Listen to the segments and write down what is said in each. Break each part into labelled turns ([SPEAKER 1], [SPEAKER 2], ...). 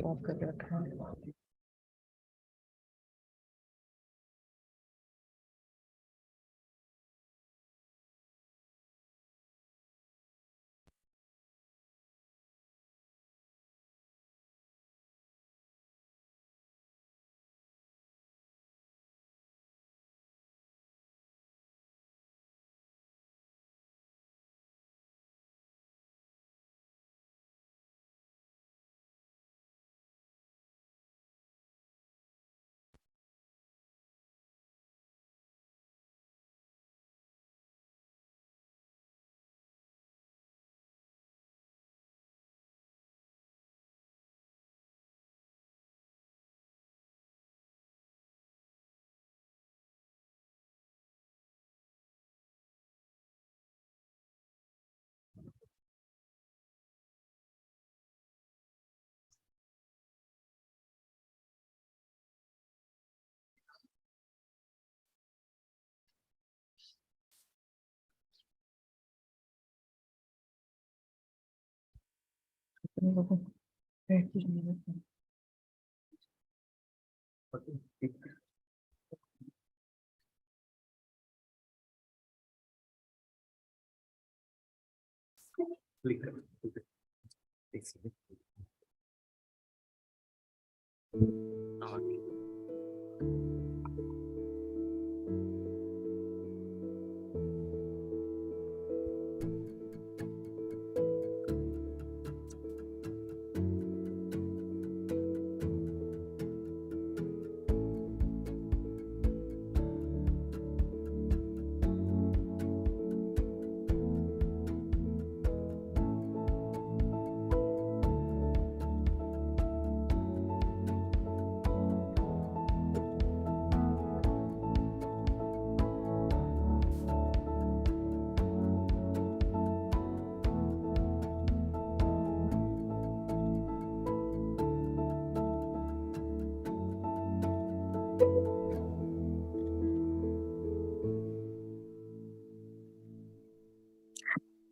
[SPEAKER 1] Of कर रखा है।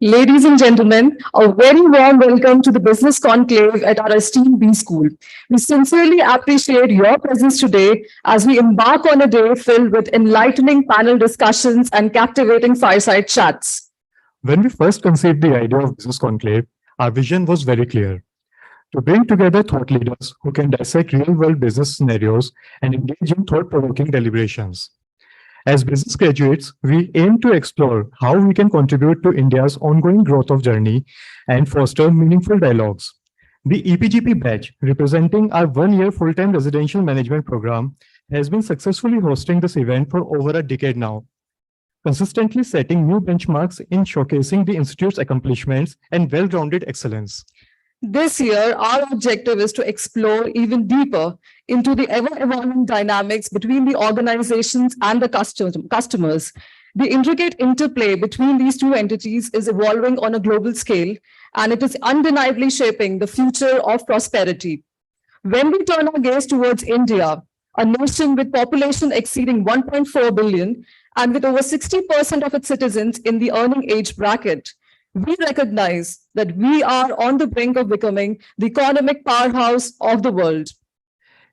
[SPEAKER 1] Ladies and gentlemen, a very warm welcome to the Business Conclave at our esteemed B School. We sincerely appreciate your presence today as we embark on a day filled with enlightening panel discussions and captivating fireside chats.
[SPEAKER 2] When we first conceived the idea of Business Conclave, our vision was very clear: to bring together thought leaders who can dissect real-world business scenarios and engage in thought-provoking deliberations. As business graduates, we aim to explore how we can contribute to India's ongoing growth of journey and foster meaningful dialogues. The EPGP batch, representing our one-year full-time residential management program, has been successfully hosting this event for over a decade now, consistently setting new benchmarks in showcasing the Institute's accomplishments and well-rounded excellence.
[SPEAKER 1] This year, our objective is to explore even deeper into the ever-evolving dynamics between the organizations and the customers. The intricate interplay between these two entities is evolving on a global scale, and it is undeniably shaping the future of prosperity. When we turn our gaze towards India, a nation with population exceeding 1.4 billion and with over 60% of its citizens in the earning age bracket, we recognize that we are on the brink of becoming the economic powerhouse of the world.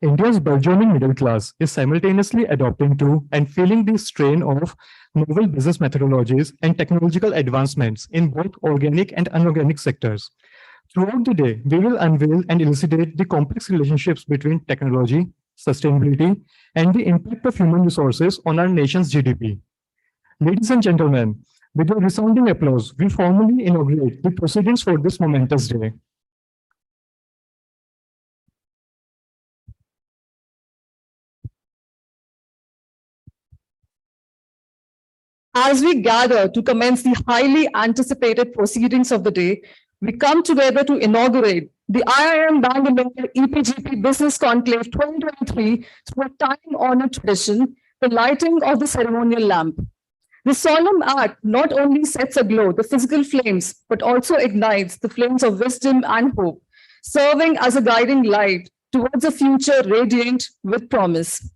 [SPEAKER 2] India's burgeoning middle class is simultaneously adopting to and feeling the strain of novel business methodologies and technological advancements in both organic and inorganic sectors. Throughout the day, we will unveil and elucidate the complex relationships between technology, sustainability, and the impact of human resources on our nation's GDP. Ladies and gentlemen, with your resounding applause, we formally inaugurate the proceedings for this momentous day.
[SPEAKER 1] As we gather to commence the highly anticipated proceedings of the day, we come together to inaugurate the IIM Bangalore EPGP Business Conclave 2023 through a time-honored tradition, the lighting of the ceremonial lamp. The solemn act not only sets aglow the physical flames, but also ignites the flames of wisdom and hope, serving as a guiding light towards a future radiant with promise.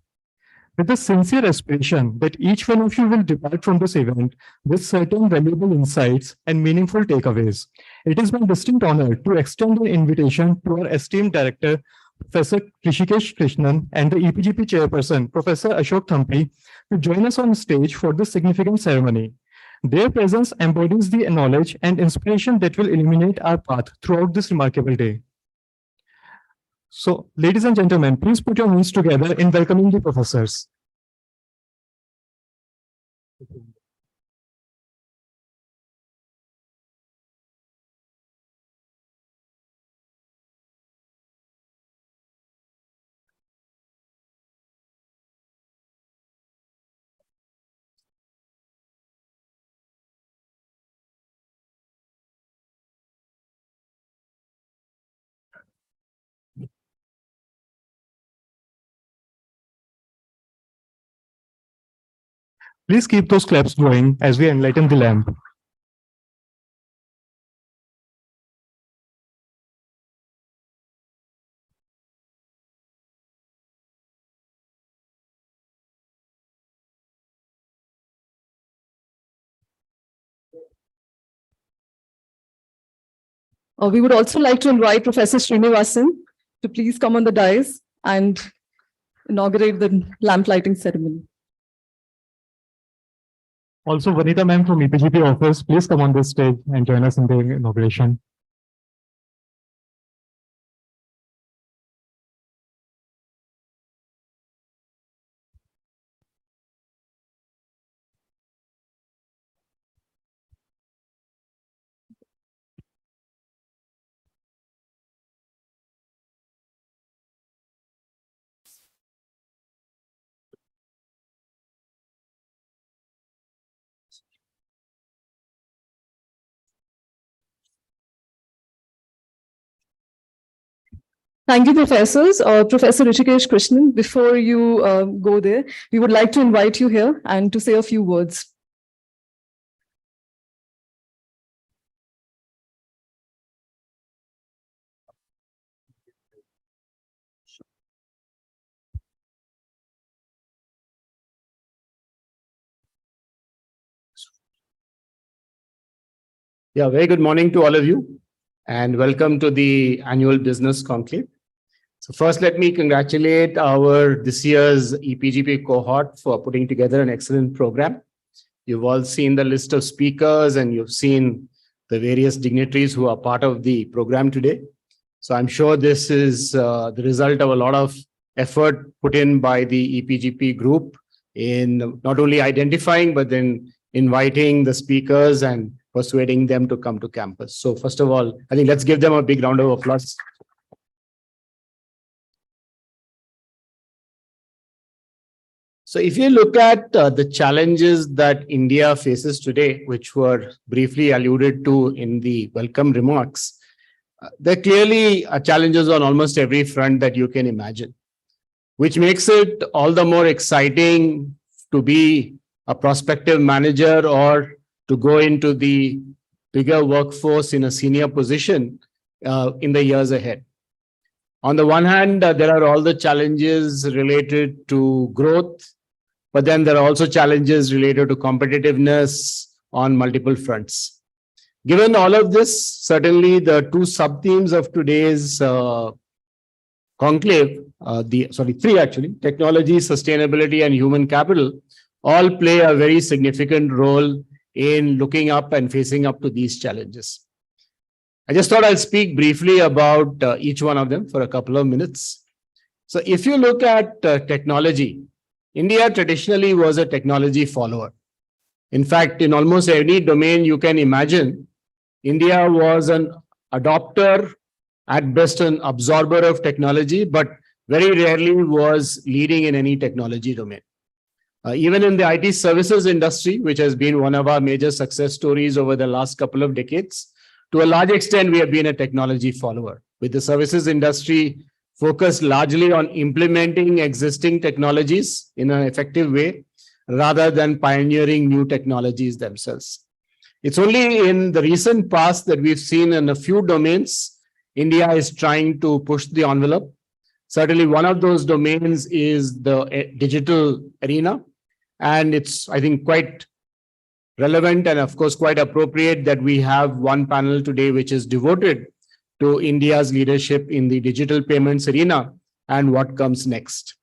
[SPEAKER 2] With the sincere aspiration that each one of you will depart from this event with certain valuable insights and meaningful takeaways, it is my distinct honor to extend an invitation to our esteemed director, Professor Rishikesh Krishnan, and the EPGP chairperson, Professor Ashok Thampi, to join us on stage for this significant ceremony. Their presence embodies the knowledge and inspiration that will illuminate our path throughout this remarkable day. So, ladies and gentlemen, please put your hands together in welcoming the professors. Please keep those claps going as we enlighten the lamp.
[SPEAKER 1] We would also like to invite Professor Srinivasan to please come on the dais and inaugurate the lamp lighting ceremony.
[SPEAKER 2] Also, Vanita ma'am from EPGP office, please come on this stage and join us in the inauguration.
[SPEAKER 1] Thank you, professors. Professor Rishikesh Krishnan, before you go there, we would like to invite you here and to say a few words.
[SPEAKER 3] Yeah, very good morning to all of you and welcome to the annual business conclave. So first, let me congratulate our this year's EPGP cohort for putting together an excellent program. You've all seen the list of speakers and you've seen the various dignitaries who are part of the program today. So I'm sure this is the result of a lot of effort put in by the EPGP group in not only identifying, but then inviting the speakers and persuading them to come to campus. So first of all, I think let's give them a big round of applause. So if you look at the challenges that India faces today, which were briefly alluded to in the welcome remarks, There clearly are challenges on almost every front that you can imagine, which makes it all the more exciting to be a prospective manager or to go into the bigger workforce in a senior position in the years ahead. On the one hand, there are all the challenges related to growth, but then there are also challenges related to competitiveness on multiple fronts. Given all of this, certainly the two sub-themes of today's conclave, three actually, technology, sustainability, and human capital, all play a very significant role in looking up and facing up to these challenges. I just thought I'll speak briefly about each one of them for a couple of minutes. So if you look at technology, India traditionally was a technology follower. In fact, in almost any domain you can imagine, India was an adopter, at best an absorber of technology, but very rarely was leading in any technology domain. Even in the IT services industry, which has been one of our major success stories over the last couple of decades, to a large extent, we have been a technology follower, with the services industry focused largely on implementing existing technologies in an effective way, rather than pioneering new technologies themselves. It's only in the recent past that we've seen in a few domains, India is trying to push the envelope. Certainly one of those domains is the digital arena. And it's, I think, quite relevant and of course quite appropriate that we have one panel today which is devoted to India's leadership in the digital payments arena and what comes next.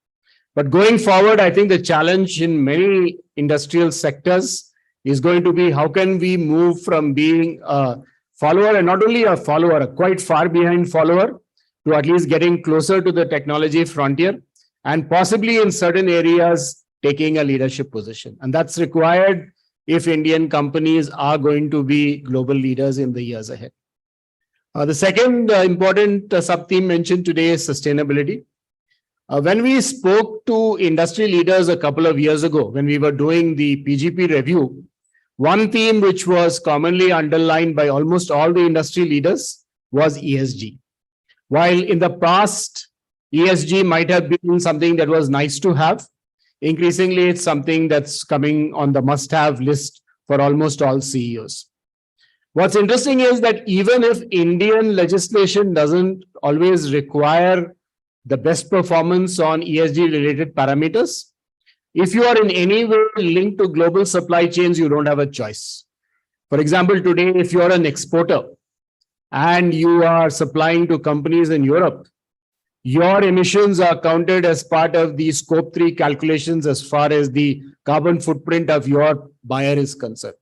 [SPEAKER 3] But going forward, I think the challenge in many industrial sectors is going to be how can we move from being a follower, and not only a follower, a quite far behind follower, to at least getting closer to the technology frontier and possibly in certain areas taking a leadership position. And that's required if Indian companies are going to be global leaders in the years ahead. The second important sub-theme mentioned today is sustainability. When we spoke to industry leaders a couple of years ago, when we were doing the PGP review, one theme which was commonly underlined by almost all the industry leaders was ESG. While in the past, ESG might have been something that was nice to have, increasingly it's something that's coming on the must-have list for almost all CEOs. What's interesting is that even if Indian legislation doesn't always require the best performance on ESG-related parameters, if you are in any way linked to global supply chains, you don't have a choice. For example, today, if you're an exporter and you are supplying to companies in Europe, your emissions are counted as part of the scope 3 calculations as far as the carbon footprint of your buyer is concerned.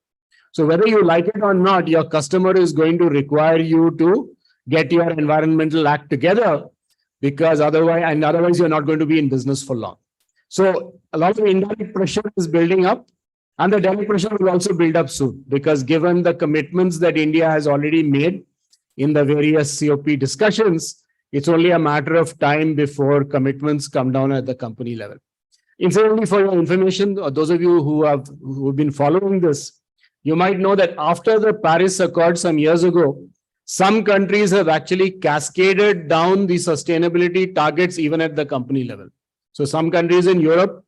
[SPEAKER 3] So whether you like it or not, your customer is going to require you to get your environmental act together, because otherwise you're not going to be in business for long. So a lot of indirect pressure is building up, and the direct pressure will also build up soon, because given the commitments that India has already made in the various COP discussions, it's only a matter of time before commitments come down at the company level. Incidentally, for your information, or those of you who've been following this, you might know that after the Paris Accord some years ago, some countries have actually cascaded down the sustainability targets even at the company level. So some countries in Europe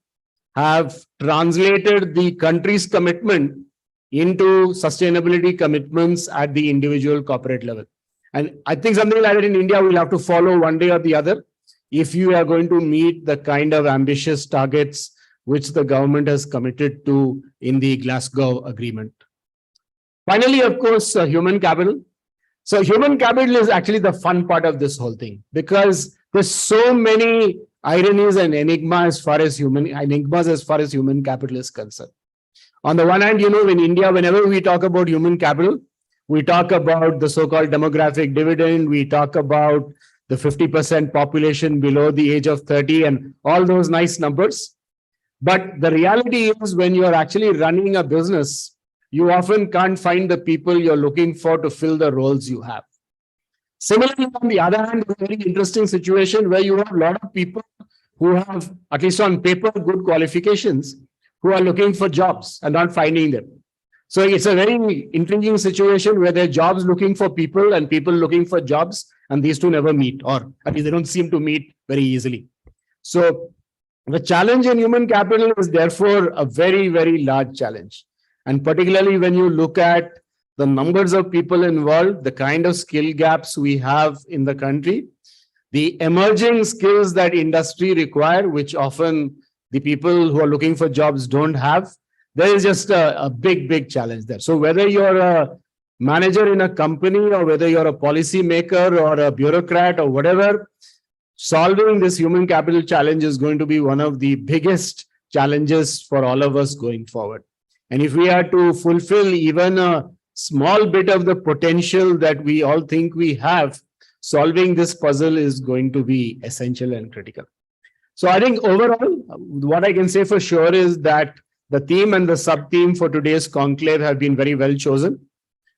[SPEAKER 3] have translated the country's commitment into sustainability commitments at the individual corporate level. And I think something like that in India we'll have to follow one day or the other if you are going to meet the kind of ambitious targets which the government has committed to in the Glasgow Agreement. Finally, of course, human capital. So human capital is actually the fun part of this whole thing, because there's so many ironies and enigmas as far as human capital is concerned. On the one hand, in India, whenever we talk about human capital, we talk about the so-called demographic dividend, we talk about the 50% population below the age of 30 and all those nice numbers. But the reality is, when you're actually running a business, you often can't find the people you're looking for to fill the roles you have. Similarly, on the other hand, it's a very interesting situation where you have a lot of people who have, at least on paper, good qualifications, who are looking for jobs and not finding them. So it's a very intriguing situation where there are jobs looking for people and people looking for jobs, and these two never meet, or at least they don't seem to meet very easily. So the challenge in human capital is therefore a very, very large challenge. And particularly when you look at the numbers of people involved, the kind of skill gaps we have in the country, the emerging skills that industry require, which often the people who are looking for jobs don't have, there is just a big, big challenge there. So whether you're a manager in a company or whether you're a policy maker or a bureaucrat or whatever, solving this human capital challenge is going to be one of the biggest challenges for all of us going forward. And if we are to fulfill even a small bit of the potential that we all think we have, solving this puzzle is going to be essential and critical. So I think overall, what I can say for sure is that the theme and the sub-theme for today's conclave have been very well chosen.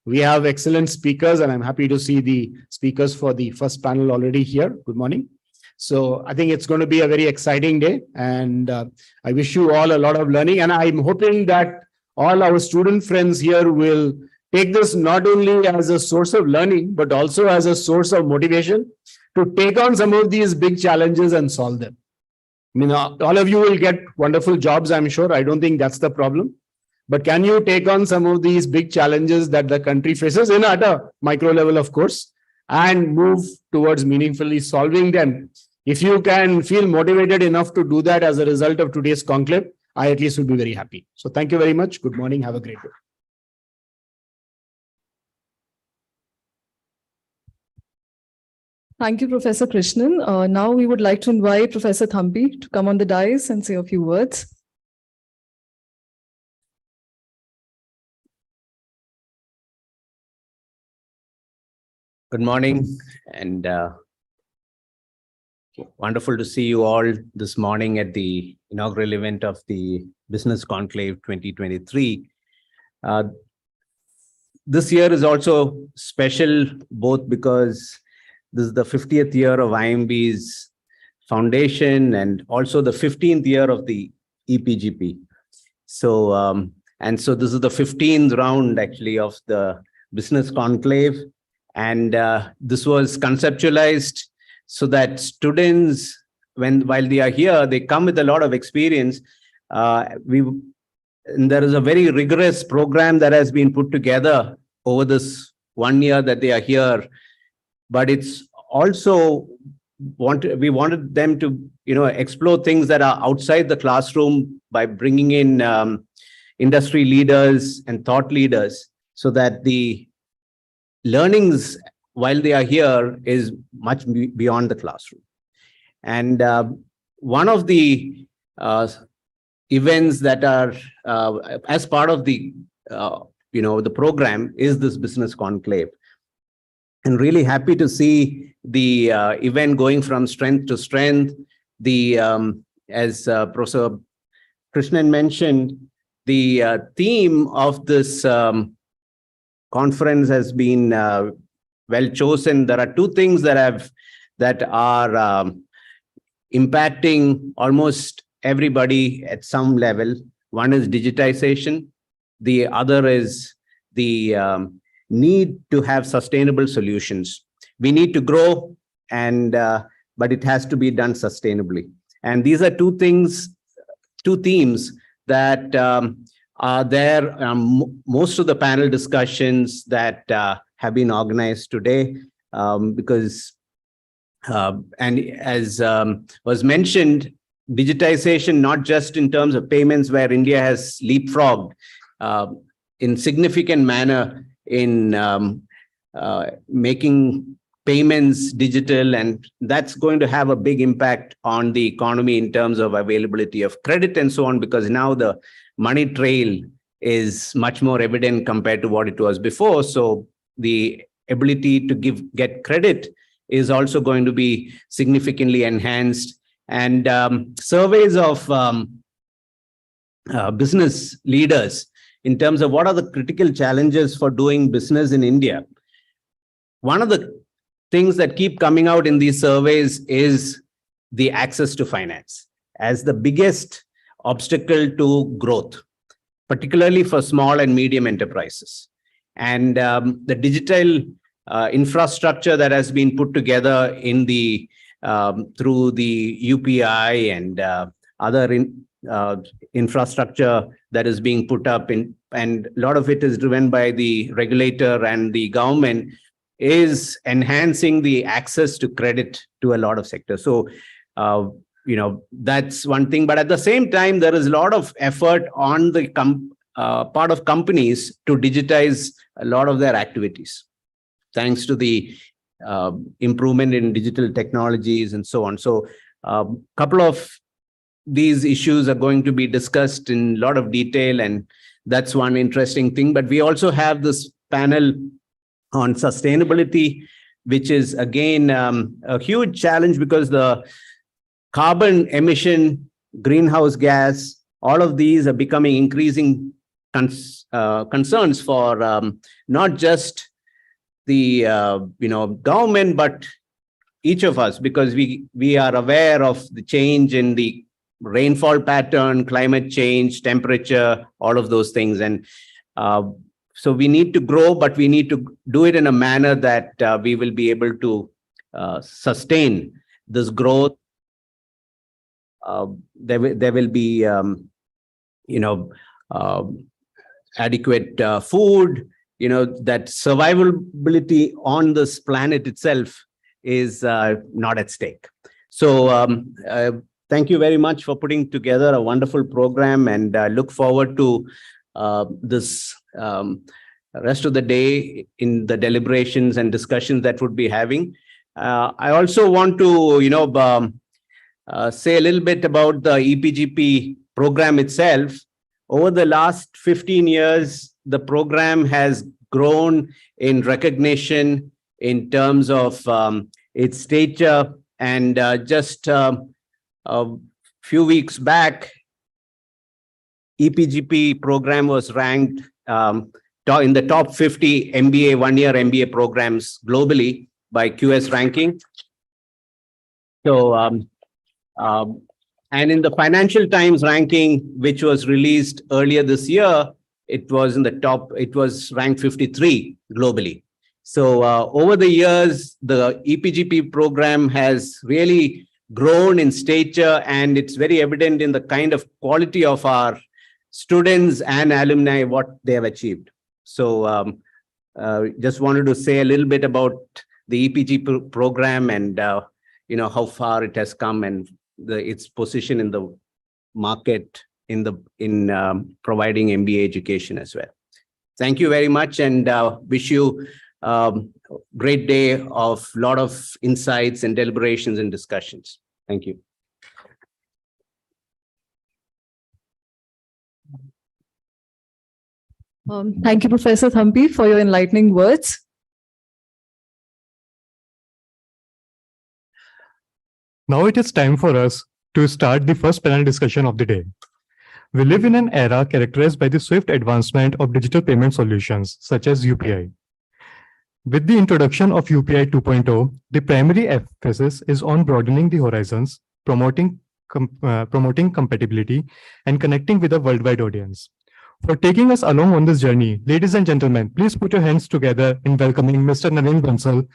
[SPEAKER 3] We have excellent speakers, and I'm happy to see the speakers for the first panel already here. Good morning. So I think it's going to be a very exciting day, and I wish you all a lot of learning. And I'm hoping that all our student friends here will take this not only as a source of learning, but also as a source of motivation to take on some of these big challenges and solve them. I mean, all of you will get wonderful jobs, I'm sure. I don't think that's the problem. But can you take on some of these big challenges that the country faces at a micro level, of course, and move towards meaningfully solving them? If you can feel motivated enough to do that as a result of today's conclave, I at least would be very happy. So thank you very much. Good morning. Have a great day.
[SPEAKER 1] Thank you, Professor Krishnan. Now we would like to invite Professor Thambi to come on the dais and say a few words.
[SPEAKER 4] Good morning, and wonderful to see you all this morning at the inaugural event of the Business Conclave 2023. This year is also special both because this is the 50th year of IMB's foundation and also the 15th year of the EPGP. So, so this is the 15th round actually of the Business Conclave. And this was conceptualized so that students, while they are here, they come with a lot of experience. And there is a very rigorous program that has been put together over this 1 year that they are here. But it's also we wanted them to, explore things that are outside the classroom by bringing in industry leaders and thought leaders, so that the learnings while they are here is much beyond the classroom. And one of the events that are as part of the the program is this Business Conclave. And really happy to see the event going from strength to strength. The as Professor Krishnan mentioned, the theme of this conference has been well chosen. There are two things that are impacting almost everybody at some level. One is digitization. The other is the need to have sustainable solutions. We need to grow, but it has to be done sustainably. And these are two themes that are there. Most of the panel discussions that have been organized today, because, and as was mentioned, digitization, not just in terms of payments, where India has leapfrogged in significant manner in making payments digital, and that's going to have a big impact on the economy in terms of availability of credit and so on, because now the money trail is much more evident compared to what it was before. So the ability to get credit is also going to be significantly enhanced. And surveys of business leaders in terms of what are the critical challenges for doing business in India. One of the things that keep coming out in these surveys is the access to finance as the biggest obstacle to growth, particularly for small and medium enterprises. And the digital infrastructure that has been put together in the through the UPI and other infrastructure that is being put up in, and a lot of it is driven by the regulator and the government, is enhancing the access to credit to a lot of sectors. So, that's one thing. But at the same time, there is a lot of effort on the part of companies to digitize a lot of their activities, thanks to the improvement in digital technologies and so on. So, a couple of these issues are going to be discussed in a lot of detail, and that's one interesting thing. But we also have this panel on sustainability, which is again a huge challenge, because the carbon emission, greenhouse gas, all of these are becoming increasing concerns for not just the government, but each of us, because we are aware of the change in the rainfall pattern, climate change, temperature, all of those things. And so we need to grow, but we need to do it in a manner that we will be able to sustain this growth. There will be adequate food, that survivability on this planet itself is not at stake. So thank you very much for putting together a wonderful program, and look forward to this rest of the day in the deliberations and discussions that would be having. I also want to, say a little bit about the EPGP program itself. Over the last 15 years, the program has grown in recognition in terms of its stature. And just a few weeks back, EPGP program was ranked in the top 50 MBA, one-year MBA programs globally by QS ranking. So, and in the Financial Times ranking, which was released earlier this year, it was in the top, it was ranked 53 globally. So over the years, the EPGP program has really grown in stature, and it's very evident in the kind of quality of our students and alumni, what they have achieved. So just wanted to say a little bit about the EPG program, and how far it has come, and its position in the market in providing MBA education as well. Thank you very much, and wish you great day of lot of insights and deliberations and discussions. Thank you.
[SPEAKER 1] Thank you, Professor Thampi, for your enlightening words.
[SPEAKER 2] Now it is time for us to start the first panel discussion of the day. We live in an era characterized by the swift advancement of digital payment solutions, such as UPI. With the introduction of UPI 2.0, the primary emphasis is on broadening the horizons, promoting compatibility, and connecting with a worldwide audience. For taking us along on this journey, ladies and gentlemen, please put your hands together in welcoming Mr. Nalin Bansal,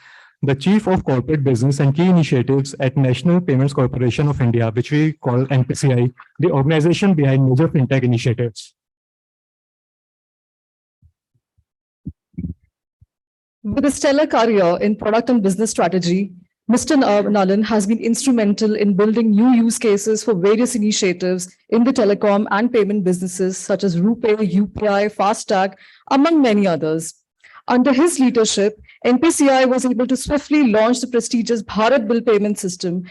[SPEAKER 2] the Chief of Corporate Business and Key Initiatives at National Payments Corporation of India, which we call NPCI, the organization behind major fintech initiatives.
[SPEAKER 1] With a stellar career in product and business strategy, Mr. Nalin has been instrumental in building new use cases for various initiatives in the telecom and payment businesses, such as RuPay, UPI, FASTag, among many others. Under his leadership, NPCI was able to swiftly launch the prestigious Bharat Bill Payment System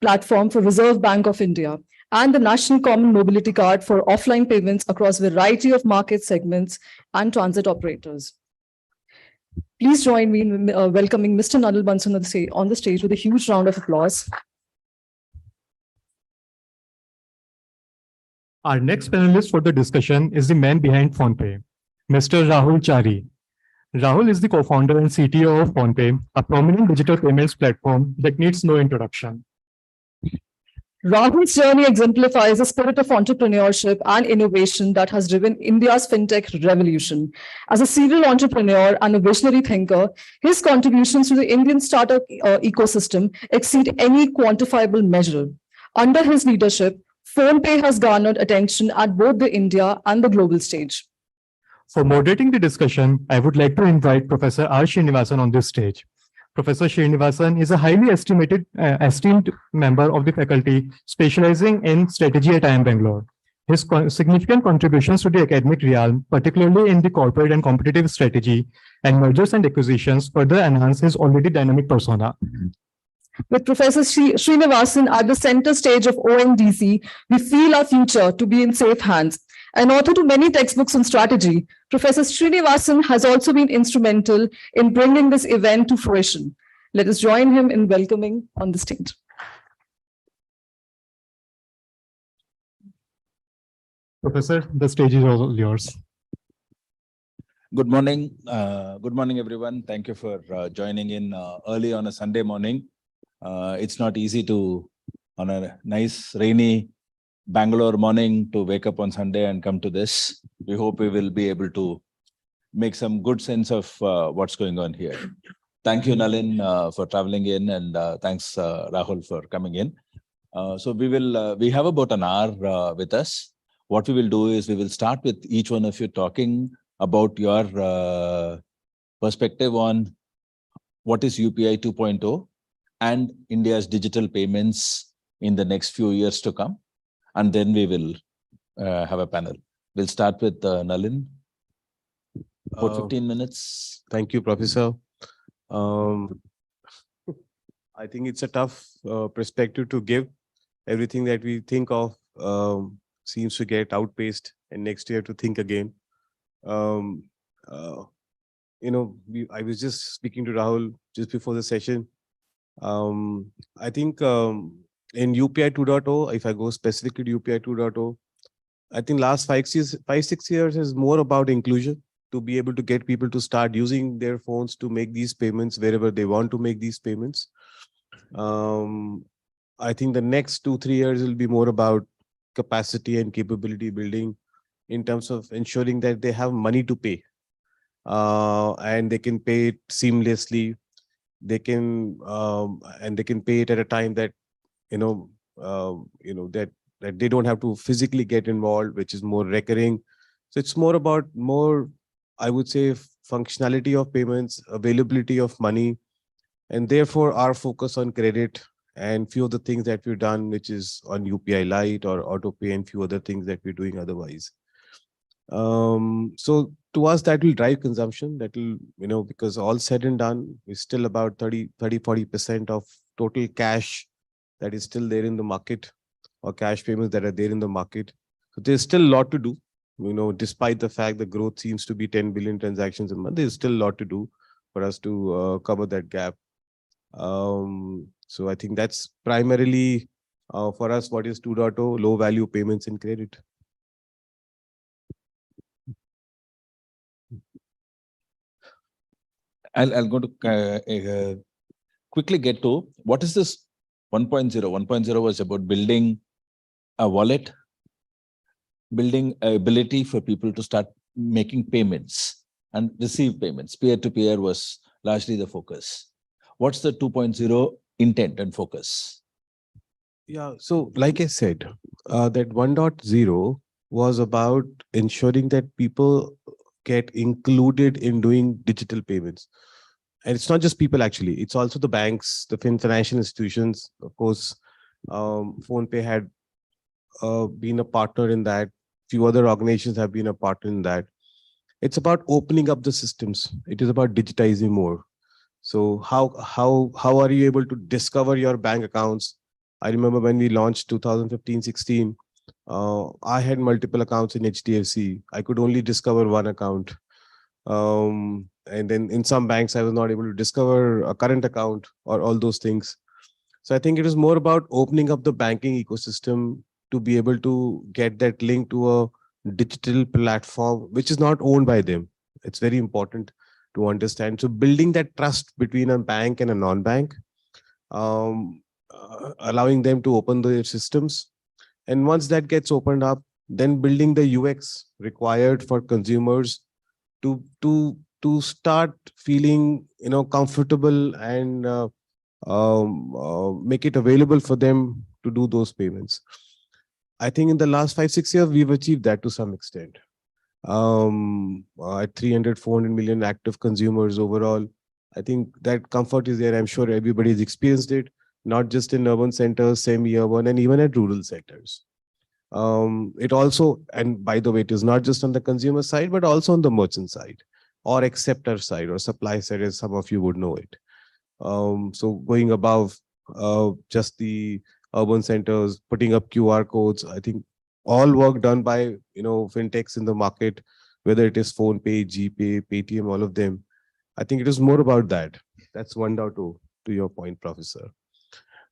[SPEAKER 1] platform for Reserve Bank of India and the National Common Mobility Card for offline payments across a variety of market segments and transit operators. Please join me in welcoming Mr. Nalin Bansal on the stage with a huge round of applause.
[SPEAKER 2] Our next panelist for the discussion is the man behind PhonePe, Mr. Rahul Chari. Rahul is the co-founder and CTO of PhonePe, a prominent digital payments platform that needs no introduction.
[SPEAKER 1] Rahul's journey exemplifies a spirit of entrepreneurship and innovation that has driven India's fintech revolution. As a serial entrepreneur and a visionary thinker, his contributions to the Indian startup ecosystem exceed any quantifiable measure. Under his leadership, PhonePe has garnered attention at both the India and the global stage.
[SPEAKER 2] For moderating the discussion, I would like to invite Professor R. Srinivasan on this stage. Professor Srinivasan is a highly esteemed member of the faculty specializing in strategy at IIM Bangalore. His significant contributions to the academic realm, particularly in the corporate and competitive strategy and mergers and acquisitions, further enhance his already dynamic persona.
[SPEAKER 1] With Professor Srinivasan at the center stage of ONDC, we feel our future to be in safe hands. An author to many textbooks on strategy, Professor Srinivasan has also been instrumental in bringing this event to fruition. Let us join him in welcoming on the stage.
[SPEAKER 2] Professor, the stage is all yours.
[SPEAKER 5] Good morning. Good morning, everyone. Thank you for joining in early on a Sunday morning. It's not easy to, on a nice rainy Bangalore morning, to wake up on Sunday and come to this. We hope we will be able to make some good sense of what's going on here. Thank you, Nalin, for traveling in, and thanks, Rahul, for coming in. So we have about an hour with us. What we will do is we will start with each one of you talking about your perspective on what is UPI 2.0 and India's digital payments in the next few years to come. And then we will have a panel. We'll start with Nalin. About 15 minutes.
[SPEAKER 6] Thank you, Professor. I think it's a tough perspective to give. Everything that we think of seems to get outpaced, and next year to think again. I was just speaking to Rahul just before the session. I think in UPI 2.0, if I go specifically to UPI 2.0, I think last 5-6 years is more about inclusion, to be able to get people to start using their phones to make these payments wherever they want to make these payments. I think the next 2-3 years will be more about capacity and capability building in terms of ensuring that they have money to pay, and they can pay it seamlessly. They can pay it at a time that that they don't have to physically get involved, which is more recurring. So it's more about I would say, functionality of payments, availability of money, and therefore our focus on credit and few of the things that we've done, which is on UPI Lite or AutoPay and few other things that we're doing otherwise. So to us, that will drive consumption. That will, because all said and done, we're still about 40% of total cash that is still there in the market, or cash payments that are there in the market. So there's still a lot to do. Despite the fact the growth seems to be 10 billion transactions a month, there's still a lot to do for us to cover that gap. So I think that's primarily for us what is 2.0, low value payments and credit.
[SPEAKER 5] I'll go to quickly get to what is this 1.0. 1.0 was about building a wallet, building ability for people to start making payments and receive payments. Peer-to-peer was largely the focus. What's the 2.0 intent and focus?
[SPEAKER 6] Yeah, so like I said, that 1.0 was about ensuring that people get included in doing digital payments. And it's not just people, actually. It's also the banks, the financial institutions. Of course, PhonePe had been a partner in that. Few other organizations have been a partner in that. It's about opening up the systems. It is about digitizing more. So how are you able to discover your bank accounts? I remember when we launched 2015-16, I had multiple accounts in HDFC. I could only discover one account. And then in some banks, I was not able to discover a current account or all those things. So I think it is more about opening up the banking ecosystem to be able to get that link to a digital platform, which is not owned by them. It's very important to understand. So building that trust between a bank and a non-bank. allowing them to open their systems. And once that gets opened up, then building the UX required for consumers to start feeling comfortable and make it available for them to do those payments. I think in the last 5-6 years we've achieved that to some extent. At 300 400 million active consumers overall, I think that comfort is there. I'm sure everybody's experienced it, not just in urban centers, semi-urban, and even at rural sectors. It also, and by the way, it is not just on the consumer side, but also on the merchant side or acceptor side or supply side, as some of you would know it. So going above just the urban centers, putting up QR codes, I think all work done by fintechs in the market, whether it is PhonePe, GPay, Paytm, all of them. I think it is more about that. That's 1.2 to your point, Professor.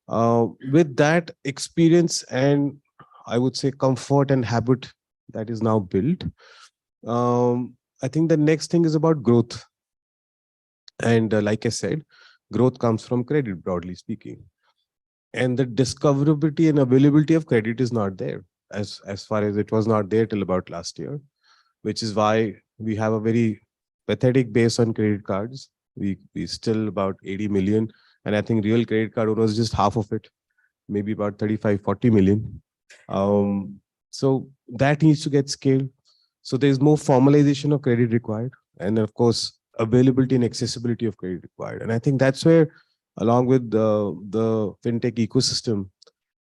[SPEAKER 6] With that experience and I would say comfort and habit that is now built, I think the next thing is about growth. And like I said, growth comes from credit, broadly speaking. And the discoverability and availability of credit is not there as far as it was not there till about last year, which is why we have a very pathetic base on credit cards. We still about 80 million. And I think real credit card owners just half of it, maybe about 35-40 million. So that needs to get scaled. So there's more formalization of credit required. And of course, availability and accessibility of credit required. And I think that's where, along with the fintech ecosystem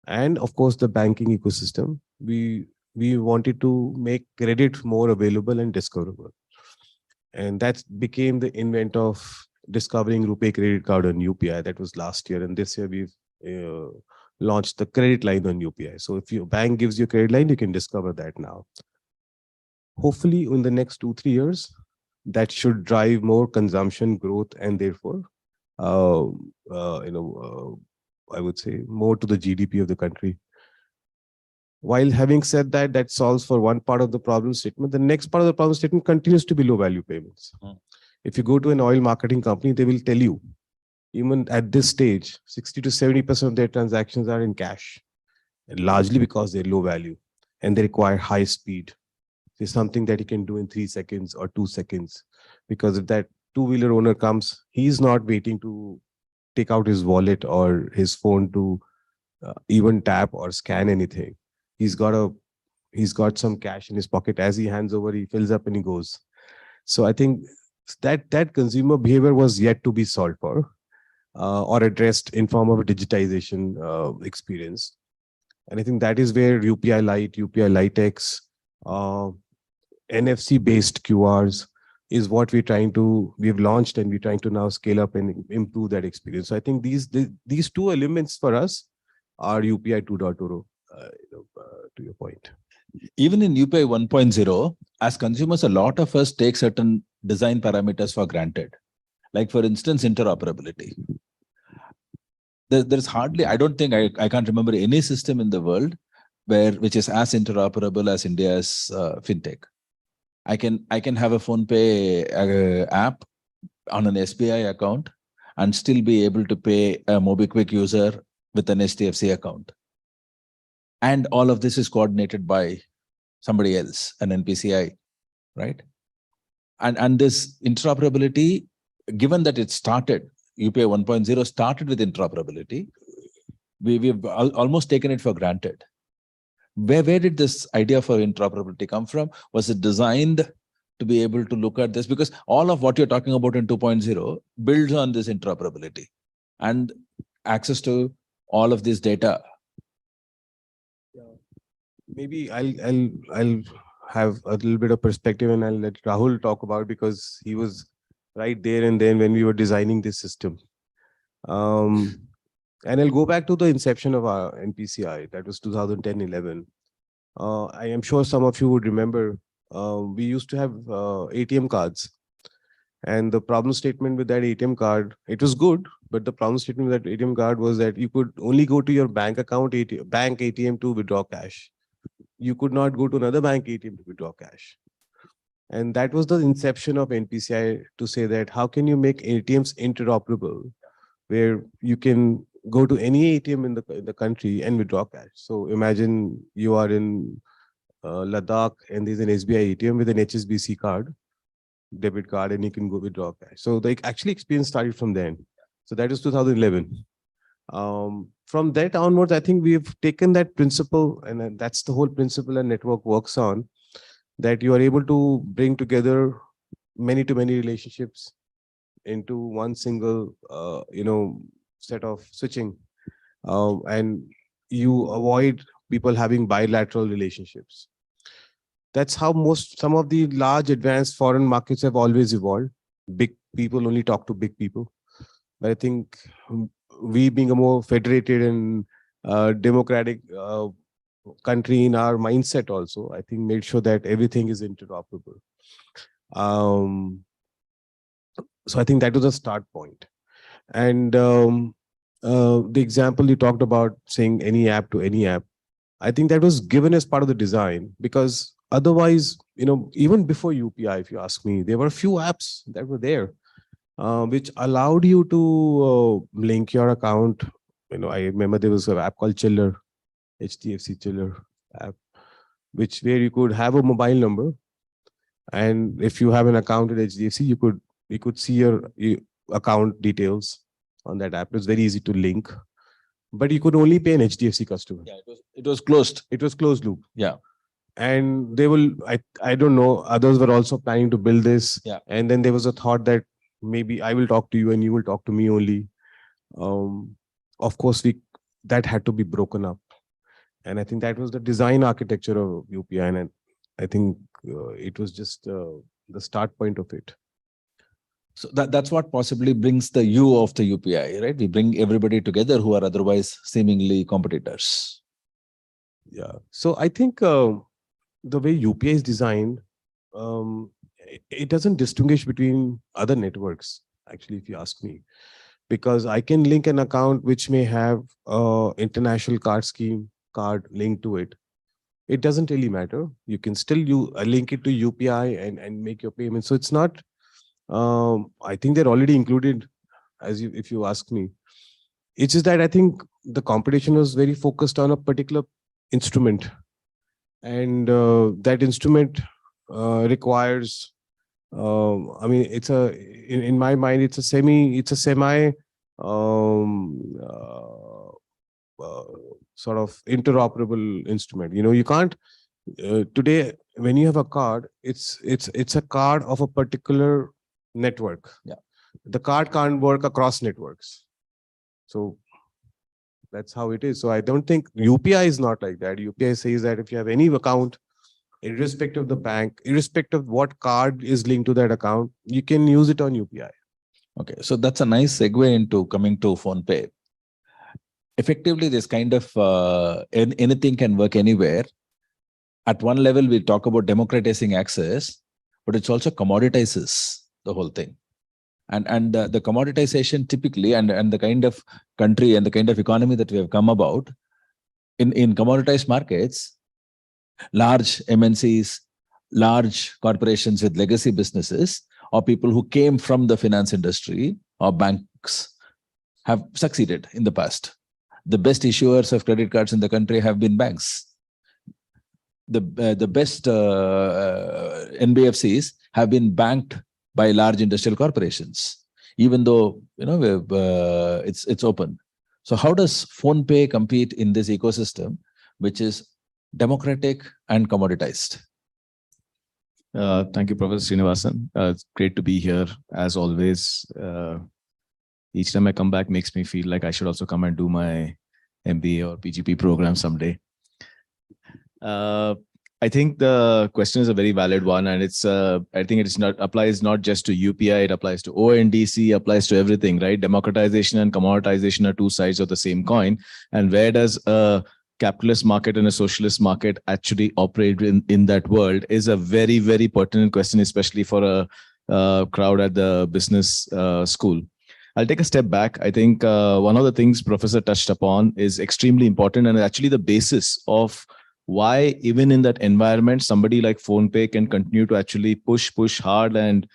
[SPEAKER 6] and of course the banking ecosystem, we wanted to make credit more available and discoverable. And that became the invent of discovering RuPay credit card on UPI. That was last year. And this year we've launched the credit line on UPI. So if your bank gives you a credit line, you can discover that now. Hopefully in the next 2-3 years, that should drive more consumption growth and therefore, I would say more to the GDP of the country. While having said that, that solves for one part of the problem statement. The next part of the problem statement continues to be low value payments. If you go to an oil marketing company, they will tell you, even at this stage, 60 to 70% of their transactions are in cash, and largely because they're low value and they require high speed. It's something that you can do in 3 seconds or 2 seconds, because if that two-wheeler owner comes, he's not waiting to take out his wallet or his phone to even tap or scan anything. He's got some cash in his pocket. As he hands over, he fills up and he goes. So I think that consumer behavior was yet to be solved for or addressed in form of a digitization experience. And I think that is where UPI Lite, UPI Litex, NFC-based QRs is what we've launched, and we're trying to now scale up and improve that experience. So I think these two elements for us are UPI 2.0, to your point.
[SPEAKER 5] Even in UPI 1.0, as consumers, a lot of us take certain design parameters for granted. Like for instance, interoperability. There's hardly, I don't think, I can't remember any system in the world which is as interoperable as India's fintech. I can have a PhonePe app on an SBI account and still be able to pay a MobiKwik user with an HDFC account. And all of this is coordinated by somebody else, an NPCI, right? And this interoperability, given that it started, UPI 1.0 started with interoperability, we've almost taken it for granted. Where did this idea for interoperability come from? Was it designed to be able to look at this? Because all of what you're talking about in 2.0 builds on this interoperability and access to all of this data.
[SPEAKER 6] Maybe I'll have a little bit of perspective and I'll let Rahul talk about it, because he was right there and then when we were designing this system. And I'll go back to the inception of our NPCI. That was 2010-11. I am sure some of you would remember, we used to have ATM cards. And the problem statement with that ATM card, it was good, but the problem statement with that ATM card was that you could only go to your bank account, bank ATM to withdraw cash. You could not go to another bank ATM to withdraw cash. And that was the inception of NPCI, to say that how can you make ATMs interoperable, where you can go to any ATM in the country and withdraw cash. So imagine you are in Ladakh and there's an SBI ATM with an HSBC card, debit card, and you can go withdraw cash. So the actually experience started from then. So that is 2011. From that onwards, I think we've taken that principle, and that's the whole principle a network works on, that you are able to bring together many-to-many relationships into one single, set of switching, and you avoid people having bilateral relationships. That's how some of the large advanced foreign markets have always evolved. Big people only talk to big people. But I think we, being a more federated and democratic country in our mindset also, I think made sure that everything is interoperable. So I think that was a start point. And the example you talked about, saying any app to any app, I think that was given as part of the design, because otherwise, even before UPI, if you ask me, there were a few apps that were there, which allowed you to link your account. I remember there was an app called Chiller, HDFC Chiller app, where you could have a mobile number, and if you have an account at HDFC, you could see your account details on that app. It was very easy to link, but you could only pay an HDFC customer.
[SPEAKER 5] Yeah, it was closed.
[SPEAKER 6] It was closed loop.
[SPEAKER 5] Yeah.
[SPEAKER 6] And they will, I don't know, others were also planning to build this.
[SPEAKER 5] Yeah.
[SPEAKER 6] And then there was a thought that maybe I will talk to you and you will talk to me only. Of course, that had to be broken up. And I think that was the design architecture of UPI. And I think it was just the start point of it.
[SPEAKER 5] So that's what possibly brings the U of the UPI, right? We bring everybody together who are otherwise seemingly competitors.
[SPEAKER 6] Yeah. So I think the way UPI is designed, it doesn't distinguish between other networks, actually, if you ask me, because I can link an account which may have international card linked to it. It doesn't really matter. You can still link it to UPI and make your payment. So it's not, I think they're already included, if you ask me. It's just that I think the competition was very focused on a particular instrument, and that instrument requires, it's in my mind, it's a semi sort of interoperable instrument. You can't today, when you have a card, it's a card of a particular network.
[SPEAKER 5] Yeah.
[SPEAKER 6] The card can't work across networks. So that's how it is. So I don't think UPI is not like that. UPI says that if you have any account, irrespective of the bank, irrespective of what card is linked to that account, you can use it on UPI.
[SPEAKER 5] Okay, so that's a nice segue into coming to PhonePe. Effectively, this kind of anything can work anywhere. At one level, we talk about democratizing access, but it's also commoditizes the whole thing. And the commoditization typically, and the kind of country and the kind of economy that we have come about, in commoditized markets, large MNCs, large corporations with legacy businesses, or people who came from the finance industry or banks have succeeded in the past. The best issuers of credit cards in the country have been banks. The best NBFCs have been banked by large industrial corporations, even though it's open. So how does PhonePe compete in this ecosystem, which is democratic and commoditized?
[SPEAKER 7] Thank you, Professor Srinivasan. It's great to be here as always. Each time I come back makes me feel like I should also come and do my MBA or PGP program someday. I think the question is a very valid one, and I think applies not just to UPI, it applies to ONDC, applies to everything, right? Democratization and commoditization are two sides of the same coin. And where does a capitalist market and a socialist market actually operate in that world is a very, very pertinent question, especially for a crowd at the business school. I'll take a step back. I think one of the things Professor touched upon is extremely important, and actually the basis of why even in that environment, somebody like PhonePe can continue to actually push hard and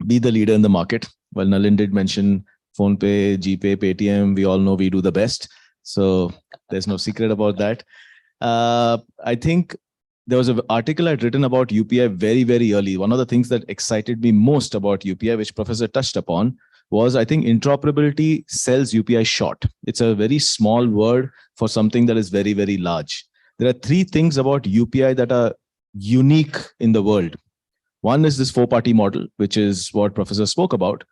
[SPEAKER 7] be the leader in the market. Well, Nalin did mention PhonePe, GPay, Paytm, we all know we do the best. So there's no secret about that. I think there was an article I'd written about UPI very, very early. One of the things that excited me most about UPI, which Professor touched upon, was I think interoperability sells UPI short. It's a very small word for something that is very, very large. There are three things about UPI that are unique in the world. One is this four-party model, which is what Professor spoke about.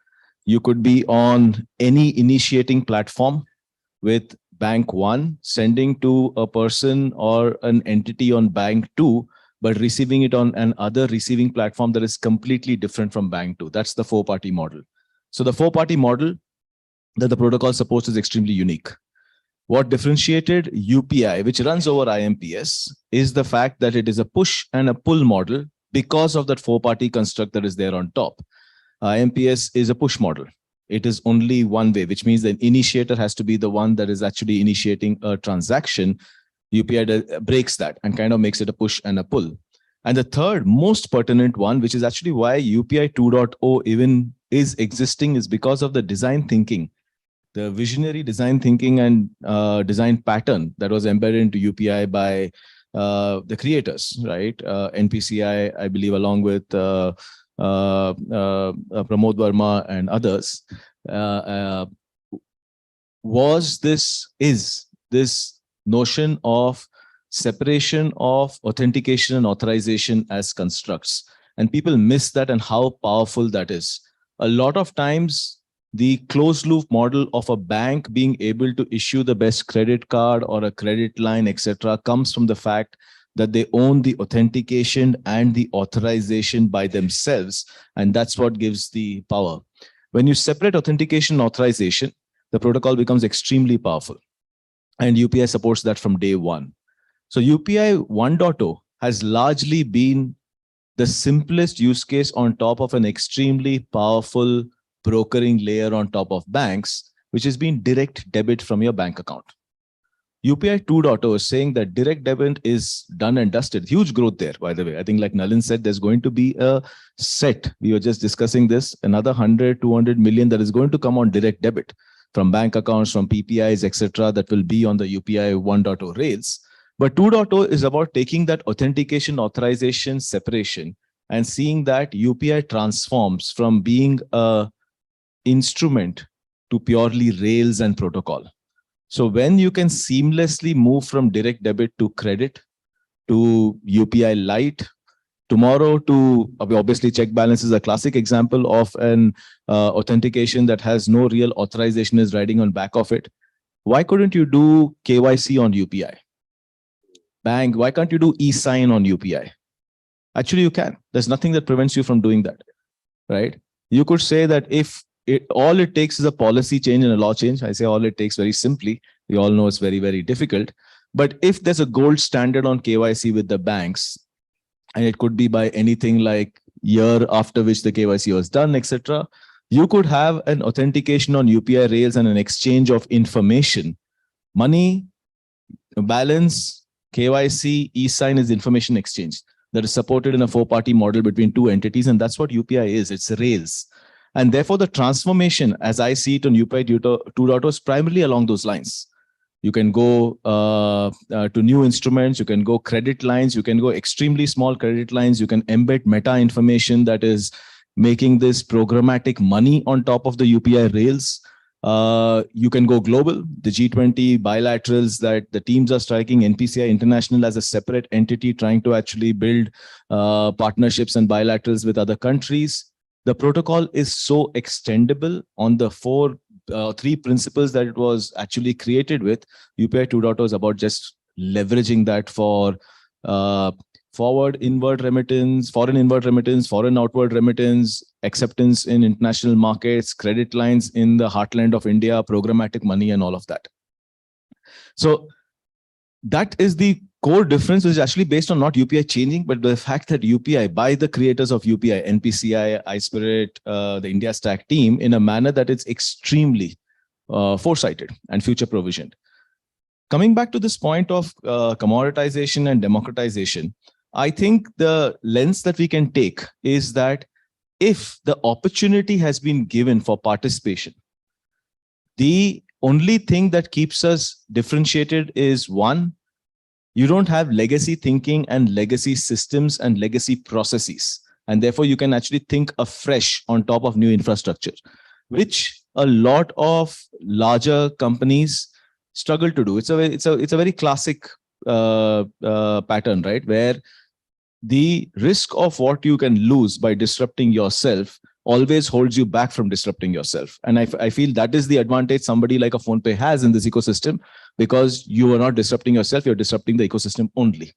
[SPEAKER 7] You could be on any initiating platform with bank one, sending to a person or an entity on bank two, but receiving it on another receiving platform that is completely different from bank two. That's the four-party model. So the four-party model that the protocol supports is extremely unique. What differentiated UPI, which runs over IMPS, is the fact that it is a push and a pull model because of that four-party construct that is there on top. IMPS is a push model. It is only one way, which means the initiator has to be the one that is actually initiating a transaction. UPI breaks that and kind of makes it a push and a pull. And the third most pertinent one, which is actually why UPI 2.0 even is existing, is because of the design thinking, the visionary design thinking and design pattern that was embedded into UPI by the creators, right? NPCI, I believe, along with Pramod Verma and others, is this notion of separation of authentication and authorization as constructs. And people miss that and how powerful that is. A lot of times, the closed loop model of a bank being able to issue the best credit card or a credit line, etc., comes from the fact that they own the authentication and the authorization by themselves. And that's what gives the power. When you separate authentication and authorization, the protocol becomes extremely powerful. And UPI supports that from day one. So UPI 1.0 has largely been the simplest use case on top of an extremely powerful brokering layer on top of banks, which has been direct debit from your bank account. UPI 2.0 is saying that direct debit is done and dusted. Huge growth there, by the way. I think like Nalin said, there's going to be a set. We were just discussing this, another 100, 200 million that is going to come on direct debit from bank accounts, from PPIs, etc., that will be on the UPI 1.0 rails. But 2.0 is about taking that authentication, authorization, separation, and seeing that UPI transforms from being a instrument to purely rails and protocol. So when you can seamlessly move from direct debit to credit to UPI Lite, tomorrow to obviously check balance is a classic example of an authentication that has no real authorization is riding on back of it. Why couldn't you do KYC on UPI? Bank, why can't you do e-sign on UPI? Actually, you can. There's nothing that prevents you from doing that, right? You could say that if all it takes is a policy change and a law change. I say all it takes very simply. We all know it's very, very difficult. But if there's a gold standard on KYC with the banks, and it could be by anything like year after which the KYC was done, etc., you could have an authentication on UPI rails and an exchange of information. Money, balance, KYC, e-sign is information exchange that is supported in a four-party model between two entities. And that's what UPI is. It's rails. And therefore, the transformation, as I see it on UPI 2.0, is primarily along those lines. You can go to new instruments, you can go credit lines, you can go extremely small credit lines, you can embed meta information that is making this programmatic money on top of the UPI rails. You can go global, the G20 bilaterals that the teams are striking, NPCI International as a separate entity trying to actually build partnerships and bilaterals with other countries. The protocol is so extendable on the three principles that it was actually created with. UPI 2.0 is about just leveraging that for forward inward remittance, foreign inward remittance, foreign outward remittance, acceptance in international markets, credit lines in the heartland of India, programmatic money, and all of that. So that is the core difference, which is actually based on not UPI changing, but the fact that UPI, by the creators of UPI, NPCI, iSpirit, the India Stack team, in a manner that it's extremely foresighted and future provisioned. Coming back to this point of commoditization and democratization, I think the lens that we can take is that if the opportunity has been given for participation, The only thing that keeps us differentiated is one, you don't have legacy thinking and legacy systems and legacy processes. And therefore, you can actually think afresh on top of new infrastructure, which a lot of larger companies struggle to do. It's a very classic pattern, right? Where the risk of what you can lose by disrupting yourself always holds you back from disrupting yourself. And I feel that is the advantage somebody like a PhonePe has in this ecosystem, because you are not disrupting yourself, you're disrupting the ecosystem only.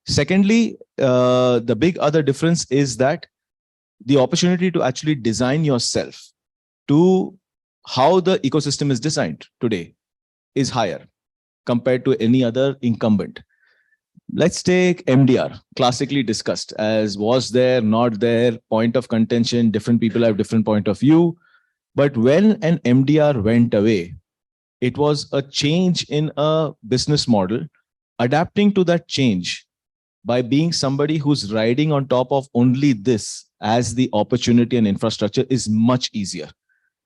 [SPEAKER 7] Secondly, the big other difference is that the opportunity to actually design yourself to how the ecosystem is designed today is higher compared to any other incumbent. Let's take MDR, classically discussed as was there, not there, point of contention, different people have different point of view. But when an MDR went away, it was a change in a business model. Adapting to that change by being somebody who's riding on top of only this as the opportunity and infrastructure is much easier.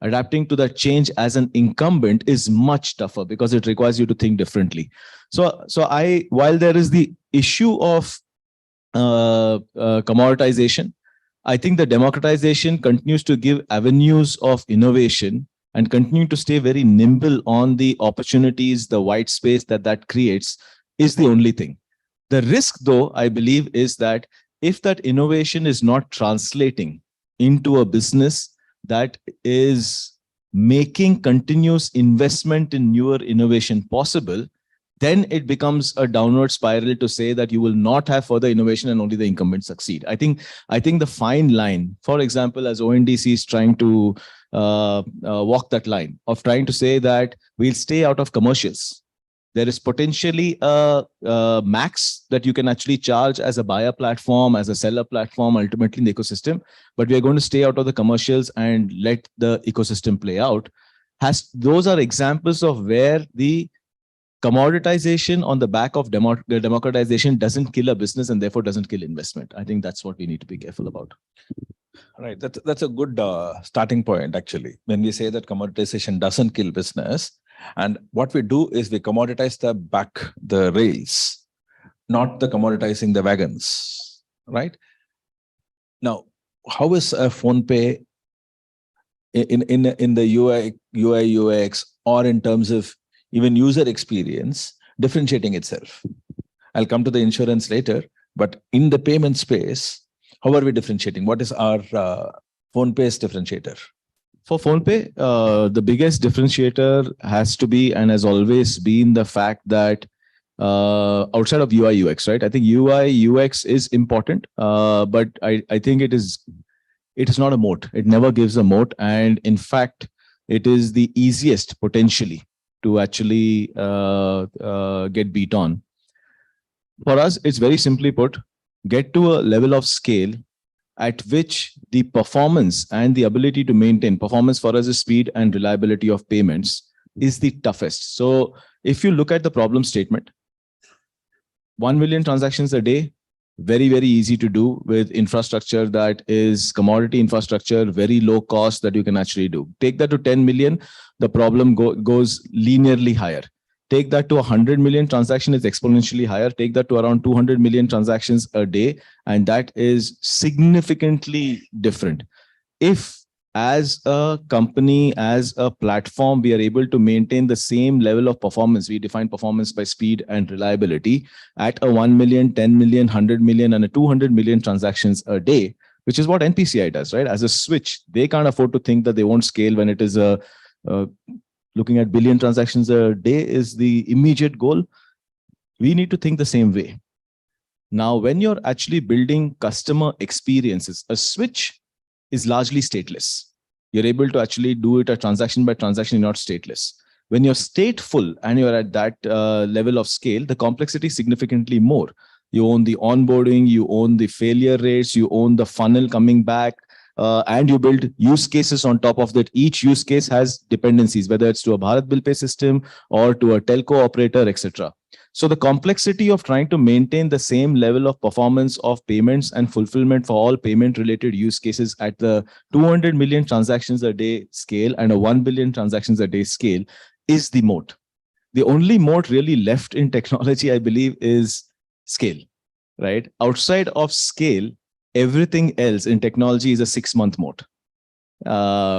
[SPEAKER 7] Adapting to that change as an incumbent is much tougher because it requires you to think differently. So while there is the issue of commoditization, I think the democratization continues to give avenues of innovation and continue to stay very nimble on the opportunities, the white space that creates is the only thing. The risk, though, I believe, is that if that innovation is not translating into a business that is making continuous investment in newer innovation possible, then it becomes a downward spiral to say that you will not have further innovation and only the incumbents succeed. I think the fine line, for example, as ONDC is trying to walk that line of trying to say that we'll stay out of commercials. There is potentially a max that you can actually charge as a buyer platform, as a seller platform, ultimately in the ecosystem. But we are going to stay out of the commercials and let the ecosystem play out. Those are examples of where the commoditization on the back of democratization doesn't kill a business and therefore doesn't kill investment. I think that's what we need to be careful about.
[SPEAKER 5] Right. That's a good starting point, actually. When we say that commoditization doesn't kill business, and what we do is we commoditize the rails, not the commoditizing the wagons, right? Now, how is a PhonePe in the UI, UX, or in terms of even user experience differentiating itself? I'll come to the insurance later, but in the payment space, how are we differentiating? What is our PhonePe's differentiator? For PhonePe, the biggest differentiator has to be and has always been the fact that outside of UI UX, right? I think UI UX is important, but I think it is not a moat. It never gives a moat, and in fact, it is the easiest potentially to actually get beat on. For us, it's very simply put: get to a level of scale at which the performance and the ability to maintain performance for us is speed and reliability of payments is the toughest. So if you look at the problem statement, 1 million transactions a day, very, very easy to do with infrastructure that is commodity infrastructure, very low cost that you can actually do. Take that to 10 million, the problem goes linearly higher. Take that to 100 million transactions, is exponentially higher. Take that to around 200 million transactions a day, and that is significantly different. If as a company, as a platform, we are able to maintain the same level of performance, we define performance by speed and reliability at a 1 million, 10 million, 100 million, and a 200 million transactions a day, which is what NPCI does, right? As a switch, they can't afford to think that they won't scale when it is looking at billion transactions a day is the immediate goal. We need to think the same way. Now, when you're actually building customer experiences, a switch is largely stateless. You're able to actually do it a transaction by transaction, not stateless. When you're stateful and you're at that level of scale, the complexity is significantly more. You own the onboarding, you own the failure rates, you own the funnel coming back, and you build use cases on top of that. Each use case has dependencies, whether it's to a Bharat Bill Pay system or to a telco operator, etc.
[SPEAKER 7] So the complexity of trying to maintain the same level of performance of payments and fulfillment for all payment related use cases at the 200 million transactions a day scale and a 1 billion transactions a day scale is the moat. The only moat really left in technology, I believe, is scale, right? Outside of scale, everything else in technology is a 6-month moat. AI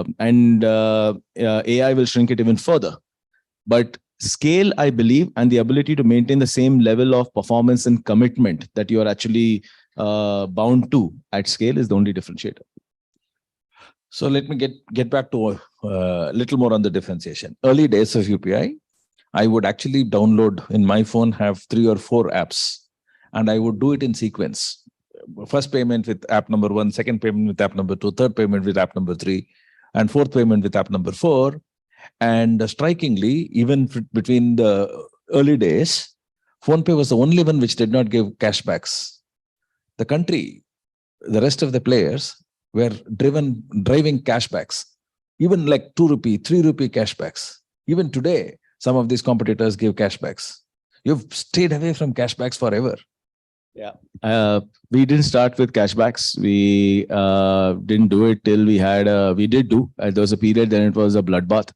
[SPEAKER 7] will shrink it even further. But scale, I believe, and the ability to maintain the same level of performance and commitment that you are actually bound to at scale is the only differentiator.
[SPEAKER 5] So let me get back to a little more on the differentiation. Early days of UPI, I would actually download in my phone, have 3 or 4 apps, and I would do it in sequence. First payment with app number 1, second payment with app number 2, third payment with app number 3, and fourth payment with app number 4. And strikingly, even between the early days, PhonePe was the only one which did not give cashbacks. The country, the rest of the players were driving cashbacks, even like 2 rupee, 3 rupee cashbacks. Even today, some of these competitors give cashbacks. You've stayed away from cashbacks forever.
[SPEAKER 7] Yeah. We didn't start with cashbacks. We didn't do it till we did do. There was a period then it was a bloodbath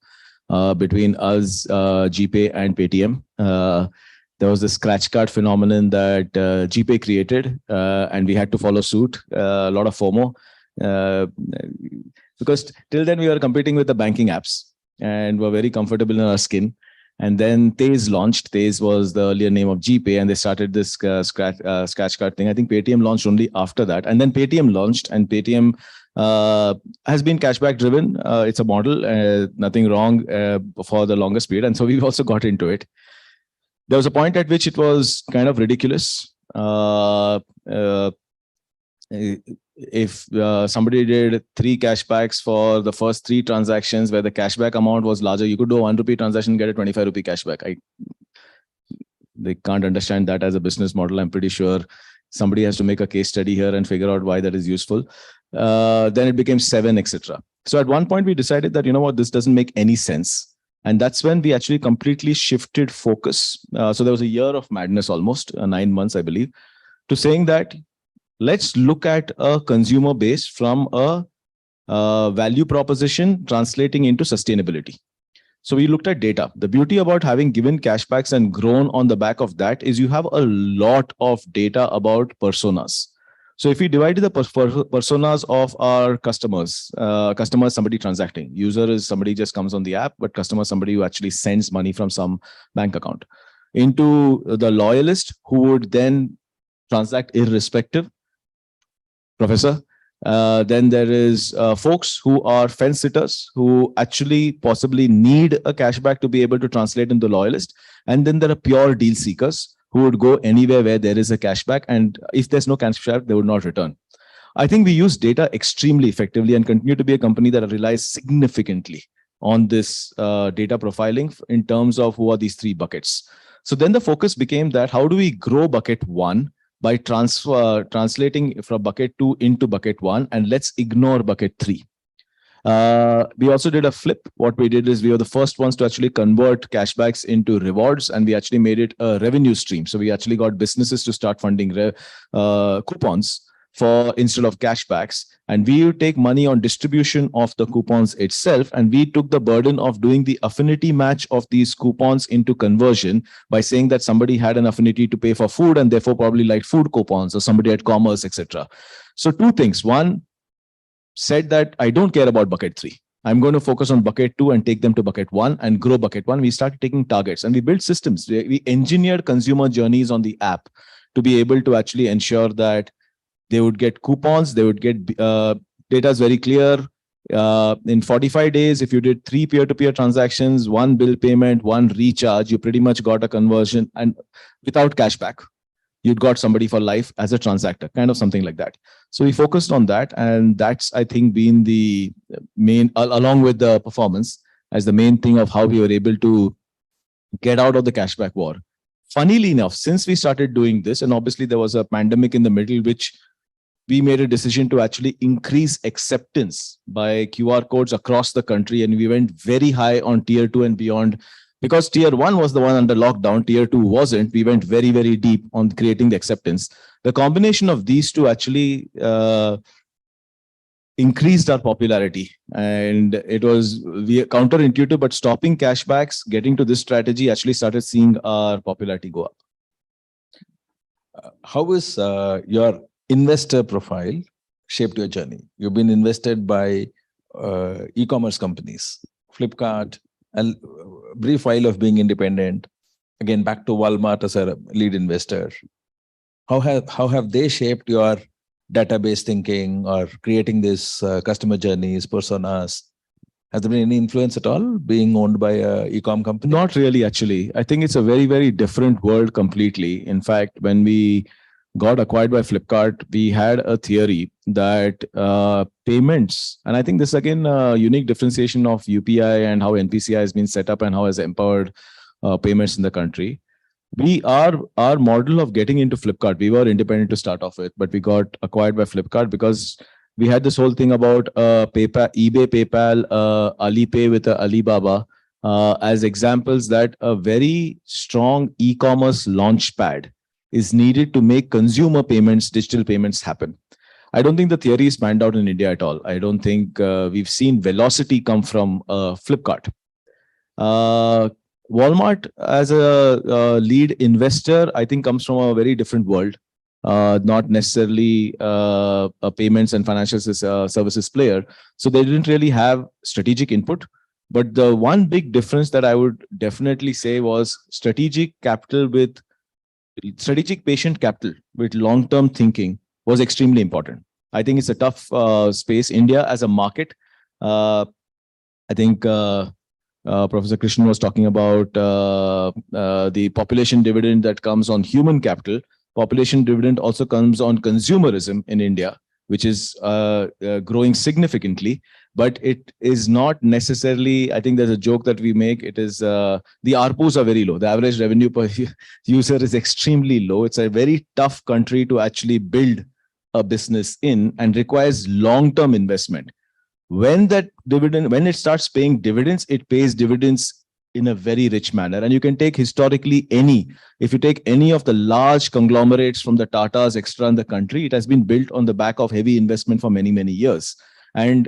[SPEAKER 7] between us, GPay and Paytm. There was the scratch card phenomenon that GPay created, and we had to follow suit. A lot of FOMO. Because till then we were competing with the banking apps and were very comfortable in our skin. And then Tez launched. Tez was the earlier name of GPay, and they started this scratch card thing. I think Paytm launched only after that. And then Paytm launched, and Paytm has been cashback driven. It's a model, nothing wrong for the longest period. And so we've also got into it. There was a point at which it was kind of ridiculous. If somebody did 3 cashbacks for the first 3 transactions where the cashback amount was larger, you could do a 1 rupee transaction and get a 25 rupee cashback. They can't understand that as a business model. I'm pretty sure somebody has to make a case study here and figure out why that is useful. Then it became 7, etc. So at one point we decided that, you know what, this doesn't make any sense. And that's when we actually completely shifted focus. So there was a year of madness, almost 9 months, I believe, to saying that let's look at a consumer base from a value proposition translating into sustainability. So we looked at data. The beauty about having given cashbacks and grown on the back of that is you have a lot of data about personas. So if we divide the personas of our customers, customer is somebody transacting, user is somebody just comes on the app, but customer is somebody who actually sends money from some bank account, into the loyalist who would then transact irrespective. Professor. Then there is folks who are fence sitters who actually possibly need a cashback to be able to translate into loyalist. And then there are pure deal seekers who would go anywhere where there is a cashback. And if there's no cashback, they would not return. I think we use data extremely effectively and continue to be a company that relies significantly on this data profiling in terms of who are these 3 buckets. So then the focus became that how do we grow bucket 1 by translating from bucket 2 into bucket 1, and let's ignore bucket 3. We also did a flip. What we did is we were the first ones to actually convert cashbacks into rewards, and we actually made it a revenue stream. So we actually got businesses to start funding coupons for instead of cashbacks, and we would take money on distribution of the coupons itself, and we took the burden of doing the affinity match of these coupons into conversion by saying that somebody had an affinity to pay for food and therefore probably liked food coupons, or somebody had commerce, etc. So 2 things. One, said that I don't care about bucket 3. I'm going to focus on bucket 2 and take them to bucket 1 and grow bucket 1. We started taking targets and we built systems. We engineered consumer journeys on the app to be able to actually ensure that they would get coupons, they would get data is very clear. In 45 days, if you did 3 peer-to-peer transactions, 1 bill payment, 1 recharge, you pretty much got a conversion, and without cashback, you'd got somebody for life as a transactor, kind of something like that. So we focused on that, and that's, I think, been the main, along with the performance, as the main thing of how we were able to get out of the cashback war. Funnily enough, since we started doing this, and obviously there was a pandemic in the middle, which we made a decision to actually increase acceptance by QR codes across the country. And we went very high on tier 2 and beyond because tier one was the one under lockdown, tier two wasn't. We went very, very deep on creating the acceptance. The combination of these two actually increased our popularity, and it was counterintuitive, but stopping cashbacks, getting to this strategy actually started seeing our popularity go up.
[SPEAKER 5] How is your investor profile shaped your journey? You've been invested by e-commerce companies, Flipkart, a brief while of being independent, again back to Walmart as a lead investor. How have they shaped your database thinking or creating these customer journeys, personas? Has there been any influence at all being owned by a e-com company?
[SPEAKER 7] Not really, actually. I think it's a very, very different world completely. In fact, when we got acquired by Flipkart, we had a theory that payments, and I think this again unique differentiation of UPI and how NPCI has been set up and how has empowered payments in the country. Our model of getting into Flipkart, we were independent to start off with, but we got acquired by Flipkart because we had this whole thing about PayPal, eBay, PayPal, Alipay with Alibaba as examples that a very strong e-commerce launchpad is needed to make consumer payments, digital payments happen. I don't think the theory is panned out in India at all. I don't think we've seen velocity come from Flipkart. Walmart as a lead investor, I think comes from a very different world. Not necessarily a payments and financial services player. So they didn't really have strategic input. But the one big difference that I would definitely say was strategic patient capital with long-term thinking was extremely important. I think it's a tough space. India as a market, I think Professor Krishnan was talking about the population dividend that comes on human capital. Population dividend also comes on consumerism in India, which is growing significantly, but it is not necessarily, I think there's a joke that we make, it is the ARPUs are very low. The average revenue per user is extremely low. It's a very tough country to actually build a business in and requires long-term investment. When it starts paying dividends, it pays dividends in a very rich manner. And you can take historically if you take any of the large conglomerates from the Tatas, extra in the country, it has been built on the back of heavy investment for many, many years. And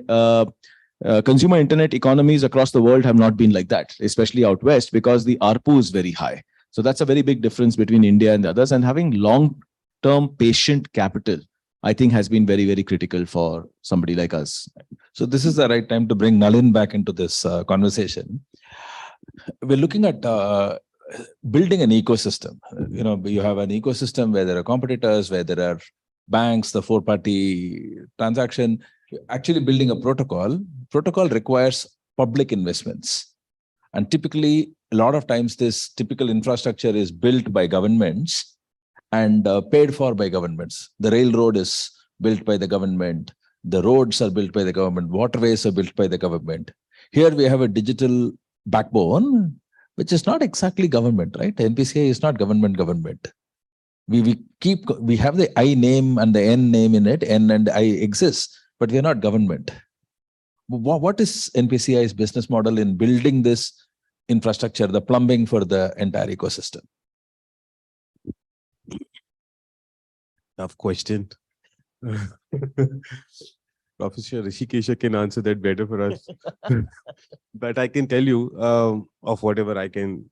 [SPEAKER 7] consumer internet economies across the world have not been like that, especially out west, because the ARPU is very high. So that's a very big difference between India and the others. And having long-term patient capital, I think, has been very, very critical for somebody like us.
[SPEAKER 5] So this is the right time to bring Nalin back into this conversation. We're looking at building an ecosystem. You have an ecosystem where there are competitors, where there are banks, the four-party transaction. Actually building a protocol requires public investments. And typically, a lot of times this typical infrastructure is built by governments and paid for by governments. The railroad is built by the government. The roads are built by the government. Waterways are built by the government. Here we have a digital backbone, which is not exactly government, right? NPCI is not government. We have the I name and the N name in it, N and I exist, but we are not government. What is NPCI's business model in building this infrastructure, the plumbing for the entire ecosystem?
[SPEAKER 6] Tough question. Professor Rishikesha can answer that better for us. But I can tell you of whatever I'm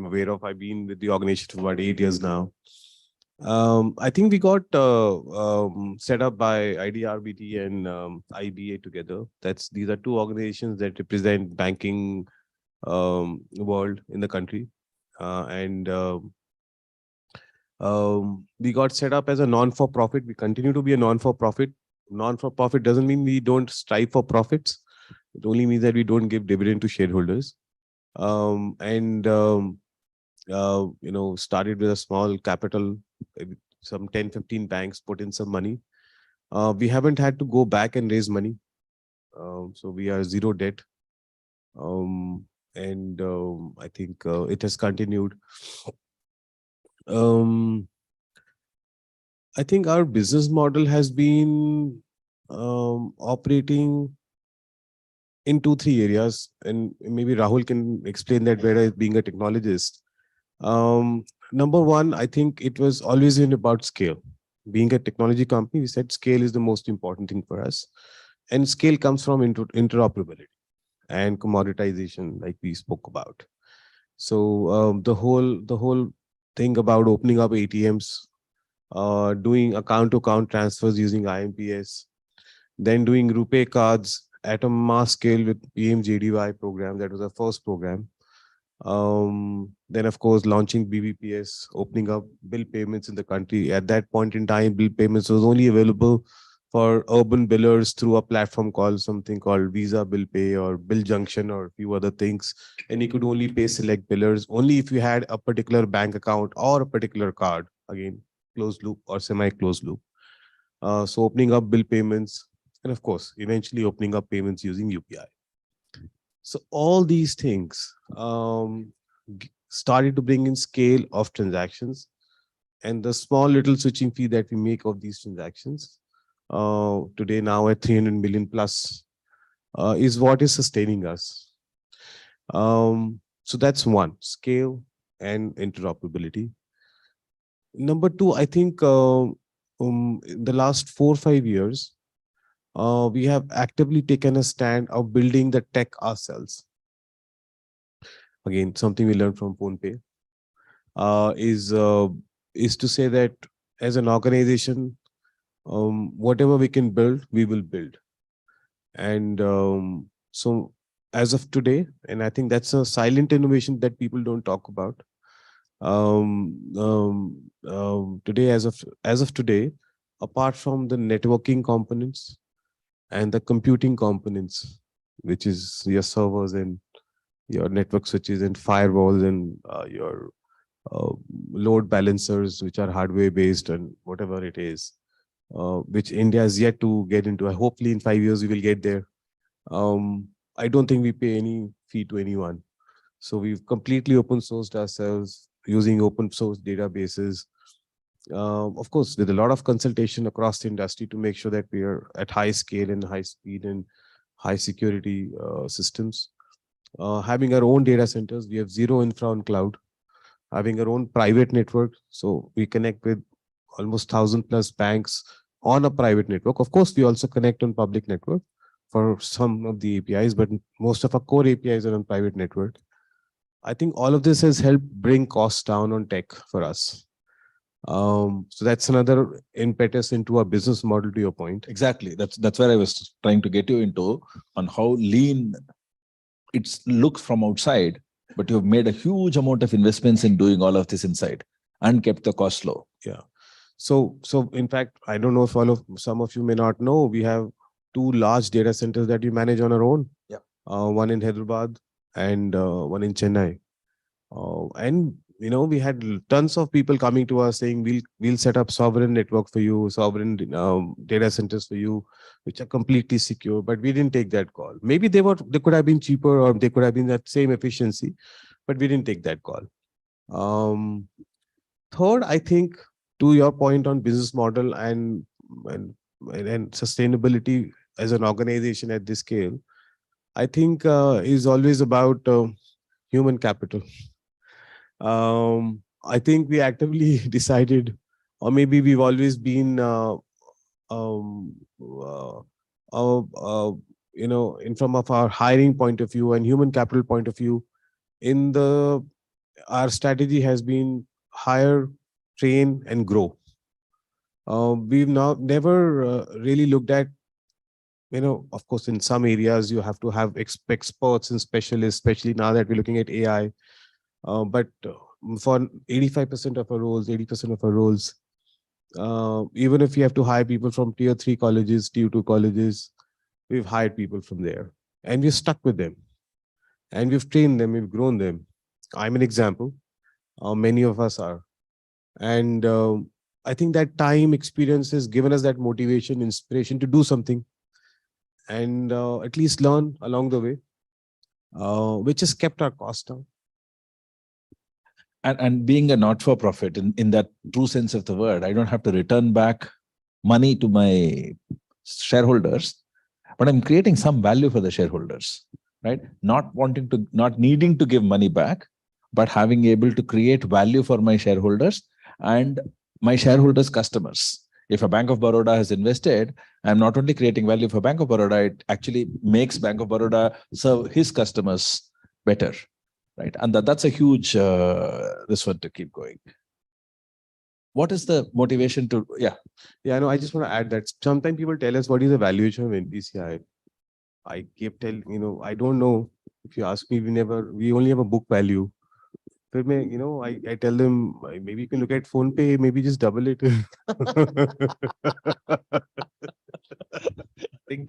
[SPEAKER 6] aware of. I've been with the organization for about 8 years now. I think we got set up by IDRBT and IBA together. These are two organizations that represent banking world in the country. We got set up as a non-for-profit. We continue to be a non-for-profit. Non-for-profit doesn't mean we don't strive for profits. It only means that we don't give dividend to shareholders. Started with a small capital, some 10, 15 banks put in some money. We haven't had to go back and raise money. So we are zero debt. I think it has continued. I think our business model has been operating in 2, 3 areas, and maybe Rahul can explain that better being a technologist. Number one, I think it was always been about scale. Being a technology company, we said scale is the most important thing for us. And scale comes from interoperability and commoditization, like we spoke about. So the whole thing about opening up ATMs, doing account-to-account transfers using IMPS, then doing RuPay cards at a mass scale with PMJDY program. That was our first program. Then of course launching BBPS, opening up bill payments in the country. At that point in time, bill payments was only available for urban billers through a platform called something called Visa Bill Pay or Bill Junction or a few other things. And you could only pay select billers only if you had a particular bank account or a particular card. Again, closed loop or semi-closed loop. So opening up bill payments, and of course, eventually opening up payments using UPI. So all these things started to bring in scale of transactions, and the small little switching fee that we make of these transactions today now at 300 million plus is what is sustaining us. So that's one, scale and interoperability. Number two, I think in the last 4 or 5 years, we have actively taken a stand of building the tech ourselves. Again, something we learned from PhonePe is to say that as an organization, whatever we can build, we will build. And so as of today, and I think that's a silent innovation that people don't talk about. Today, as of today, apart from the networking components and the computing components, which is your servers and your network switches and firewalls and your load balancers, which are hardware based and whatever it is, which India is yet to get into. Hopefully in 5 years we will get there. I don't think we pay any fee to anyone. So we've completely open sourced ourselves using open source databases. Of course, with a lot of consultation across the industry to make sure that we are at high scale and high speed and high security systems. Having our own data centers, we have zero infra on cloud. Having our own private network, so we connect with almost 1,000+ banks on a private network. Of course, we also connect on public network for some of the APIs, but most of our core APIs are on private network. I think all of this has helped bring costs down on tech for us. So that's another impetus into our business model, to your point.
[SPEAKER 5] Exactly. That's where I was trying to get you into, on how lean it looks from outside, but you've made a huge amount of investments in doing all of this inside and kept the cost low.
[SPEAKER 6] Yeah. So in fact, I don't know if some of you may not know, we have 2 large data centers that we manage on our own.
[SPEAKER 5] Yeah.
[SPEAKER 6] One in Hyderabad and one in Chennai. And we had tons of people coming to us saying we'll set up sovereign network for you, sovereign data centers for you, which are completely secure. But we didn't take that call. Maybe they could have been cheaper, or they could have been that same efficiency, but we didn't take that call. Third, I think, to your point on business model and sustainability as an organization at this scale, I think is always about human capital. I think we actively decided, or maybe we've always been, from of our hiring point of view and human capital point of view, our strategy has been hire, train, and grow. We've now never really looked at, of course, in some areas you have to have experts and specialists, especially now that we're looking at AI. But for 85% of our roles, 80% of our roles, even if we have to hire people from tier 3 colleges, tier 2 colleges, we've hired people from there and we're stuck with them and we've trained them, we've grown them. I'm an example. Many of us are. And I think that time experience has given us that motivation, inspiration to do something and at least learn along the way, which has kept our costs down.
[SPEAKER 5] And being a not-for-profit in that true sense of the word, I don't have to return back money to my shareholders, but I'm creating some value for the shareholders, right? Not needing to give money back, but having able to create value for my shareholders and my shareholders' customers. If a Bank of Baroda has invested, I'm not only creating value for Bank of Baroda, it actually makes Bank of Baroda serve his customers better, right? And that's a huge this one to keep going. What is the motivation to, yeah?
[SPEAKER 6] Yeah, no, I just want to add that sometimes people tell us what is the valuation of NPCI. I keep telling, I don't know. If you ask me, we only have a book value. But I tell them maybe you can look at phone pay, maybe just double it.
[SPEAKER 7] I think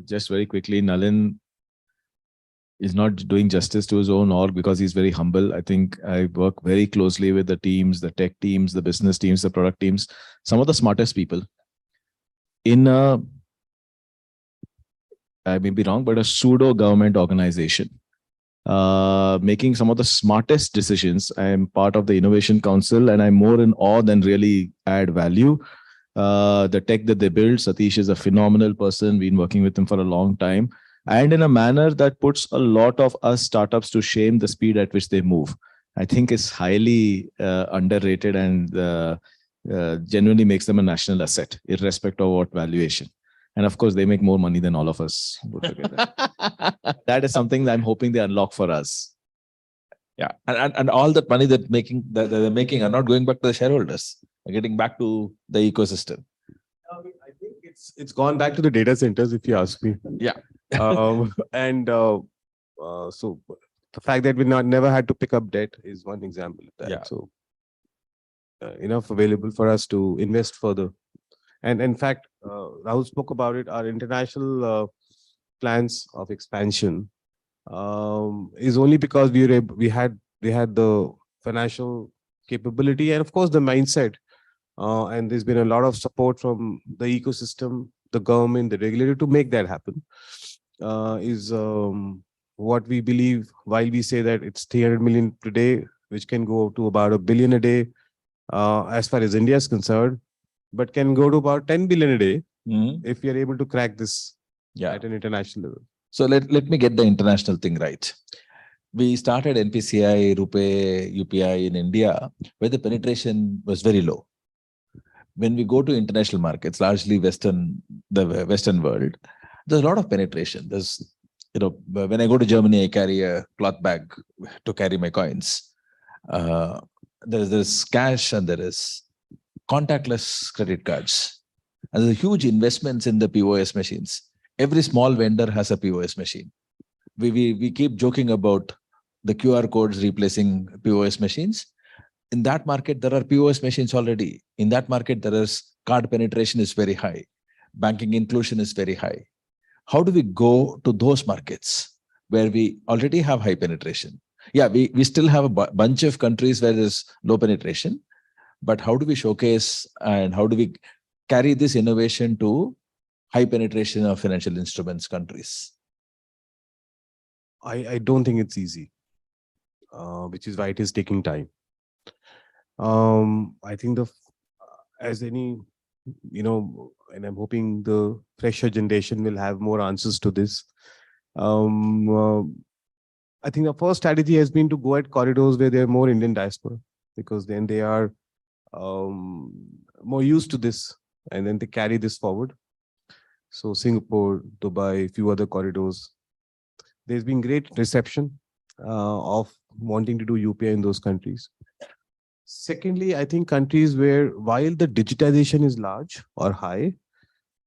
[SPEAKER 7] just very quickly, Nalin is not doing justice to his own org because he's very humble. I think I work very closely with the teams, the tech teams, the business teams, the product teams, some of the smartest people in a, I may be wrong, but a pseudo government organization, making some of the smartest decisions. I am part of the Innovation Council and I'm more in awe than really add value. The tech that they build, Satish is a phenomenal person. Been working with him for a long time, and in a manner that puts a lot of us startups to shame the speed at which they move. I think is highly underrated and genuinely makes them a national asset, irrespective of what valuation. And of course, they make more money than all of us put together. That is something that I'm hoping they unlock for us.
[SPEAKER 5] Yeah, and all that money that they're making are not going back to the shareholders. They're getting back to the ecosystem.
[SPEAKER 6] I think it's gone back to the data centers, if you ask me.
[SPEAKER 5] Yeah.
[SPEAKER 6] And so the fact that we never had to pick up debt is one example of that.
[SPEAKER 5] Yeah.
[SPEAKER 6] So enough available for us to invest further. And in fact, Rahul spoke about it. Our international plans of expansion is only because we had the financial capability and of course the mindset. And there's been a lot of support from the ecosystem, the government, the regulator to make that happen. Is what we believe while we say that it's 300 million today, which can go to about 1 billion a day as far as India is concerned, but can go to about 10 billion a day if we are able to crack this at an international level.
[SPEAKER 5] So let me get the international thing right. We started NPCI, RuPay, UPI in India, where the penetration was very low. When we go to international markets, largely the Western world, there's a lot of penetration. There's, when I go to Germany, I carry a cloth bag to carry my coins. There's cash and there is contactless credit cards. And there's huge investments in the POS machines. Every small vendor has a POS machine. We keep joking about the QR codes replacing POS machines. In that market, there are POS machines already. In that market, there is card penetration is very high. Banking inclusion is very high. How do we go to those markets where we already have high penetration? Yeah, we still have a bunch of countries where there's low penetration, but how do we showcase and how do we carry this innovation to high penetration of financial instruments countries?
[SPEAKER 6] I don't think it's easy, which is why it is taking time. I think as any, and I'm hoping the fresher generation will have more answers to this. I think the first strategy has been to go at corridors where there are more Indian diaspora, because then they are more used to this and then they carry this forward. So Singapore, Dubai, a few other corridors. There's been great reception of wanting to do UPI in those countries. Secondly, I think countries where while the digitization is large or high,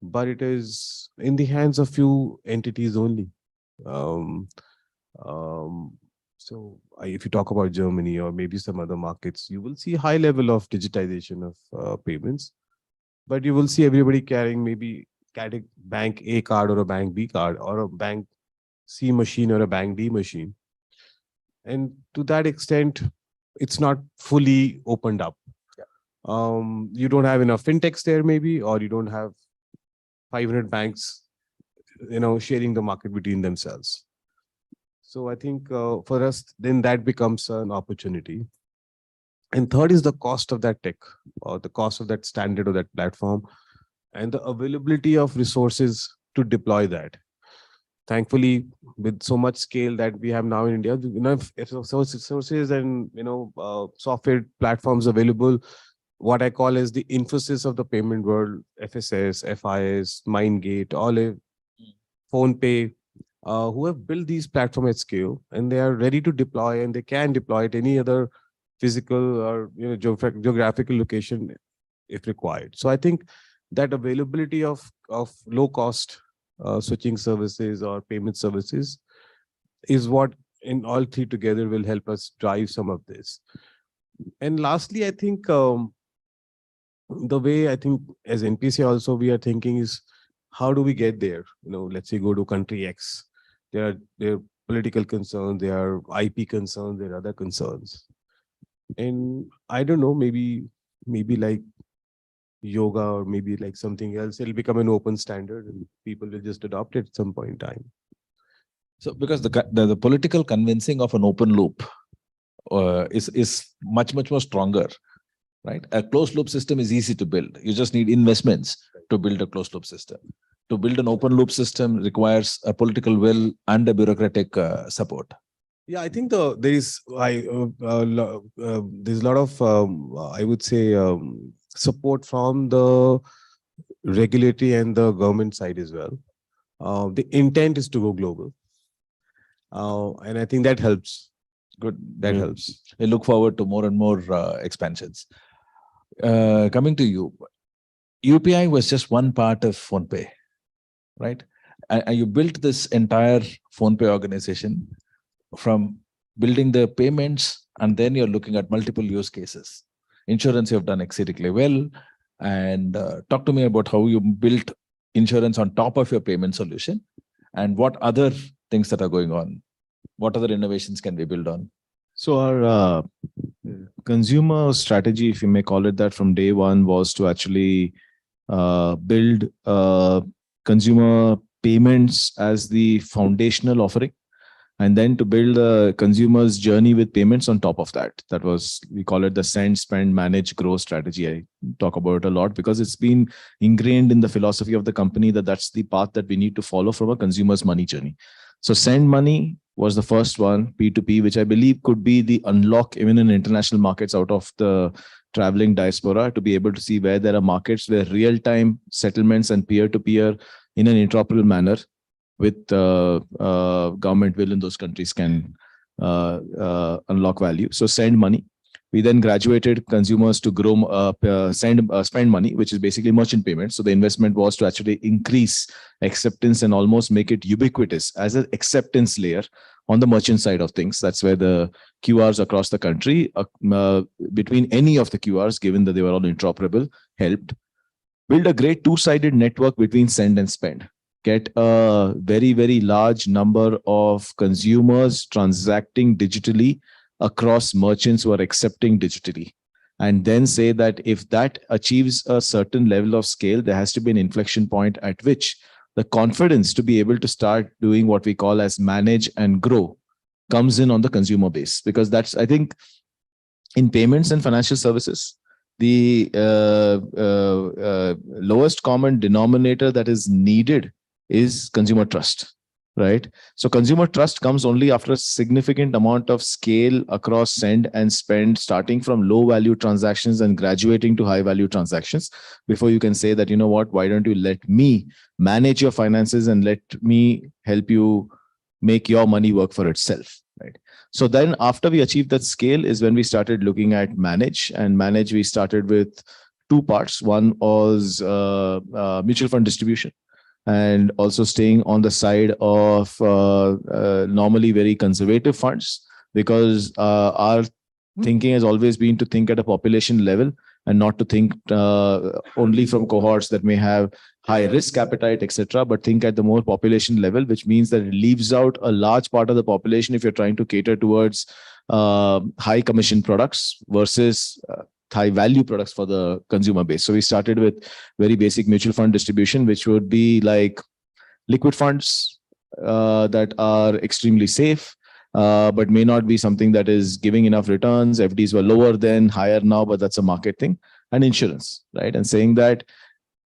[SPEAKER 6] but it is in the hands of few entities only. So if you talk about Germany or maybe some other markets, you will see high level of digitization of payments, but you will see everybody carrying maybe bank A card or a bank B card or a bank C machine or a bank D machine. And to that extent, it's not fully opened up. Yeah. You don't have enough fintechs there maybe, or you don't have 500 banks, sharing the market between themselves. So I think for us, then that becomes an opportunity. And third is the cost of that tech or the cost of that standard or that platform and the availability of resources to deploy that. Thankfully, with so much scale that we have now in India, enough sources and software platforms available. What I call as the Infosys of the payment world: FSS, FIS, MindGate, Olive, PhonePe, who have built these platforms at scale, and they are ready to deploy, and they can deploy at any other physical or geographical location if required. So I think that availability of low cost switching services or payment services is what in all three together will help us drive some of this. And lastly, I think the way I think as NPC also we are thinking is, how do we get there? Let's say go to country X. There are political concerns, there are IP concerns, there are other concerns. And I don't know, maybe like yoga or maybe like something else, it'll become an open standard and people will just adopt it at some point in time.
[SPEAKER 5] So because the political convincing of an open loop is much more stronger, right? A closed loop system is easy to build. You just need investments to build a closed loop system. To build an open loop system requires a political will and a bureaucratic support.
[SPEAKER 6] Yeah, I think there's a lot of I would say support from the regulatory and the government side as well. The intent is to go global, and I think that helps.
[SPEAKER 5] Good.
[SPEAKER 6] That helps.
[SPEAKER 5] We look forward to more and more expansions. Coming to you, UPI was just one part of PhonePe, right? And you built this entire PhonePe organization from building the payments, and then you're looking at multiple use cases. Insurance, you have done exceedingly well. And talk to me about how you built insurance on top of your payment solution, and what other things that are going on. What other innovations can we build on?
[SPEAKER 7] So our consumer strategy, if you may call it that, from day one was to actually build consumer payments as the foundational offering, and then to build a consumer's journey with payments on top of that. That was, we call it the send, spend, manage, grow strategy. I talk about it a lot because it's been ingrained in the philosophy of the company that that's the path that we need to follow from a consumer's money journey. So send money was the first one, P2P, which I believe could be the unlock even in international markets out of the traveling diaspora, to be able to see where there are markets where real-time settlements and peer-to-peer in an interoperable manner with government will in those countries can unlock value. So send money. We then graduated consumers to grow spend money, which is basically merchant payments. So the investment was to actually increase acceptance and almost make it ubiquitous as an acceptance layer on the merchant side of things. That's where the QRs across the country, between any of the QRs, given that they were all interoperable, helped build a great two-sided network between send and spend. Get a very large number of consumers transacting digitally across merchants who are accepting digitally, and then say that if that achieves a certain level of scale, there has to be an inflection point at which the confidence to be able to start doing what we call as manage and grow comes in on the consumer base. Because that's, I think, in payments and financial services, the lowest common denominator that is needed is consumer trust. Right. So consumer trust comes only after a significant amount of scale across send and spend, starting from low value transactions and graduating to high value transactions, before you can say that, you know what, why don't you let me manage your finances and let me help you make your money work for itself. Right. So then after we achieved that scale is when we started looking at manage, and manage we started with two parts. One was mutual fund distribution, and also staying on the side of normally very conservative funds, because our thinking has always been to think at a population level and not to think only from cohorts that may have high risk appetite, etc., but think at the more population level, which means that it leaves out a large part of the population if you're trying to cater towards high commission products versus high value products for the consumer base. So we started with very basic mutual fund distribution, which would be like liquid funds that are extremely safe, but may not be something that is giving enough returns. FDs were lower then, higher now, but that's a market thing. And insurance, right? And saying that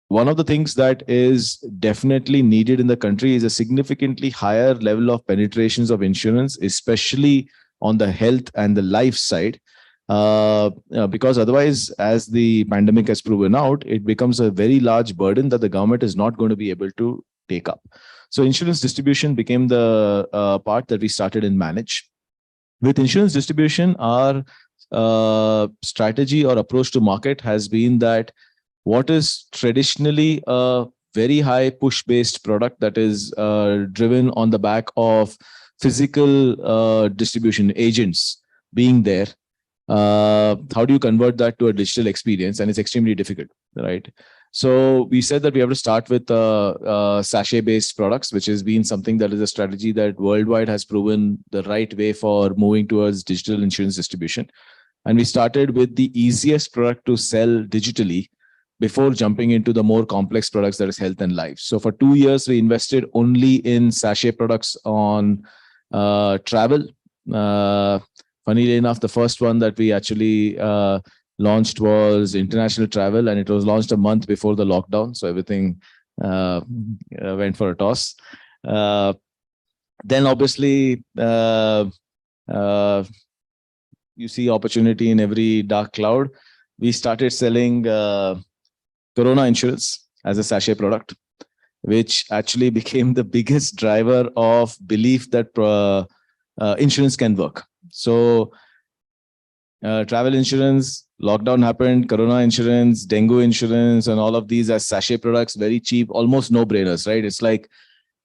[SPEAKER 7] one of the things that is definitely needed in the country is a significantly higher level of penetrations of insurance, especially on the health and the life side. Because otherwise, as the pandemic has proven out, it becomes a very large burden that the government is not going to be able to take up. So insurance distribution became the part that we started in Manage. With insurance distribution, our strategy or approach to market has been that what is traditionally a very high push-based product that is driven on the back of physical distribution agents being there, how do you convert that to a digital experience? And it's extremely difficult, right? So we said that we have to start with sachet-based products, which has been something that is a strategy that worldwide has proven the right way for moving towards digital insurance distribution. And we started with the easiest product to sell digitally before jumping into the more complex products, that is health and life. So for 2 years, we invested only in sachet products on travel. Funnily enough, the first one that we actually launched was international travel, and it was launched a month before the lockdown. So everything went for a toss. Then obviously, you see opportunity in every dark cloud. We started selling Corona insurance as a sachet product, which actually became the biggest driver of belief that insurance can work. So travel insurance, lockdown happened, Corona insurance, dengue insurance, and all of these as sachet products, very cheap, almost no brainers, right? It's like,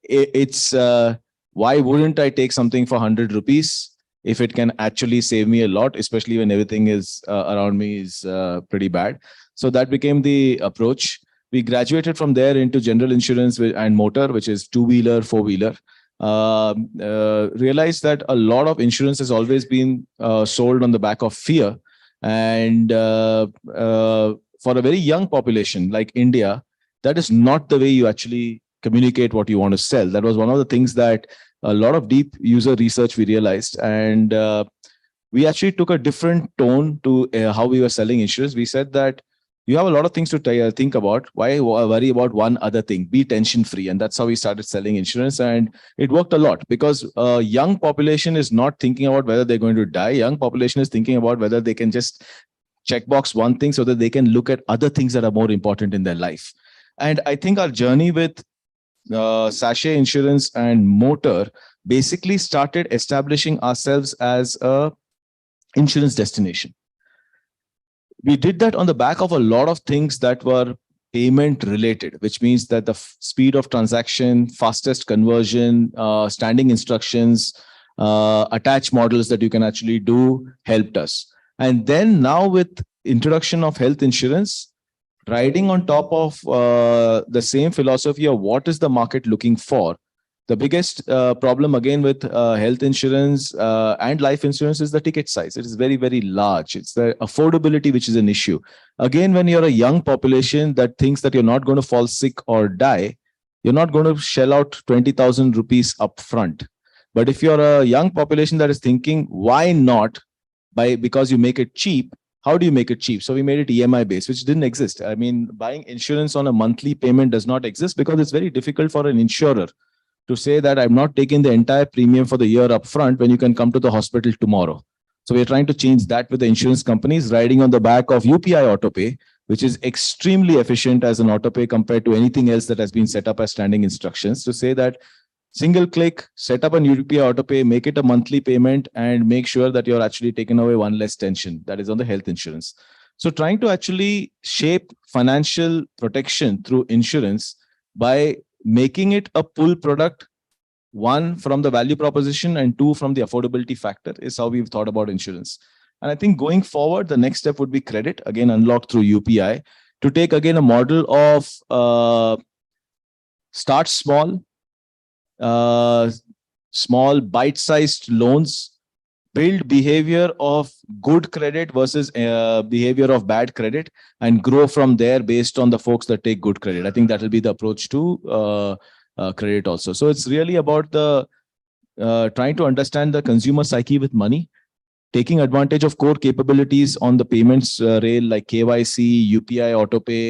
[SPEAKER 7] it's why wouldn't I take something for 100 rupees if it can actually save me a lot, especially when everything is around me is pretty bad. So that became the approach. We graduated from there into general insurance and motor, which is two-wheeler, four-wheeler. Realized that a lot of insurance has always been sold on the back of fear. And for a very young population like India, that is not the way you actually communicate what you want to sell. That was one of the things that a lot of deep user research we realized. And we actually took a different tone to how we were selling insurance. We said that you have a lot of things to think about. Why worry about one other thing? Be tension free. And that's how we started selling insurance. And it worked a lot because a young population is not thinking about whether they're going to die. Young population is thinking about whether they can just checkbox one thing so that they can look at other things that are more important in their life. And I think our journey with sachet insurance and motor basically started establishing ourselves as a insurance destination. We did that on the back of a lot of things that were payment related, which means that the speed of transaction, fastest conversion, standing instructions, attach models that you can actually do helped us. And then now with introduction of health insurance, riding on top of the same philosophy of what is the market looking for. The biggest problem again with health insurance and life insurance is the ticket size. It is very, very large. It's the affordability which is an issue. Again, when you're a young population that thinks that you're not going to fall sick or die, you're not going to shell out 20,000 rupees upfront. But if you're a young population that is thinking, why not? Because you make it cheap. How do you make it cheap? So we made it EMI based, which didn't exist. I mean, buying insurance on a monthly payment does not exist because it's very difficult for an insurer to say that I'm not taking the entire premium for the year upfront when you can come to the hospital tomorrow. So we're trying to change that with the insurance companies riding on the back of UPI autopay, which is extremely efficient as an autopay compared to anything else that has been set up as standing instructions, to say that single click, set up a UPI autopay, make it a monthly payment, and make sure that you're actually taking away one less tension that is on the health insurance. So trying to actually shape financial protection through insurance by making it a pull product, one from the value proposition and two from the affordability factor, is how we've thought about insurance. And I think going forward, the next step would be credit, again, unlocked through UPI, to take again a model of start small, small bite-sized loans, build behavior of good credit versus behavior of bad credit, and grow from there based on the folks that take good credit. I think that will be the approach to credit also. So it's really about the trying to understand the consumer psyche with money, taking advantage of core capabilities on the payments rail like KYC, UPI, autopay,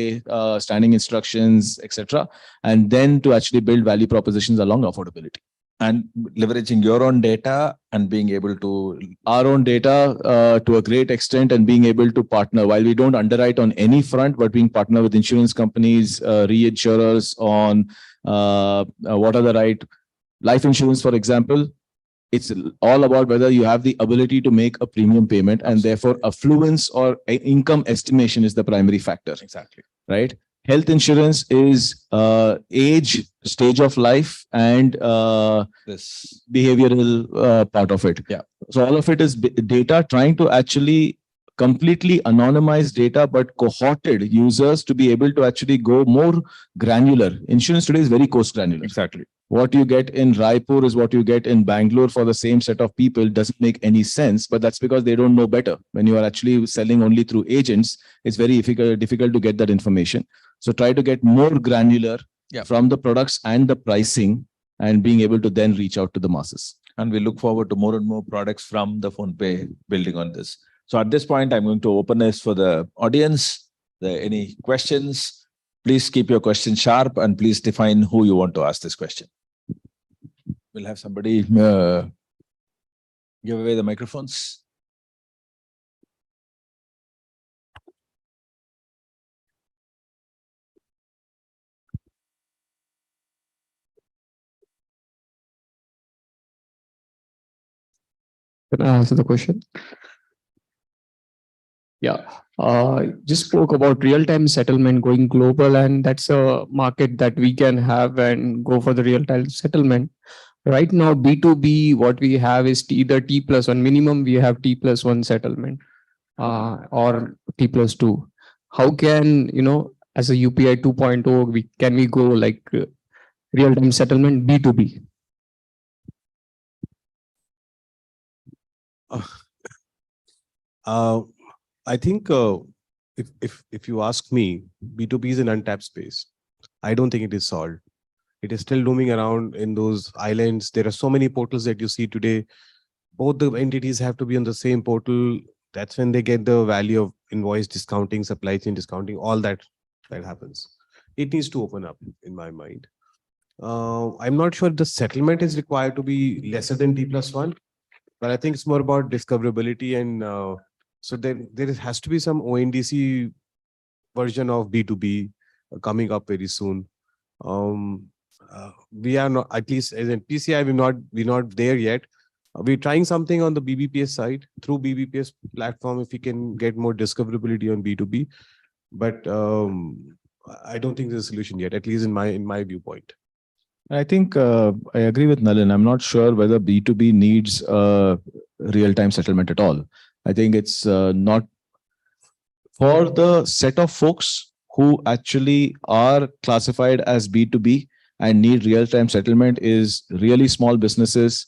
[SPEAKER 7] standing instructions, etc., and then to actually build value propositions along affordability.
[SPEAKER 5] And leveraging your own data and being able to
[SPEAKER 7] Our own data to a great extent and being able to partner while we don't underwrite on any front, but being partner with insurance companies, reinsurers on what are the right life insurance, for example. It's all about whether you have the ability to make a premium payment, and therefore affluence or income estimation is the primary factor.
[SPEAKER 5] exactly.
[SPEAKER 7] Right? Health insurance is age, stage of life, and
[SPEAKER 5] This
[SPEAKER 7] behavioral part of it.
[SPEAKER 5] Yeah.
[SPEAKER 7] So all of it is data, trying to actually completely anonymize data, but cohorted users to be able to actually go more granular. Insurance today is very coarse granular.
[SPEAKER 5] exactly.
[SPEAKER 7] What you get in Raipur is what you get in Bangalore for the same set of people. Doesn't make any sense, but that's because they don't know better. When you are actually selling only through agents, it's very difficult to get that information. So try to get more granular from the products and the pricing, and being able to then reach out to the masses.
[SPEAKER 5] And we look forward to more and more products from the PhonePe building on this. So at this point, I'm going to open this for the audience. Any questions? Please keep your questions sharp and please define who you want to ask this question. We'll have somebody give away the microphones.
[SPEAKER 8] Can I answer the question? Yeah, just spoke about real-time settlement going global, and that's a market that we can have and go for the real-time settlement. Right now, B2B, what we have is either T+1 minimum, we have T+1 settlement, or T+2. How can, as a UPI 2.0, can we go like real-time settlement B2B?
[SPEAKER 6] I think if you ask me, B2B is an untapped space. I don't think it is solved. It is still roaming around in those islands. There are so many portals that you see today. Both the entities have to be on the same portal. That's when they get the value of invoice discounting, supply chain discounting, all that happens. It needs to open up, in my mind. I'm not sure the settlement is required to be lesser than T+1, but I think it's more about discoverability, and so there has to be some ONDC version of B2B coming up very soon. We are not, at least as in PCI, we're not there yet. We're trying something on the BBPS side through BBPS platform if we can get more discoverability on B2B, but I don't think there's a solution yet, at least in my viewpoint.
[SPEAKER 7] I think I agree with Nalin. I'm not sure whether B2B needs real-time settlement at all. I think it's not for the set of folks who actually are classified as B2B and need real-time settlement is really small businesses,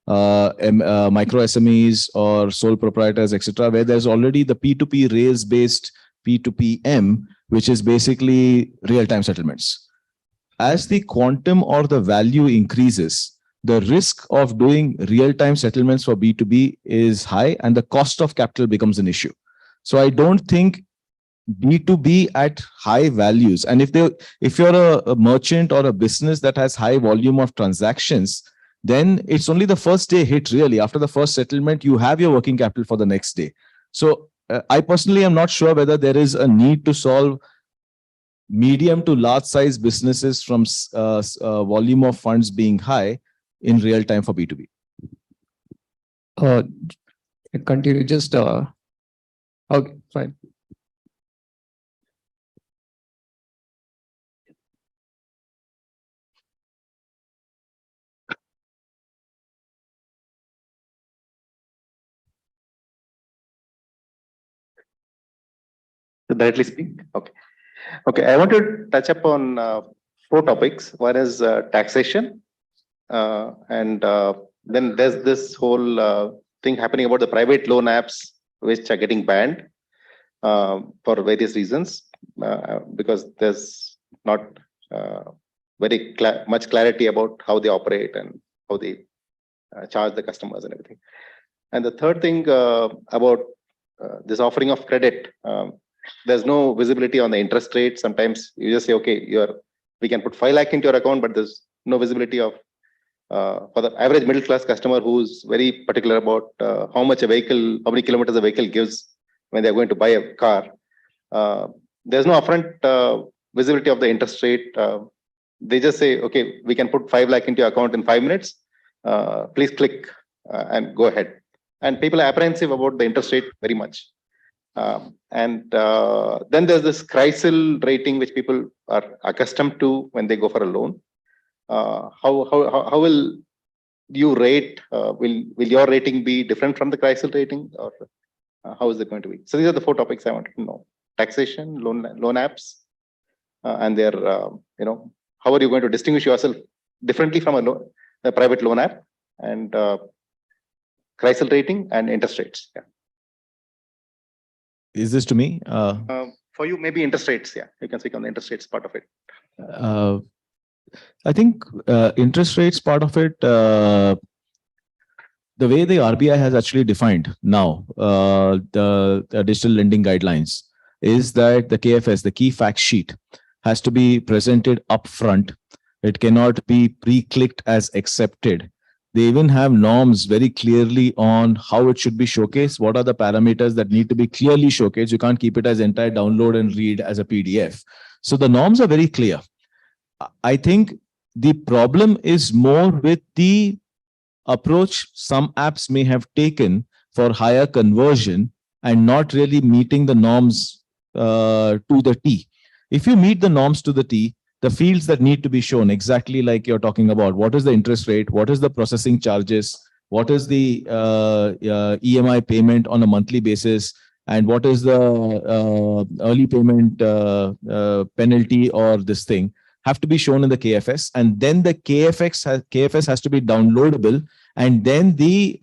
[SPEAKER 7] micro SMEs or sole proprietors, etc., where there's already the P2P rails-based P2PM, which is basically real-time settlements. As the quantum or the value increases, the risk of doing real-time settlements for B2B is high and the cost of capital becomes an issue. So I don't think B2B at high values, and if you're a merchant or a business that has high volume of transactions, then it's only the first day hit really. After the first settlement, you have your working capital for the next day. So I personally am not sure whether there is a need to solve medium to large size businesses from volume of funds being high in real time for B2B.
[SPEAKER 8] Continue, just okay, fine.
[SPEAKER 9] Directly speak. Okay. Okay. I want to touch upon four topics. One is taxation, and then there's this whole thing happening about the private loan apps which are getting banned for various reasons, because there's not very much clarity about how they operate and how they charge the customers and everything. And the third thing about this offering of credit, there's no visibility on the interest rate. Sometimes you just say, okay, we can put 5 lakh into your account, but there's no visibility of for the average middle class customer who's very particular about how many kilometers a vehicle gives when they're going to buy a car. There's no upfront visibility of the interest rate. They just say, okay, we can put 5 lakh into your account in 5 minutes. Please click and go ahead. And people are apprehensive about the interest rate very much. Then there's this CRISIL rating, which people are accustomed to when they go for a loan. How will you rate? Will your rating be different from the CRISIL rating, or how is it going to be? So these are the 4 topics I wanted to know: taxation, loan apps, and their how are you going to distinguish yourself differently from a private loan app, and CRISIL rating and interest rates. Yeah.
[SPEAKER 7] Is this to me?
[SPEAKER 9] For you, maybe interest rates. Yeah, you can speak on the interest rates part of it.
[SPEAKER 7] I think interest rates part of it, the way the RBI has actually defined now the digital lending guidelines is that the KFS, the key fact sheet, has to be presented upfront. It cannot be pre-clicked as accepted. They even have norms very clearly on how it should be showcased. What are the parameters that need to be clearly showcased? You can't keep it as entire download and read as a PDF. So the norms are very clear. I think the problem is more with the approach some apps may have taken for higher conversion and not really meeting the norms to the T. If you meet the norms to the T, the fields that need to be shown exactly like you're talking about, what is the interest rate, what is the processing charges, what is the EMI payment on a monthly basis, and what is the early payment penalty or this thing, have to be shown in the KFS, and then the KFS has to be downloadable, and then the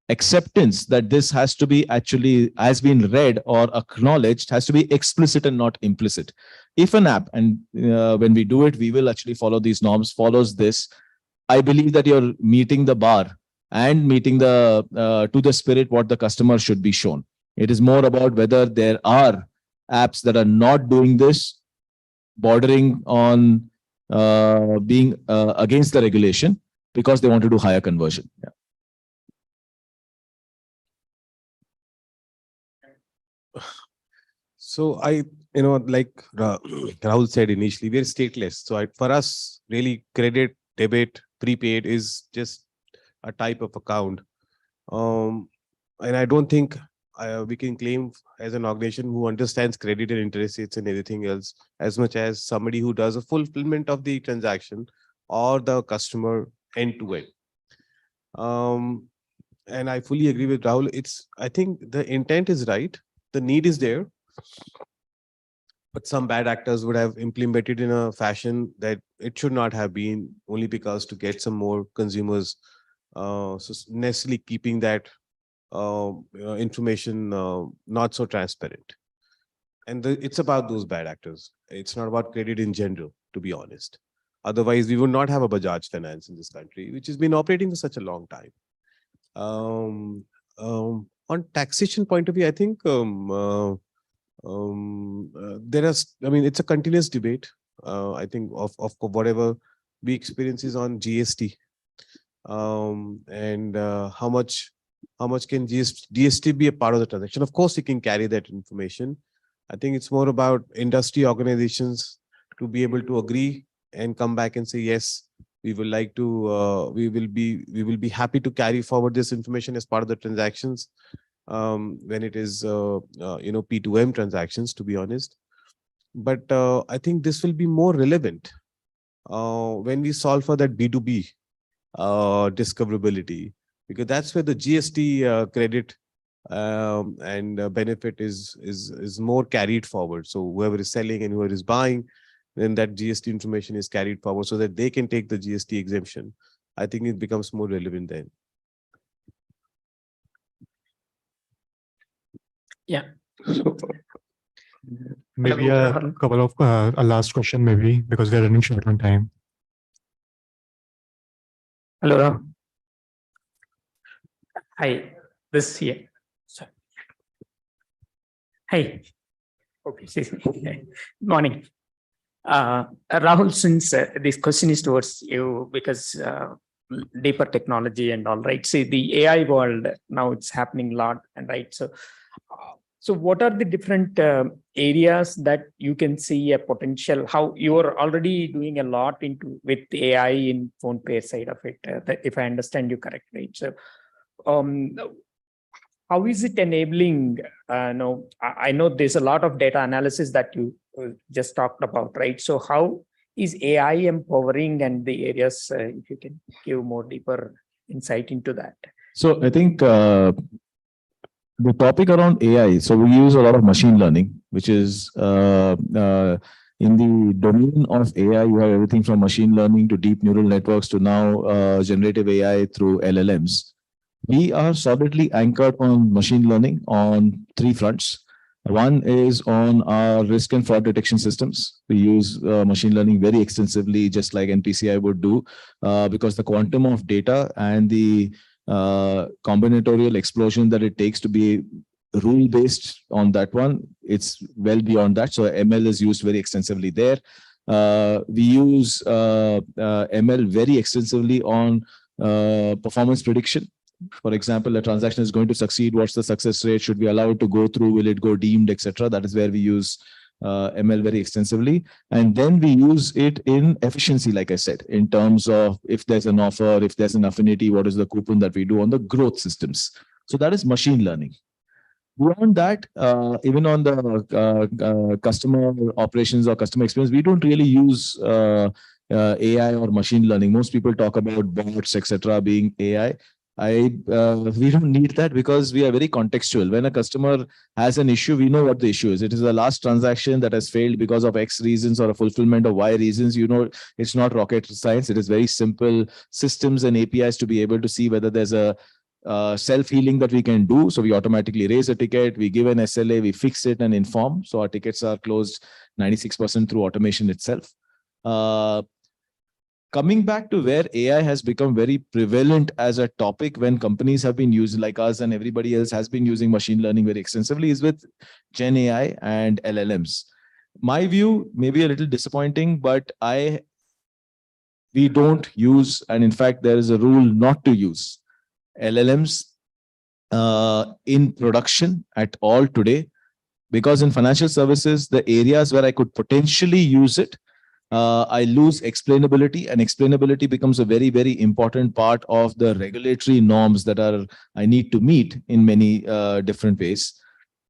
[SPEAKER 7] acceptance that this has to be actually has been read or acknowledged has to be explicit and not implicit. If an app, and when we do it, we will actually follow these norms, follows this, I believe that you're meeting the bar and meeting the to the spirit what the customer should be shown. It is more about whether there are apps that are not doing this, bordering on being against the regulation because they want to do higher conversion. Yeah.
[SPEAKER 6] So like Rahul said initially, we're stateless. So for us, really, credit, debit, prepaid is just a type of account. And I don't think we can claim as an organization who understands credit and interest rates and everything else as much as somebody who does a fulfillment of the transaction or the customer end to end. And I fully agree with Rahul. I think the intent is right. The need is there. But some bad actors would have implemented in a fashion that it should not have been, only because to get some more consumers. So necessarily keeping that information not so transparent. And it's about those bad actors. It's not about credit in general, to be honest. Otherwise, we would not have a Bajaj Finance in this country, which has been operating for such a long time. On taxation point of view, I think it's a continuous debate. I think of whatever we experiences on GST, and how much can GST be a part of the transaction. Of course, you can carry that information. I think it's more about industry organizations to be able to agree and come back and say, yes, we will like to, we will be happy to carry forward this information as part of the transactions. When it is P2M transactions, to be honest. But I think this will be more relevant when we solve for that B2B discoverability, because that's where the GST credit and benefit is more carried forward. So whoever is selling and whoever is buying, then that GST information is carried forward so that they can take the GST exemption. I think it becomes more relevant then.
[SPEAKER 2] Yeah. So maybe a couple of a last question, maybe, because we're running short on time.
[SPEAKER 8] Hello.
[SPEAKER 10] Hi, this here. Sorry. Hi. Okay. Good morning. Rahul, since this question is towards you because deeper technology and all, right? See, the AI world now it's happening a lot, and right. So what are the different areas that you can see a potential? How you are already doing a lot into with AI in PhonePe side of it, if I understand you correctly. So, um, how is it enabling? No, I know there's a lot of data analysis that you just talked about, right? So how is AI empowering and the areas, if you can give more deeper insight into that?
[SPEAKER 7] So I think the topic around AI, so we use a lot of machine learning, which is in the domain of AI, you have everything from machine learning to deep neural networks to now generative AI through LLMs. We are solidly anchored on machine learning on three fronts. One is on our risk and fraud detection systems. We use machine learning very extensively, just like NPCI would do, because the quantum of data and the combinatorial explosion that it takes to be rule based on that one, it's well beyond that. So ML is used very extensively there. We use ML very extensively on performance prediction. For example, a transaction is going to succeed. What's the success rate? Should we allow it to go through? Will it go deemed, etc.? That is where we use ML very extensively. And then we use it in efficiency, like I said, in terms of if there's an offer, if there's an affinity, what is the coupon that we do on the growth systems. So that is machine learning. Beyond that, even on the customer operations or customer experience, we don't really use AI or machine learning. Most people talk about bots, etc., being AI. We don't need that because we are very contextual. When a customer has an issue, we know what the issue is. It is the last transaction that has failed because of X reasons or a fulfillment of Y reasons. You know, it's not rocket science. It is very simple systems and APIs to be able to see whether there's a self-healing that we can do. So we automatically raise a ticket, we give an SLA, we fix it and inform. So our tickets are closed 96% through automation itself. Coming back to where AI has become very prevalent as a topic when companies have been using, like us and everybody else has been using machine learning very extensively, is with Gen AI and LLMs. My view may be a little disappointing, but we don't use, and in fact, there is a rule not to use LLMs in production at all today, because in financial services, the areas where I could potentially use it, I lose explainability, and explainability becomes a very, very important part of the regulatory norms that I need to meet in many different ways.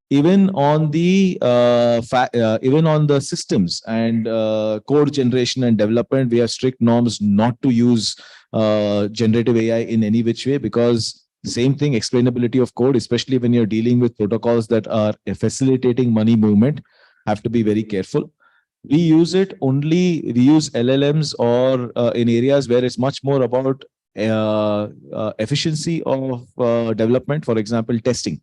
[SPEAKER 7] Even on the systems and code generation and development, we have strict norms not to use generative AI in any which way, because same thing, explainability of code, especially when you're dealing with protocols that are facilitating money movement, have to be very careful. We use LLMs or in areas where it's much more about efficiency of development, for example, testing,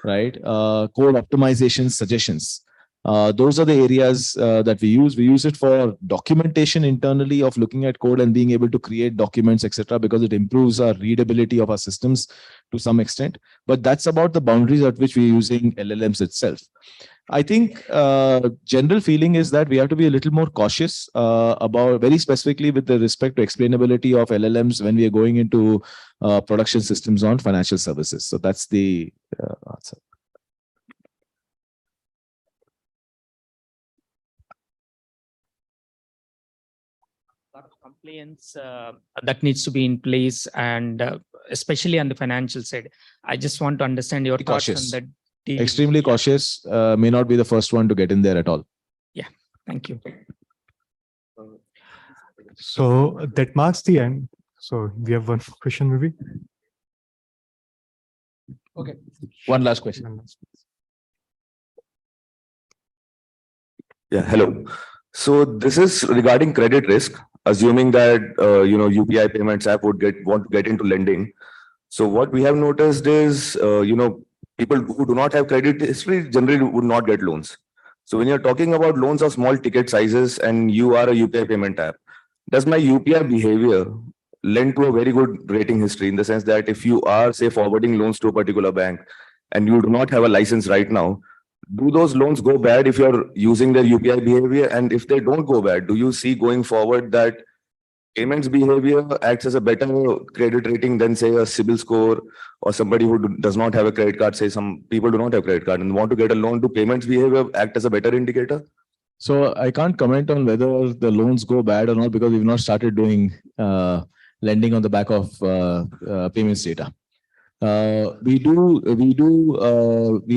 [SPEAKER 7] right? Code optimization suggestions. Those are the areas that we use. We use it for documentation internally of looking at code and being able to create documents, etc., because it improves our readability of our systems to some extent. But that's about the boundaries at which we're using LLMs itself. I think general feeling is that we have to be a little more cautious about, very specifically with the respect to explainability of LLMs when we are going into production systems on financial services. So that's the answer.
[SPEAKER 10] A lot of compliance that needs to be in place, and especially on the financial side. I just want to understand your thoughts on that.
[SPEAKER 7] Extremely cautious, may not be the first one to get in there at all.
[SPEAKER 10] Yeah, thank you.
[SPEAKER 2] So that marks the end. So we have one question maybe.
[SPEAKER 7] Okay. One last question.
[SPEAKER 11] Yeah, hello. So this is regarding credit risk, assuming that UPI payments app want to get into lending. So what we have noticed is people who do not have credit history generally would not get loans. So when you're talking about loans of small ticket sizes and you are a UPI payment app, does my UPI behavior lend to a very good rating history, in the sense that if you are, say, forwarding loans to a particular bank and you do not have a license right now, do those loans go bad if you're using their UPI behavior? And if they don't go bad, do you see going forward that payments behavior acts as a better credit rating than, say, a CIBIL score, or somebody who does not have a credit card? Say some people do not have credit card and want to get a loan. Do payments behavior act as a better indicator?
[SPEAKER 7] So I can't comment on whether the loans go bad or not because we've not started doing lending on the back of payments data. We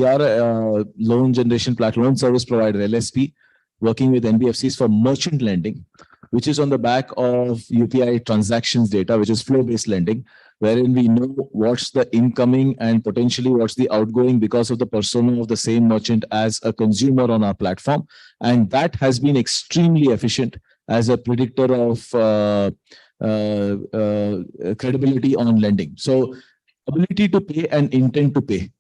[SPEAKER 7] are a loan generation platform, loan service provider, LSP, working with NBFCs for merchant lending, which is on the back of UPI transactions data, which is flow-based lending, wherein we know what's the incoming and potentially what's the outgoing because of the persona of the same merchant as a consumer on our platform. And that has been extremely efficient as a predictor of credibility on lending. So ability to pay and intent to pay,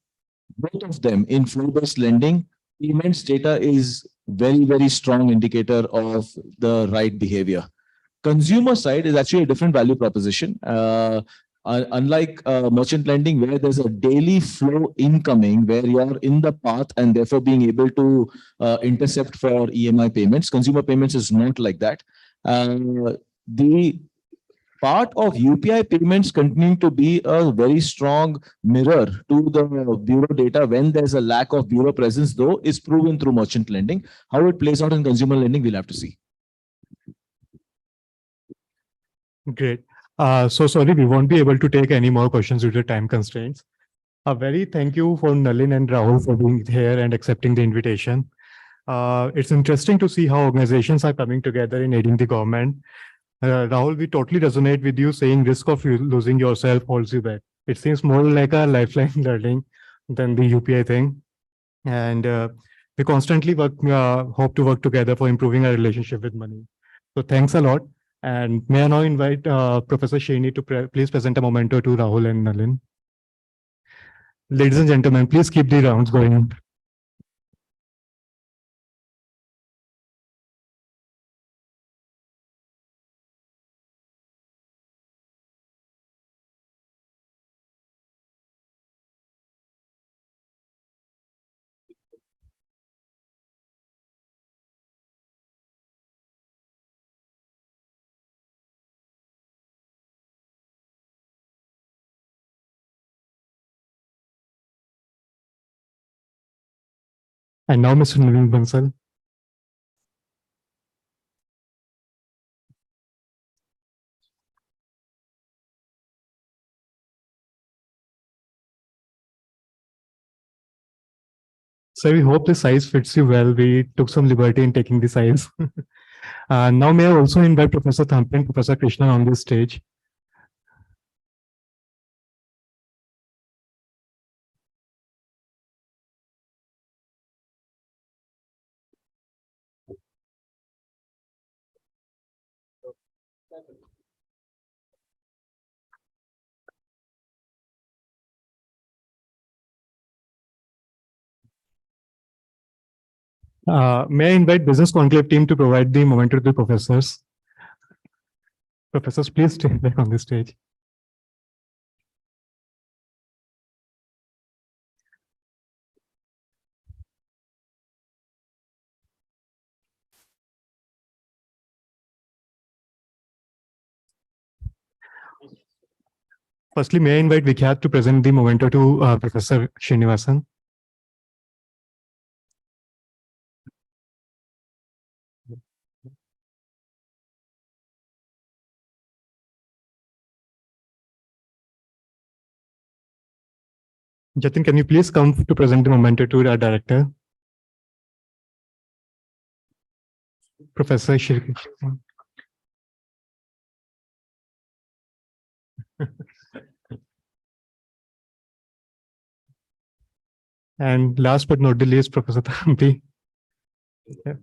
[SPEAKER 7] both of them in flow-based lending, payments data is very, very strong indicator of the right behavior. Consumer side is actually a different value proposition. Unlike merchant lending, where there's a daily flow incoming, where you're in the path and therefore being able to intercept for EMI payments, consumer payments is not like that. The part of UPI payments continuing to be a very strong mirror to the bureau data when there's a lack of bureau presence, though, is proven through merchant lending. How it plays out in consumer lending, we'll have to see.
[SPEAKER 2] Great. So sorry, we won't be able to take any more questions due to time constraints. A very thank you for Nalin and Rahul for being here and accepting the invitation. It's interesting to see how organizations are coming together in aiding the government. Rahul, we totally resonate with you saying risk of losing yourself holds you back. It seems more like a lifeline learning than the UPI thing. And we constantly hope to work together for improving our relationship with money. So thanks a lot. And may I now invite Professor Srini to please present a memento to Rahul and Nalin. Ladies and gentlemen, please keep the rounds going. And now, Mr. Nalin Bansal. So we hope the size fits you well. We took some liberty in taking the size. Now may I also invite Professor Thampi and Professor Krishnan on this stage. May I invite Business Conclave team to provide the memento to the professors. Professors, please stay back on the stage. Firstly, may I invite Vikhyat to present the memento to Professor Srinivasan. Jatin, can you please come to present the memento to our director? Professor Shri. And last but not the least, Professor Thampi. Yeah.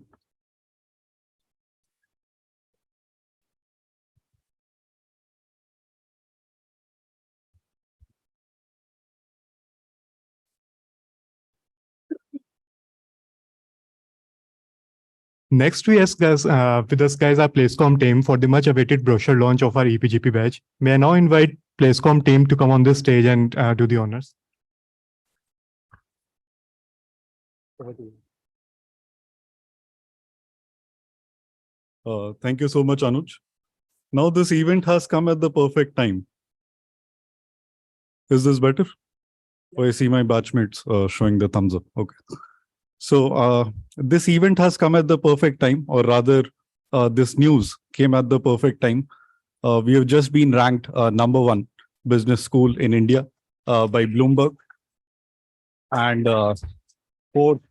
[SPEAKER 2] Next, we ask guys, with us guys, our Placecom team for the much awaited brochure launch of our EPGP badge. May I now invite Placecom team to come on this stage and do the honors.
[SPEAKER 12] Thank you so much, Anuj. Now this event has come at the perfect time. Is this better? Oh, I see my batchmates showing the thumbs up. Okay. So this event has come at the perfect time, or rather, this news came at the perfect time. We have just been ranked #1 business school in India by Bloomberg, and fourth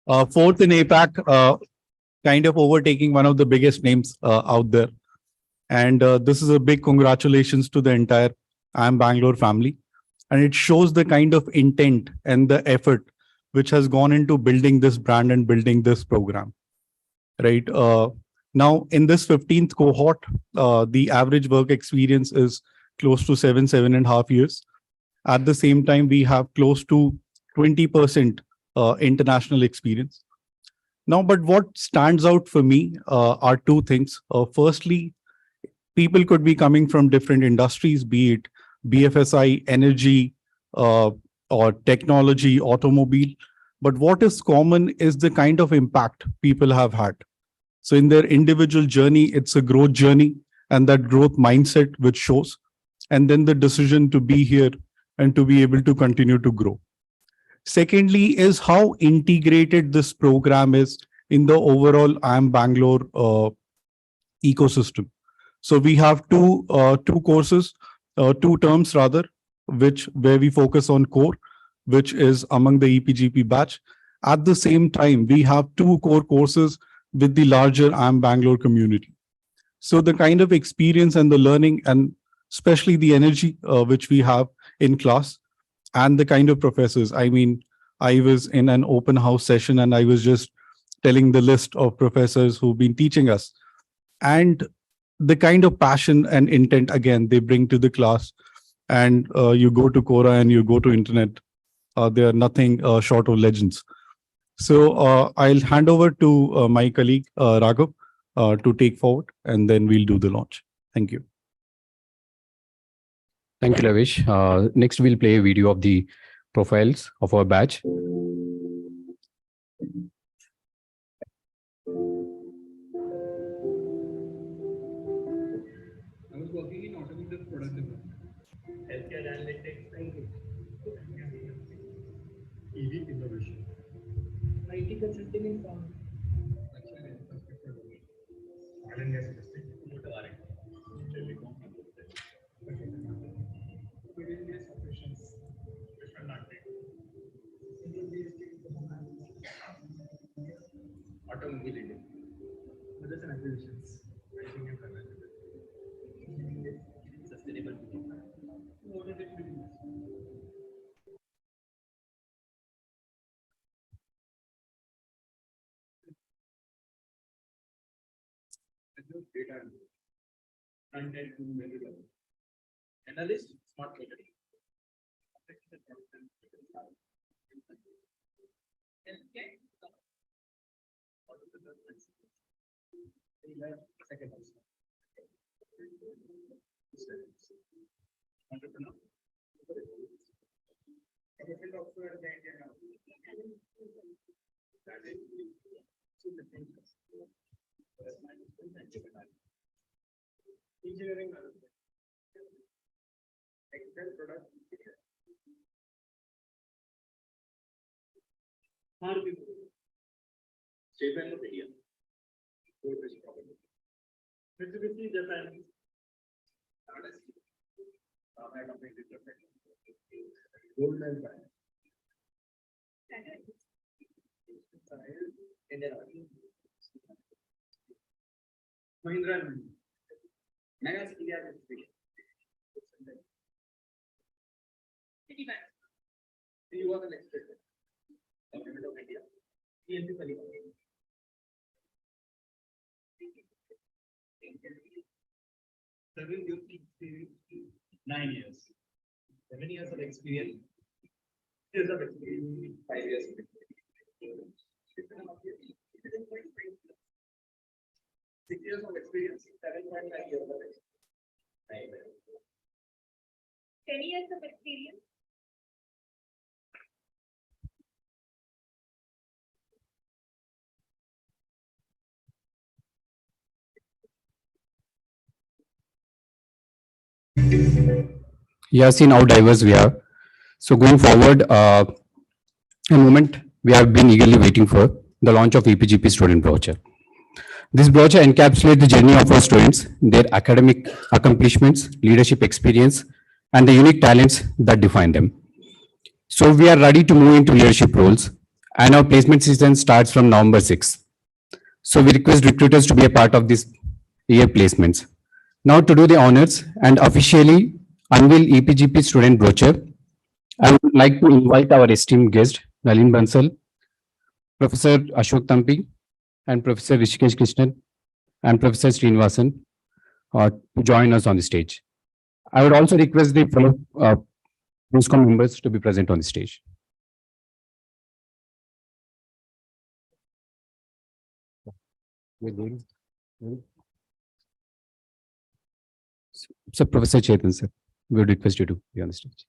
[SPEAKER 12] in APAC, kind of overtaking one of the biggest names out there. And this is a big congratulations to the entire IIM Bangalore family. And it shows the kind of intent and the effort which has gone into building this brand and building this program, right? Now, in this 15th cohort, the average work experience is close to 7.5 years. At the same time, we have close to 20% international experience. Now, but what stands out for me are two things. Firstly, people could be coming from different industries, be it BFSI, energy, or technology, automobile. But what is common is the kind of impact people have had. So in their individual journey, it's a growth journey, and that growth mindset which shows, and then the decision to be here and to be able to continue to grow. Secondly, is how integrated this program is in the overall IIM Bangalore ecosystem. So we have two courses, two terms rather, where we focus on core, which is among the EPGP batch. At the same time, we have two core courses with the larger IIM Bangalore community. So the kind of experience and the learning, and especially the energy which we have in class, and the kind of professors. I mean, I was in an open house session and I was just telling the list of professors who've been teaching us, and the kind of passion and intent, again, they bring to the class. And you go to Quora and you go to internet, they are nothing short of legends. So I'll hand over to my colleague, Raghav, to take forward, and then we'll do the launch. Thank you.
[SPEAKER 13] Thank you, Lavish. Next, we'll play a video of the profiles of our batch.
[SPEAKER 14] I was working in automotive product development, healthcare analytics, EV innovation, IT consulting in farm, actually infrastructure domain, oil and gas industry, automotive R&D, telecom, middle gas operations, different market, automobile industry, mergers and acquisitions, pricing and financial. Sustainable data front-end analyst, smart metering. Second entrepreneur. Engineering management. Excel product. State Bank of India. Mitsubishi Japan. Goldman Sachs. Mahindra and Mega India. Citibank. You are the next Government of India. PNC Paliwal. 7 years experience, 9 years. 7 years of experience. Years of experience, 5 years of experience. 6 years of experience, 7.5 years of experience.
[SPEAKER 15] 10 years of experience.
[SPEAKER 13] You have seen how diverse we are. So going forward, a moment we have been eagerly waiting for the launch of EPGP student brochure. This brochure encapsulates the journey of our students, their academic accomplishments, leadership experience, and the unique talents that define them. So we are ready to move into leadership roles, and our placement season starts from November 6th. So we request recruiters to be a part of this year placements. Now to do the honors and officially unveil EPGP student brochure, I would like to invite our esteemed guest, Nalin Bansal, Professor Ashok Tampi, and Professor Rishikesh Krishnan, and Professor Srinivasan to join us on the stage. I would also request the fellow NewsCom members to be present on the stage. So Professor Chetan, sir, we would request you to be on the stage.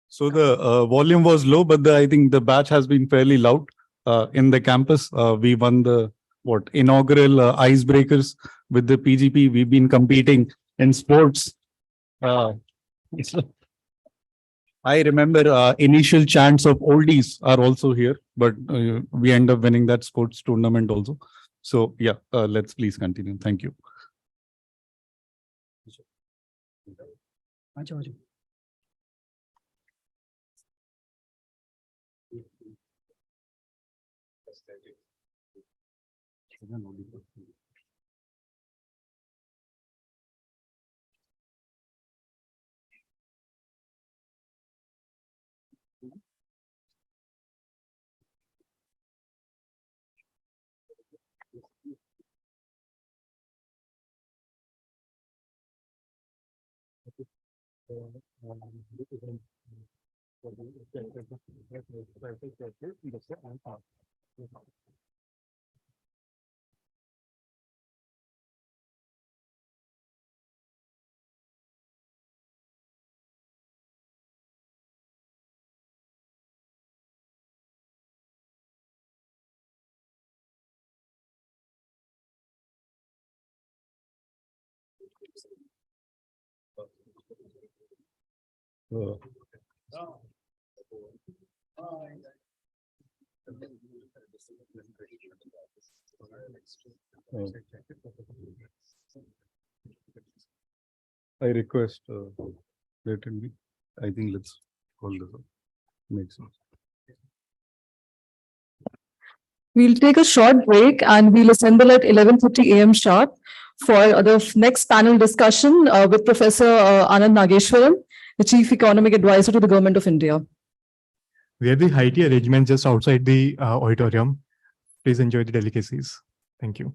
[SPEAKER 12] So the volume was low, but I think the batch has been fairly loud in the campus. We won the inaugural icebreakers with the PGP. We've been competing in sports. I remember initial chants of oldies are also here, but we end up winning that sports tournament also. So yeah, let's please continue. Thank you. I request let it be. I think let's call this up. Makes sense.
[SPEAKER 1] We'll take a short break and we'll assemble at 11:30 a.m. sharp for the next panel discussion with Professor Anand Nageshwaran, the Chief Economic Advisor to the Government of India.
[SPEAKER 2] We have the high tea arrangements just outside the auditorium. Please enjoy the delicacies. Thank you.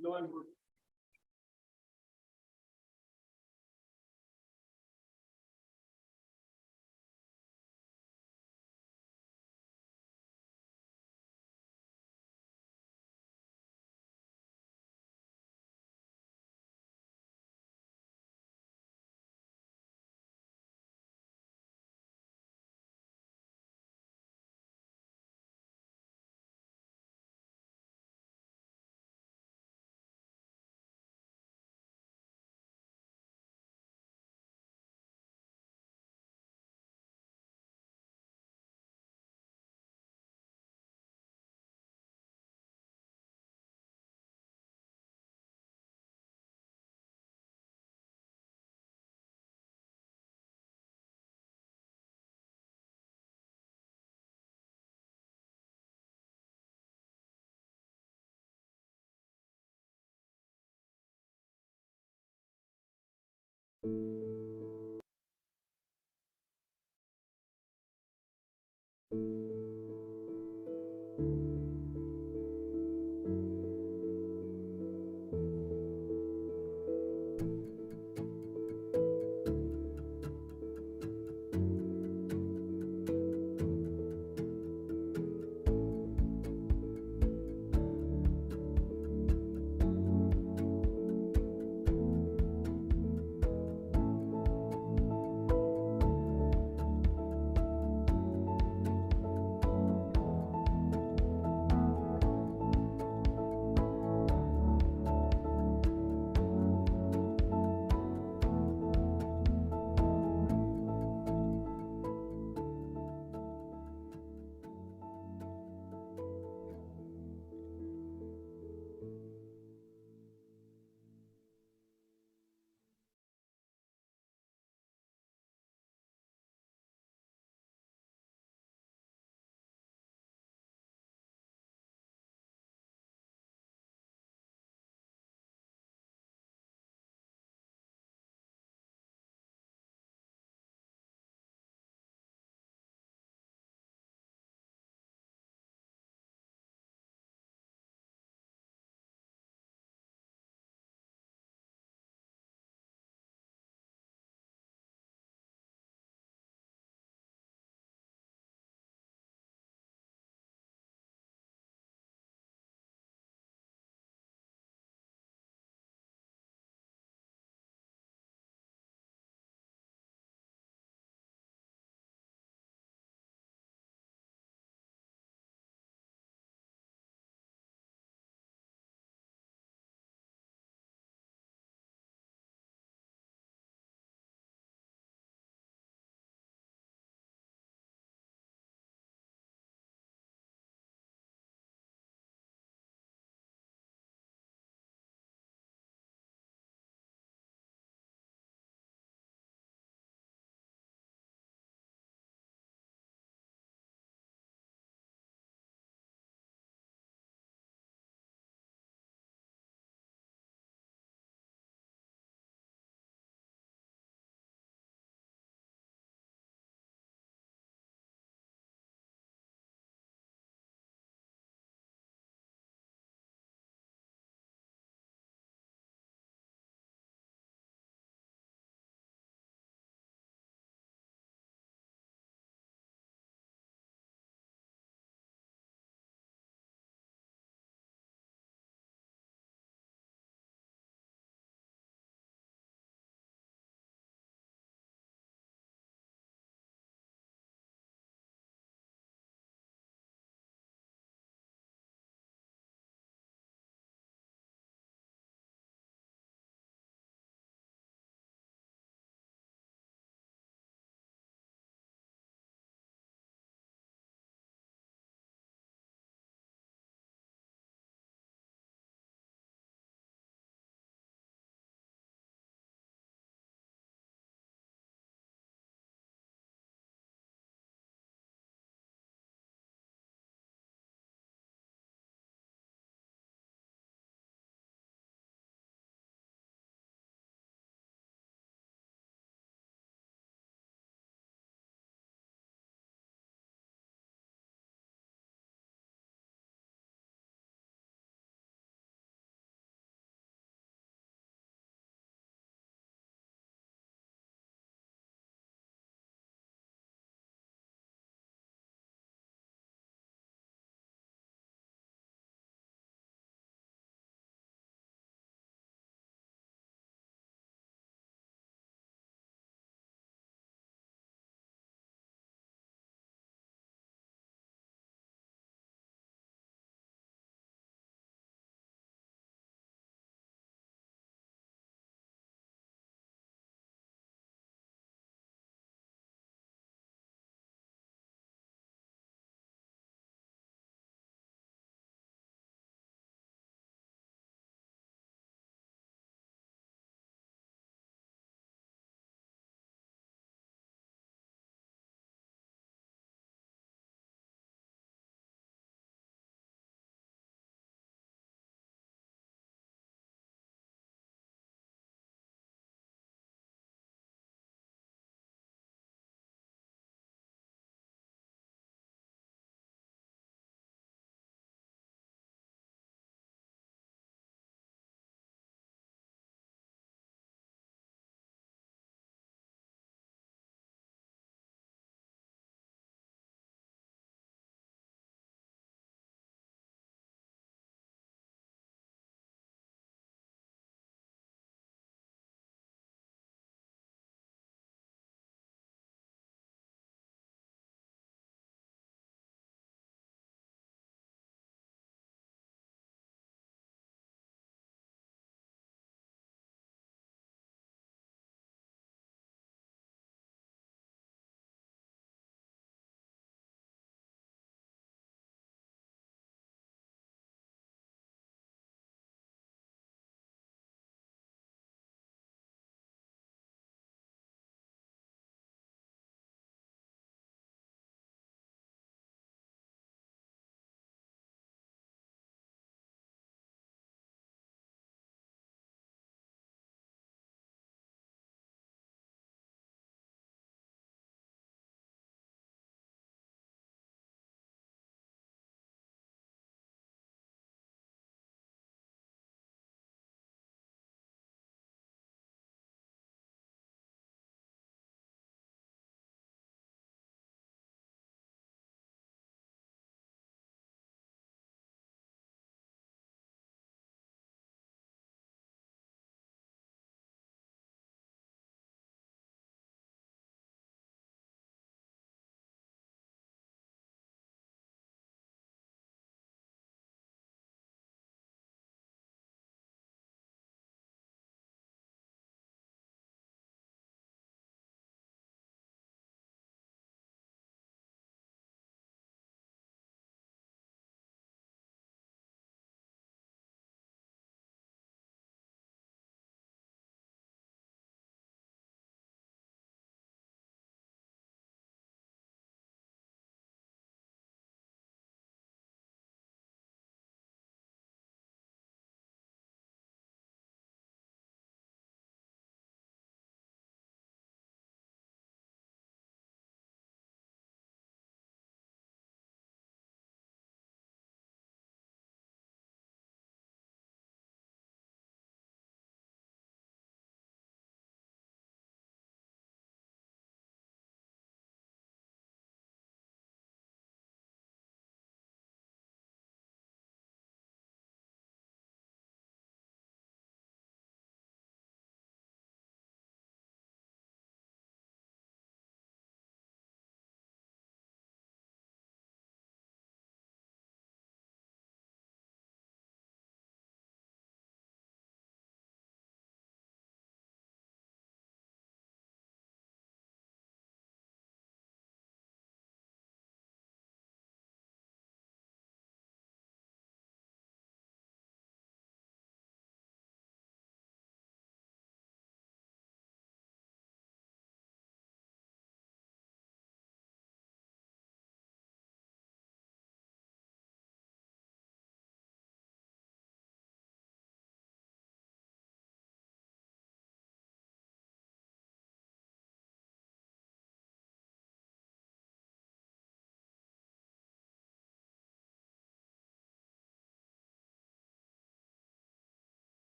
[SPEAKER 14] No, I'm good.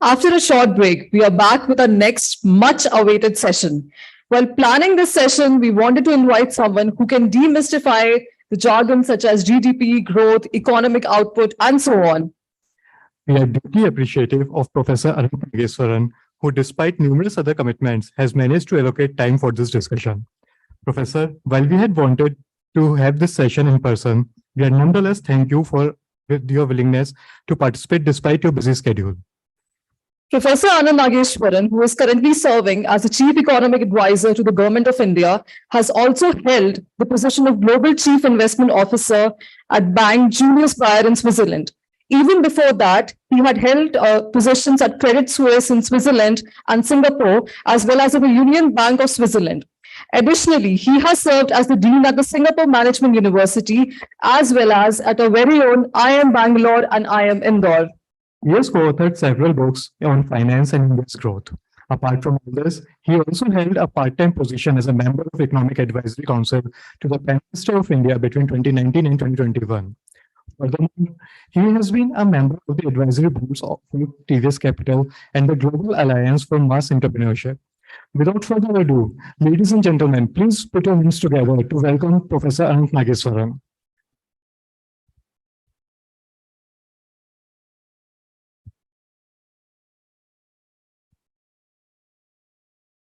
[SPEAKER 1] After a short break, we are back with our next much awaited session. While planning this session, we wanted to invite someone who can demystify the jargon such as GDP, growth, economic output, and so on.
[SPEAKER 2] We are deeply appreciative of Professor Arun Nageswaran, who despite numerous other commitments has managed to allocate time for this discussion. Professor, while we had wanted to have this session in person, we are nonetheless thank you for your willingness to participate despite your busy schedule.
[SPEAKER 1] Professor Anand Nageshwaran, who is currently serving as the Chief Economic Advisor to the Government of India, has also held the position of Global Chief Investment Officer at Bank Julius Baer in Switzerland. Even before that, he had held positions at Credit Suisse in Switzerland and Singapore, as well as at the Union Bank of Switzerland. Additionally, he has served as the Dean at the Singapore Management University, as well as at our very own IIM Bangalore and IIM Indore.
[SPEAKER 2] He has co-authored several books on finance and India's growth. Apart from this, he also held a part-time position as a member of Economic Advisory Council to the Prime Minister of India between 2019 and 2021. Furthermore, he has been a member of the advisory boards of TVS Capital and the Global Alliance for Mass Entrepreneurship. Without further ado, ladies and gentlemen, please put your hands together to welcome Professor Anand Nageswaran.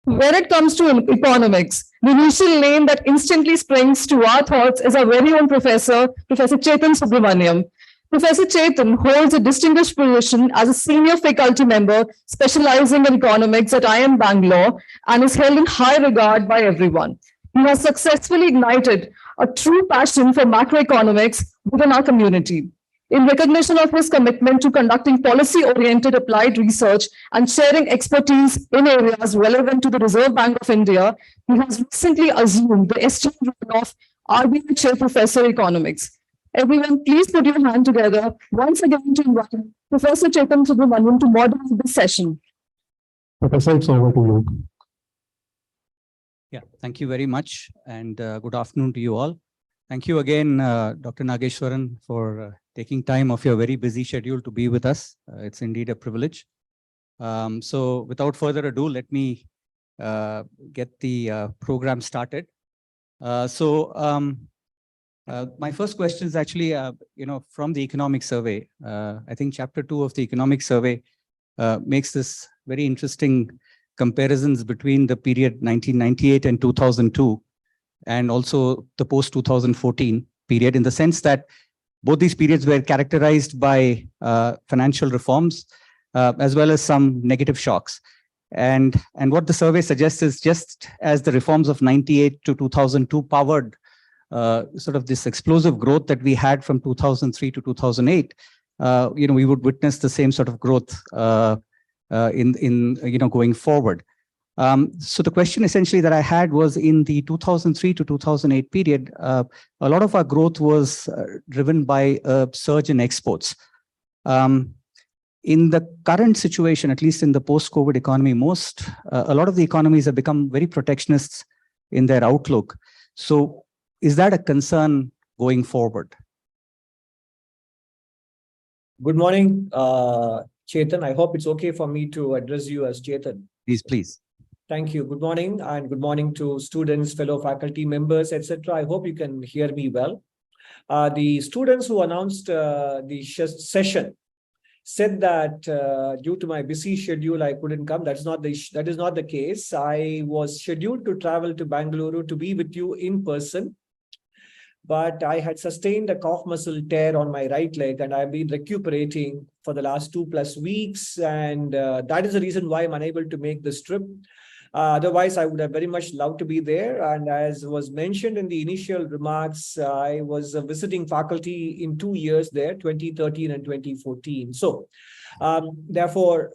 [SPEAKER 1] When it comes to economics, the initial name that instantly springs to our thoughts is our very own professor, Professor Chetan Subramaniam. Professor Chetan holds a distinguished position as a senior faculty member specializing in economics at IIM Bangalore and is held in high regard by everyone. He has successfully ignited a true passion for macroeconomics within our community. In recognition of his commitment to conducting policy-oriented applied research and sharing expertise in areas relevant to the Reserve Bank of India, he has recently assumed the esteemed role of RBI Chair Professor Economics. Everyone, please put your hand together once again to invite Professor Chetan Subramaniam to moderate this session.
[SPEAKER 2] Professor, it's over to you.
[SPEAKER 16] Yeah, thank you very much, and good afternoon to you all. Thank you again, Dr. Nageshwaran, for taking time off your very busy schedule to be with us. It's indeed a privilege. So without further ado, let me get the program started. My first question is actually, from the economic survey. I think chapter 2 of the economic survey makes this very interesting comparisons between the period 1998 and 2002, and also the post-2014 period, in the sense that both these periods were characterized by financial reforms, as well as some negative shocks. And what the survey suggests is, just as the reforms of 98 to 2002 powered sort of this explosive growth that we had from 2003 to 2008, we would witness the same sort of growth going forward. So the question essentially that I had was, in the 2003 to 2008 period, a lot of our growth was driven by a surge in exports. In the current situation, at least in the post-COVID economy, a lot of the economies have become very protectionist in their outlook. So is that a concern going forward?
[SPEAKER 17] Good morning, Chetan. I hope it's okay for me to address you as Chetan.
[SPEAKER 16] Please.
[SPEAKER 17] Thank you. Good morning, and good morning to students, fellow faculty members, etc. I hope you can hear me well. The students who announced the session said that due to my busy schedule, I couldn't come. That is not the case. I was scheduled to travel to Bangalore to be with you in person, but I had sustained a calf muscle tear on my right leg, and I've been recuperating for the last 2+ weeks, and that is the reason why I'm unable to make this trip. Otherwise, I would have very much loved to be there. And as was mentioned in the initial remarks, I was visiting faculty in 2 years there, 2013 and 2014. So therefore,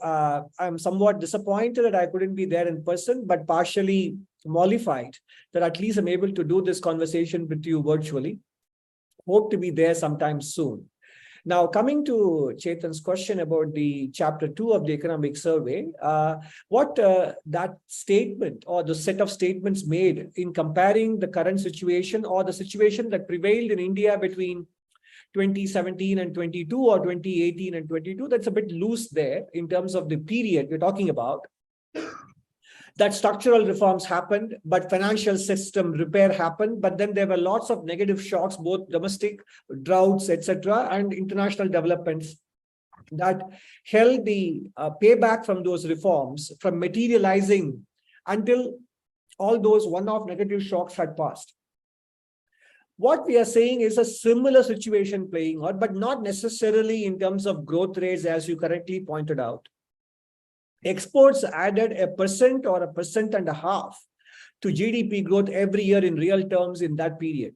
[SPEAKER 17] I'm somewhat disappointed that I couldn't be there in person, but partially mollified that at least I'm able to do this conversation with you virtually. Hope to be there sometime soon. Now, coming to Chetan's question about the chapter 2 of the economic survey, what that statement or the set of statements made in comparing the current situation or the situation that prevailed in India between 2017 and 22 or 2018 and 22. That's a bit loose there in terms of the period we're talking about. That structural reforms happened, but financial system repair happened. But then there were lots of negative shocks, both domestic droughts, etc., and international developments that held the payback from those reforms from materializing until all those one-off negative shocks had passed. What we are saying is a similar situation playing out, but not necessarily in terms of growth rates, as you correctly pointed out. Exports added 1% or 1.5% to GDP growth every year in real terms in that period.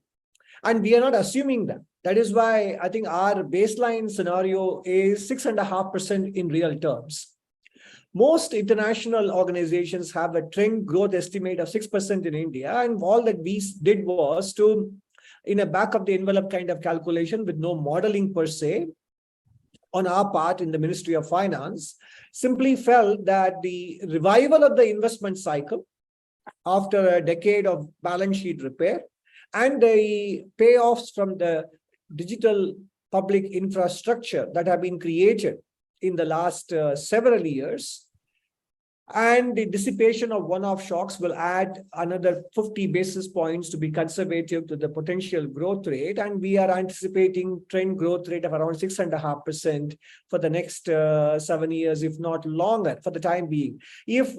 [SPEAKER 17] And we are not assuming that. That is why I think our baseline scenario is 6.5% in real terms. Most international organizations have a trend growth estimate of 6% in India. And all that we did was to, in a back of the envelope kind of calculation with no modeling per se, on our part in the Ministry of Finance, simply felt that the revival of the investment cycle after a decade of balance sheet repair and the payoffs from the digital public infrastructure that have been created in the last several years, and the dissipation of one-off shocks will add another 50 basis points to be conservative to the potential growth rate. And we are anticipating trend growth rate of around 6.5% for the next 7 years, if not longer, for the time being. If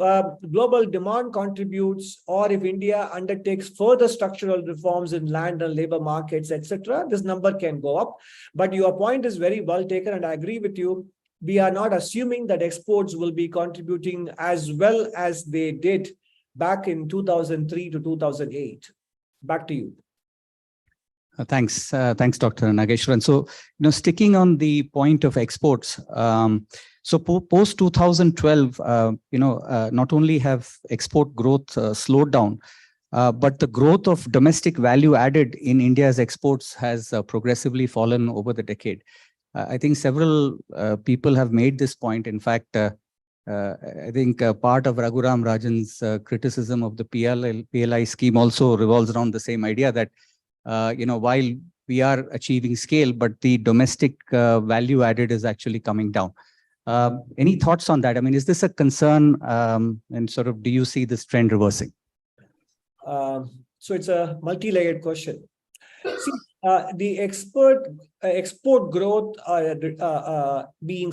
[SPEAKER 17] global demand contributes, or if India undertakes further structural reforms in land and labor markets, etc., this number can go up. But your point is very well taken, and I agree with you. We are not assuming that exports will be contributing as well as they did back in 2003 to 2008. Back to you.
[SPEAKER 16] Thanks, Dr. Nageshwaran. So, sticking on the point of exports, so post 2012, not only have export growth slowed down, but the growth of domestic value added in India's exports has progressively fallen over the decade. I think several people have made this point. In fact, I think part of Raghuram Rajan's criticism of the PLI scheme also revolves around the same idea that, while we are achieving scale, but the domestic value added is actually coming down. Any thoughts on that? I mean, is this a concern, and sort of do you see this trend reversing?
[SPEAKER 17] So it's a multi-layered question. See, the export growth being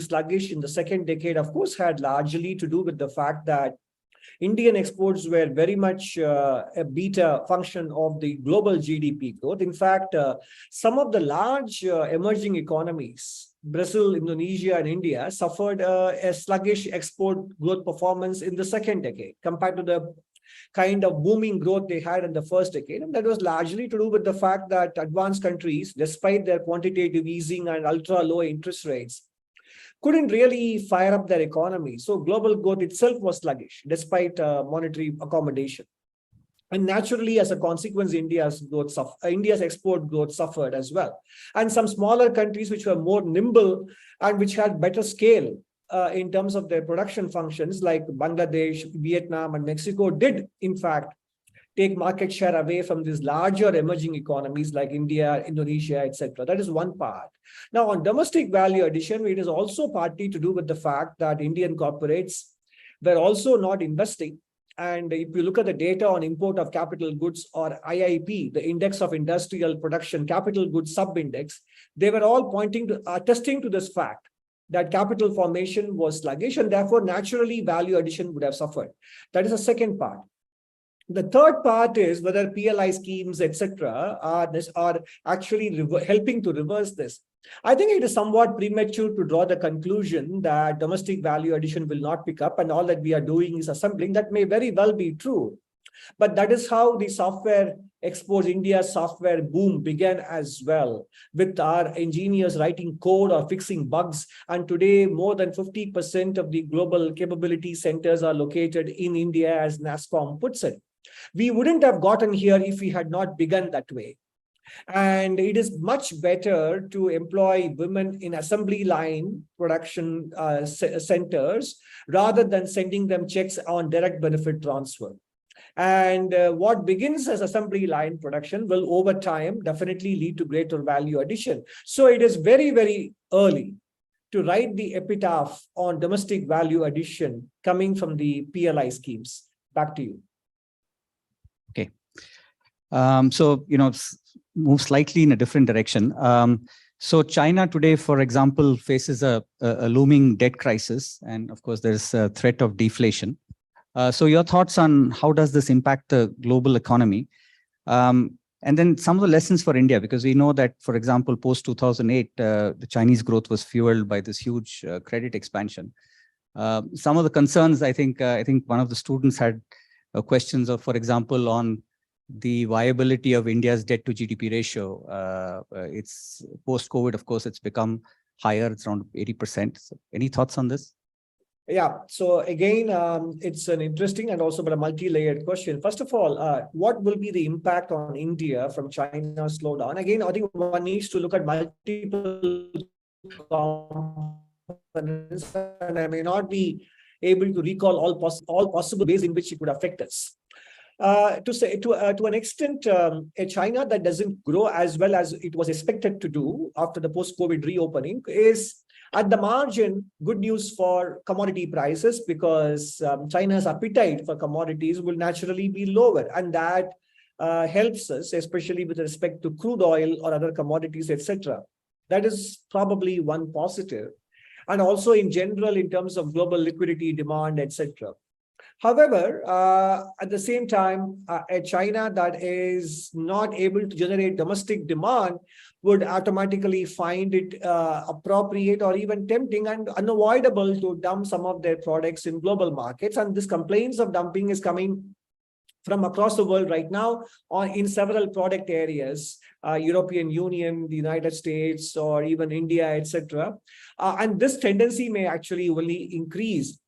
[SPEAKER 17] sluggish in the second decade, of course, had largely to do with the fact that Indian exports were very much a beta function of the global GDP growth. In fact, some of the large emerging economies, Brazil, Indonesia, and India, suffered a sluggish export growth performance in the second decade compared to the kind of booming growth they had in the first decade. And that was largely to do with the fact that advanced countries, despite their quantitative easing and ultra low interest rates, couldn't really fire up their economy. So global growth itself was sluggish, despite monetary accommodation. And naturally, as a consequence, India's export growth suffered as well. And some smaller countries which were more nimble and which had better scale in terms of their production functions, like Bangladesh, Vietnam, and Mexico, did in fact take market share away from these larger emerging economies like India, Indonesia, etc. That is one part. Now, on domestic value addition, it is also partly to do with the fact that Indian corporates were also not investing. And if you look at the data on import of capital goods, or IIP, the Index of Industrial Production Capital Goods Sub-Index, they were all attesting to this fact that capital formation was sluggish, and therefore naturally value addition would have suffered. That is the second part. The third part is whether PLI schemes, etc., are actually helping to reverse this. I think it is somewhat premature to draw the conclusion that domestic value addition will not pick up and all that we are doing is assembling. That may very well be true. But that is how the software exports, India's software boom began as well, with our engineers writing code or fixing bugs. And today, more than 50% of the global capability centers are located in India, as NASSCOM puts it. We wouldn't have gotten here if we had not begun that way. And it is much better to employ women in assembly line production centers rather than sending them checks on direct benefit transfer. And what begins as assembly line production will over time definitely lead to greater value addition. So it is very, very early to write the epitaph on domestic value addition coming from the PLI schemes. Back to you.
[SPEAKER 16] Okay. So, move slightly in a different direction. So China today, for example, faces a looming debt crisis. And of course, there's a threat of deflation. So your thoughts on how does this impact the global economy? And then some of the lessons for India, because we know that, for example, post 2008, the Chinese growth was fueled by this huge credit expansion. Some of the concerns, I think one of the students had questions of, for example, on the viability of India's debt to GDP ratio. It's post-COVID, of course, it's become higher. It's around 80%. So any thoughts on this?
[SPEAKER 17] Yeah, so again, it's an interesting and also but a multi-layered question. First of all, what will be the impact on India from China's slowdown? Again, I think one needs to look at multiple components, and I may not be able to recall all possible ways in which it would affect us. To an extent, a China that doesn't grow as well as it was expected to do after the post-COVID reopening is at the margin good news for commodity prices, because China's appetite for commodities will naturally be lower, and that helps us, especially with respect to crude oil or other commodities, etc. That is probably one positive, and also in general in terms of global liquidity demand, etc. However, at the same time, a China that is not able to generate domestic demand would automatically find it appropriate or even tempting and unavoidable to dump some of their products in global markets. And this complaints of dumping is coming from across the world right now in several product areas, European Union, the United States, or even India, etc. And this tendency may actually only increase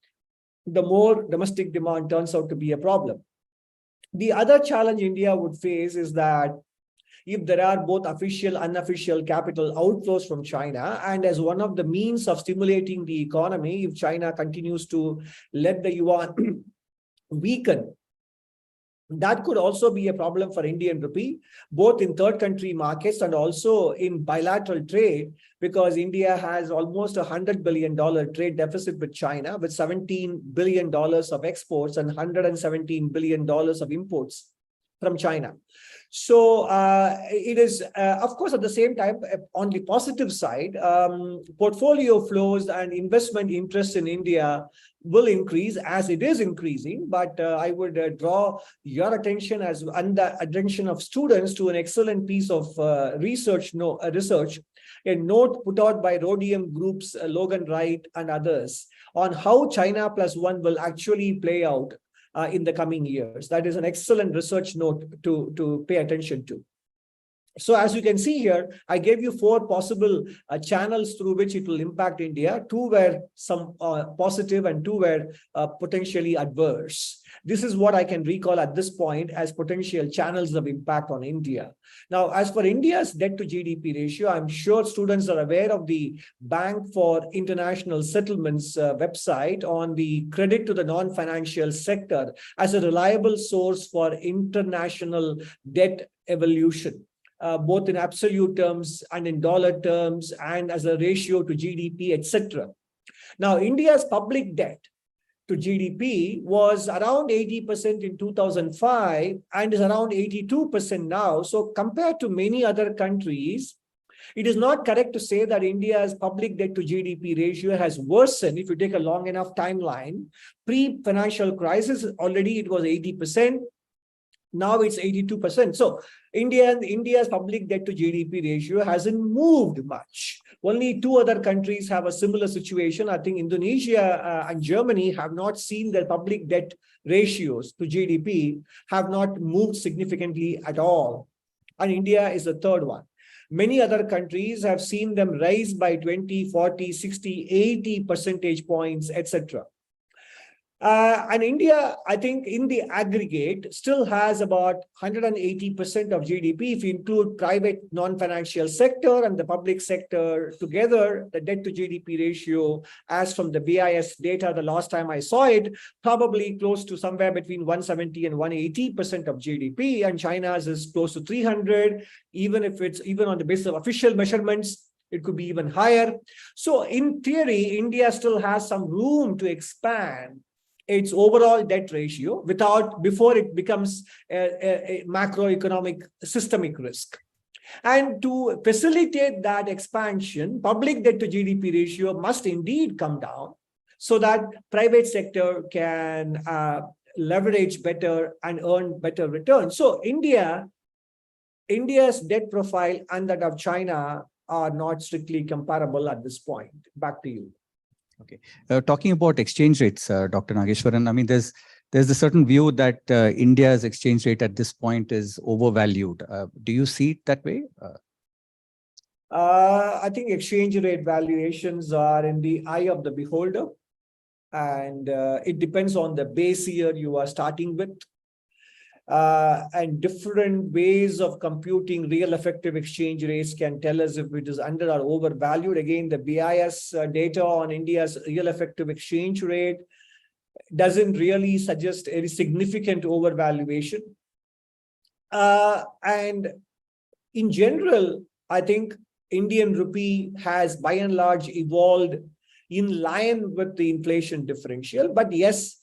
[SPEAKER 17] the more domestic demand turns out to be a problem. The other challenge India would face is that if there are both official and unofficial capital outflows from China, and as one of the means of stimulating the economy, if China continues to let the yuan weaken, that could also be a problem for Indian rupee, both in third country markets and also in bilateral trade, because India has almost $100 billion trade deficit with China, with $17 billion of exports and $117 billion of imports from China. So it is, of course, at the same time, on the positive side, portfolio flows and investment interest in India will increase as it is increasing. But I would draw your attention and the attention of students to an excellent piece of research, a note put out by Rhodium Group's Logan Wright and others on how China +1 will actually play out in the coming years. That is an excellent research note to pay attention to. So as you can see here, I gave you 4 possible channels through which it will impact India. 2 were some positive and 2 were potentially adverse. This is what I can recall at this point as potential channels of impact on India. Now, as for India's debt to GDP ratio, I'm sure students are aware of the Bank for International Settlements website on the credit to the non-financial sector as a reliable source for international debt evolution. Both in absolute terms and in dollar terms and as a ratio to GDP, etc. Now, India's public debt to GDP was around 80% in 2005 and is around 82% now. So compared to many other countries, it is not correct to say that India's public debt to GDP ratio has worsened if you take a long enough timeline. Pre-financial crisis, already it was 80%. Now it's 82%. So India's public debt to GDP ratio hasn't moved much. Only 2 other countries have a similar situation. I think Indonesia and Germany have not seen their public debt ratios to GDP have not moved significantly at all. And India is the third one. Many other countries have seen them rise by 20, 40, 60, 80 percentage points, etc. And India, I think in the aggregate, still has about 180% of GDP. If you include private non-financial sector and the public sector together, the debt to GDP ratio, as from the BIS data, the last time I saw it, probably close to somewhere between 170 and 180% of GDP. And China's is close to 300, even if it's even on the basis of official measurements, it could be even higher. So in theory, India still has some room to expand its overall debt ratio before it becomes a macroeconomic systemic risk. And to facilitate that expansion, public debt to GDP ratio must indeed come down so that private sector can leverage better and earn better returns. So India's debt profile and that of China are not strictly comparable at this point. Back to you.
[SPEAKER 16] Okay. Talking about exchange rates, Dr. Nageshwaran, I mean, there's a certain view that India's exchange rate at this point is overvalued. Do you see it that way?
[SPEAKER 17] I think exchange rate valuations are in the eye of the beholder, and it depends on the base year you are starting with. And different ways of computing real effective exchange rates can tell us if it is under or overvalued. Again, the BIS data on India's real effective exchange rate doesn't really suggest any significant overvaluation. And in general, I think Indian rupee has by and large evolved in line with the inflation differential. But yes,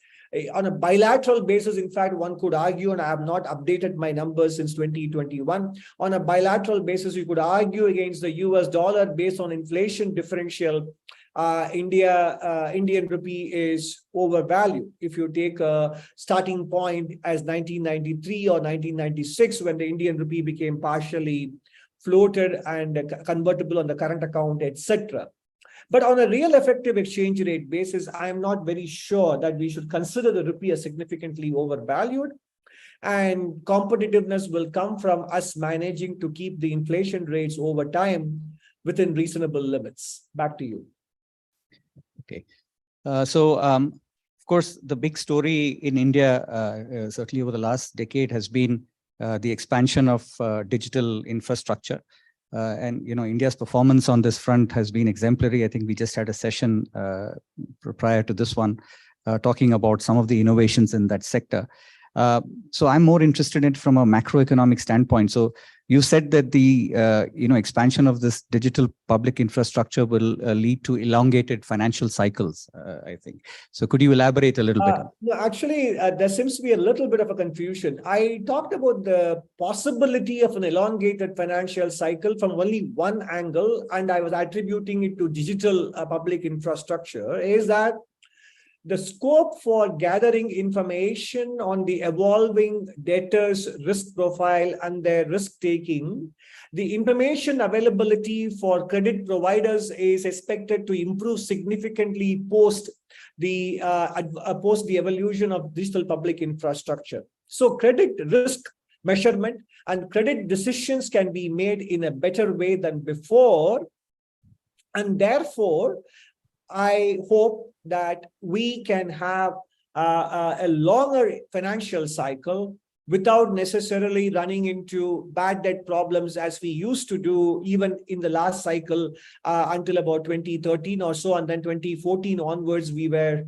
[SPEAKER 17] on a bilateral basis, in fact, one could argue, and I have not updated my numbers since 2021, on a bilateral basis, you could argue against the US dollar based on inflation differential. Indian rupee is overvalued. If you take a starting point as 1993 or 1996, when the Indian rupee became partially floated and convertible on the current account, etc. But on a real effective exchange rate basis, I am not very sure that we should consider the rupee as significantly overvalued. And competitiveness will come from us managing to keep the inflation rates over time within reasonable limits. Back to you.
[SPEAKER 16] Okay. Of course, the big story in India, certainly over the last decade, has been the expansion of digital infrastructure. And India's performance on this front has been exemplary. I think we just had a session prior to this one talking about some of the innovations in that sector. So I'm more interested in it from a macroeconomic standpoint. So you said that the expansion of this digital public infrastructure will lead to elongated financial cycles, I think. So could you elaborate a little bit?
[SPEAKER 17] No, actually, there seems to be a little bit of a confusion. I talked about the possibility of an elongated financial cycle from only one angle, and I was attributing it to digital public infrastructure, is that the scope for gathering information on the evolving debtors' risk profile and their risk taking, the information availability for credit providers is expected to improve significantly post the evolution of digital public infrastructure. So credit risk measurement and credit decisions can be made in a better way than before. And therefore, I hope that we can have a longer financial cycle without necessarily running into bad debt problems as we used to do even in the last cycle until about 2013 or so. And then 2014 onwards, we were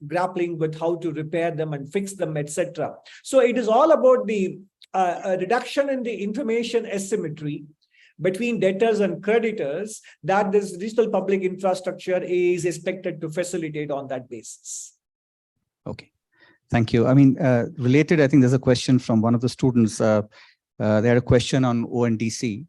[SPEAKER 17] grappling with how to repair them and fix them, etc. So it is all about the reduction in the information asymmetry between debtors and creditors that this digital public infrastructure is expected to facilitate on that basis.
[SPEAKER 16] Okay, thank you. I mean, related, I think there's a question from one of the students. They had a question on ONDC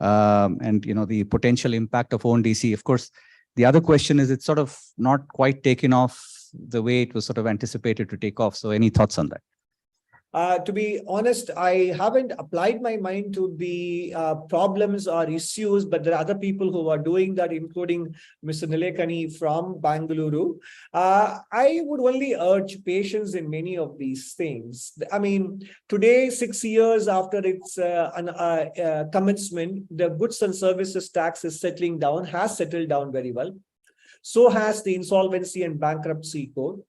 [SPEAKER 16] and the potential impact of ONDC. Of course, the other question is it's sort of not quite taken off the way it was sort of anticipated to take off. So any thoughts on that?
[SPEAKER 17] To be honest, I haven't applied my mind to the problems or issues, but there are other people who are doing that, including Mr. Nilekani from Bangalore. I would only urge patience in many of these things. I mean, today, 6 years after its commencement, the goods and services tax is settling down, has settled down very well. So has the insolvency and bankruptcy code.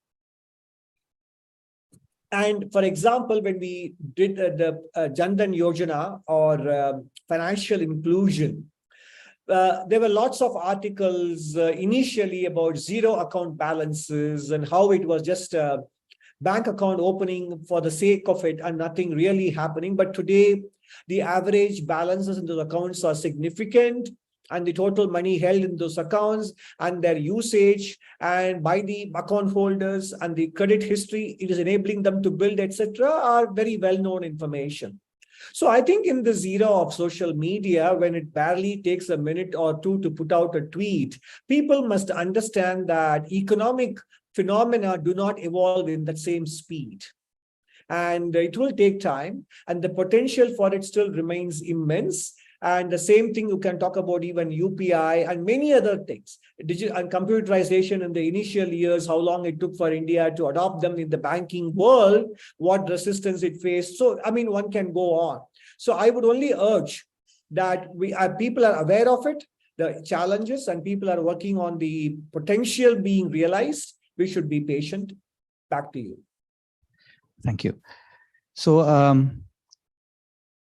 [SPEAKER 17] And for example, when we did the Jan Dhan Yojana or financial inclusion, there were lots of articles initially about zero account balances and how it was just a bank account opening for the sake of it and nothing really happening. But today, the average balances in those accounts are significant, and the total money held in those accounts and their usage and by the account holders and the credit history it is enabling them to build, etc., are very well-known information. So I think in this era of social media, when it barely takes a minute or two to put out a tweet, people must understand that economic phenomena do not evolve in the same speed. And it will take time, and the potential for it still remains immense. And the same thing you can talk about even UPI and many other things. Digital and computerization in the initial years, how long it took for India to adopt them in the banking world, what resistance it faced. So, I mean, one can go on. So I would only urge that people are aware of it, the challenges, and people are working on the potential being realized. We should be patient. Back to you.
[SPEAKER 16] Thank you. So,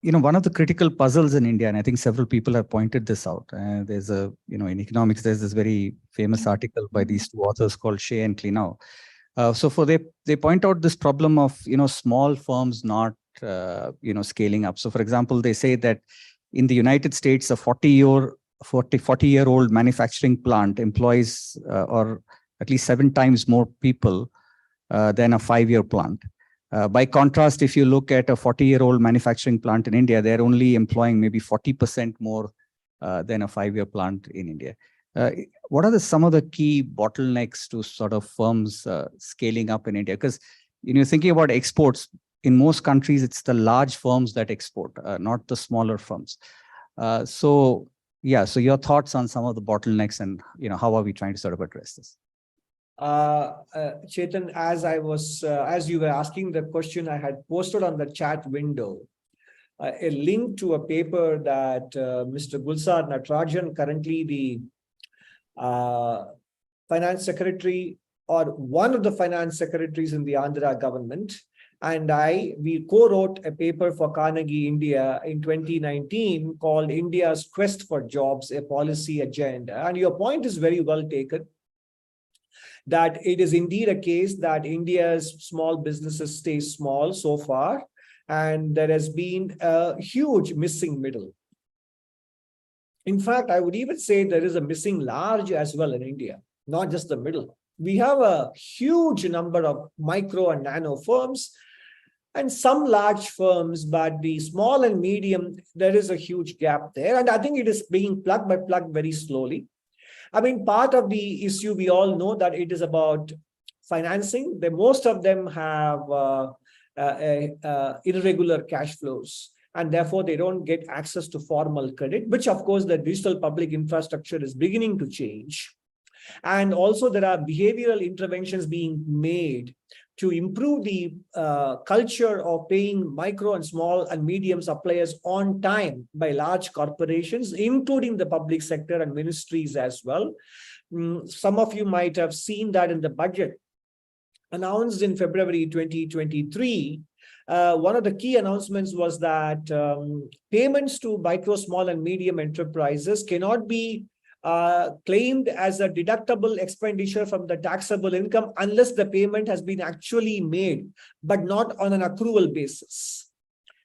[SPEAKER 16] one of the critical puzzles in India, and I think several people have pointed this out. There's in economics, there's this very famous article by these two authors called Shea and Klenow. They point out this problem of, small firms not, scaling up. So for example, they say that in the United States, a 40-year-old manufacturing plant employs or at least 7 times more people than a 5-year plant. By contrast, if you look at a 40-year-old manufacturing plant in India, they're only employing maybe 40% more than a 5-year plant in India. What are some of the key bottlenecks to sort of firms scaling up in India? Because thinking about exports, in most countries, it's the large firms that export, not the smaller firms. So your thoughts on some of the bottlenecks and how are we trying to sort of address this?
[SPEAKER 17] Chetan, as you were asking the question, I had posted on the chat window a link to a paper that Mr. Gulsar Natarajan, currently the finance secretary or one of the finance secretaries in the Andhra government, and we co-wrote a paper for Carnegie India in 2019 called India's Quest for Jobs, a Policy Agenda. And your point is very well taken, that it is indeed a case that India's small businesses stay small so far, and there has been a huge missing middle. In fact, I would even say there is a missing large as well in India, not just the middle. We have a huge number of micro and nano firms and some large firms, but the small and medium, there is a huge gap there. And I think it is being plugged very slowly. I mean, part of the issue, we all know that it is about financing. Most of them have irregular cash flows, and therefore they don't get access to formal credit, which of course the digital public infrastructure is beginning to change. And also there are behavioral interventions being made to improve the culture of paying micro and small and medium suppliers on time by large corporations, including the public sector and ministries as well. Some of you might have seen that in the budget announced in February 2023. One of the key announcements was that payments to micro, small and medium enterprises cannot be claimed as a deductible expenditure from the taxable income unless the payment has been actually made, but not on an accrual basis.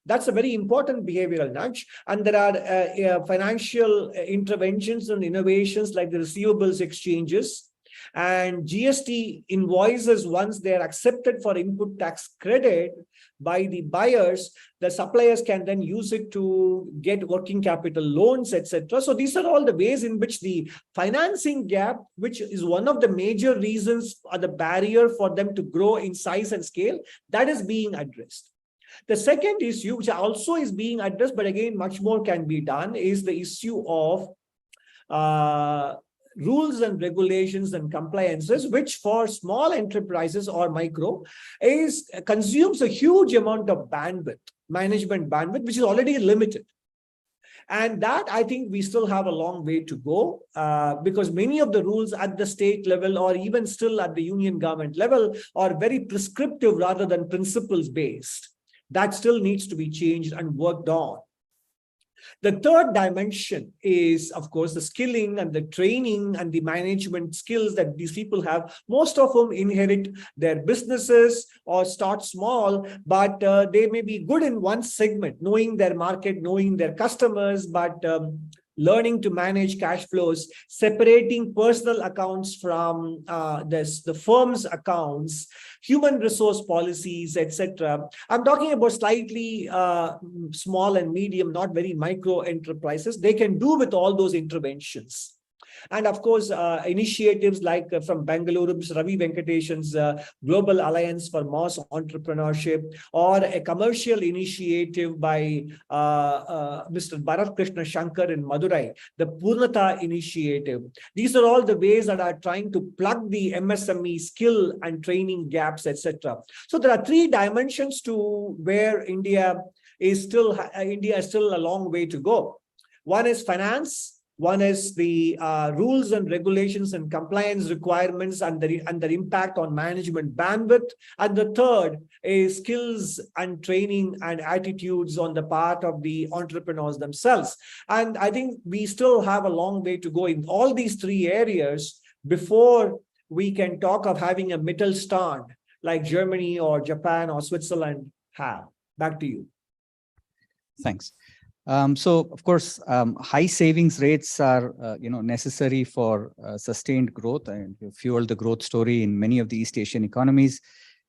[SPEAKER 17] That's a very important behavioral nudge. And there are financial interventions and innovations like the receivables exchanges and GST invoices. Once they are accepted for input tax credit by the buyers, the suppliers can then use it to get working capital loans, etc. So these are all the ways in which the financing gap, which is one of the major reasons or the barrier for them to grow in size and scale, that is being addressed. The second issue, which also is being addressed, but again, much more can be done, is the issue of rules and regulations and compliances, which for small enterprises or micro consumes a huge amount of bandwidth, management bandwidth, which is already limited. And that, I think, we still have a long way to go because many of the rules at the state level or even still at the union government level are very prescriptive rather than principles based. That still needs to be changed and worked on. The third dimension is, of course, the skilling and the training and the management skills that these people have. Most of whom inherit their businesses or start small, but they may be good in one segment, knowing their market, knowing their customers, but learning to manage cash flows, separating personal accounts from the firm's accounts, human resource policies, etc. I'm talking about slightly small and medium, not very micro enterprises. They can do with all those interventions. And of course, initiatives like from Bangalore, Mr. Ravi Venkateshan's Global Alliance for Mass Entrepreneurship, or a commercial initiative by Mr. Bharat Krishna Shankar in Madurai, the Purnata initiative. These are all the ways that are trying to plug the MSME skill and training gaps, etc. So there are three dimensions to where India is still a long way to go. One is finance. One is the rules and regulations and compliance requirements and their impact on management bandwidth. And the third is skills and training and attitudes on the part of the entrepreneurs themselves. And I think we still have a long way to go in all these three areas before we can talk of having a Mittelstand like Germany or Japan or Switzerland have. Back to you.
[SPEAKER 16] Thanks. So, of course, high savings rates are necessary for sustained growth and fuel the growth story in many of the East Asian economies.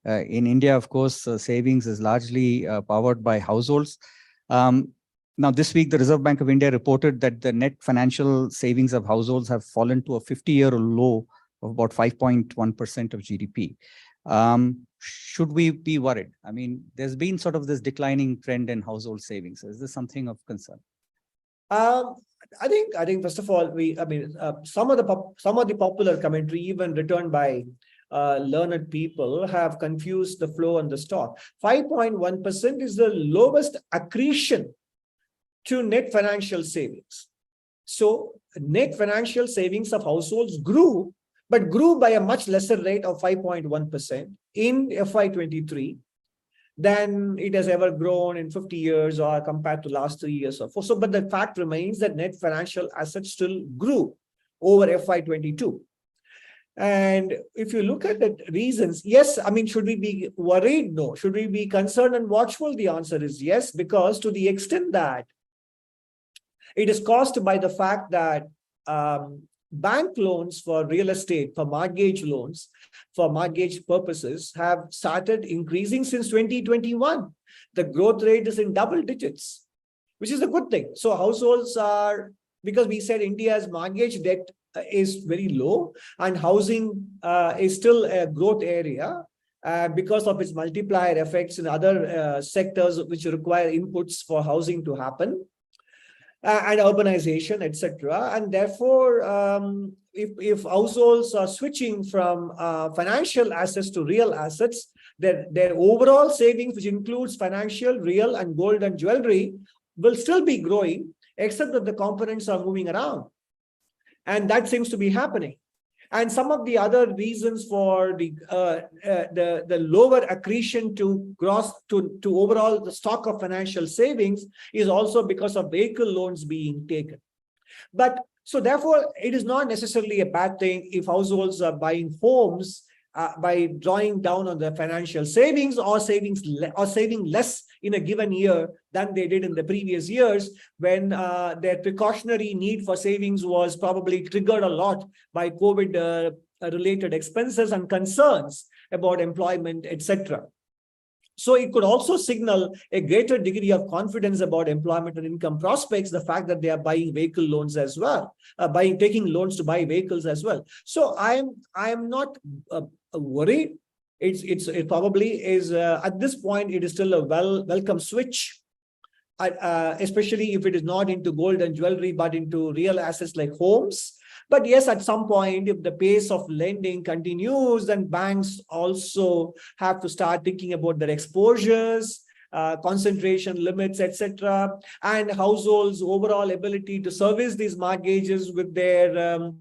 [SPEAKER 16] In India, of course, savings is largely powered by households. Now, this week, the Reserve Bank of India reported that the net financial savings of households have fallen to a 50-year low of about 5.1% of GDP. Should we be worried? I mean, there's been sort of this declining trend in household savings. Is this something of concern?
[SPEAKER 17] I think first of all, some of the popular commentary, even returned by learned people, have confused the flow on the stock. 5.1% is the lowest accretion to net financial savings. So net financial savings of households grew, but grew by a much lesser rate of 5.1% in FY23 than it has ever grown in 50 years or compared to last 3 years or 4. So, but the fact remains that net financial assets still grew over FY22. And if you look at the reasons, yes, I mean, should we be worried? No. Should we be concerned and watchful? The answer is yes, because to the extent that it is caused by the fact that bank loans for real estate, for mortgage loans, for mortgage purposes have started increasing since 2021. The growth rate is in double digits, which is a good thing. So households are, because we said India's mortgage debt is very low and housing is still a growth area because of its multiplier effects in other sectors which require inputs for housing to happen. And urbanization, etc. And therefore, if households are switching from financial assets to real assets, their overall savings, which includes financial, real, and gold and jewelry, will still be growing, except that the components are moving around. And that seems to be happening. And some of the other reasons for the lower accretion to overall the stock of financial savings is also because of vehicle loans being taken. But so therefore, it is not necessarily a bad thing if households are buying homes by drawing down on their financial savings or saving less in a given year than they did in the previous years, when their precautionary need for savings was probably triggered a lot by COVID related expenses and concerns about employment, etc. So it could also signal a greater degree of confidence about employment and income prospects, the fact that they are buying vehicle loans as well, taking loans to buy vehicles as well. So I am not worried. It probably is at this point, it is still a welcome switch, especially if it is not into gold and jewelry, but into real assets like homes. But yes, at some point, if the pace of lending continues, then banks also have to start thinking about their exposures concentration limits, etc., and households' overall ability to service these mortgages with their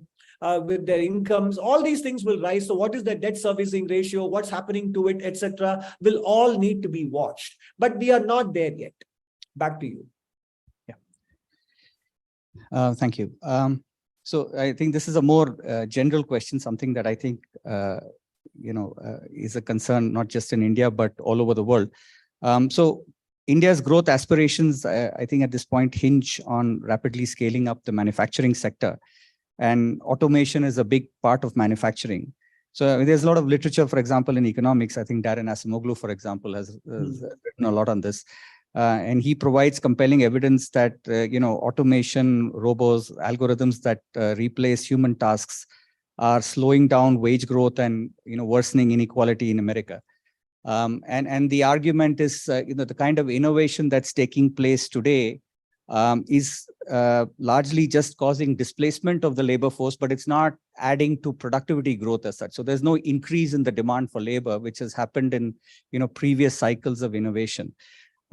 [SPEAKER 17] incomes, all these things will rise. So what is the debt servicing ratio? What's happening to it, etc., will all need to be watched. But we are not there yet. Back to you.
[SPEAKER 16] Thank you. So I think this is a more general question, something that I think is a concern not just in India but all over the world. So India's growth aspirations, I think at this point, hinge on rapidly scaling up the manufacturing sector, and automation is a big part of manufacturing. So there's a lot of literature, for example, in economics. I think Darren Acemoglu, for example, has written a lot on this. And he provides compelling evidence that automation, robots, algorithms that replace human tasks are slowing down wage growth and worsening inequality in America. And the argument is the kind of innovation that's taking place today is largely just causing displacement of the labor force, but it's not adding to productivity growth as such. So there's no increase in the demand for labor, which has happened in previous cycles of innovation.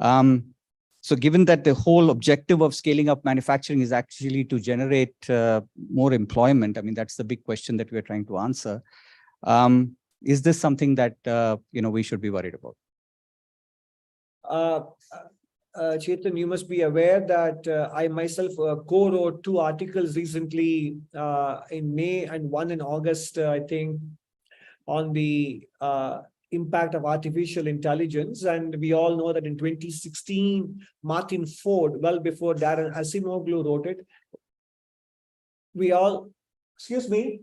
[SPEAKER 16] So given that the whole objective of scaling up manufacturing is actually to generate more employment, I mean, that's the big question that we're trying to answer. Is this something that we should be worried about?
[SPEAKER 17] Chetan, you must be aware that I myself co-wrote 2 articles recently in May and one in August, I think, on the impact of artificial intelligence. And we all know that in 2016, Martin Ford, well before Darren Acemoglu wrote it, excuse me,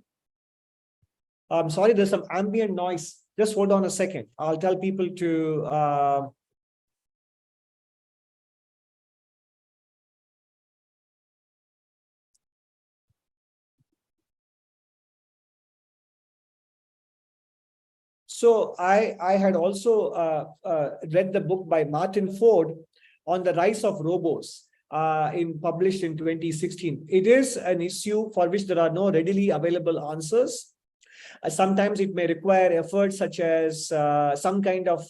[SPEAKER 17] I'm sorry, there's some ambient noise. Just hold on a second. I'll tell people to So I had also read the book by Martin Ford on the rise of robots, published in 2016. It is an issue for which there are no readily available answers. Sometimes it may require efforts such as some kind of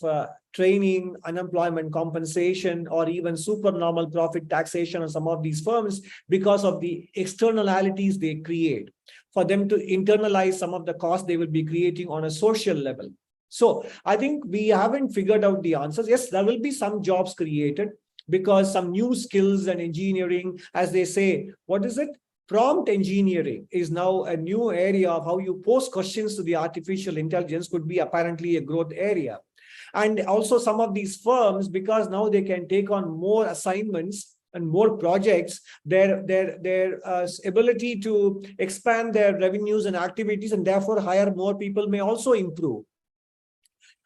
[SPEAKER 17] training, unemployment compensation, or even supernormal profit taxation on some of these firms because of the externalities they create, for them to internalize some of the costs they will be creating on a social level. So I think we haven't figured out the answers. Yes, there will be some jobs created because some new skills and engineering, as they say, what is it? Prompt engineering is now a new area of how you pose questions to the artificial intelligence, could be apparently a growth area. And also some of these firms, because now they can take on more assignments and more projects, their ability to expand their revenues and activities and therefore hire more people may also improve.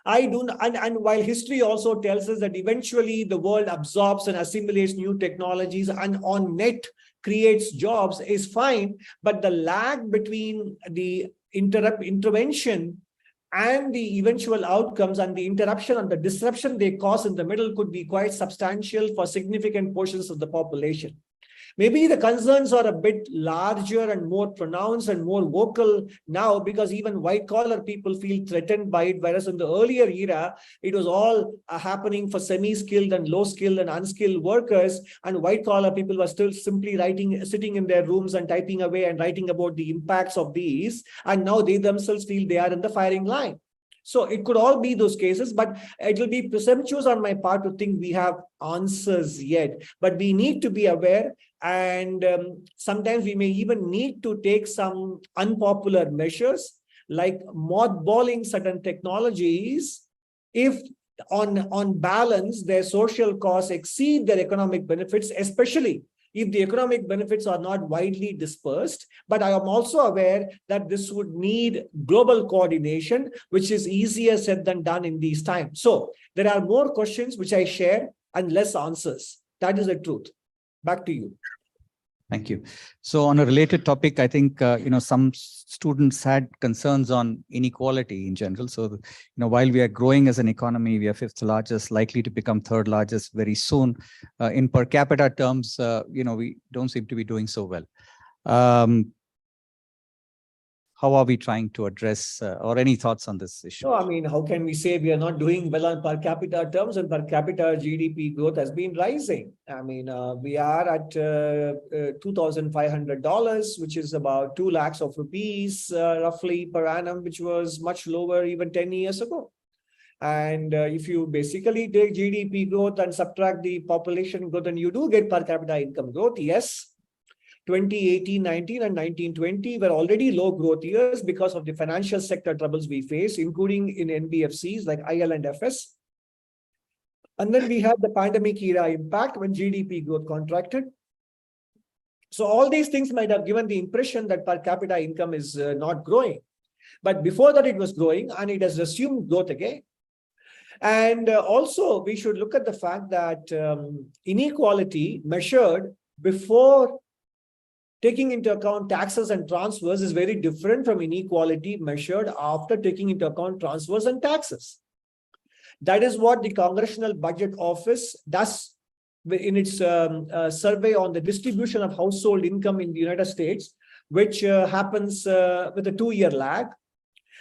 [SPEAKER 17] And while history also tells us that eventually the world absorbs and assimilates new technologies and on net creates jobs is fine, but the lag between the intervention and the eventual outcomes and the interruption and the disruption they cause in the middle could be quite substantial for significant portions of the population. Maybe the concerns are a bit larger and more pronounced and more vocal now because even white-collar people feel threatened by it, whereas in the earlier era, it was all happening for semi-skilled and low-skilled and unskilled workers, and white-collar people were still simply sitting in their rooms and typing away and writing about the impacts of these, and now they themselves feel they are in the firing line. So it could all be those cases, but it will be presumptuous on my part to think we have answers yet. But we need to be aware, and sometimes we may even need to take some unpopular measures like mothballing certain technologies if on balance their social costs exceed their economic benefits, especially if the economic benefits are not widely dispersed. But I am also aware that this would need global coordination, which is easier said than done in these times. So there are more questions which I share and less answers. That is the truth. Back to you.
[SPEAKER 16] Thank you. So on a related topic, I think, some students had concerns on inequality in general. So, while we are growing as an economy, we are 5th largest, likely to become 3rd largest very soon. In per capita terms, we don't seem to be doing so well. how are we trying to address or any thoughts on this issue?
[SPEAKER 17] No, I mean, how can we say we are not doing well on per capita terms, and per capita GDP growth has been rising? I mean, we are at $2,500, which is about 2 lakhs of rupees roughly per annum, which was much lower even 10 years ago. And if you basically take GDP growth and subtract the population growth, then you do get per capita income growth. Yes, 2018-19 and 19-20 were already low growth years because of the financial sector troubles we face, including in NBFCs like IL and FS. And then we had the pandemic era impact when GDP growth contracted. So all these things might have given the impression that per capita income is not growing. But before that, it was growing, and it has resumed growth again. And also, we should look at the fact that inequality measured before taking into account taxes and transfers is very different from inequality measured after taking into account transfers and taxes. That is what the Congressional Budget Office does in its survey on the distribution of household income in the United States, which happens with a 2-year lag.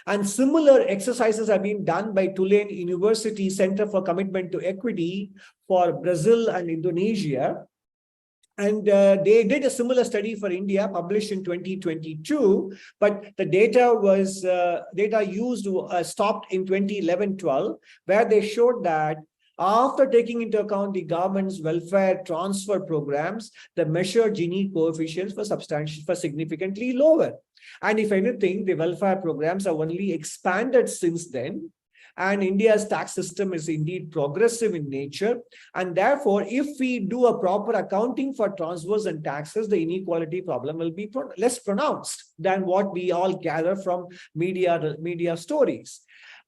[SPEAKER 17] And similar exercises have been done by Tulane University Center for Commitment to Equity for Brazil and Indonesia. And they did a similar study for India, published in 2022, but the data was used stopped in 2011-12, where they showed that after taking into account the government's welfare transfer programs, the measured Gini coefficients were significantly lower. And if anything, the welfare programs have only expanded since then. And India's tax system is indeed progressive in nature. And therefore, if we do a proper accounting for transfers and taxes, the inequality problem will be less pronounced than what we all gather from media stories.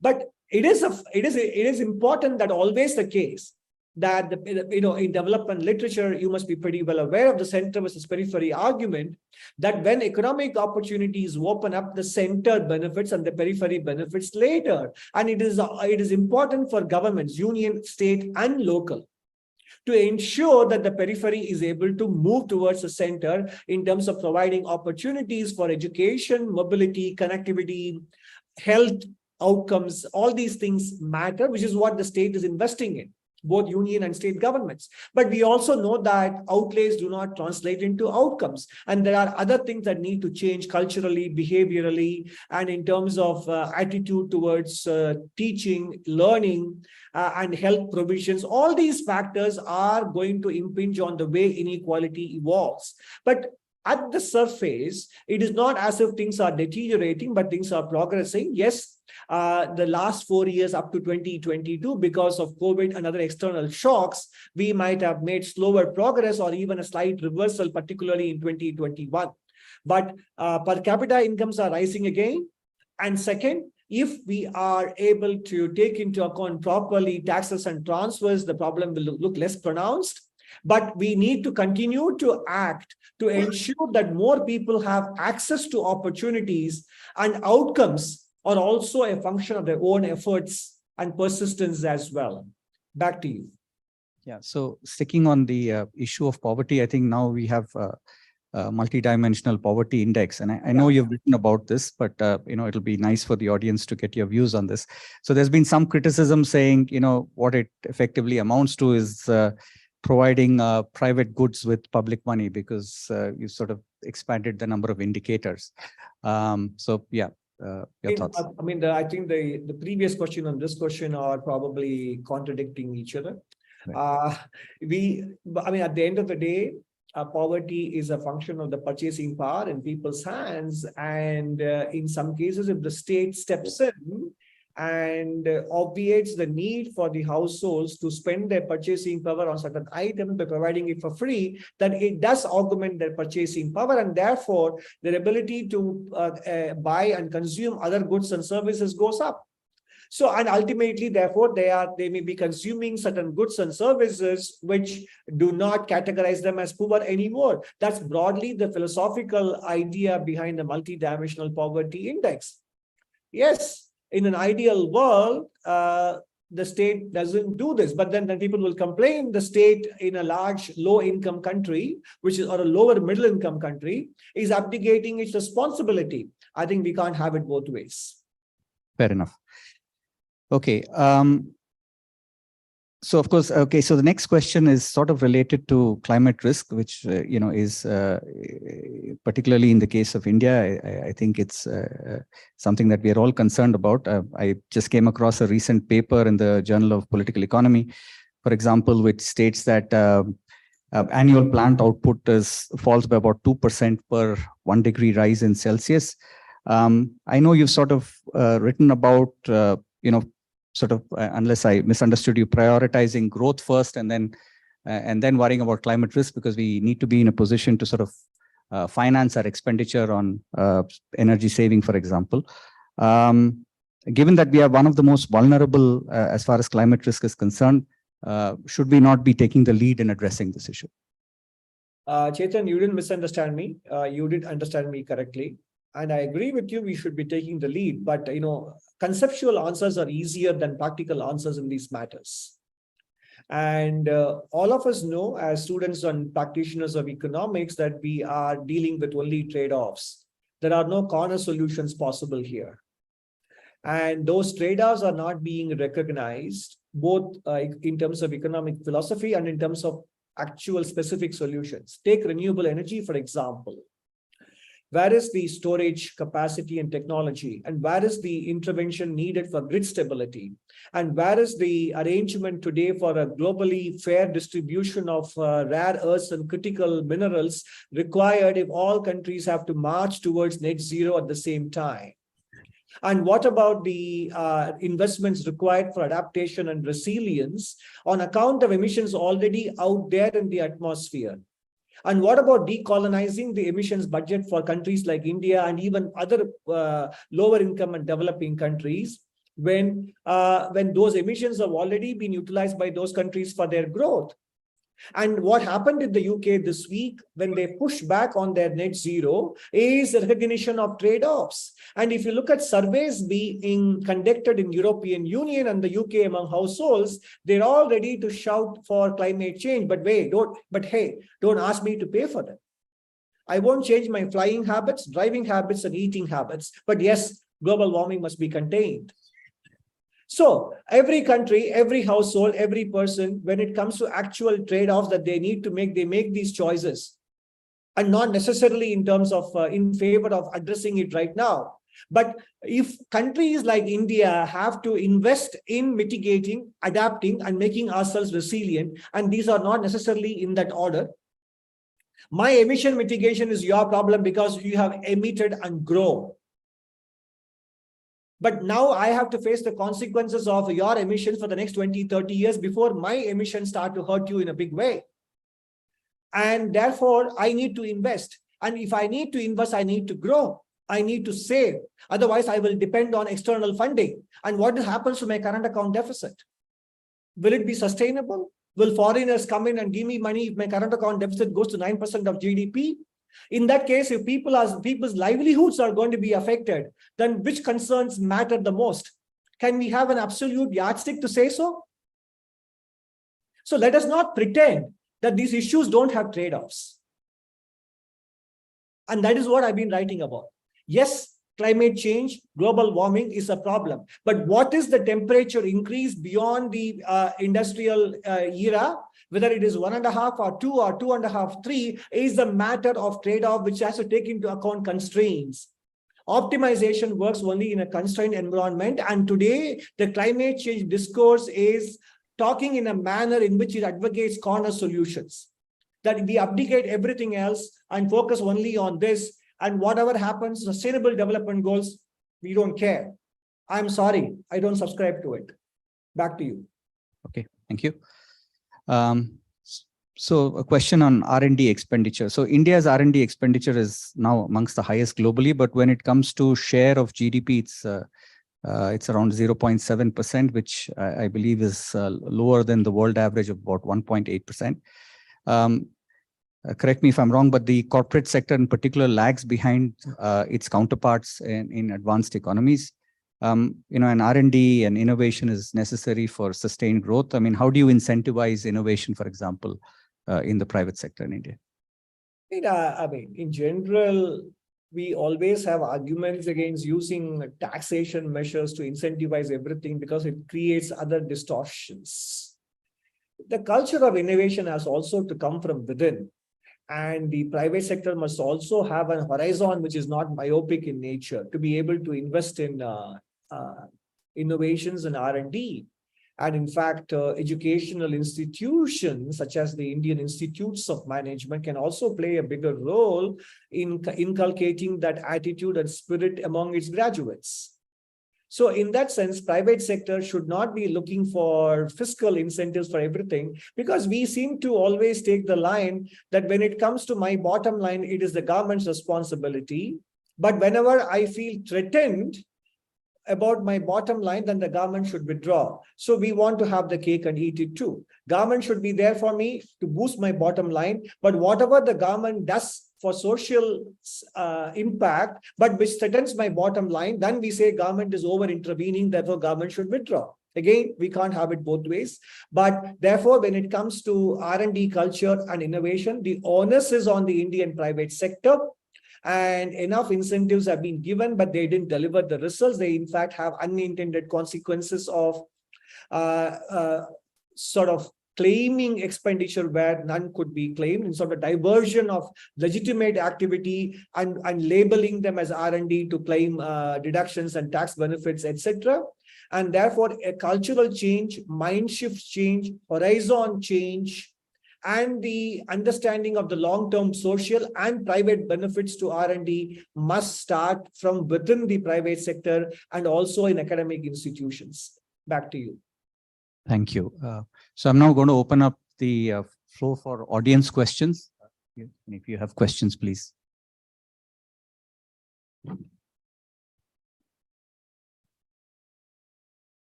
[SPEAKER 17] But it is important that always the case that in development literature, you must be pretty well aware of the center versus periphery argument, that when economic opportunities open up, the center benefits and the periphery benefits later. And it is important for governments, union, state, and local, to ensure that the periphery is able to move towards the center in terms of providing opportunities for education, mobility, connectivity, health outcomes. All these things matter, which is what the state is investing in, both union and state governments. But we also know that outlays do not translate into outcomes. And there are other things that need to change culturally, behaviorally, and in terms of attitude towards teaching, learning, and health provisions. All these factors are going to impinge on the way inequality evolves. But at the surface, it is not as if things are deteriorating, but things are progressing. Yes, the last 4 years up to 2022, because of COVID and other external shocks, we might have made slower progress or even a slight reversal, particularly in 2021. But per capita incomes are rising again. And second, if we are able to take into account properly taxes and transfers, the problem will look less pronounced. But we need to continue to act to ensure that more people have access to opportunities, and outcomes are also a function of their own efforts and persistence as well. Back to you.
[SPEAKER 16] Yeah, so sticking on the issue of poverty, I think now we have a multidimensional poverty index. And I know you've written about this, but it'll be nice for the audience to get your views on this. So there's been some criticism saying, what it effectively amounts to is providing private goods with public money, because you sort of expanded the number of indicators. Your thoughts?
[SPEAKER 17] I mean, I think the previous question and this question are probably contradicting each other. Right. At the end of the day, poverty is a function of the purchasing power in people's hands. And in some cases, if the state steps in and obviates the need for the households to spend their purchasing power on certain items by providing it for free, then it does augment their purchasing power, and therefore their ability to buy and consume other goods and services goes up. So, and ultimately, therefore, they may be consuming certain goods and services which do not categorize them as poor anymore. That's broadly the philosophical idea behind the multidimensional poverty index. Yes, in an ideal world, the state doesn't do this. But then people will complain the state in a large low income country, which is or a lower middle income country, is abdicating its responsibility. I think we can't have it both ways.
[SPEAKER 16] Fair enough. Okay. So of course, okay. So the next question is sort of related to climate risk, which is particularly in the case of India. I think it's something that we are all concerned about. I just came across a recent paper in the Journal of Political Economy, for example, which states that annual plant output falls by about 2% per 1 degree rise in Celsius. I know you've sort of written about sort of, unless I misunderstood you, prioritizing growth first and then worrying about climate risk, because we need to be in a position to sort of finance our expenditure on energy saving, for example. Given that we are one of the most vulnerable as far as climate risk is concerned, should we not be taking the lead in addressing this issue?
[SPEAKER 17] Chetan, you didn't misunderstand me. You did understand me correctly. And I agree with you, we should be taking the lead, but conceptual answers are easier than practical answers in these matters. And all of us know as students and practitioners of economics that we are dealing with only trade-offs. There are no corner solutions possible here. And those trade-offs are not being recognized, both in terms of economic philosophy and in terms of actual specific solutions. Take renewable energy, for example. Where is the storage capacity and technology? And where is the intervention needed for grid stability? And where is the arrangement today for a globally fair distribution of rare earths and critical minerals required if all countries have to march towards net zero at the same time? And what about the investments required for adaptation and resilience on account of emissions already out there in the atmosphere? And what about decolonizing the emissions budget for countries like India and even other lower income and developing countries when those emissions have already been utilized by those countries for their growth? And what happened in the UK this week when they pushed back on their net zero is the recognition of trade-offs. And if you look at surveys being conducted in European Union and the UK among households, they're all ready to shout for climate change. But don't ask me to pay for them. I won't change my flying habits, driving habits, and eating habits. But yes, global warming must be contained. So every country, every household, every person, when it comes to actual trade-offs that they need to make, they make these choices, and not necessarily in terms of in favor of addressing it right now. But if countries like India have to invest in mitigating, adapting, and making ourselves resilient, and these are not necessarily in that order, my emission mitigation is your problem because you have emitted and grown. But now I have to face the consequences of your emissions for the next 20, 30 years before my emissions start to hurt you in a big way. And therefore, I need to invest. And if I need to invest, I need to grow. I need to save. Otherwise, I will depend on external funding. And what happens to my current account deficit? Will it be sustainable? Will foreigners come in and give me money if my current account deficit goes to 9% of GDP? In that case, if people's livelihoods are going to be affected, then which concerns matter the most? Can we have an absolute yardstick to say so? So let us not pretend that these issues don't have trade-offs. And that is what I've been writing about. Yes, climate change, global warming is a problem. But what is the temperature increase beyond the industrial era? Whether it is 1.5 or 2 or 2.5, 3 is a matter of trade-off which has to take into account constraints. Optimization works only in a constrained environment. And today, the climate change discourse is talking in a manner in which it advocates corner solutions. That we abdicate everything else and focus only on this. And whatever happens, sustainable development goals, we don't care. I'm sorry, I don't subscribe to it. Back to you.
[SPEAKER 16] Okay, thank you. So a question on R&D expenditure. So India's R&D expenditure is now amongst the highest globally, but when it comes to share of GDP, it's around 0.7%, which I believe is lower than the world average of about 1.8%. Correct me if I'm wrong, but the corporate sector in particular lags behind its counterparts in advanced economies. And R&D and innovation is necessary for sustained growth. I mean, how do you incentivize innovation, for example, in the private sector in India?
[SPEAKER 17] I mean, in general, we always have arguments against using taxation measures to incentivize everything because it creates other distortions. The culture of innovation has also to come from within. And the private sector must also have a horizon which is not myopic in nature to be able to invest in innovations and R&D. And in fact, educational institutions such as the Indian Institutes of Management can also play a bigger role in inculcating that attitude and spirit among its graduates. So in that sense, private sector should not be looking for fiscal incentives for everything, because we seem to always take the line that when it comes to my bottom line, it is the government's responsibility. But whenever I feel threatened about my bottom line, then the government should withdraw. So we want to have the cake and eat it too. Government should be there for me to boost my bottom line. But whatever the government does for social impact, but which threatens my bottom line, then we say government is over intervening, therefore government should withdraw. Again, we can't have it both ways. But therefore, when it comes to R&D culture and innovation, the onus is on the Indian private sector. And enough incentives have been given, but they didn't deliver the results. They, in fact, have unintended consequences of sort of claiming expenditure where none could be claimed, and sort of diversion of legitimate activity and labeling them as R&D to claim deductions and tax benefits, etc. And therefore, a cultural change, mind shift change, horizon change, and the understanding of the long-term social and private benefits to R&D must start from within the private sector and also in academic institutions. Back to you.
[SPEAKER 16] Thank you. So I'm now going to open up the floor for audience questions. If you have questions, please.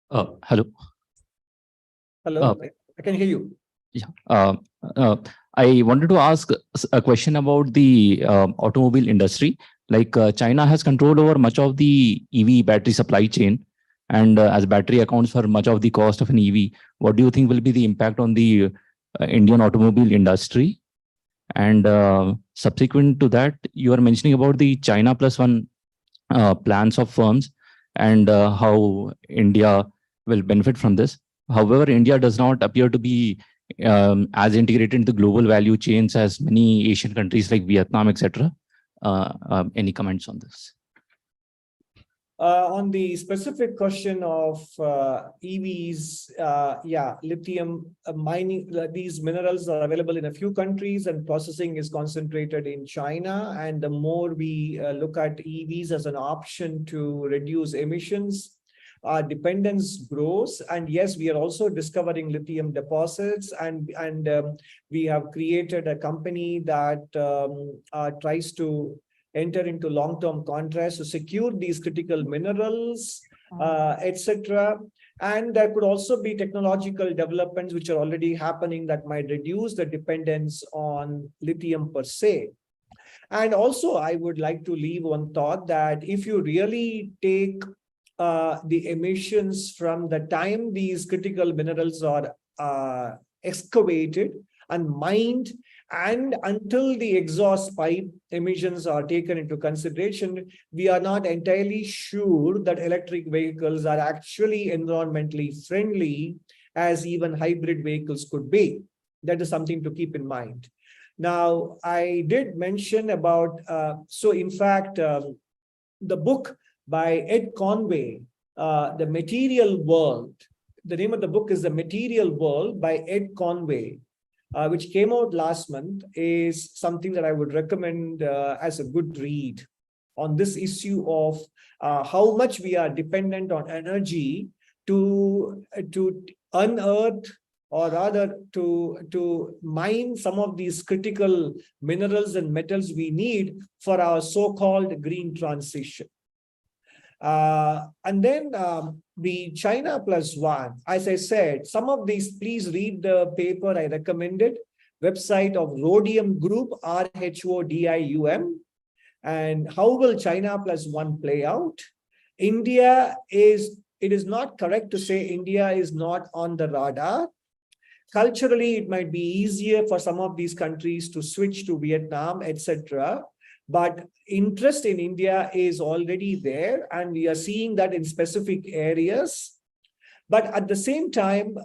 [SPEAKER 18] Hello.
[SPEAKER 17] Hello, I can hear you.
[SPEAKER 18] Yeah. I wanted to ask a question about the automobile industry. Like China has control over much of the EV battery supply chain, and as battery accounts for much of the cost of an EV, what do you think will be the impact on the Indian automobile industry? And subsequent to that, you are mentioning about the China plus one plans of firms and how India will benefit from this. However, India does not appear to be as integrated into the global value chains as many Asian countries like Vietnam, etc. Any comments on this?
[SPEAKER 17] On the specific question of EVs, yeah, lithium mining, these minerals are available in a few countries and processing is concentrated in China. And the more we look at EVs as an option to reduce emissions, our dependence grows. And yes, we are also discovering lithium deposits, and we have created a company that tries to enter into long-term contracts to secure these critical minerals, etc. And there could also be technological developments which are already happening that might reduce the dependence on lithium per se. And also, I would like to leave one thought that if you really take the emissions from the time these critical minerals are excavated and mined, and until the exhaust pipe emissions are taken into consideration, we are not entirely sure that electric vehicles are actually environmentally friendly as even hybrid vehicles could be. That is something to keep in mind. Now, I did mention about, so in fact, the book by Ed Conway, The Material World, the name of the book is The Material World by Ed Conway, which came out last month, is something that I would recommend as a good read on this issue of how much we are dependent on energy to unearth, or rather to mine some of these critical minerals and metals we need for our so-called green transition. And then the China plus one, as I said, some of these, please read the paper I recommended, website of Rhodium Group, RHODIUM. And how will China plus one play out? It is not correct to say India is not on the radar. Culturally, it might be easier for some of these countries to switch to Vietnam, etc. But interest in India is already there, and we are seeing that in specific areas. But at the same time,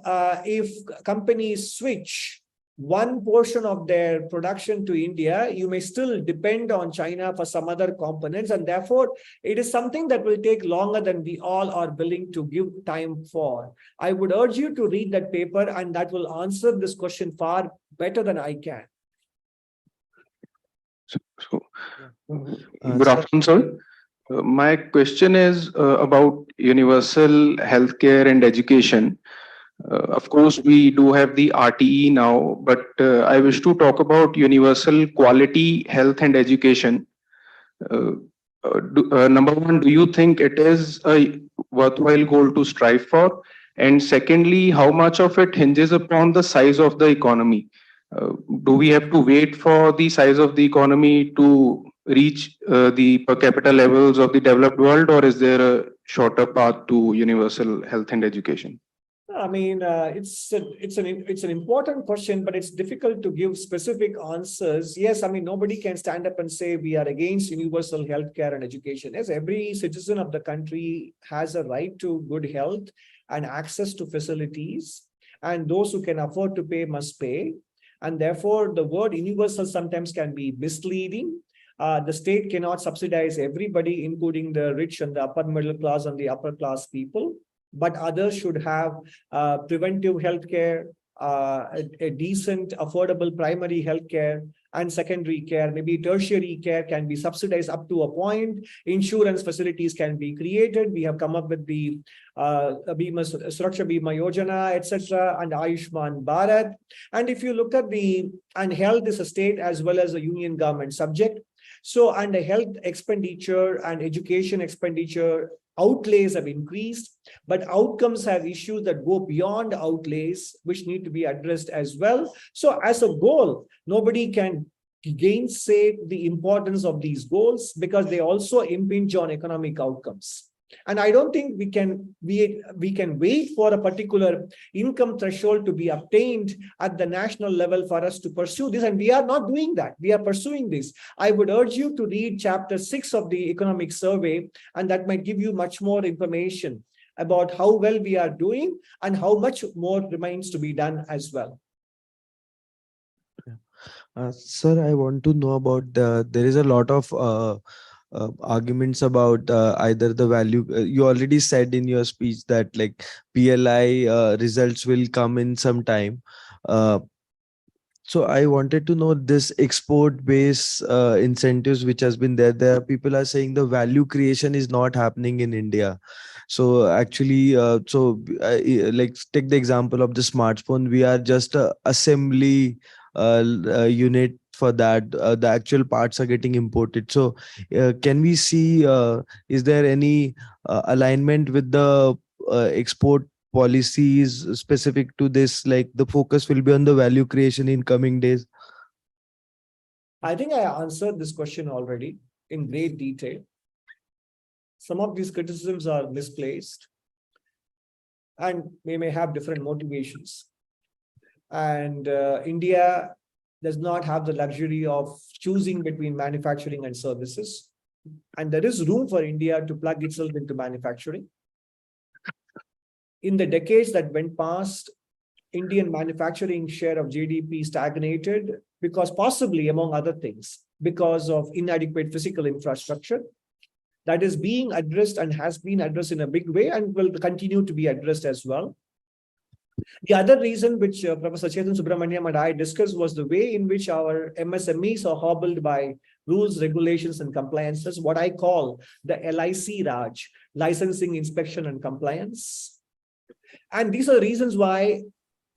[SPEAKER 17] if companies switch one portion of their production to India, you may still depend on China for some other components. And therefore, it is something that will take longer than we all are willing to give time for. I would urge you to read that paper, and that will answer this question far better than I can.
[SPEAKER 19] Good afternoon, sir. My question is about universal healthcare and education. Of course, we do have the RTE now, but I wish to talk about universal quality health and education. Number one, do you think it is a worthwhile goal to strive for? And secondly, how much of it hinges upon the size of the economy? Do we have to wait for the size of the economy to reach the per capita levels of the developed world, or is there a shorter path to universal health and education?
[SPEAKER 17] I mean, it's an important question, but it's difficult to give specific answers. Yes, I mean, nobody can stand up and say we are against universal healthcare and education. Yes, every citizen of the country has a right to good health and access to facilities, and those who can afford to pay must pay. And therefore, the word universal sometimes can be misleading. The state cannot subsidize everybody, including the rich and the upper middle class and the upper class people. But others should have preventive healthcare, a decent, affordable primary healthcare, and secondary care. Maybe tertiary care can be subsidized up to a point. Insurance facilities can be created. We have come up with the Suraksha Bima Yojana, etc., and Ayushman Bharat. And if you look at and health is a state as well as a union government subject. So, and the health expenditure and education expenditure outlays have increased, but outcomes have issues that go beyond outlays, which need to be addressed as well. So as a goal, nobody can gainsay the importance of these goals because they also impinge on economic outcomes. And I don't think we can wait for a particular income threshold to be obtained at the national level for us to pursue this. And we are not doing that. We are pursuing this. I would urge you to read chapter 6 of the economic survey, and that might give you much more information about how well we are doing and how much more remains to be done as well.
[SPEAKER 20] Sir, I want to know about there is a lot of arguments about either the value. You already said in your speech that like PLI results will come in some time. So I wanted to know this export based incentives which has been there. There people are saying the value creation is not happening in India. So actually, like take the example of the smartphone. We are just a assembly unit for that. The actual parts are getting imported. So can we see, is there any alignment with the export policies specific to this, like the focus will be on the value creation in coming days?
[SPEAKER 17] I think I answered this question already in great detail. Some of these criticisms are misplaced and we may have different motivations. And India does not have the luxury of choosing between manufacturing and services. And there is room for India to plug itself into manufacturing. In the decades that went past, Indian manufacturing share of GDP stagnated because possibly, among other things, because of inadequate physical infrastructure. That is being addressed and has been addressed in a big way and will continue to be addressed as well. The other reason which Professor Chetan Subramaniam and I discussed was the way in which our MSMEs are hobbled by rules, regulations, and compliances, what I call the LIC Raj, licensing, inspection, and compliance. And these are the reasons why,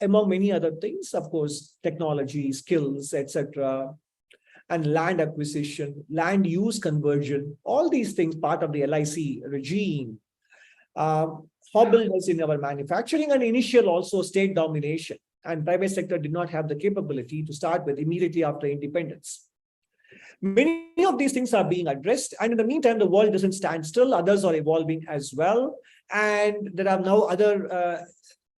[SPEAKER 17] among many other things, of course, technology, skills, etc., and land acquisition, land use conversion, all these things part of the LIC regime. Hobbled us in our manufacturing and initial also state domination, and private sector did not have the capability to start with immediately after independence. Many of these things are being addressed, and in the meantime, the world doesn't stand still. Others are evolving as well, and there are now other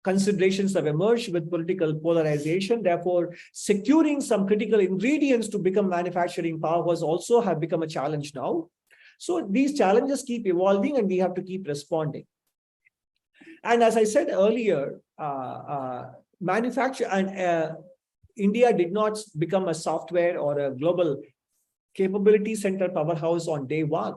[SPEAKER 17] considerations have emerged with political polarization. Therefore, securing some critical ingredients to become manufacturing powers also have become a challenge now. So these challenges keep evolving, and we have to keep responding. And as I said earlier, manufacture and India did not become a software or a global capability center powerhouse on day one.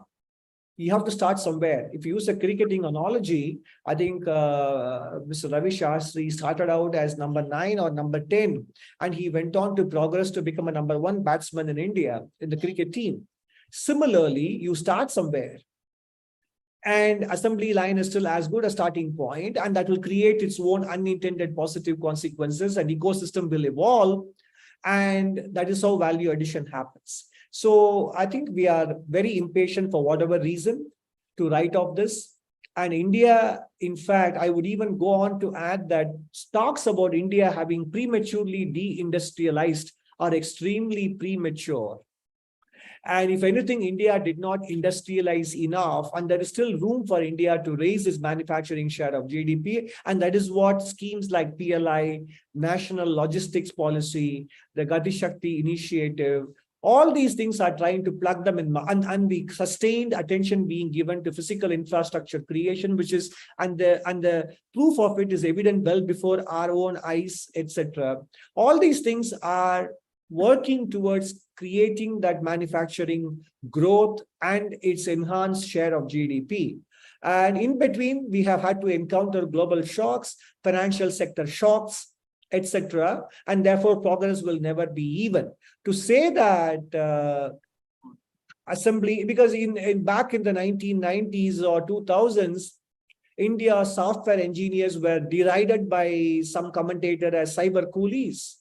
[SPEAKER 17] You have to start somewhere. If you use a cricketing analogy, I think Mr. Ravi Shastri started out as number 9 or number 10, and he went on to progress to become a number 1 batsman in India in the cricket team. Similarly, you start somewhere, and assembly line is still as good a starting point, and that will create its own unintended positive consequences, and ecosystem will evolve, and that is how value addition happens. So I think we are very impatient for whatever reason to write off this. And India, in fact, I would even go on to add that talks about India having prematurely deindustrialized are extremely premature. And if anything, India did not industrialize enough, and there is still room for India to raise its manufacturing share of GDP. And that is what schemes like PLI, National Logistics Policy, the Gati Shakti Initiative, all these things are trying to plug them in, and the sustained attention being given to physical infrastructure creation, which is, and the proof of it is evident well before our own eyes, etc. All these things are working towards creating that manufacturing growth and its enhanced share of GDP. And in between, we have had to encounter global shocks, financial sector shocks, etc. And therefore, progress will never be even. To say that assembly, because back in the 1990s or 2000s, India's software engineers were derided by some commentator as cyber coolies.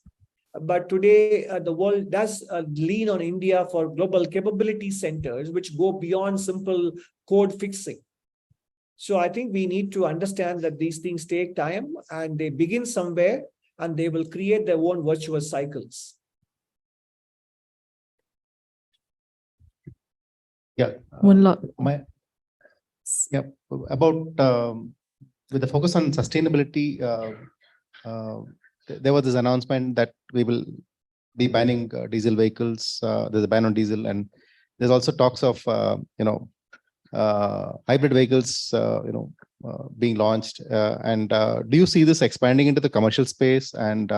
[SPEAKER 17] But today, the world does lean on India for global capability centers, which go beyond simple code fixing. So I think we need to understand that these things take time, and they begin somewhere, and they will create their own virtuous cycles.
[SPEAKER 3] Yeah. About with the focus on sustainability, there was this announcement that we will be banning diesel vehicles. There's a ban on diesel, and there's also talks of hybrid vehicles being launched. And do you see this expanding into the commercial space and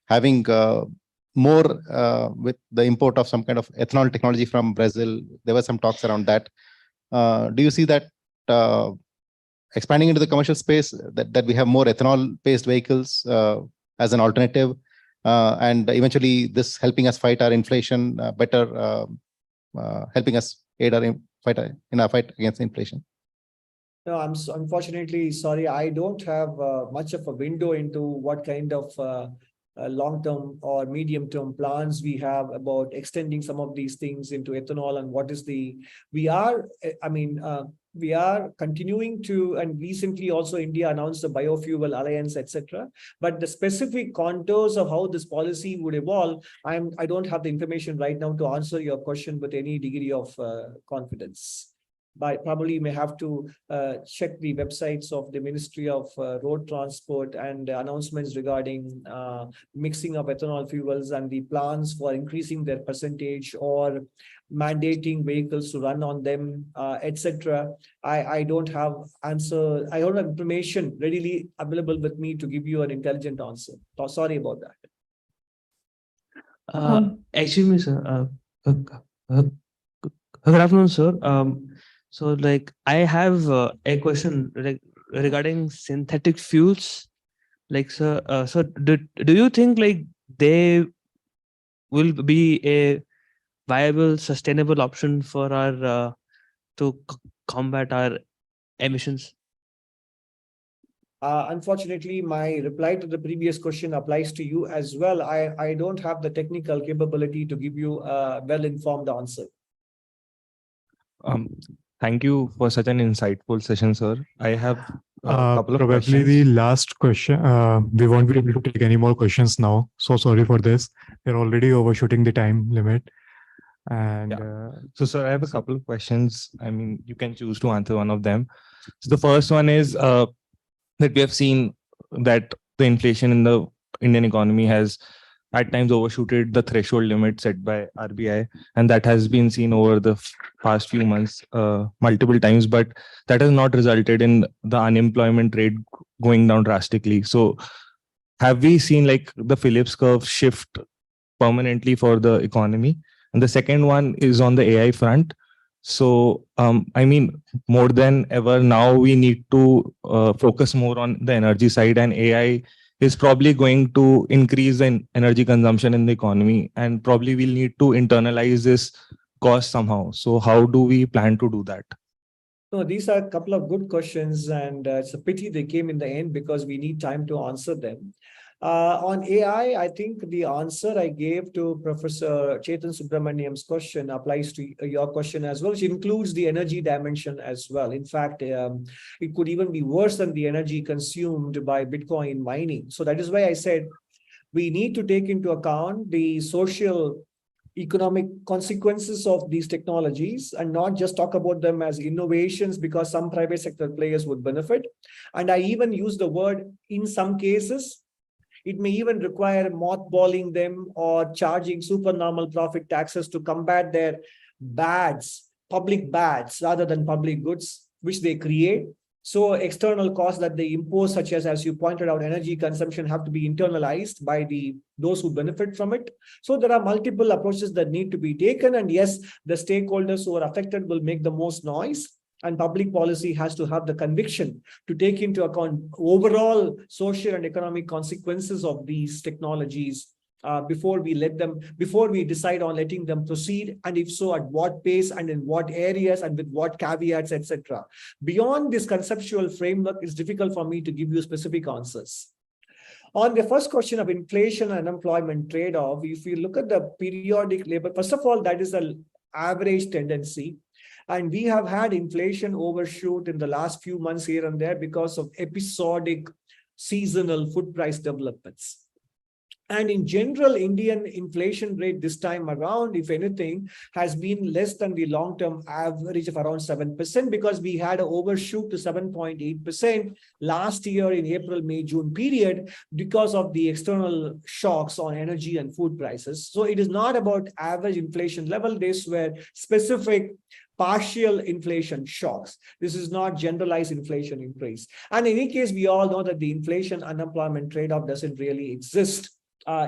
[SPEAKER 3] having more with the import of some kind of ethanol technology from Brazil? There were some talks around that. Do you see that expanding into the commercial space, that we have more ethanol-based vehicles as an alternative, and eventually this helping us fight our inflation better, helping us aid our fight in our fight against inflation?
[SPEAKER 17] No, I'm unfortunately sorry. I don't have much of a window into what kind of long-term or medium-term plans we have about extending some of these things into ethanol, and what is the, we are continuing to, and recently also India announced the biofuel alliance, etc. But the specific contours of how this policy would evolve, I don't have the information right now to answer your question with any degree of confidence. But probably you may have to check the websites of the Ministry of Road Transport and announcements regarding mixing of ethanol fuels and the plans for increasing their percentage or mandating vehicles to run on them, etc. I don't have answer. I don't have information readily available with me to give you an intelligent answer. So sorry about that.
[SPEAKER 21] Actually, sir, good afternoon, sir. So, like, I have a question regarding synthetic fuels. Like, sir, so do you think like they will be a viable, sustainable option for our to combat our emissions?
[SPEAKER 17] Unfortunately, my reply to the previous question applies to you as well. I don't have the technical capability to give you a well-informed answer.
[SPEAKER 4] Thank you for such an insightful session, sir. I have a couple of
[SPEAKER 2] Probably
[SPEAKER 4] questions.
[SPEAKER 2] the last question. We won't be able to take any more questions now. So sorry for this. We're already overshooting the time limit. And
[SPEAKER 4] So, sir, I have a couple of questions. I mean, you can choose to answer one of them. So, the first one is that we have seen that the inflation in the Indian economy has at times overshooted the threshold limit set by RBI, and that has been seen over the past few months multiple times, but that has not resulted in the unemployment rate going down drastically. So, have we seen like the Phillips curve shift permanently for the economy? And the second one is on the AI front. So, I mean, more than ever now, we need to focus more on the energy side, and AI is probably going to increase the energy consumption in the economy, and probably we'll need to internalize this cost somehow. So, how do we plan to do that?
[SPEAKER 17] No, these are a couple of good questions, and it's a pity they came in the end because we need time to answer them. On AI, I think the answer I gave to Professor Chetan Subramaniam's question applies to your question as well, which includes the energy dimension as well. In fact, it could even be worse than the energy consumed by Bitcoin mining. So that is why I said we need to take into account the social economic consequences of these technologies and not just talk about them as innovations because some private sector players would benefit. And I even use the word in some cases. It may even require mothballing them or charging supernormal profit taxes to combat their bads, public bads, rather than public goods, which they create. So external costs that they impose, such as you pointed out, energy consumption, have to be internalized by those who benefit from it. So there are multiple approaches that need to be taken. And yes, the stakeholders who are affected will make the most noise. And public policy has to have the conviction to take into account overall social and economic consequences of these technologies before we decide on letting them proceed, and if so, at what pace and in what areas and with what caveats, etc. Beyond this conceptual framework, it's difficult for me to give you specific answers. On the first question of inflation and unemployment trade-off, if you look at the periodic labor, first of all, that is an average tendency. And we have had inflation overshoot in the last few months here and there because of episodic seasonal food price developments. And in general, Indian inflation rate this time around, if anything, has been less than the long-term average of around 7% because we had an overshoot to 7.8% last year in April, May, June period because of the external shocks on energy and food prices. So it is not about average inflation level. These were specific partial inflation shocks. This is not generalized inflation increase. And in any case, we all know that the inflation unemployment trade-off doesn't really exist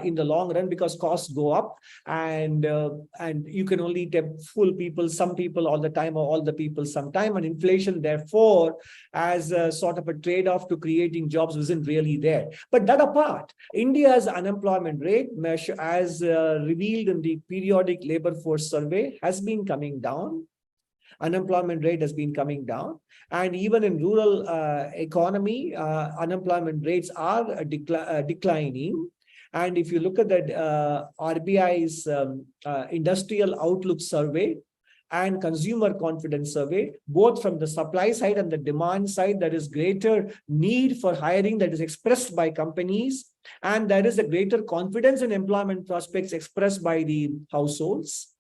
[SPEAKER 17] in the long run because costs go up, and you can only fool people, some people all the time, or all the people sometime. And inflation, therefore, as a sort of a trade-off to creating jobs, isn't really there. But that apart, India's unemployment rate, measure as revealed in the periodic labor force survey, has been coming down. Unemployment rate has been coming down, and even in rural economy, unemployment rates are declining. And if you look at the RBI's industrial outlook survey and consumer confidence survey, both from the supply side and the demand side, there is greater need for hiring that is expressed by companies, and there is a greater confidence in employment prospects expressed by the households.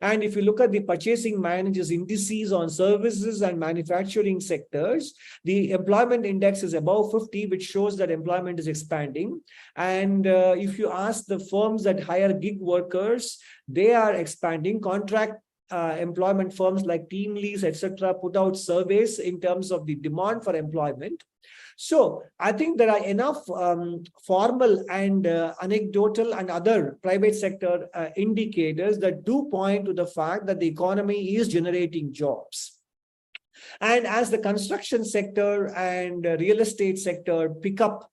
[SPEAKER 17] And if you look at the purchasing managers indices on services and manufacturing sectors, the employment index is above 50, which shows that employment is expanding. And if you ask the firms that hire gig workers, they are expanding. Contract employment firms like TeamLease, etc., put out surveys in terms of the demand for employment. So I think there are enough formal and anecdotal and other private sector indicators that do point to the fact that the economy is generating jobs. And as the construction sector and real estate sector pick up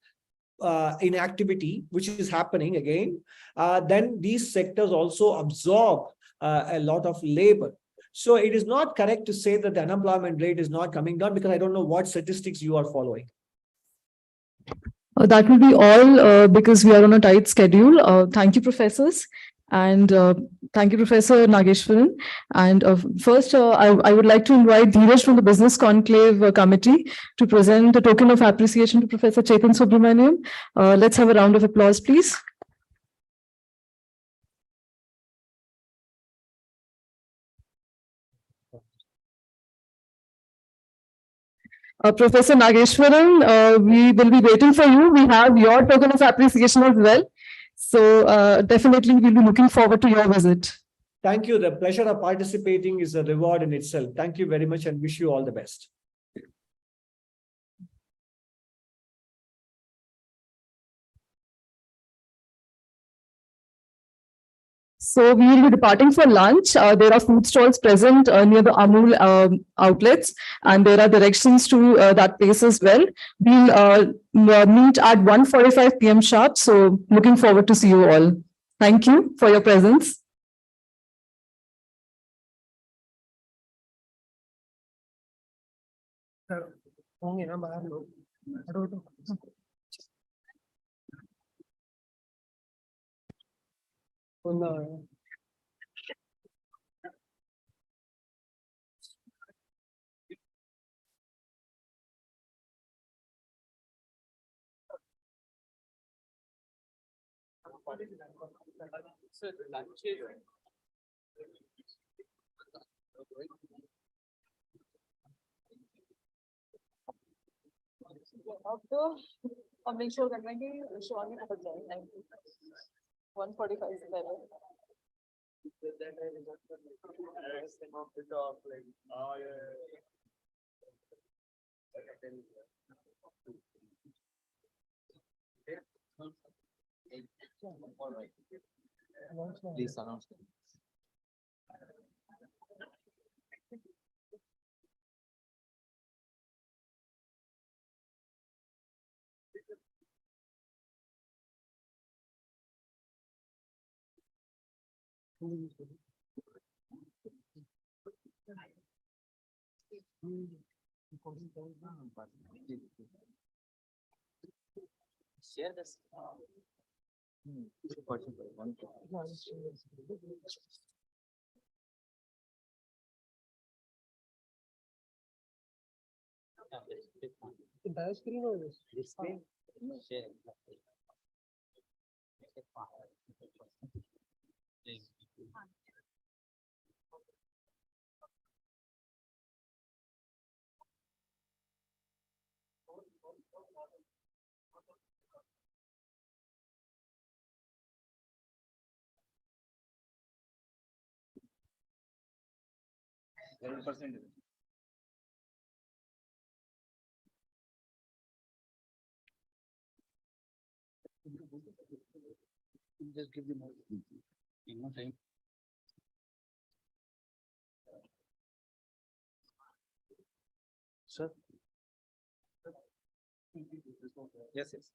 [SPEAKER 17] in activity, which is happening again, then these sectors also absorb a lot of labor. So it is not correct to say that the unemployment rate is not coming down, because I don't know what statistics you are following.
[SPEAKER 1] That will be all because we are on a tight schedule. Thank you, professors. And thank you, Professor Nageshwaran. And first, I would like to invite Dheeraj from the Business Conclave Committee to present a token of appreciation to Professor Chetan Subramaniam. Let's have a round of applause, please. Professor Nageshwaran, we will be waiting for you. We have your token of appreciation as well. So definitely we'll be looking forward to your visit.
[SPEAKER 17] Thank you. The pleasure of participating is a reward in itself. Thank you very much and wish you all the best.
[SPEAKER 1] So we will be departing for lunch. There are food stalls present near the Amul outlets, and there are directions to that place as well. We'll meet at 1:45 p.m. sharp. So looking forward to see you all. Thank you for your presence.
[SPEAKER 5] अब make sure करना कि show आगे पहुंच जाए 1:45 से पहले
[SPEAKER 7] Please announce. Share this.
[SPEAKER 14] Entire screen or this?
[SPEAKER 7] This screen. Share. Percent.
[SPEAKER 14] Just give them time. Sir.
[SPEAKER 7] Yes, yes.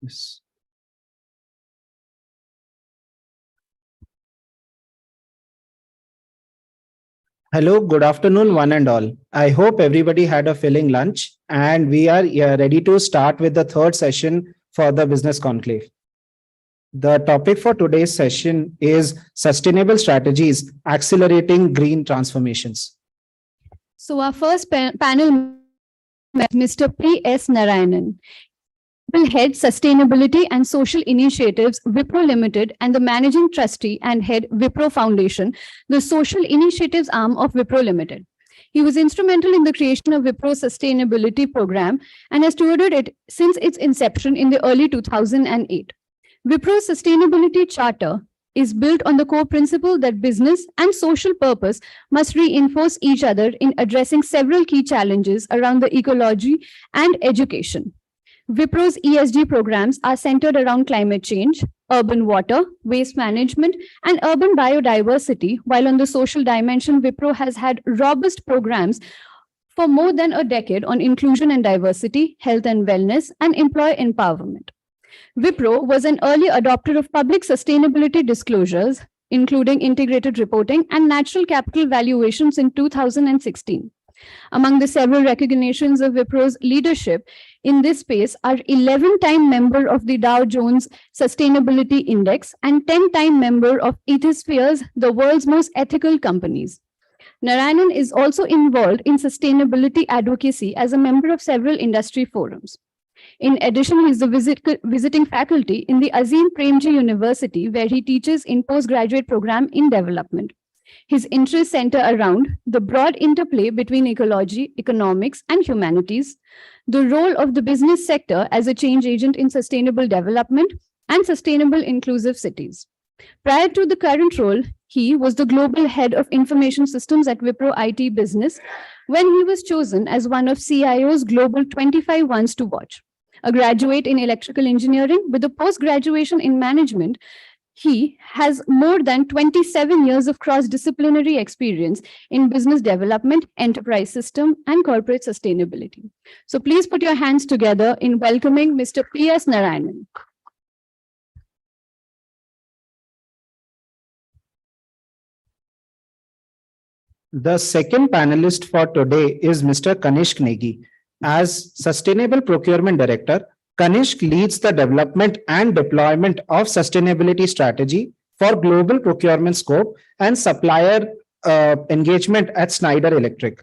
[SPEAKER 10] Yes. Hello, good afternoon, one and all. I hope everybody had a filling lunch and we are ready to start with the third session for the business conclave. The topic for today's session is sustainable strategies accelerating green transformations.
[SPEAKER 9] So our first panel, Mr. P.S. Narayanan, will head Sustainability and Social Initiatives, Wipro Limited, and the Managing Trustee and Head Wipro Foundation, the social initiatives arm of Wipro Limited. He was instrumental in the creation of Wipro's sustainability program and has stewarded it since its inception in the early 2008. Wipro's sustainability charter is built on the core principle that business and social purpose must reinforce each other in addressing several key challenges around the ecology and education. Wipro's ESG programs are centered around climate change, urban water, waste management, and urban biodiversity, while on the social dimension, Wipro has had robust programs for more than a decade on inclusion and diversity, health and wellness, and employee empowerment. Wipro was an early adopter of public sustainability disclosures, including integrated reporting and natural capital valuations in 2016. Among the several recognitions of Wipro's leadership in this space are 11-time member of the Dow Jones Sustainability Index and 10-time member of Ethisphere's, the world's most ethical companies. Narayanan is also involved in sustainability advocacy as a member of several industry forums. In addition, he is the visiting faculty in the Azim Premji University, where he teaches in postgraduate program in development. His interests center around the broad interplay between ecology, economics, and humanities, the role of the business sector as a change agent in sustainable development, and sustainable inclusive cities. Prior to the current role, he was the global head of information systems at Wipro IT Business when he was chosen as one of CIO's Global 25 Ones to Watch. A graduate in electrical engineering with a post-graduation in management, he has more than 27 years of cross-disciplinary experience in business development, enterprise system, and corporate sustainability. So please put your hands together in welcoming Mr. P.S. Narayanan.
[SPEAKER 10] The second panelist for today is Mr. Kanishk Negi. As Sustainable Procurement Director, Kanishk leads the development and deployment of sustainability strategy for global procurement scope and supplier engagement at Schneider Electric.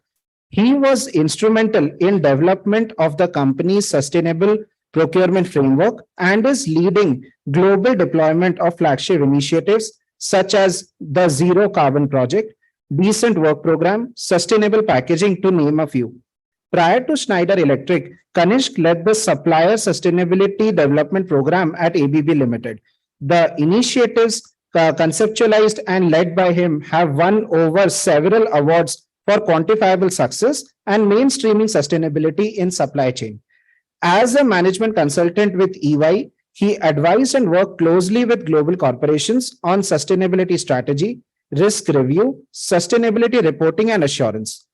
[SPEAKER 10] He was instrumental in development of the company's sustainable procurement framework and is leading global deployment of flagship initiatives such as the Zero Carbon Project, Decent Work Program, Sustainable Packaging, to name a few. Prior to Schneider Electric, Kanishk led the Supplier Sustainability Development Program at ABB Limited. The initiatives conceptualized and led by him have won over several awards for quantifiable success and mainstreaming sustainability in supply chain. As a management consultant with EY, he advised and worked closely with global corporations on sustainability strategy, risk review, sustainability reporting, and assurance.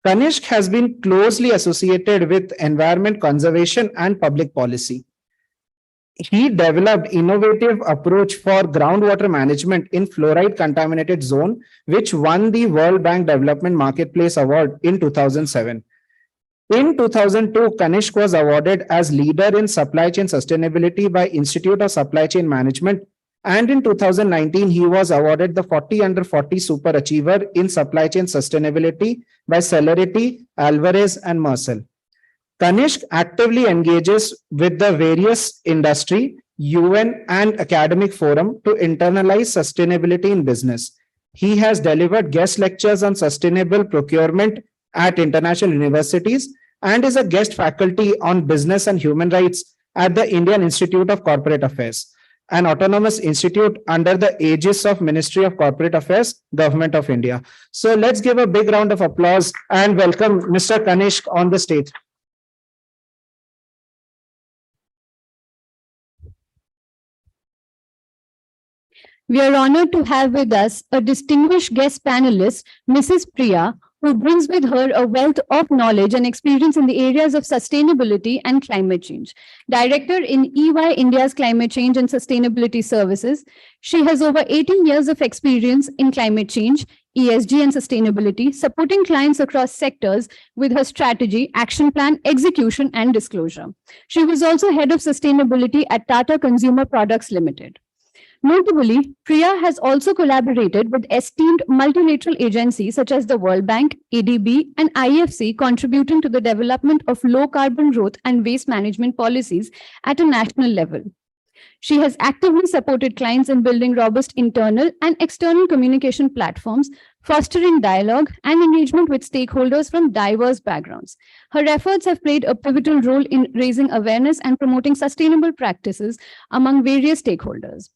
[SPEAKER 10] Kanishk has been closely associated with environment conservation and public policy. He developed innovative approach for groundwater management in fluoride contaminated zone, which won the World Bank Development Marketplace Award in 2007. In 2002, Kanishk was awarded as leader in supply chain sustainability by Institute of Supply Chain Management. And in 2019, he was awarded the 40 under 40 Super Achiever in supply chain sustainability by Celerity, Alvarez, and Marcel. Kanishk actively engages with the various industry, UN, and academic forum to internalize sustainability in business. He has delivered guest lectures on sustainable procurement at international universities and is a guest faculty on business and human rights at the Indian Institute of Corporate Affairs, an autonomous institute under the aegis of Ministry of Corporate Affairs, Government of India. So let's give a big round of applause and welcome Mr. Kanishk on the stage.
[SPEAKER 9] We are honored to have with us a distinguished guest panelist, Mrs. Priya, who brings with her a wealth of knowledge and experience in the areas of sustainability and climate change. Director in EY India's Climate Change and Sustainability Services, she has over 18 years of experience in climate change, ESG and sustainability, supporting clients across sectors with her strategy, action plan, execution, and disclosure. She was also head of sustainability at Tata Consumer Products Limited. Notably, Priya has also collaborated with esteemed multilateral agencies such as the World Bank, ADB, and IFC, contributing to the development of low carbon growth and waste management policies at a national level. She has actively supported clients in building robust internal and external communication platforms, fostering dialogue and engagement with stakeholders from diverse backgrounds. Her efforts have played a pivotal role in raising awareness and promoting sustainable practices among various stakeholders.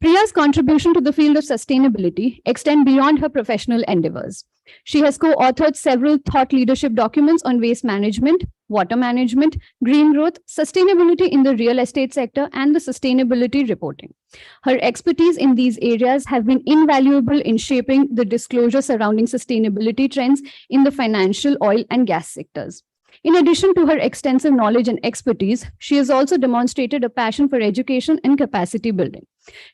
[SPEAKER 9] Priya's contribution to the field of sustainability extend beyond her professional endeavors. She has co-authored several thought leadership documents on waste management, water management, green growth, sustainability in the real estate sector, and the sustainability reporting. Her expertise in these areas have been invaluable in shaping the disclosure surrounding sustainability trends in the financial, oil, and gas sectors. In addition to her extensive knowledge and expertise, she has also demonstrated a passion for education and capacity building.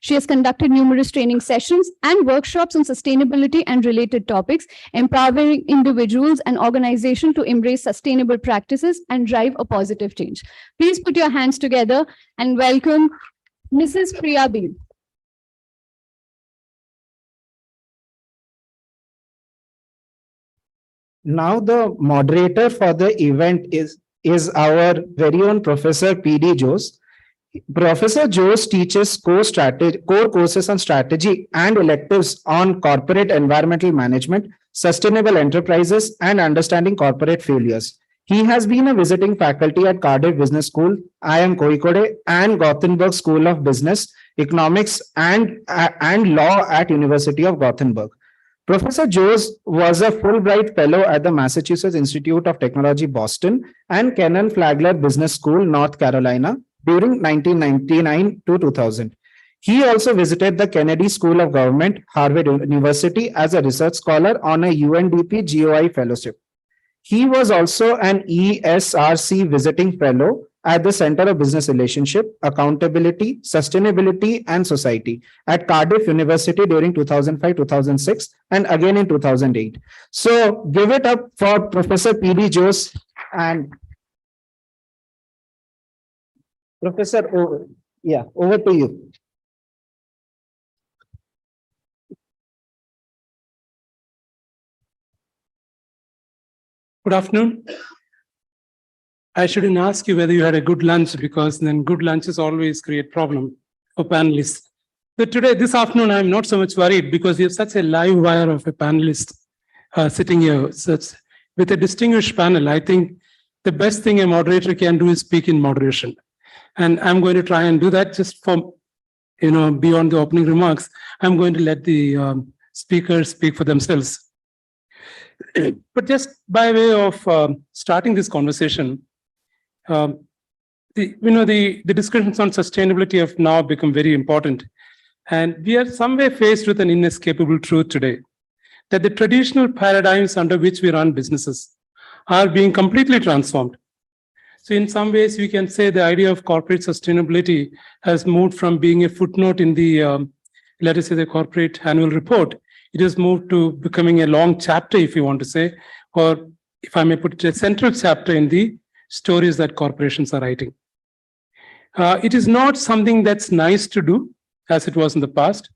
[SPEAKER 9] She has conducted numerous training sessions and workshops on sustainability and related topics, empowering individuals and organizations to embrace sustainable practices and drive a positive change. Please put your hands together and welcome Mrs. Priya B.
[SPEAKER 6] Now the moderator for the event is our very own Professor P.D. Jose. Professor Jose teaches core courses on strategy and electives on corporate environmental management, sustainable enterprises, and understanding corporate failures. He has been a visiting faculty at Cardiff Business School, IIM Kozhikode, and Gothenburg School of Business, Economics, and Law at University of Gothenburg. Professor Jose was a Fulbright Fellow at the Massachusetts Institute of Technology, Boston, and Kenan Flagler Business School, North Carolina, during 1999 to 2000. He also visited the Kennedy School of Government, Harvard University, as a research scholar on a UNDP GOI fellowship. He was also an ESRC visiting fellow at the Center of Business Relationship, Accountability, Sustainability, and Society at Cardiff University during 2005-2006 and again in 2008. So give it up for Professor P.D. Jose and Professor, over to you.
[SPEAKER 22] Good afternoon. I shouldn't ask you whether you had a good lunch, because then good lunches always create problem for panelists. But today, this afternoon, I'm not so much worried because we have such a live wire of a panelist sitting here. With a distinguished panel, I think the best thing a moderator can do is speak in moderation. And I'm going to try and do that just for, beyond the opening remarks. I'm going to let the speakers speak for themselves. But just by way of starting this conversation, the discussions on sustainability have now become very important. And we are somewhere faced with an inescapable truth today, that the traditional paradigms under which we run businesses are being completely transformed. So in some ways, we can say the idea of corporate sustainability has moved from being a footnote in the, let us say, the corporate annual report. It has moved to becoming a long chapter, if you want to say, or if I may put it, a central chapter in the stories that corporations are writing. It is not something that's nice to do, as it was in the past.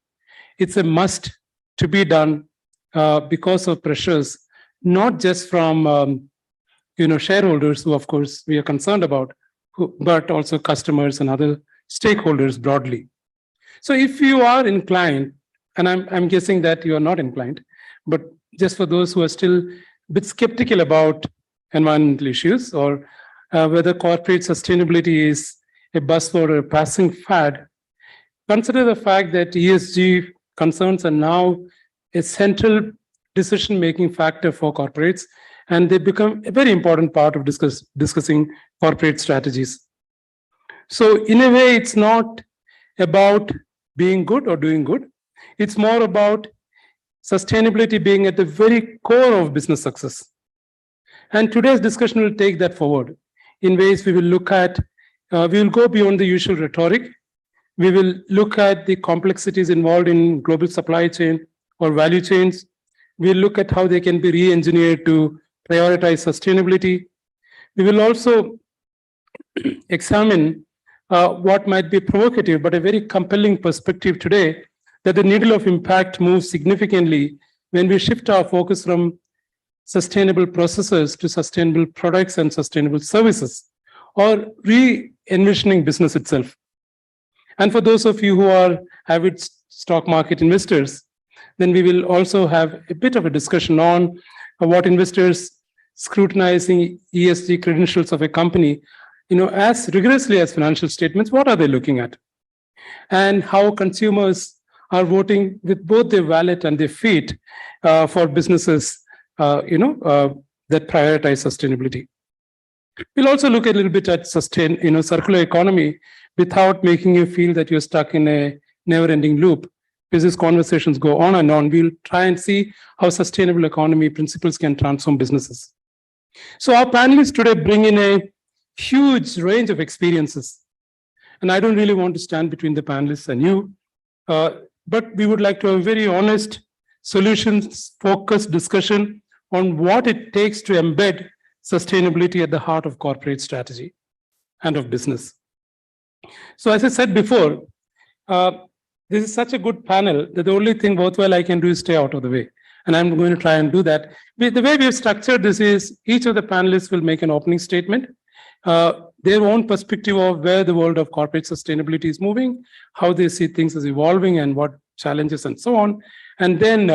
[SPEAKER 22] It's a must to be done because of pressures, not just from shareholders, who of course we are concerned about, but also customers and other stakeholders broadly. So if you are inclined, and I'm guessing that you are not inclined, but just for those who are still a bit skeptical about environmental issues, or whether corporate sustainability is a buzzword or a passing fad, consider the fact that ESG concerns are now a central decision-making factor for corporates, and they become a very important part of discussing corporate strategies. So in a way, it's not about being good or doing good. It's more about sustainability being at the very core of business success. And today's discussion will take that forward in ways we will look at, we will go beyond the usual rhetoric. We will look at the complexities involved in global supply chain or value chains. We'll look at how they can be re-engineered to prioritize sustainability. We will also examine what might be provocative, but a very compelling perspective today, that the needle of impact moves significantly when we shift our focus from sustainable processes to sustainable products and sustainable services, or re-envisioning business itself. And for those of you who are avid stock market investors, then we will also have a bit of a discussion on what investors scrutinizing ESG credentials of a company, as rigorously as financial statements, what are they looking at? And how consumers are voting with both their wallet and their feet for businesses, that prioritize sustainability. We'll also look a little bit at circular economy without making you feel that you're stuck in a never-ending loop. Business conversations go on and on. We'll try and see how sustainable economy principles can transform businesses. So our panelists today bring in a huge range of experiences. And I don't really want to stand between the panelists and you, but we would like to have a very honest, solutions-focused discussion on what it takes to embed sustainability at the heart of corporate strategy and of business. So as I said before, this is such a good panel that the only thing worthwhile I can do is stay out of the way. And I'm going to try and do that. The way we have structured this is each of the panelists will make an opening statement, their own perspective of where the world of corporate sustainability is moving, how they see things as evolving and what challenges and so on. And then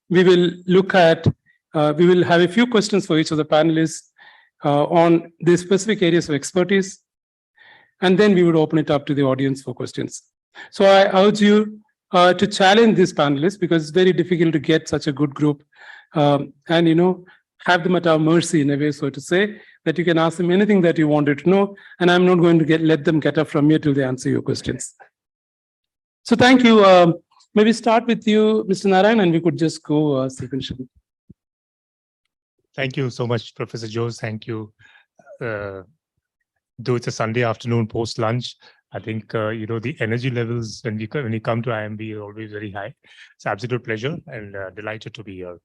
[SPEAKER 22] we will look at, we will have a few questions for each of the panelists on the specific areas of expertise. And then we would open it up to the audience for questions. So I urge you to challenge these panelists, because it's very difficult to get such a good group and, have them at our mercy in a way, so to say, that you can ask them anything that you wanted to know. And I'm not going to let them get up from here till they answer your questions. So thank you. Maybe start with you, Mr. Narayan, and we could just go sequentially.
[SPEAKER 2] Thank you so much, Professor Jose. Thank you. Though it's a Sunday afternoon post-lunch, I think, the energy levels when you come to IMB are always very high. It's an absolute pleasure and delighted to be here.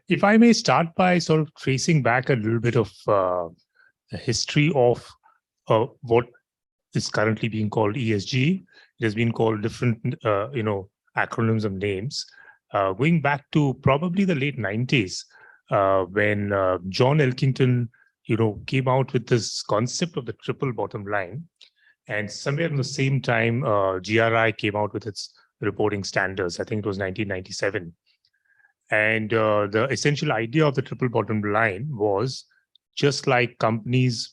[SPEAKER 2] If I may start by sort of tracing back a little bit of the history of what is currently being called ESG. It has been called different, acronyms of names, going back to probably the late 90s, when John Elkington, came out with this concept of the triple bottom line. And somewhere in the same time, GRI came out with its reporting standards. I think it was 1997. And the essential idea of the triple bottom line was, just like companies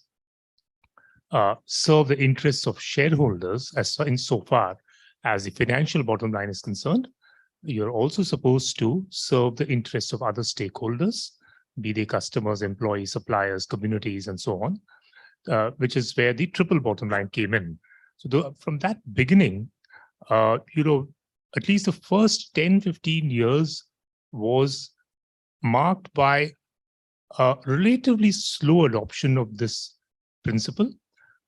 [SPEAKER 2] serve the interests of shareholders as insofar as the financial bottom line is concerned, you're also supposed to serve the interests of other stakeholders, be they customers, employees, suppliers, communities, and so on, which is where the triple bottom line came in. So from that beginning, at least the first 10, 15 years was marked by a relatively slow adoption of this principle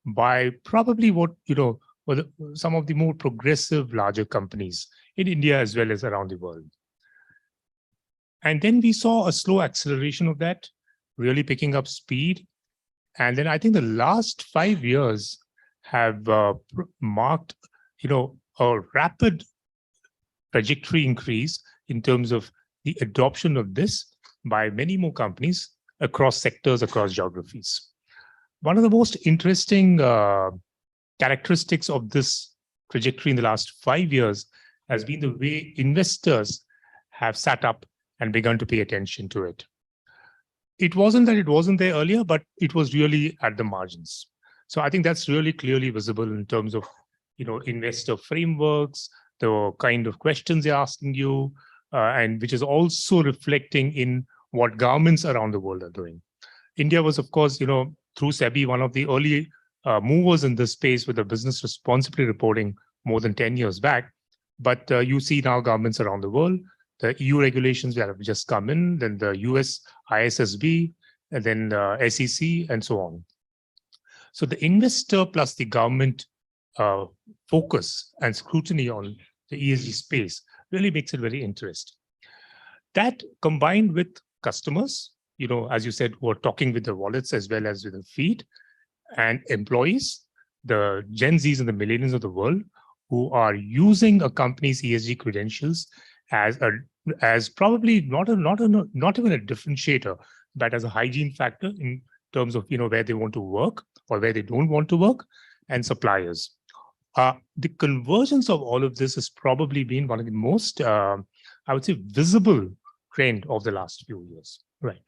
[SPEAKER 2] by probably some of the more progressive, larger companies in India as well as around the world. And then we saw a slow acceleration of that, really picking up speed. And then I think the last 5 years have marked, a rapid trajectory increase in terms of the adoption of this by many more companies across sectors, across geographies. One of the most interesting characteristics of this trajectory in the last 5 years has been the way investors have sat up and begun to pay attention to it. It wasn't that it wasn't there earlier, but it was really at the margins. So I think that's really clearly visible in terms of, investor frameworks, the kind of questions they're asking you, and which is also reflecting in what governments around the world are doing. India was, of course, through SEBI, one of the early movers in this space with the business responsibility reporting
[SPEAKER 8] more than 10 years back. But you see now governments around the world, the EU regulations that have just come in, then the US ISSB, and then SEC, and so on. So the investor plus the government focus and scrutiny on the ESG space really makes it very interesting. That combined with customers, as you said, who are talking with the wallets as well as with the feet, and employees, the Gen Zs and the millennials of the world, who are using a company's ESG credentials as probably not even a differentiator, but as a hygiene factor in terms of where they want to work or where they don't want to work, and suppliers. The convergence of all of this has probably been one of the most, I would say, visible trend of the last few years. Right.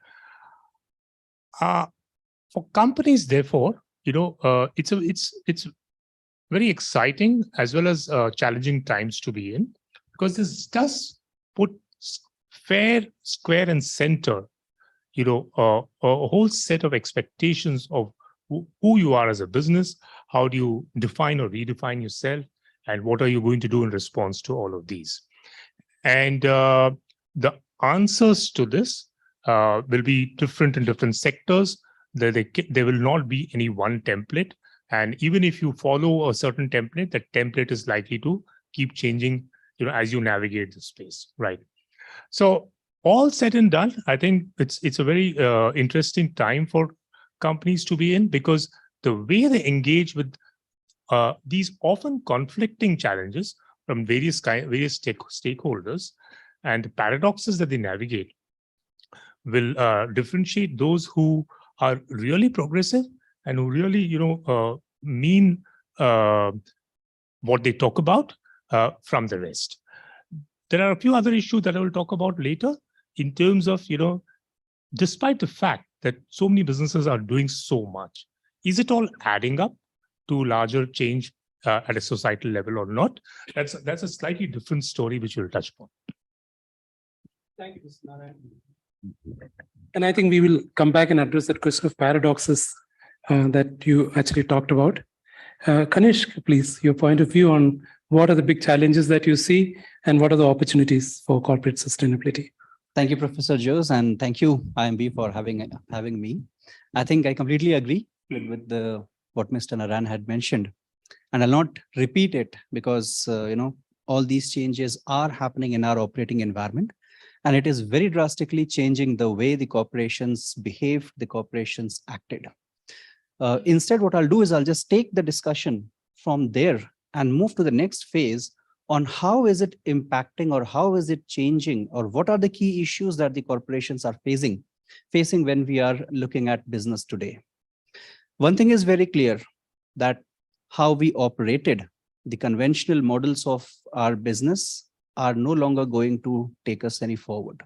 [SPEAKER 8] For companies, therefore, it's very exciting as well as challenging times to be in, because this does put fair, square, and center, a whole set of expectations of who you are as a business, how do you define or redefine yourself, and what are you going to do in response to all of these. And the answers to this will be different in different sectors. There will not be any one template. And even if you follow a certain template, that template is likely to keep changing, as you navigate the space, right? So all said and done, I think it's a very interesting time for companies to be in, because the way they engage with these often conflicting challenges from various stakeholders and the paradoxes that they navigate will differentiate those who are really progressive and who really, mean what they talk about from the rest. There are a few other issues that I will talk about later in terms of, despite the fact that so many businesses are doing so much, is it all adding up to larger change at a societal level or not? That's a slightly different story, which we'll touch upon.
[SPEAKER 22] Thank you, Mr. Narayan. And I think we will come back and address that question of paradoxes that you actually talked about. Kanishk, please, your point of view on what are the big challenges that you see and what are the opportunities for corporate sustainability?
[SPEAKER 16] Thank you, Professor Jose, and thank you, IMB, for having me. I think I completely agree with what Mr. Narayan had mentioned, and I'll not repeat it because all these changes are happening in our operating environment, and it is very drastically changing the way the corporations behaved, the corporations acted. Instead, what I'll do is I'll just take the discussion from there and move to the next phase on how is it impacting or how is it changing, or what are the key issues that the corporations are facing when we are looking at business today. One thing is very clear, that how we operated, the conventional models of our business are no longer going to take us any forward,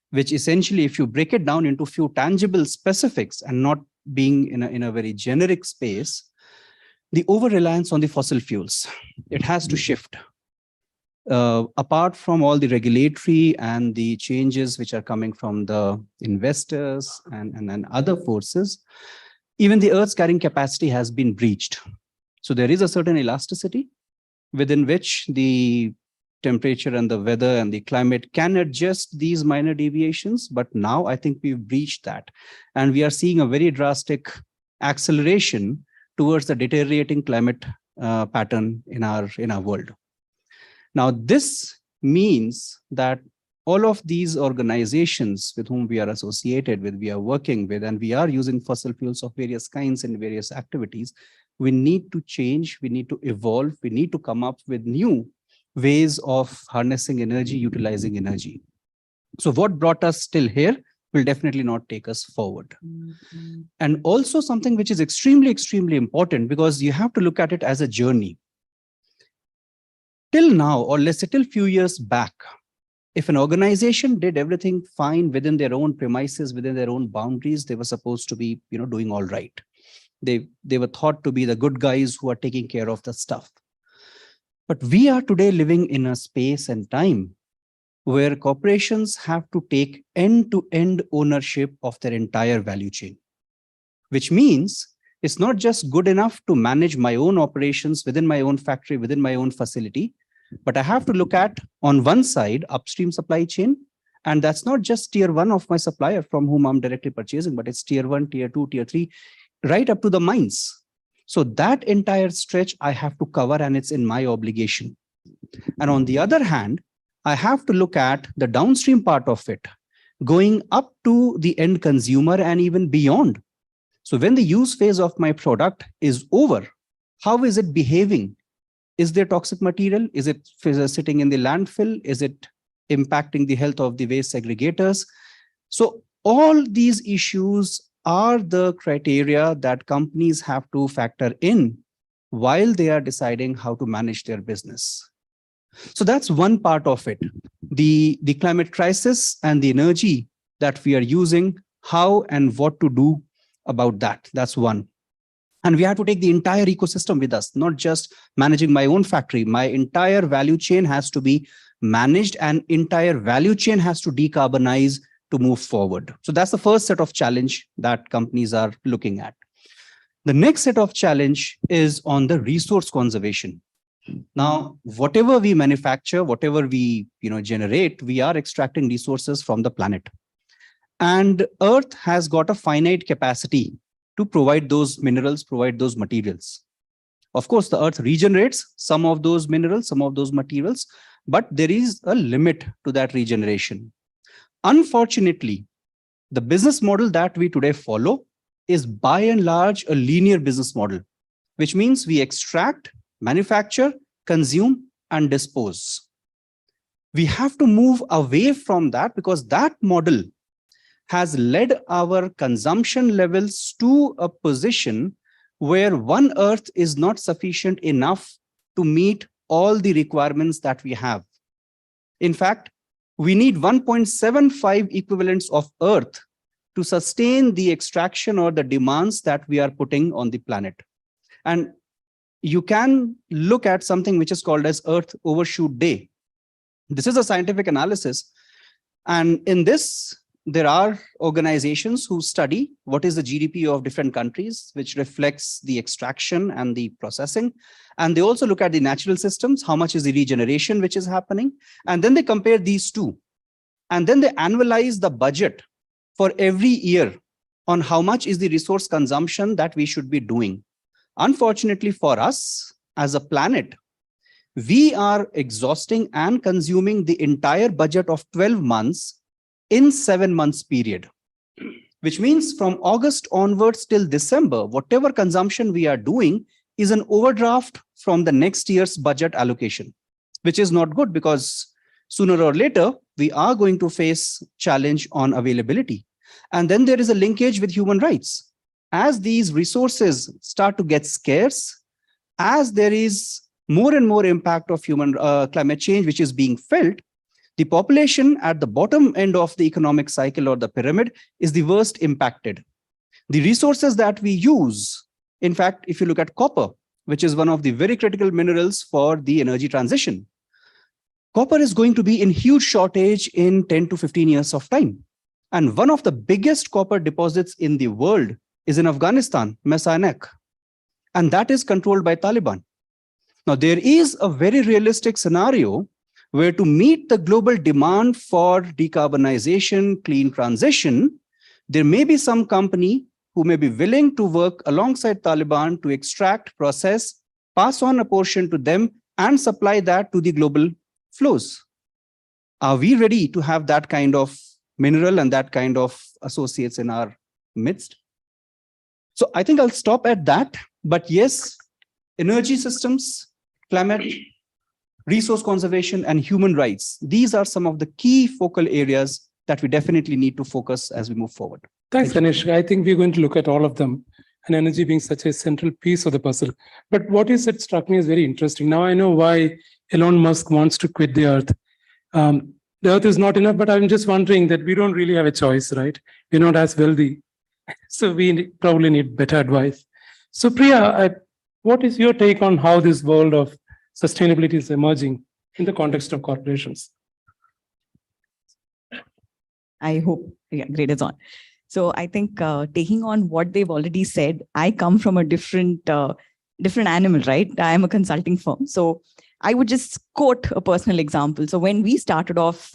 [SPEAKER 16] which essentially, if you break it down into few tangible specifics and not being in a very generic space, the over-reliance on the fossil fuels, it has to shift. Apart from all the regulatory and the changes which are coming from the investors and other forces, even the Earth's carrying capacity has been breached. So there is a certain elasticity within which the temperature and the weather and the climate can adjust these minor deviations. But now I think we've breached that. And we are seeing a very drastic acceleration towards the deteriorating climate pattern in our world. Now, this means that all of these organizations with whom we are associated with, we are working with, and we are using fossil fuels of various kinds in various activities, we need to change, we need to evolve, we need to come up with new ways of harnessing energy, utilizing energy. So what brought us till here will definitely not take us forward. And also something which is extremely, extremely important, because you have to look at it as a journey. Till now, or let's say till few years back, if an organization did everything fine within their own premises, within their own boundaries, they were supposed to be, doing all right. They were thought to be the good guys who are taking care of the stuff. But we are today living in a space and time where corporations have to take end-to-end ownership of their entire value chain, which means It's not just good enough to manage my own operations within my own factory, within my own facility, but I have to look at, on one side, upstream supply chain. And that's not just tier one of my supplier from whom I'm directly purchasing, but it's tier one, tier two, tier three, right up to the mines. So that entire stretch I have to cover, and it's in my obligation. And on the other hand, I have to look at the downstream part of it, going up to the end consumer and even beyond. So when the use phase of my product is over, how is it behaving? Is there toxic material? Is it sitting in the landfill? Is it impacting the health of the waste segregators? So all these issues are the criteria that companies have to factor in while they are deciding how to manage their business. So that's one part of it. The climate crisis and the energy that we are using, how and what to do about that. That's one. And we have to take the entire ecosystem with us, not just managing my own factory. My entire value chain has to be managed, and entire value chain has to decarbonize to move forward. So that's the first set of challenge that companies are looking at. The next set of challenge is on the resource conservation. Now, whatever we manufacture, whatever we generate, we are extracting resources from the planet. And Earth has got a finite capacity to provide those minerals, provide those materials. Of course, the Earth regenerates some of those minerals, some of those materials, but there is a limit to that regeneration. Unfortunately, the business model that we today follow is by and large a linear business model, which means we extract, manufacture, consume, and dispose. We have to move away from that, because that model has led our consumption levels to a position where one Earth is not sufficient enough to meet all the requirements that we have. In fact, we need 1.75 equivalents of Earth to sustain the extraction or the demands that we are putting on the planet. And you can look at something which is called as Earth Overshoot Day. This is a scientific analysis. And in this, there are organizations who study what is the GDP of different countries, which reflects the extraction and the processing. And they also look at the natural systems, how much is the regeneration which is happening. And then they compare these two. And then they annualize the budget for every year on how much is the resource consumption that we should be doing. Unfortunately for us as a planet, we are exhausting and consuming the entire budget of 12 months in 7 months period, which means from August onwards till December, whatever consumption we are doing is an overdraft from the next year's budget allocation, which is not good, because sooner or later, we are going to face challenge on availability. And then there is a linkage with human rights. As these resources start to get scarce, as there is more and more impact of human climate change, which is being felt, the population at the bottom end of the economic cycle or the pyramid is the worst impacted. The resources that we use, in fact, if you look at copper, which is one of the very critical minerals for the energy transition, copper is going to be in huge shortage in 10 to 15 years of time. And one of the biggest copper deposits in the world is in Afghanistan, Mesa-Anak, and that is controlled by Taliban. Now, there is a very realistic scenario where, to meet the global demand for decarbonization, clean transition, there may be some company who may be willing to work alongside Taliban to extract, process, pass on a portion to them, and supply that to the global flows. Are we ready to have that kind of mineral and that kind of associates in our midst? So I think I'll stop at that. But yes, energy systems, climate, resource conservation, and human rights, these are some of the key focal areas that we definitely need to focus as we move forward.
[SPEAKER 22] Thanks, Anish. I think we're going to look at all of them, and energy being such a central piece of the puzzle. But what you said struck me as very interesting. Now I know why Elon Musk wants to quit the Earth. The Earth is not enough, but I'm just wondering that we don't really have a choice, right? We're not as wealthy. So we probably need better advice. So Priya, what is your take on how this world of sustainability is emerging in the context of corporations?
[SPEAKER 11] I hope, yeah, great, it's on. So I think taking on what they've already said, I come from a different animal, right? I am a consulting firm. So I would just quote a personal example. So when we started off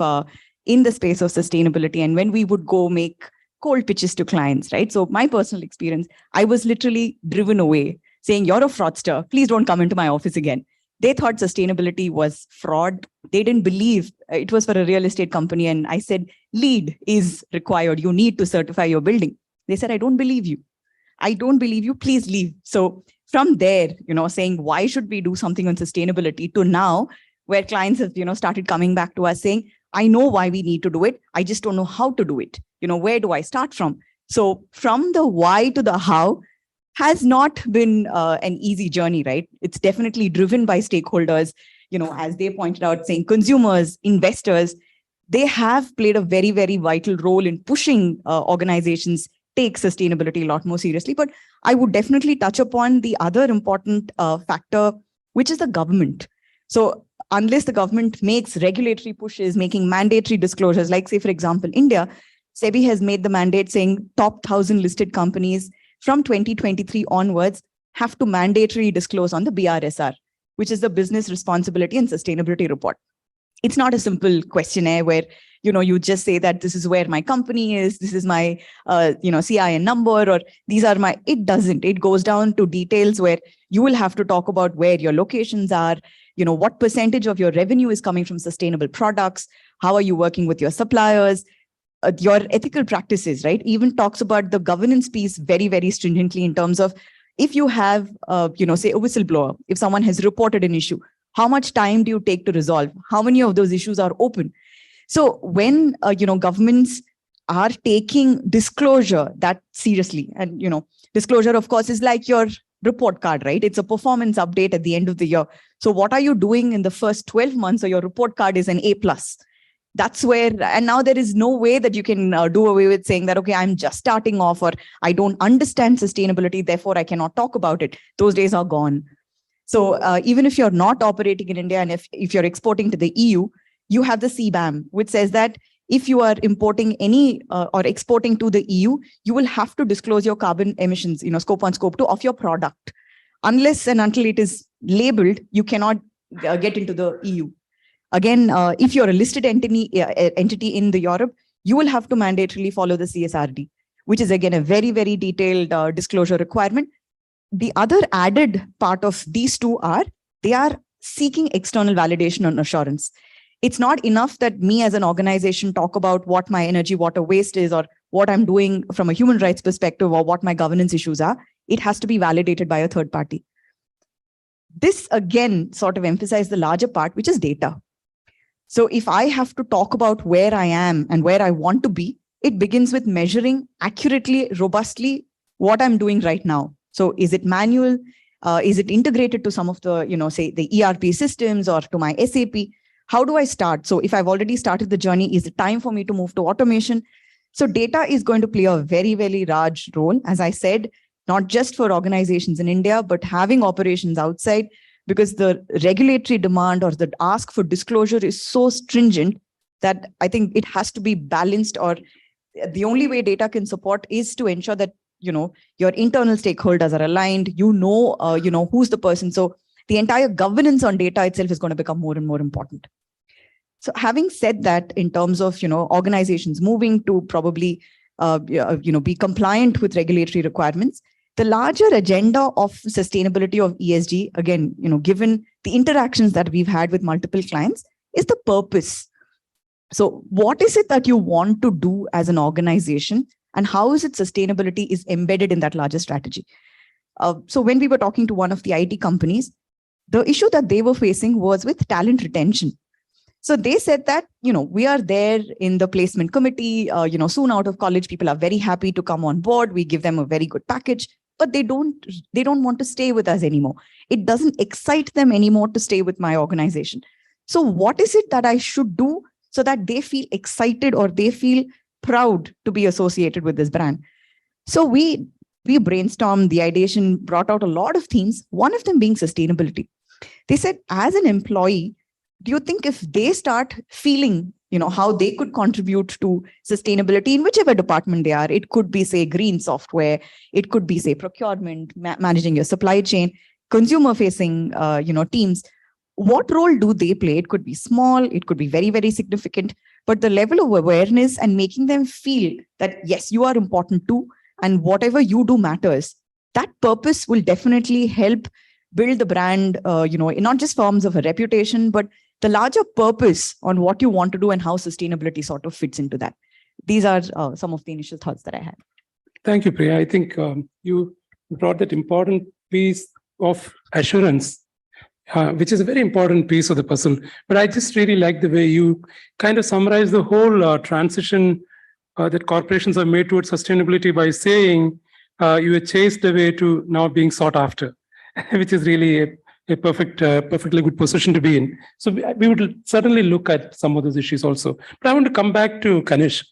[SPEAKER 11] in the space of sustainability and when we would go make cold pitches to clients, right? So my personal experience, I was literally driven away saying, you're a fraudster. Please don't come into my office again. They thought sustainability was fraud. They didn't believe it was for a real estate company. And I said, LEED is required. You need to certify your building. They said, I don't believe you. I don't believe you. Please leave. So from there, saying, why should we do something on sustainability to now where clients have, started coming back to us saying, I know why we need to do it. I just don't know how to do it. Where do I start from? So from the why to the how has not been an easy journey, right? It's definitely driven by stakeholders, as they pointed out, saying consumers, investors, they have played a very, very vital role in pushing organizations take sustainability a lot more seriously. But I would definitely touch upon the other important factor, which is the government. So unless the government makes regulatory pushes, making mandatory disclosures, like say, for example, India, SEBI has made the mandate saying top 1,000 listed companies from 2023 onwards have to mandatorily disclose on the BRSR, which is the Business Responsibility and Sustainability Report. It's not a simple questionnaire where, you just say that this is where my company is, this is my, CIN number, or these are my, it doesn't. It goes down to details where you will have to talk about where your locations are, what percentage of your revenue is coming from sustainable products, how are you working with your suppliers, your ethical practices, right? Even talks about the governance piece very, very stringently in terms of if you have, say a whistleblower, if someone has reported an issue, how much time do you take to resolve? How many of those issues are open? So when, governments are taking disclosure that seriously, and, disclosure, of course, is like your report card, right? It's a performance update at the end of the year. So what are you doing in the first 12 months? So your report card is an A+. That's where, and now there is no way that you can do away with saying that, okay, I'm just starting off, or I don't understand sustainability, therefore I cannot talk about it. Those days are gone. So even if you're not operating in India and if you're exporting to the EU, you have the CBAM, which says that if you are importing any or exporting to the EU, you will have to disclose your carbon emissions, scope 1, scope 2 of your product. Unless and until it is labeled, you cannot get into the EU. Again, if you're a listed entity in the Europe, you will have to mandatorily follow the CSRD, which is again a very, very detailed disclosure requirement. The other added part of these two are, they are seeking external validation and assurance. It's not enough that me as an organization talk about what my energy, water waste is, or what I'm doing from a human rights perspective, or what my governance issues are. It has to be validated by a third party. This again sort of emphasizes the larger part, which is data. So if I have to talk about where I am and where I want to be, it begins with measuring accurately, robustly what I'm doing right now. So is it manual? Is it integrated to some of the, say the ERP systems or to my SAP? How do I start? So if I've already started the journey, is it time for me to move to automation? So data is going to play a very, very large role, as I said, not just for organizations in India, but having operations outside, because the regulatory demand or the ask for disclosure is so stringent that I think it has to be balanced, or the only way data can support is to ensure that, your internal stakeholders are aligned, who's the person. So the entire governance on data itself is going to become more and more important. So having said that, in terms of, organizations moving to probably, be compliant with regulatory requirements, the larger agenda of sustainability of ESG, again, given the interactions that we've had with multiple clients, is the purpose. So what is it that you want to do as an organization, and how is it sustainability is embedded in that larger strategy? So when we were talking to one of the IT companies, the issue that they were facing was with talent retention. So they said that, we are there in the placement committee, soon out of college, people are very happy to come on board. We give them a very good package, but they don't want to stay with us anymore. It doesn't excite them anymore to stay with my organization. So what is it that I should do so that they feel excited or they feel proud to be associated with this brand? So we brainstormed, the ideation brought out a lot of themes, one of them being sustainability. They said, as an employee, do you think if they start feeling how they could contribute to sustainability in whichever department they are. It could be, say, green software. It could be, say, procurement, managing your supply chain, consumer facing, teams. What role do they play? It could be small, it could be very, very significant, but the level of awareness and making them feel that, yes, you are important too, and whatever you do matters, that purpose will definitely help build the brand, in not just forms of a reputation, but the larger purpose on what you want to do and how sustainability sort of fits into that. These are some of the initial thoughts that I had.
[SPEAKER 22] Thank you, Priya. I think you brought that important piece of assurance, which is a very important piece of the puzzle. But I just really like the way you kind of summarize the whole transition that corporations have made towards sustainability by saying you were chased away to now being sought after, which is really a perfectly good position to be in. So we would certainly look at some of those issues also. But I want to come back to Kanish.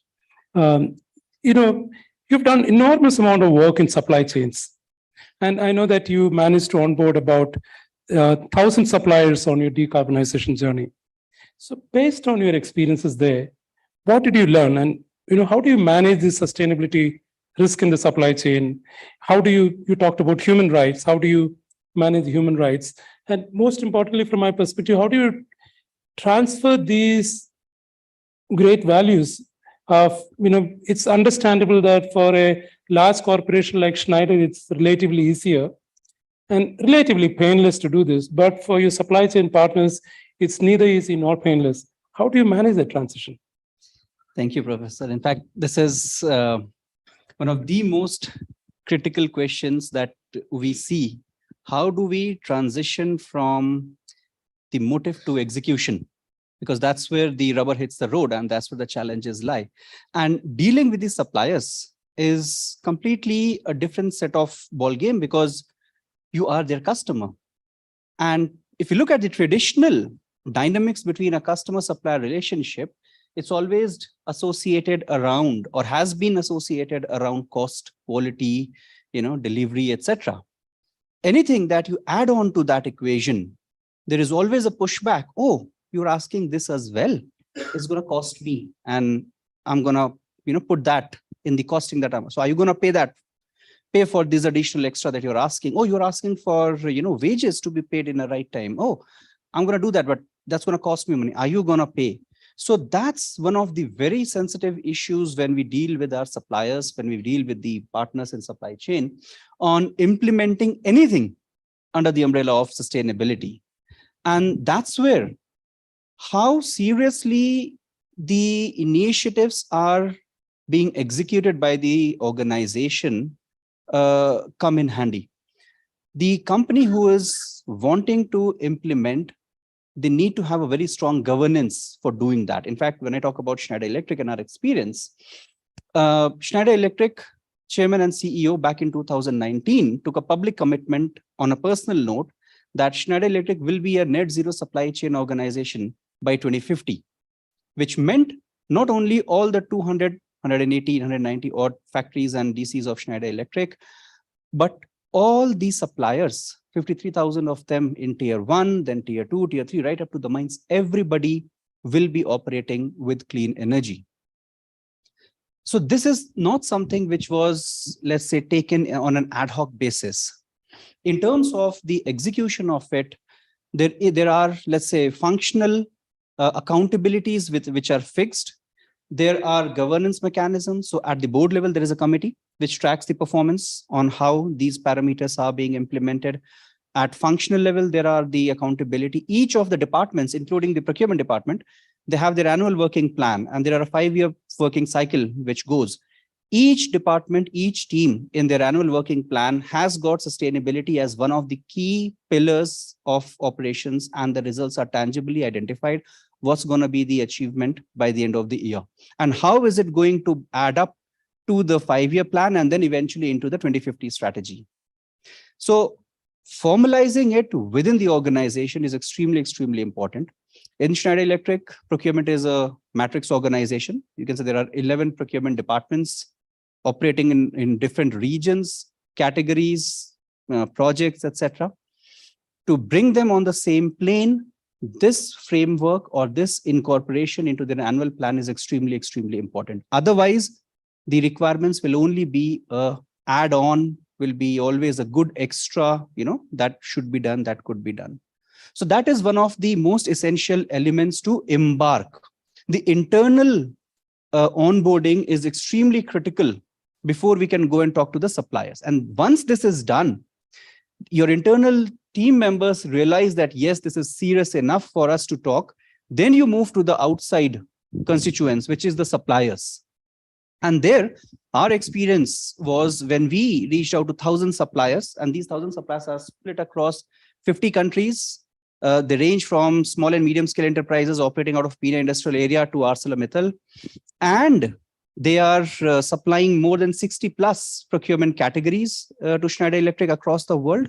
[SPEAKER 22] You've done enormous amount of work in supply chains. And I know that you managed to onboard about 1,000 suppliers on your decarbonization journey. So based on your experiences there, what did you learn? And how do you manage this sustainability risk in the supply chain? How do you talked about human rights? How do you manage human rights? And most importantly, from my perspective, how do you transfer these great values of, it's understandable that for a large corporation like Schneider, it's relatively easier and relatively painless to do this. But for your supply chain partners, it's neither easy nor painless. How do you manage that transition?
[SPEAKER 16] Thank you, Professor. In fact, this is one of the most critical questions that we see. How do we transition from the motive to execution? Because that's where the rubber hits the road and that's where the challenges lie. And dealing with these suppliers is completely a different set of ball game because you are their customer. And if you look at the traditional dynamics between a customer-supplier relationship, it's always associated around or has been associated around cost, quality, delivery, etc. Anything that you add on to that equation, there is always a pushback. Oh, you're asking this as well. It's going to cost me, and I'm going to, put that in the costing that I'm. So are you going to pay for this additional extra that you're asking? Oh, you're asking for, wages to be paid in the right time. Oh, I'm going to do that, but that's going to cost me money. Are you going to pay? So that's one of the very sensitive issues when we deal with our suppliers, when we deal with the partners in supply chain on implementing anything under the umbrella of sustainability. And that's where how seriously the initiatives are being executed by the organization come in handy. The company who is wanting to implement, they need to have a very strong governance for doing that. In fact, when I talk about Schneider Electric and our experience, Schneider Electric chairman and CEO back in 2019 took a public commitment on a personal note that Schneider Electric will be a net zero supply chain organization by 2050, which meant not only all the 200, 180, 190 odd factories and DCs of Schneider Electric, but all these suppliers, 53,000 of them in tier 1, then tier 2, tier 3, right up to the mines, everybody will be operating with clean energy. So this is not something which was, let's say, taken on an ad hoc basis. In terms of the execution of it, there are, let's say, functional accountabilities which are fixed. There are governance mechanisms. So at the board level, there is a committee which tracks the performance on how these parameters are being implemented. At functional level, there are the accountability. Each of the departments, including the procurement department, they have their annual working plan, and there are a 5-year working cycle which goes. Each department, each team in their annual working plan has got sustainability as one of the key pillars of operations, and the results are tangibly identified. What's going to be the achievement by the end of the year? And how is it going to add up to the 5-year plan and then eventually into the 2050 strategy? So formalizing it within the organization is extremely, extremely important. In Schneider Electric, procurement is a matrix organization. You can say there are 11 procurement departments operating in different regions, categories, projects, etc. To bring them on the same plane this framework or this incorporation into their annual plan is extremely, extremely important. Otherwise, the requirements will only be a add-on, will be always a good extra, that should be done, that could be done. So that is one of the most essential elements to embark. The internal onboarding is extremely critical before we can go and talk to the suppliers. And once this is done, your internal team members realize that, yes, this is serious enough for us to talk. Then you move to the outside constituents, which is the suppliers. And there, our experience was when we reached out to 1,000 suppliers, and these 1,000 suppliers are split across 50 countries. They range from small and medium scale enterprises operating out of Pune industrial area to ArcelorMittal. And they are supplying more than 60 plus procurement categories to Schneider Electric across the world.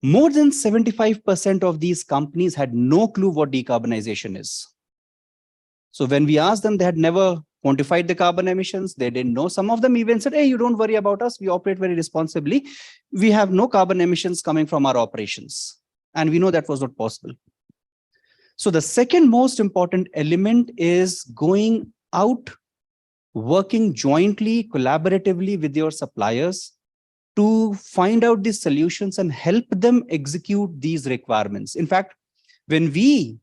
[SPEAKER 16] More than 75% of these companies had no clue what decarbonization is. So when we asked them, they had never quantified the carbon emissions. They didn't know. Some of them even said, hey, you don't worry about us. We operate very responsibly. We have no carbon emissions coming from our operations. And we know that was not possible. So the second most important element is going out, working jointly, collaboratively with your suppliers to find out these solutions and help them execute these requirements. In fact, when we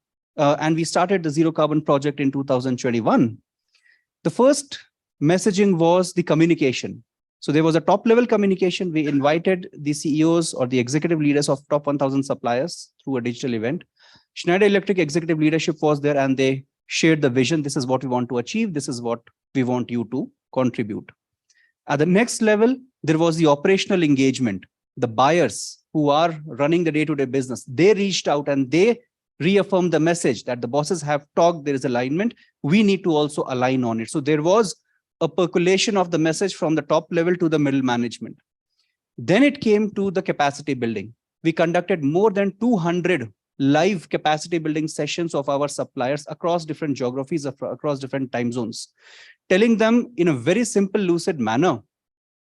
[SPEAKER 16] started the Zero Carbon Project in 2021, the first messaging was the communication. So there was a top level communication. We invited the CEOs or the executive leaders of top 1,000 suppliers through a digital event. Schneider Electric executive leadership was there and they shared the vision. This is what we want to achieve. This is what we want you to contribute. At the next level, there was the operational engagement. The buyers who are running the day-to-day business, they reached out and they reaffirmed the message that the bosses have talked, there is alignment. We need to also align on it. So there was a percolation of the message from the top level to the middle management. Then it came to the capacity building. We conducted more than 200 live capacity building sessions of our suppliers across different geographies, across different time zones, telling them in a very simple, lucid manner,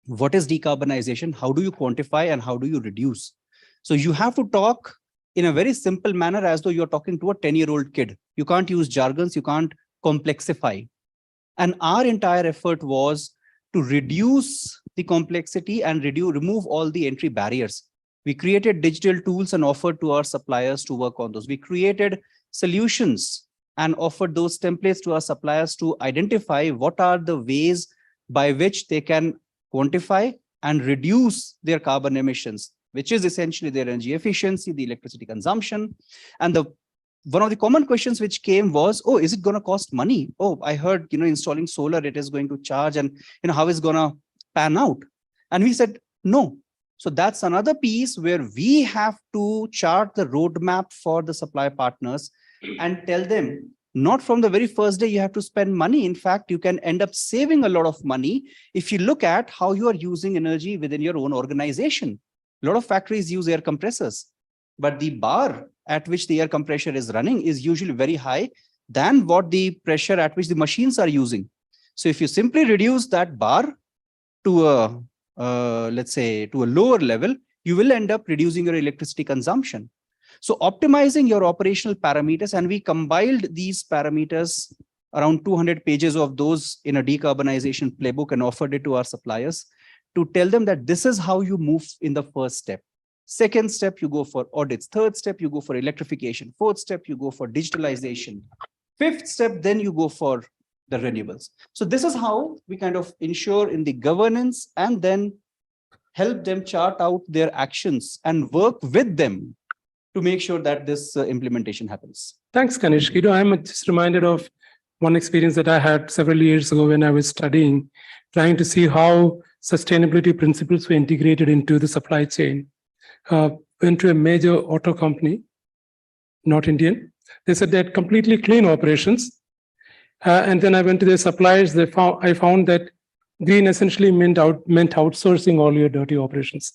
[SPEAKER 16] what is decarbonization? How do you quantify and how do you reduce? So you have to talk in a very simple manner as though you're talking to a 10-year-old kid. You can't use jargons, you can't complexify. And our entire effort was to reduce the complexity and remove all the entry barriers. We created digital tools and offered to our suppliers to work on those. We created solutions and offered those templates to our suppliers to identify what are the ways by which they can quantify and reduce their carbon emissions, which is essentially their energy efficiency, the electricity consumption. And one of the common questions which came was, oh, is it going to cost money? Oh, I heard, installing solar, it is going to charge, and how is going to pan out? And we said, no. So that's another piece where we have to chart the roadmap for the supply partners and tell them, not from the very first day you have to spend money. In fact, you can end up saving a lot of money if you look at how you are using energy within your own organization. A lot of factories use air compressors, but the bar at which the air compressor is running is usually very high than what the pressure at which the machines are using. So if you simply reduce that bar to let's say to a lower level, you will end up reducing your electricity consumption. So optimizing your operational parameters, and we compiled these parameters, around 200 pages of those in a decarbonization playbook, and offered it to our suppliers to tell them that this is how you move in the first step. Second step, you go for audits. Third step, you go for electrification. Fourth step, you go for digitalization. Fifth step, then you go for the renewables. So this is how we kind of ensure in the governance and then help them chart out their actions and work with them to make sure that this implementation happens.
[SPEAKER 22] Thanks, Kanish. I'm just reminded of one experience that I had several years ago when I was studying, trying to see how sustainability principles were integrated into the supply chain. Went to a major auto company, not Indian. They said they had completely clean operations. And then I went to their suppliers. I found that green essentially meant outsourcing all your dirty operations.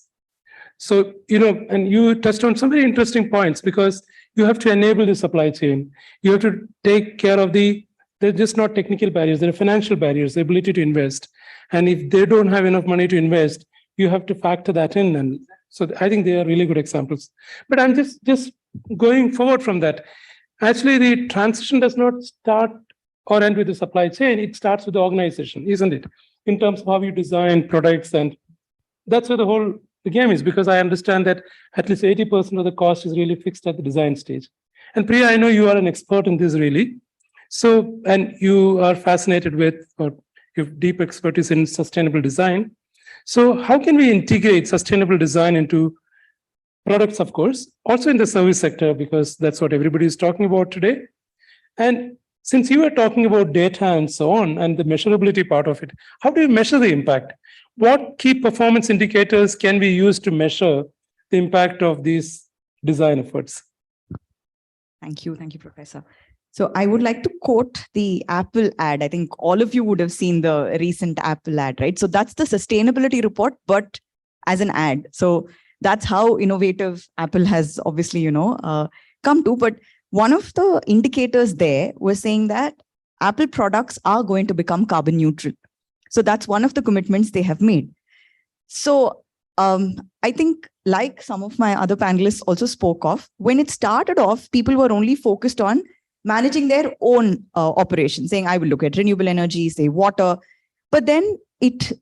[SPEAKER 22] So, and you touched on some very interesting points, because you have to enable the supply chain. You have to take care of they're just not technical barriers, they're financial barriers, the ability to invest. And if they don't have enough money to invest, you have to factor that in. And so I think they are really good examples. But I'm just going forward from that, actually the transition does not start or end with the supply chain. It starts with the organization, isn't it? In terms of how you design products, and that's where the game is, because I understand that at least 80% of the cost is really fixed at the design stage. And Priya, I know you are an expert in this really. So, and you are fascinated with, or you have deep expertise in sustainable design. So how can we integrate sustainable design into products, of course, also in the service sector, because that's what everybody is talking about today. And since you are talking about data and so on, and the measurability part of it, how do you measure the impact? What key performance indicators can we use to measure the impact of these design efforts?
[SPEAKER 11] Thank you, Professor. So I would like to quote the Apple ad. I think all of you would have seen the recent Apple ad, right? So that's the sustainability report, but as an ad. So that's how innovative Apple has obviously, come to. But one of the indicators there was saying that Apple products are going to become carbon neutral. So that's one of the commitments they have made. So I think, like some of my other panelists also spoke of, when it started off, people were only focused on managing their own operations, saying, I will look at renewable energy, say water. But then it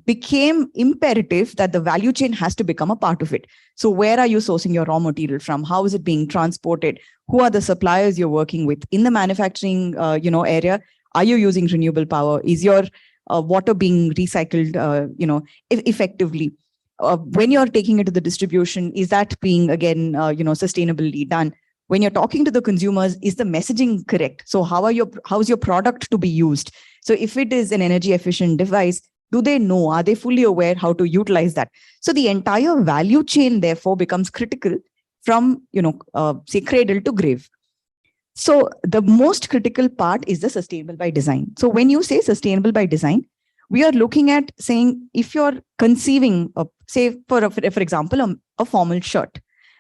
[SPEAKER 11] became imperative that the value chain has to become a part of it. So where are you sourcing your raw material from? How is it being transported? Who are the suppliers you're working with? In the manufacturing area, are you using renewable power? Is your water being recycled effectively? When you're taking it to the distribution, is that being again sustainably done? When you're talking to the consumers, is the messaging correct? So how's your product to be used? So if it is an energy efficient device, do they know? Are they fully aware how to utilize that? So the entire value chain therefore becomes critical from say cradle to grave. So the most critical part is the sustainable by design. So when you say sustainable by design, we are looking at saying, if you're conceiving, say for example, a formal shirt,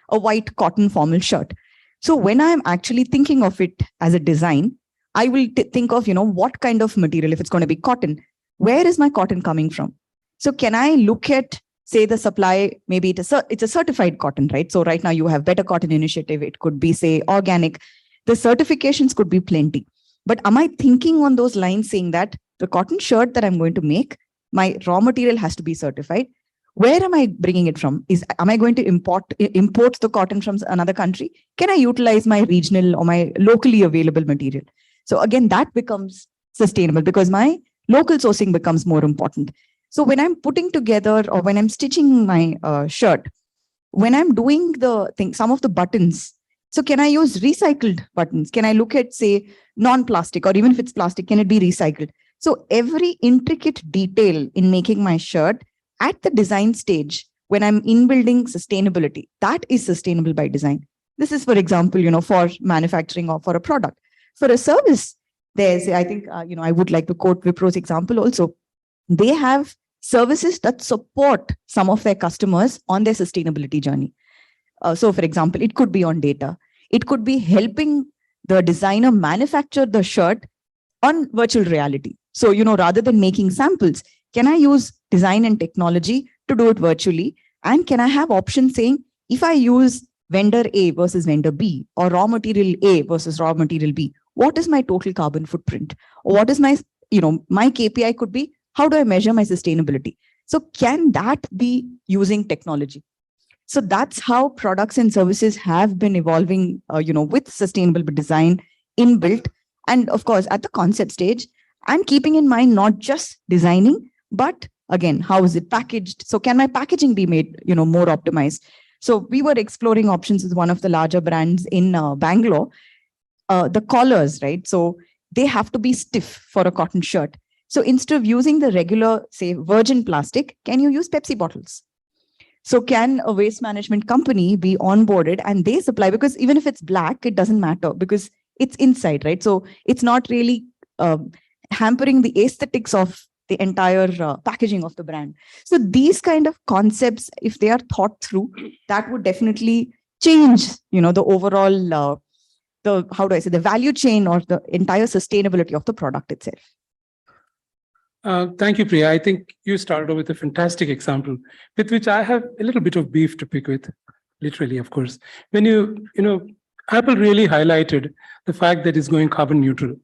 [SPEAKER 11] a white cotton formal shirt. So when I'm actually thinking of it as a design, I will think of, what kind of material, if it's going to be cotton, where is my cotton coming from? So can I look at, say, the supply, maybe it's a certified cotton, right? So right now you have Better Cotton Initiative. It could be, say, organic. The certifications could be plenty. But am I thinking on those lines saying that the cotton shirt that I'm going to make, my raw material has to be certified? Where am I bringing it from? Am I going to import the cotton from another country? Can I utilize my regional or my locally available material? So again, that becomes sustainable because my local sourcing becomes more important. So when I'm putting together or when I'm stitching my shirt, when I'm doing the thing, some of the buttons, so can I use recycled buttons? Can I look at, say, non-plastic, or even if it's plastic, can it be recycled? So every intricate detail in making my shirt at the design stage, when I'm inbuilding sustainability, that is sustainable by design. This is, for example, for manufacturing or for a product. For a service, I think, I would like to quote Wipro's example also. They have services that support some of their customers on their sustainability journey. So, for example, it could be on data. It could be helping the designer manufacture the shirt on virtual reality. So, rather than making samples, can I use design and technology to do it virtually? And can I have options saying, if I use vendor A versus vendor B, or raw material A versus raw material B, what is my total carbon footprint? Or what is my, my KPI could be, how do I measure my sustainability? So can that be using technology? So that's how products and services have been evolving, with sustainable design inbuilt. And of course, at the concept stage, I'm keeping in mind not just designing, but again, how is it packaged? So can my packaging be made, more optimized? So we were exploring options with one of the larger brands in Bangalore, the collars, right? So they have to be stiff for a cotton shirt. So instead of using the regular, say, virgin plastic, can you use Pepsi bottles? So can a waste management company be onboarded and they supply, because even if it's black, it doesn't matter because it's inside, right? So it's not really hampering the aesthetics of the entire packaging of the brand. So these kind of concepts, if they are thought through, that would definitely change, the overall, the value chain or the entire sustainability of the product itself.
[SPEAKER 22] Thank you, Priya. I think you started with a fantastic example with which I have a little bit of beef to pick with. literally, of course. When Apple really highlighted the fact that it's going carbon neutral.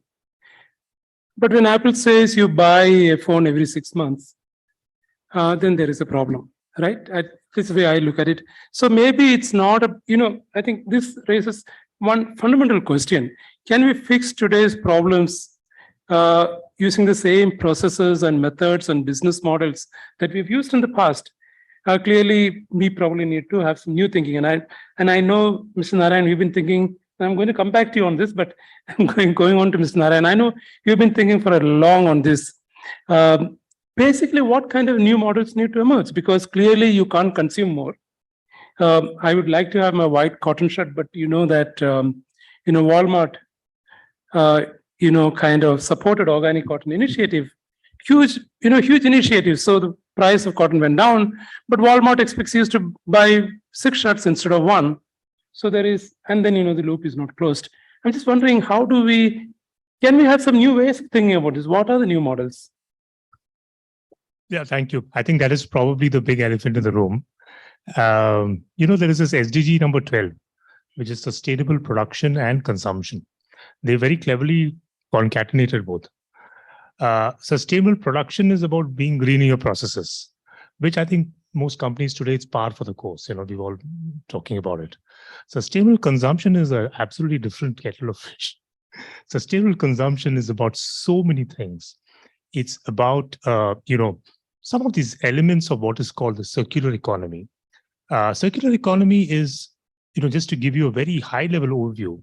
[SPEAKER 22] But when Apple says you buy a phone every 6 months, then there is a problem, right? This is the way I look at it. So maybe it's not I think this raises one fundamental question. Can we fix today's problems using the same processes and methods and business models that we've used in the past? Clearly, we probably need to have some new thinking. And I know, Mr. Narayan, we've been thinking, I'm going to come back to you on this, but I'm going on to Mr. Narayan. I know you've been thinking for a long on this. Basically, what kind of new models need to emerge? Because clearly you can't consume more. I would like to have my white cotton shirt, but you know that Walmart, kind of supported organic cotton initiative, huge initiative. So the price of cotton went down, but Walmart expects you to buy 6 shirts instead of 1. So there is, and then the loop is not closed. I'm just wondering, can we have some new ways of thinking about this? What are the new models?
[SPEAKER 8] Yeah, thank you. I think that is probably the big elephant in the room. There is this SDG number 12, which is sustainable production and consumption. They very cleverly concatenated both. Sustainable production is about being green in your processes, which I think most companies today, it's par for the course. We've all talking about it. Sustainable consumption is an absolutely different kettle of fish. Sustainable consumption is about so many things. It's about, some of these elements of what is called the circular economy. Circular economy is, just to give you a very high level overview,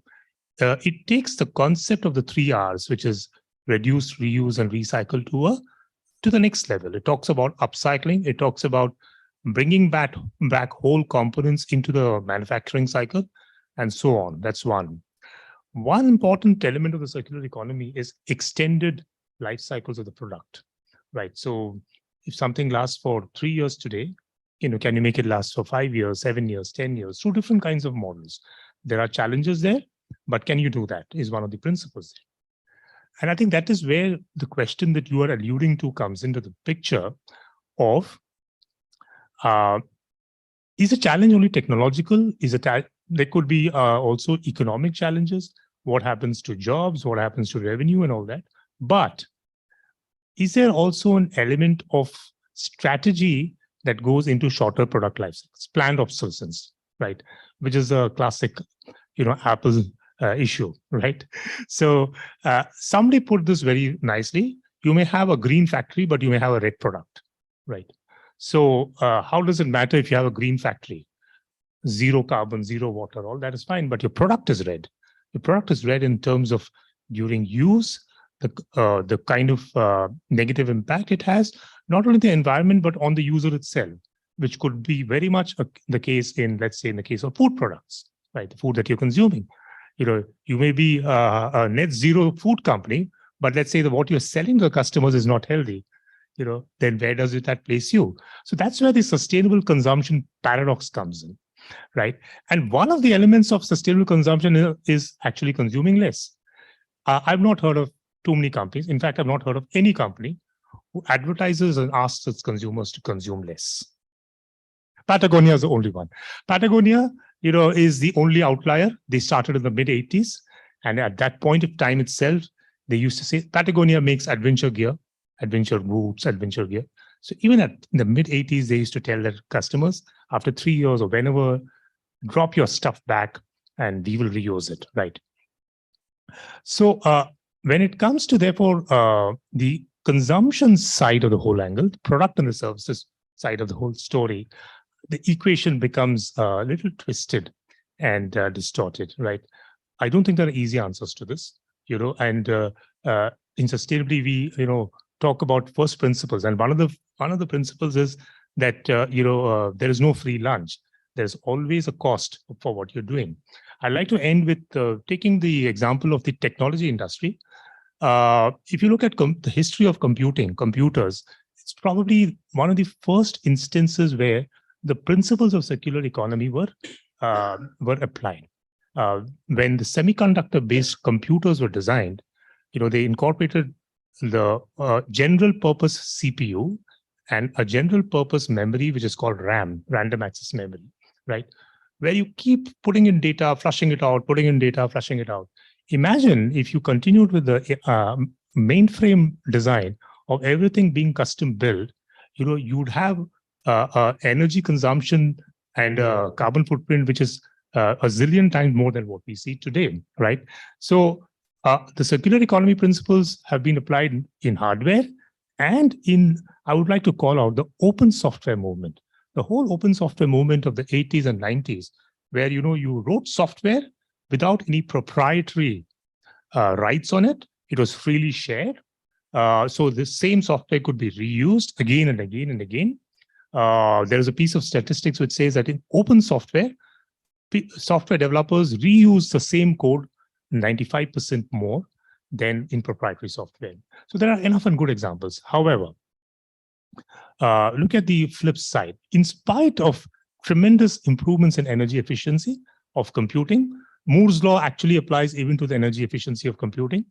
[SPEAKER 8] it takes the concept of the 3 R's, which is reduce, reuse, and recycle to the next level. It talks about upcycling. It talks about bringing back whole components into the manufacturing cycle, and so on. That's one. One important element of the circular economy is extended life cycles of the product, right? So if something lasts for 3 years today, can you make it last for 5 years, 7 years, 10 years, through different kinds of models? There are challenges there, but can you do that is one of the principles. And I think that is where the question that you are alluding to comes into the picture of, is the challenge only technological? There could be also economic challenges. What happens to jobs? What happens to revenue and all that? But is there also an element of strategy that goes into shorter product life cycles, planned obsolescence, right? Which is a classic, Apple issue, right? So somebody put this very nicely. You may have a green factory, but you may have a red product, right? So how does it matter if you have a green factory? 0 carbon, 0 water, all that is fine, but your product is red. Your product is red in terms of during use, the kind of negative impact it has, not only the environment, but on the user itself, which could be very much the case in, let's say, in the case of food products, right? The food that you're consuming. You may be a net zero food company, but let's say that what you're selling to customers is not healthy. Then where does that place you? So that's where the sustainable consumption paradox comes in, right? And one of the elements of sustainable consumption is actually consuming less. I've not heard of too many companies. In fact, I've not heard of any company who advertises and asks its consumers to consume less. Patagonia is the only one. Patagonia, is the only outlier. They started in the mid-80s. And at that point of time itself, they used to say Patagonia makes adventure gear, adventure boots, adventure gear. So even in the mid-80s, they used to tell their customers, after 3 years or whenever, drop your stuff back and we will reuse it, right? So when it comes to, therefore, the consumption side of the whole angle, the product and the services side of the whole story, the equation becomes a little twisted and distorted, right? I don't think there are easy answers to this, and in sustainability, we, talk about first principles. And one of the principles is that, there is no free lunch. There's always a cost for what you're doing. I'd like to end with taking the example of the technology industry. If you look at the history of computers, it's probably one of the first instances where the principles of circular economy were applied. When the semiconductor-based computers were designed, they incorporated the general purpose CPU and a general purpose memory, which is called RAM, random access memory, right? where you keep putting in data, flushing it out, putting in data, flushing it out. Imagine if you continued with the mainframe design of everything being custom built, you'd have energy consumption and carbon footprint, which is a zillion times more than what we see today, right? So the circular economy principles have been applied in hardware and I would like to call out the open software movement. The whole open software movement of the 80s and 90s, where, you wrote software without any proprietary rights on it. It was freely shared. So the same software could be reused again and again and again. There is a piece of statistics which says that in open software, software developers reuse the same code 95% more than in proprietary software. So there are enough and good examples. However, look at the flip side. In spite of tremendous improvements in energy efficiency of computing, Moore's law actually applies even to the energy efficiency of computing.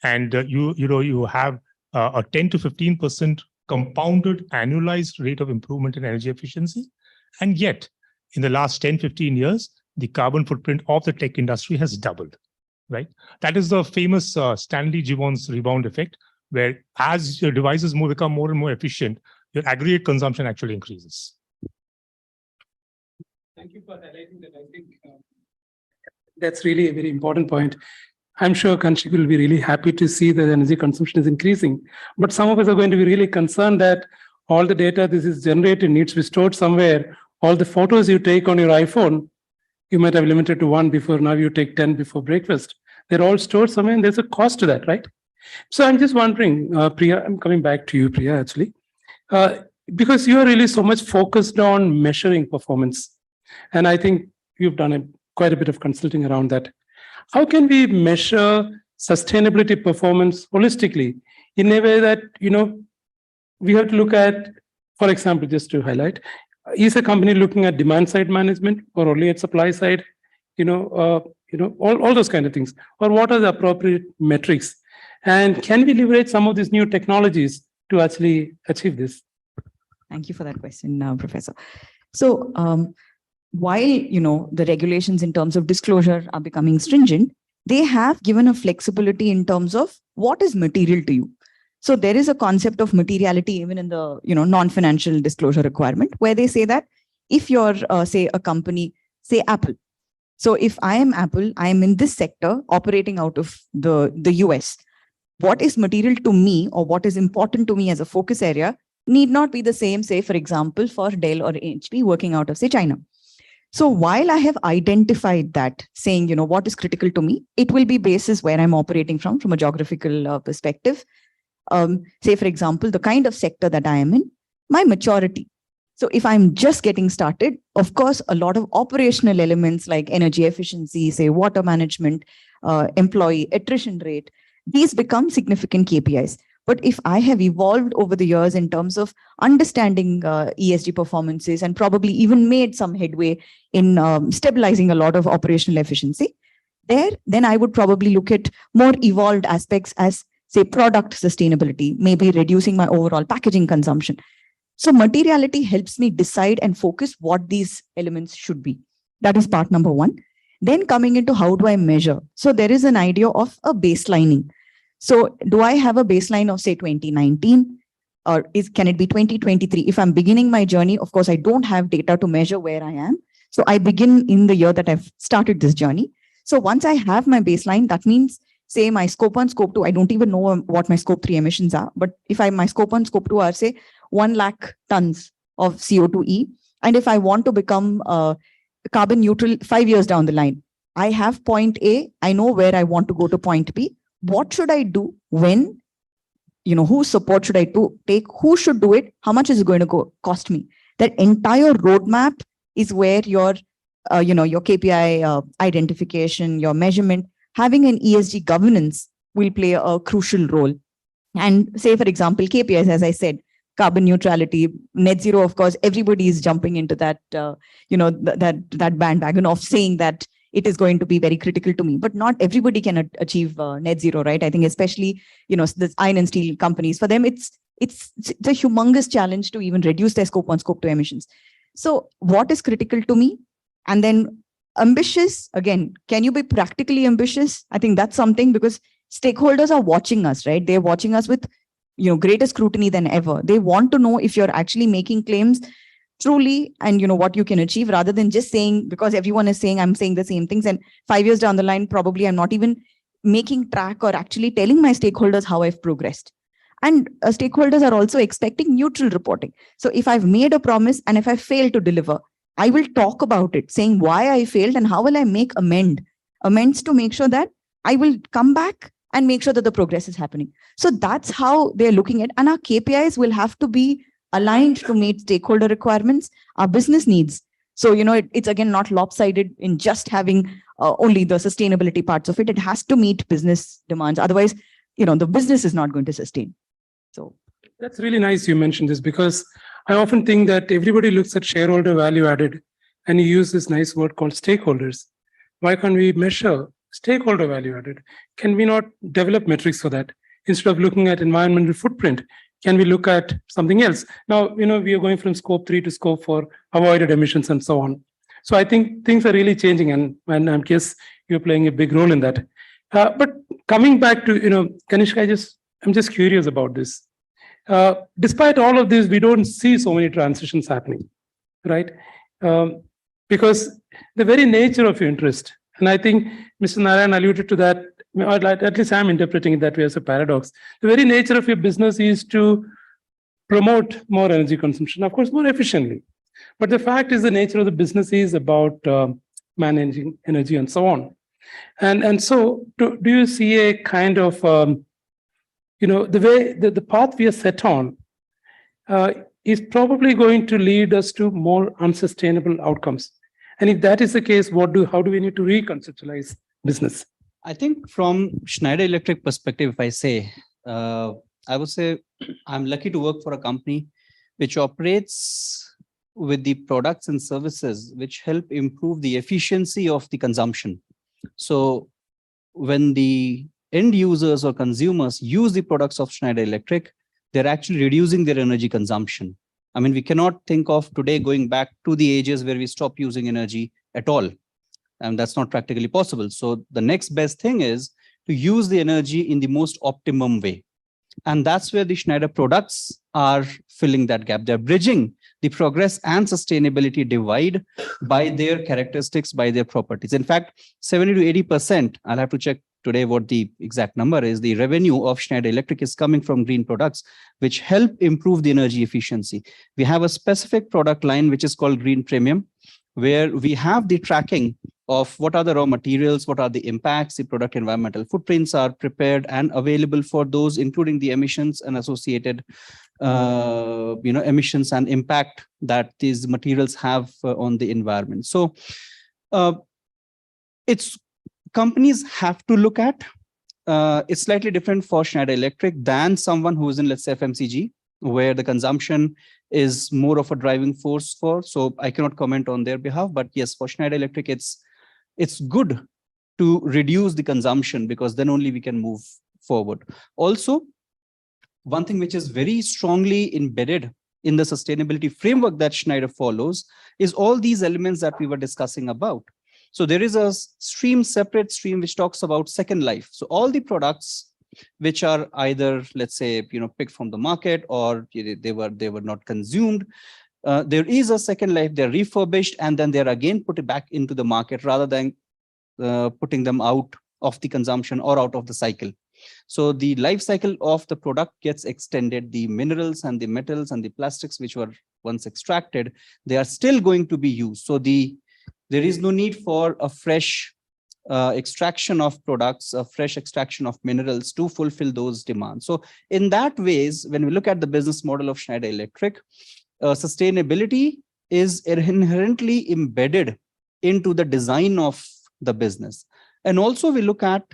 [SPEAKER 8] And you have a 10 to 15% compounded annualized rate of improvement in energy efficiency. And yet, in the last 10, 15 years, the carbon footprint of the tech industry has doubled, right? That is the famous Stanley Gibbons rebound effect, where as your devices become more and more efficient, your aggregate consumption actually increases.
[SPEAKER 22] Thank you for highlighting that. I think that's really a very important point. I'm sure Kanchik will be really happy to see that energy consumption is increasing. But some of us are going to be really concerned that all the data this is generated needs to be stored somewhere. All the photos you take on your iPhone, you might have limited to 1 before, now you take 10 before breakfast. They're all stored somewhere and there's a cost to that, right? So I'm just wondering, Priya, I'm coming back to you, Priya, actually. Because you are really so much focused on measuring performance. And I think you've done quite a bit of consulting around that. How can we measure sustainability performance holistically in a way that, we have to look at, for example, just to highlight, is a company looking at demand side management or only at supply side, all those kind of things, or what are the appropriate metrics? And can we leverage some of these new technologies to actually achieve this?
[SPEAKER 11] Thank you for that question, Professor. So while, the regulations in terms of disclosure are becoming stringent, they have given a flexibility in terms of what is material to you. So there is a concept of materiality even in the, non-financial disclosure requirement, where they say that if you're, say, a company, say Apple. So if I am Apple, I am in this sector operating out of the US. What is material to me or what is important to me as a focus area need not be the same, say, for example, for Dell or HP working out of, say, China. So while I have identified that, saying, what is critical to me, it will be basis where I'm operating from a geographical perspective. Say, for example, the kind of sector that I am in, my maturity. So if I'm just getting started, of course, a lot of operational elements like energy efficiency, say water management, employee attrition rate, these become significant KPIs. But if I have evolved over the years in terms of understanding ESG performances and probably even made some headway in stabilizing a lot of operational efficiency, then I would probably look at more evolved aspects as, say, product sustainability, maybe reducing my overall packaging consumption. So materiality helps me decide and focus what these elements should be. That is part number one. Then coming into how do I measure? So there is an idea of a baselining. So do I have a baseline of, say, 2019? Or can it be 2023? If I'm beginning my journey, of course, I don't have data to measure where I am. So I begin in the year that I've started this journey. So once I have my baseline, that means, say, my scope 1, scope 2, I don't even know what my scope 3 emissions are. But if my scope 1, scope 2 are, say, 1 lakh tons of CO2e, and if I want to become carbon neutral 5 years down the line, I have point A, I know where I want to go to point B. What should I do when, whose support should I take? Who should do it? How much is it going to cost me? That entire roadmap is where your KPI identification, your measurement, having an ESG governance will play a crucial role. And say, for example, KPIs, as I said, carbon neutrality, net zero, of course, everybody is jumping into that, that bandwagon of saying that it is going to be very critical to me, but not everybody can achieve net zero, right? I think especially, the iron and steel companies, for them, it's a humongous challenge to even reduce their scope 1, scope 2 emissions. So what is critical to me? And then ambitious, again, can you be practically ambitious? I think that's something, because stakeholders are watching us, right? They're watching us with greater scrutiny than ever. They want to know if you're actually making claims truly and what you can achieve, rather than just saying, because everyone is saying I'm saying the same things, and 5 years down the line probably I'm not even making track or actually telling my stakeholders how I've progressed. And stakeholders are also expecting neutral reporting. So if I've made a promise and if I fail to deliver, I will talk about it, saying why I failed and how will I make amends to make sure that I will come back and make sure that the progress is happening. So that's how they're looking at, and our KPIs will have to be aligned to meet stakeholder requirements, our business needs. So, it's again not lopsided in just having only the sustainability parts of it. It has to meet business demands. Otherwise, the business is not going to sustain. So
[SPEAKER 22] that's really nice you mentioned this, because I often think that everybody looks at shareholder value added and you use this nice word called stakeholders. Why can't we measure stakeholder value added? Can we not develop metrics for that? Instead of looking at environmental footprint, can we look at something else? Now, we are going from scope 3 to scope 4, avoided emissions and so on. So I think things are really changing, and I guess you're playing a big role in that. But coming back to, Kanishka, I'm just curious about this. Despite all of this, we don't see so many transitions happening, right? Because the very nature of your interest, and I think Mr. Narayan alluded to that, or at least I'm interpreting it that way as a paradox. The very nature of your business is to promote more energy consumption, of course, more efficiently. But the fact is the nature of the business is about managing energy and so on. And so do you see a kind of, the way the path we are set on is probably going to lead us to more unsustainable outcomes? And if that is the case, how do we need to reconceptualize business?
[SPEAKER 16] I think from Schneider Electric perspective, if I say, I would say I'm lucky to work for a company which operates with the products and services which help improve the efficiency of the consumption. So when the end users or consumers use the products of Schneider Electric, they're actually reducing their energy consumption. I mean, we cannot think of today going back to the ages where we stop using energy at all. And that's not practically possible. So the next best thing is to use the energy in the most optimum way. And that's where the Schneider products are filling that gap. They're bridging the progress and sustainability divide by their characteristics, by their properties. In fact, 70 to 80%, I'll have to check today what the exact number is, the revenue of Schneider Electric is coming from green products, which help improve the energy efficiency. We have a specific product line, which is called Green Premium, where we have the tracking of what are the raw materials, what are the impacts, the product environmental footprints are prepared and available for those, including the emissions and associated emissions and impact that these materials have on the environment. So it's companies have to look at. It's slightly different for Schneider Electric than someone who is in, let's say, FMCG, where the consumption is more of a driving force for. So I cannot comment on their behalf, but yes, for Schneider Electric, it's good to reduce the consumption, because then only we can move forward. Also, one thing which is very strongly embedded in the sustainability framework that Schneider follows is all these elements that we were discussing about. So there is a separate stream which talks about second life. So all the products which are either, let's say, picked from the market, or they were not consumed, there is a second life. They're refurbished and then they're again put back into the market, rather than putting them out of the consumption or out of the cycle. So the life cycle of the product gets extended. The minerals and the metals and the plastics which were once extracted, they are still going to be used. So there is no need for a fresh extraction of products, a fresh extraction of minerals to fulfill those demands. So in that ways, when we look at the business model of Schneider Electric, sustainability is inherently embedded into the design of the business. And also we look at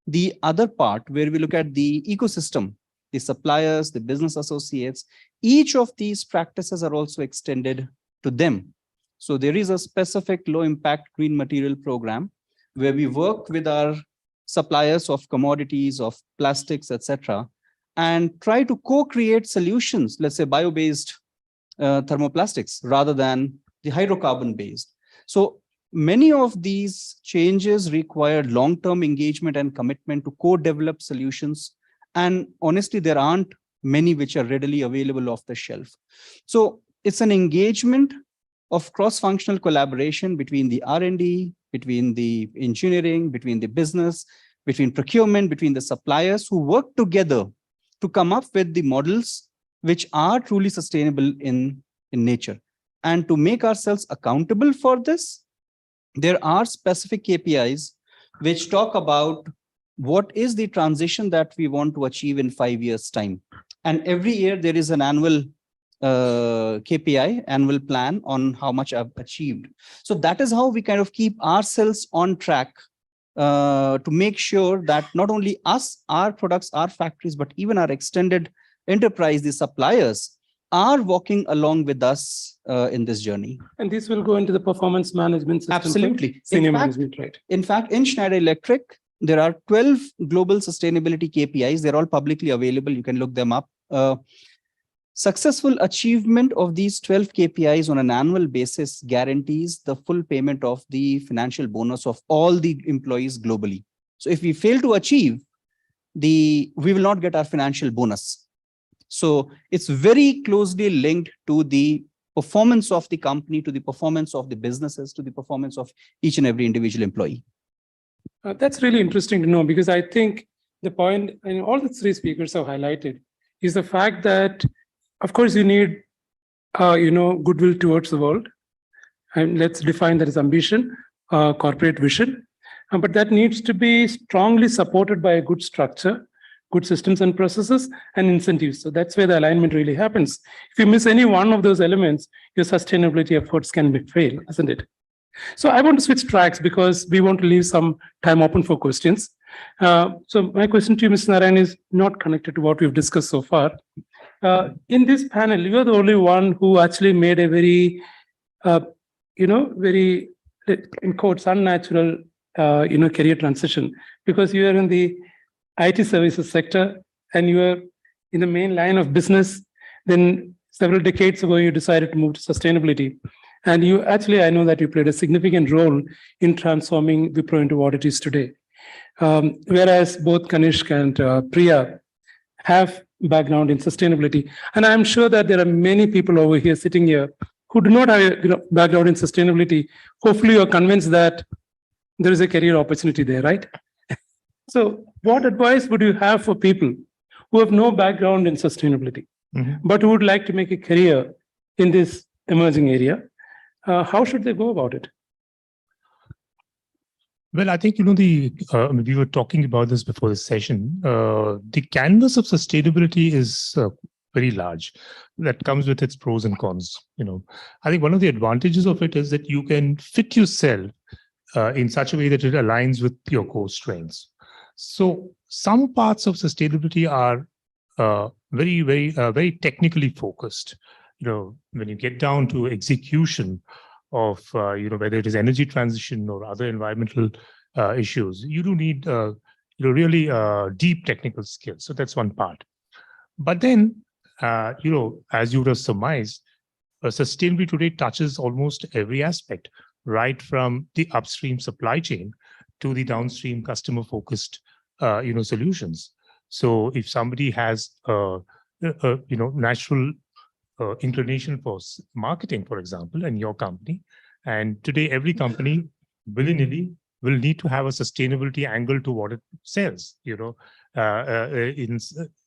[SPEAKER 16] the other part where we look at the ecosystem, the suppliers, the business associates. Each of these practices are also extended to them. So there is a specific low impact green material program where we work with our suppliers of commodities, of plastics, etc., and try to co-create solutions, let's say bio-based thermoplastics rather than the hydrocarbon-based. So many of these changes require long-term engagement and commitment to co-develop solutions. And honestly, there aren't many which are readily available off the shelf. So it's an engagement of cross-functional collaboration between the R&D, between the engineering, between the business, between procurement, between the suppliers who work together to come up with the models which are truly sustainable in nature. And to make ourselves accountable for this, there are specific KPIs which talk about what is the transition that we want to achieve in 5 years' time. And every year there is an annual KPI, annual plan on how much I've achieved. So that is how we kind of keep ourselves on track to make sure that not only us, our products, our factories, but even our extended enterprise, the suppliers, are walking along with us in this journey.
[SPEAKER 22] And this will go into the performance management system.
[SPEAKER 16] Absolutely.
[SPEAKER 22] Senior management, right?
[SPEAKER 16] In fact, in Schneider Electric, there are 12 global sustainability KPIs. They're all publicly available. You can look them up. Successful achievement of these 12 KPIs on an annual basis guarantees the full payment of the financial bonus of all the employees globally. So if we fail to achieve, we will not get our financial bonus. So it's very closely linked to the performance of the company, to the performance of the businesses, to the performance of each and every individual employee.
[SPEAKER 22] That's really interesting to know, because I think the point, and all the three speakers have highlighted, is the fact that, of course, you need, goodwill towards the world. And let's define that as ambition, corporate vision. But that needs to be strongly supported by a good structure, good systems and processes, and incentives. So that's where the alignment really happens. If you miss any one of those elements, your sustainability efforts can fail, isn't it? So I want to switch tracks because we want to leave some time open for questions. So my question to you, Mr. Narayan, is not connected to what we've discussed so far. In this panel, you are the only one who actually made a very, very, in quotes, unnatural, career transition, because you are in the IT services sector and you are in the main line of business. Then several decades ago, you decided to move to sustainability. And you actually, I know that you played a significant role in transforming Wipro into what it is today. Whereas both Kanishk and Priya have background in sustainability. And I'm sure that there are many people over here sitting here who do not have a background in sustainability. Hopefully you're convinced that there is a career opportunity there, right? So what advice would you have for people who have no background in sustainability, but who would like to make a career in this emerging area? How should they go about it?
[SPEAKER 8] Well, I think, we were talking about this before the session. The canvas of sustainability is very large. That comes with its pros and cons. I think one of the advantages of it is that you can fit yourself in such a way that it aligns with your core strengths. So some parts of sustainability are very technically focused. When you get down to execution of, whether it is energy transition or other environmental issues, you do need, really deep technical skills. So that's one part. But then, as you would have surmised, sustainability today touches almost every aspect, right from the upstream supply chain to the downstream customer-focused, solutions. So if somebody has, natural inclination for marketing, for example, in your company, and today every company willy-nilly will need to have a sustainability angle to what it sells.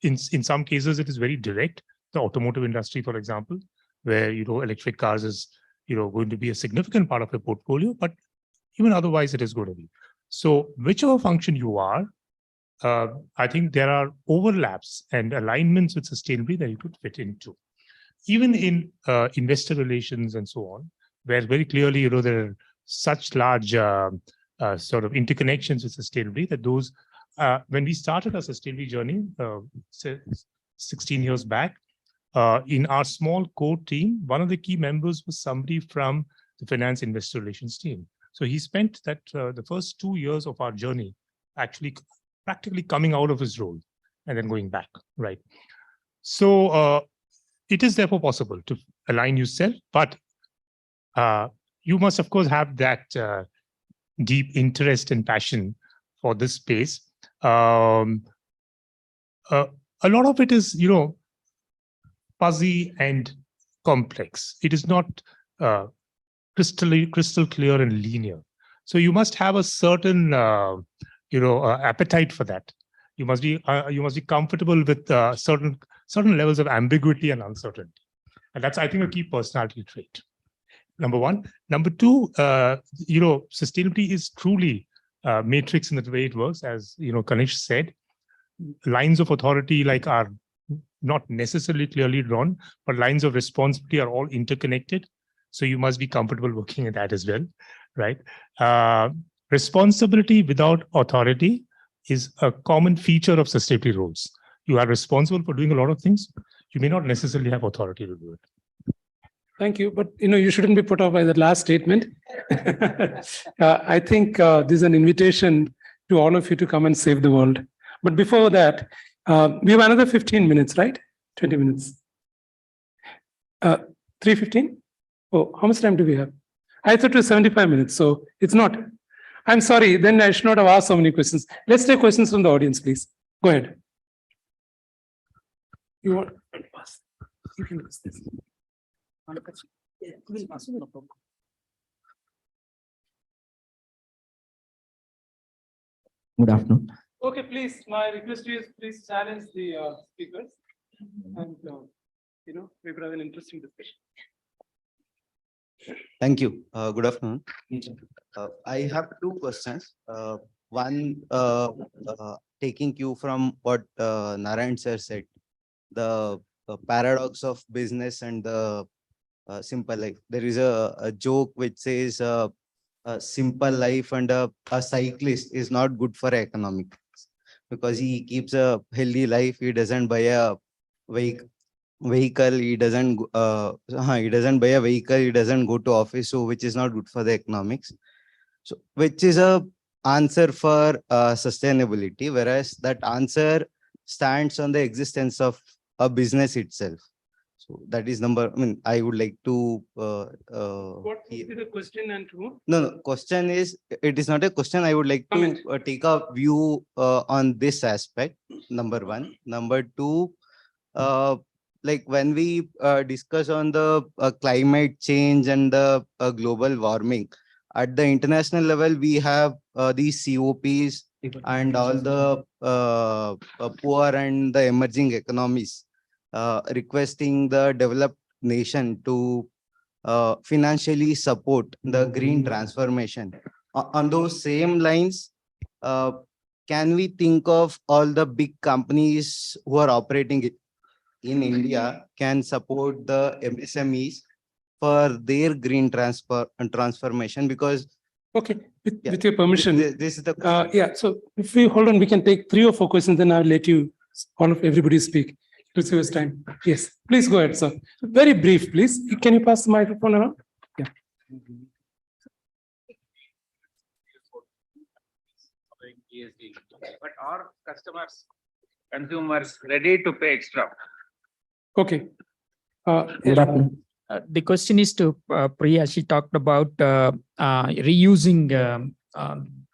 [SPEAKER 8] In some cases it is very direct. The automotive industry, for example, where electric cars is going to be a significant part of your portfolio, but even otherwise it is going to be. So whichever function you are, I think there are overlaps and alignments with sustainability that you could fit into. Even in investor relations and so on, where very clearly, there are such large sort of interconnections with sustainability that those, when we started our sustainability journey 16 years back, in our small core team, one of the key members was somebody from the finance investor relations team. So he spent that the first 2 years of our journey actually practically coming out of his role and then going back, right? So it is therefore possible to align yourself, but you must, of course, have that deep interest and passion for this space. A lot of it is, fuzzy and complex. It is not crystal clear and linear. So you must have a certain, appetite for that. You must be comfortable with certain levels of ambiguity and uncertainty, and that's, I think, a key personality trait. Number one. Number two, sustainability is truly matrix in the way it works, as Kanish said. Lines of authority are not necessarily clearly drawn, but lines of responsibility are all interconnected. So you must be comfortable working in that as well, right? Responsibility without authority is a common feature of sustainability roles. You are responsible for doing a lot of things. You may not necessarily have authority to do it.
[SPEAKER 22] Thank you. But, you shouldn't be put off by that last statement. I think this is an invitation to all of you to come and save the world. But before that, we have another 15 minutes, right? 20 minutes. 3:15? Oh, how much time do we have? I thought it was 75 minutes, so it's not. I'm sorry, then I should not have asked so many questions. Let's take questions from the audience, please. Go ahead. You want to pass? You can pass this. Yeah, we'll pass. No problem.
[SPEAKER 13] Good afternoon.
[SPEAKER 22] Okay, please, my request is please challenge the speakers and, we could have an interesting discussion.
[SPEAKER 13] Thank you. Good afternoon. I have two questions. One, taking cue from what Narayan sir said, the paradox of business and the simple life. There is a joke which says a simple life and a cyclist is not good for economics because he keeps a healthy life. He doesn't buy a vehicle. He doesn't buy a vehicle. He doesn't go to office. So which is not good for the economics. So which is a answer for sustainability, whereas that answer stands on the existence of a business itself. So that is number. I would like to.
[SPEAKER 22] What is the question and who?
[SPEAKER 13] No. Question is, it is not a question. I would like to take a view on this aspect. Number one. Number two. When we discuss on the climate change and the global warming, at the international level, we have these COPs and all the poor and the emerging economies requesting the developed nation to financially support the green transformation. On those same lines, can we think of all the big companies who are operating in India can support the MSMEs for their green transformation? Because
[SPEAKER 22] okay, with your permission,
[SPEAKER 13] this is the
[SPEAKER 22] yeah. So if we hold on, we can take 3 or 4 questions. Then I'll let you everybody speak to save us time. Yes, please go ahead, sir. Very brief, please. Can you pass the microphone around? Yeah.
[SPEAKER 15] But our customers, consumers, ready to pay extra.
[SPEAKER 22] Okay.
[SPEAKER 13] Good afternoon.
[SPEAKER 10] The question is to Priya. She talked about reusing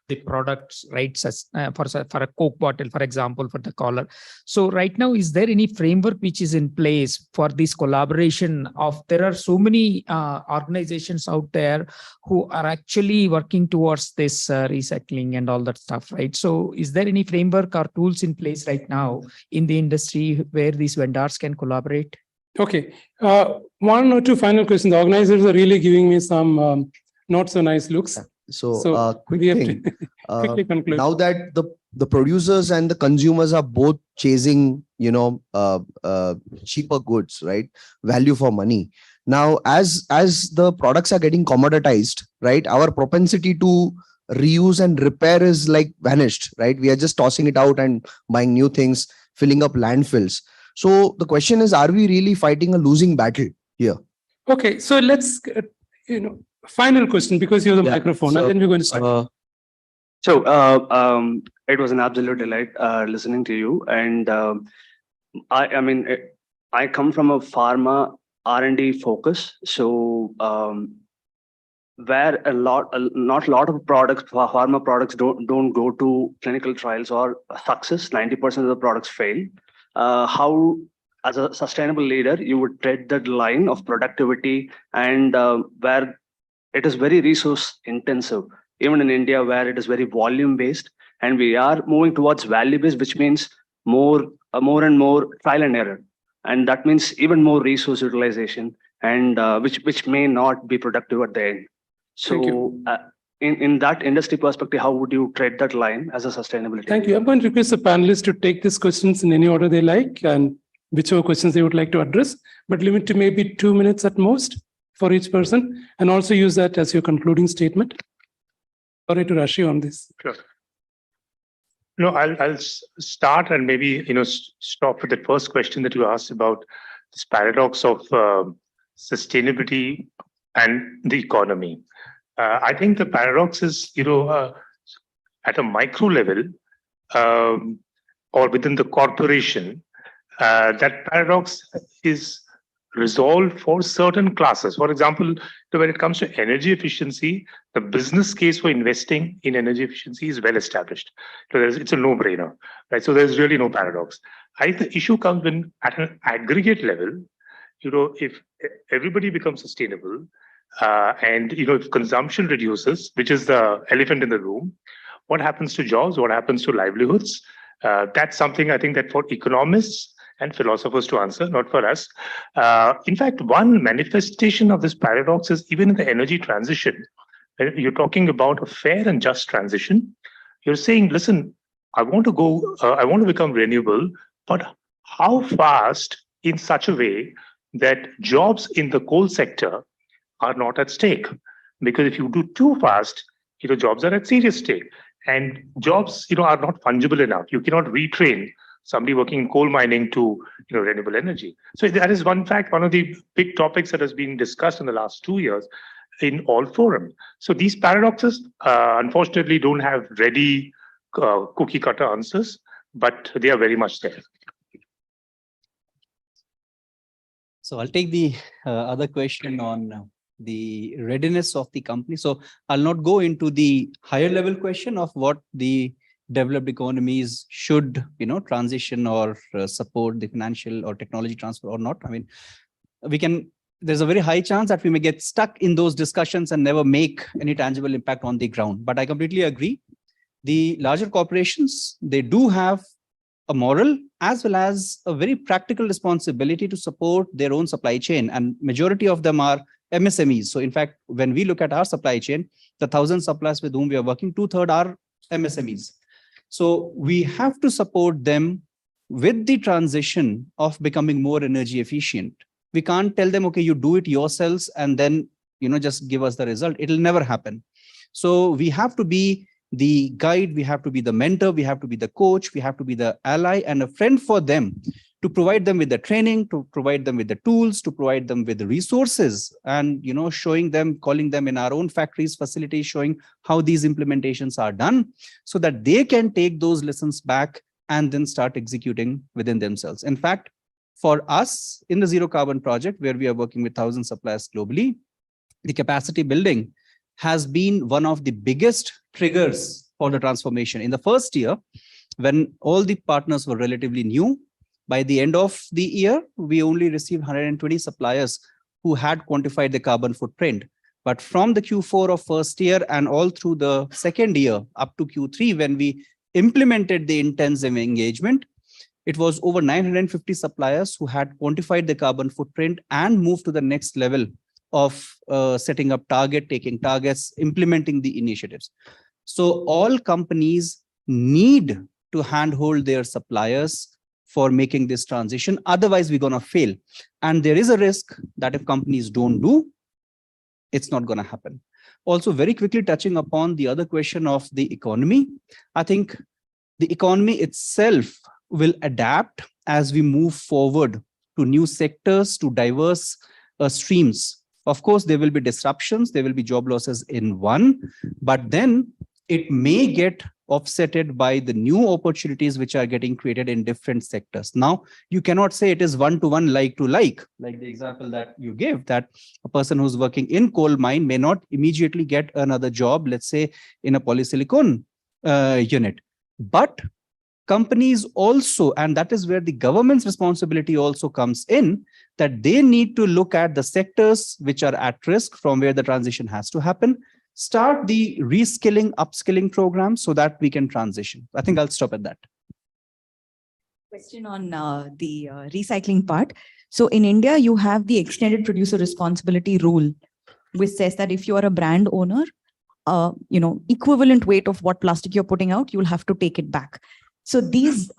[SPEAKER 10] the products, right? For a Coke bottle, for example, for the collar. So right now, is there any framework which is in place for this collaboration there are so many organizations out there who are actually working towards this recycling and all that stuff, right? So is there any framework or tools in place right now in the industry where these vendors can collaborate?
[SPEAKER 22] Okay. 1 or 2 final questions. The organizers are really giving me some not so nice looks.
[SPEAKER 23] So quick
[SPEAKER 22] we have
[SPEAKER 23] thing.
[SPEAKER 22] to quickly conclude.
[SPEAKER 23] Now that the producers and the consumers are both chasing, cheaper goods, right? Value for money. Now, as the products are getting commoditized, right? Our propensity to reuse and repair is vanished, right? We are just tossing it out and buying new things, filling up landfills. So the question is, are we really fighting a losing battle here?
[SPEAKER 22] Okay, so let's, final question, because you have the microphone, and then we're going to start.
[SPEAKER 24] It was an absolute delight listening to you. And I come from a pharma R&D focus. So where not a lot of products, pharma products don't go to clinical trials or success. 90% of the products fail. How, as a sustainable leader, you would tread that line of productivity and where it is very resource intensive, even in India, where it is very volume based, and we are moving towards value based, which means more and more trial and error, and that means even more resource utilization, and which may not be productive at the end.
[SPEAKER 22] Thank
[SPEAKER 24] So, in that industry perspective, how would you tread that line as a sustainability?
[SPEAKER 22] Thank you. I'm going to request the panelists to take these questions in any order they like and whichever questions they would like to address, but limit to maybe 2 minutes at most for each person, and also use that as your concluding statement. Sorry to rush you on this.
[SPEAKER 8] Sure. No, I'll start and maybe stop with the first question that you asked about this paradox of sustainability and the economy. I think the paradox is, at a micro level or within the corporation, that paradox is resolved for certain classes. For example, when it comes to energy efficiency, the business case for investing in energy efficiency is well established. So it's a no-brainer, right? So there's really no paradox. I think the issue comes when at an aggregate level, if everybody becomes sustainable, and if consumption reduces, which is the elephant in the room, what happens to jobs? What happens to livelihoods? That's something I think that for economists and philosophers to answer, not for us. In fact, one manifestation of this paradox is even in the energy transition. You're talking about a fair and just transition. You're saying, listen, I want to become renewable, but how fast in such a way that jobs in the coal sector are not at stake? Because if you do too fast, jobs are at serious stake, and jobs, are not fungible enough. You cannot retrain somebody working in coal mining to renewable energy. So that is one of the big topics that has been discussed in the last 2 years in all forums. So these paradoxes, unfortunately, don't have ready cookie cutter answers, but they are very much there.
[SPEAKER 16] So I'll take the other question on the readiness of the company. So I'll not go into the higher level question of what the developed economies should, transition or support the financial or technology transfer or not. I mean, there's a very high chance that we may get stuck in those discussions and never make any tangible impact on the ground. But I completely agree. The larger corporations, they do have a moral as well as a very practical responsibility to support their own supply chain. And majority of them are MSMEs. So in fact, when we look at our supply chain, the 1,000 suppliers with whom we are working, 2/3 are MSMEs. So we have to support them with the transition of becoming more energy efficient. We can't tell them, okay, you do it yourselves and then, just give us the result. It'll never happen. So we have to be the guide, we have to be the mentor, we have to be the coach, we have to be the ally and a friend for them, to provide them with the training, to provide them with the tools, to provide them with the resources, and showing them, calling them in our own factories, facilities, showing how these implementations are done, so that they can take those lessons back and then start executing within themselves. In fact, for us in the Zero Carbon project, where we are working with 1,000 suppliers globally, the capacity building has been one of the biggest triggers for the transformation. In the first year, when all the partners were relatively new, by the end of the year, we only received 120 suppliers who had quantified the carbon footprint. But from the Q4 of first year and all through the second year up to Q3, when we implemented the intensive engagement, it was over 950 suppliers who had quantified the carbon footprint and moved to the next level of setting up taking targets, implementing the initiatives. So all companies need to handhold their suppliers for making this transition. Otherwise, we're going to fail. And there is a risk that if companies don't do, it's not going to happen. Also, very quickly touching upon the other question of the economy, I think the economy itself will adapt as we move forward to new sectors, to diverse streams. Of course, there will be disruptions, there will be job losses in one, but then it may get
[SPEAKER 6] offsetted by the new opportunities which are getting created in different sectors. Now, you cannot say it is one-to-one, like to like the example that you give, that a person who's working in coal mine may not immediately get another job, let's say in a polysilicon unit. But companies also, and that is where the government's responsibility also comes in, that they need to look at the sectors which are at risk from where the transition has to happen, start the reskilling, upskilling program so that we can transition. I think I'll stop at that.
[SPEAKER 11] Question on the recycling part. So in India, you have the extended producer responsibility rule, which says that if you are a brand owner, equivalent weight of what plastic you're putting out, you'll have to take it back. So this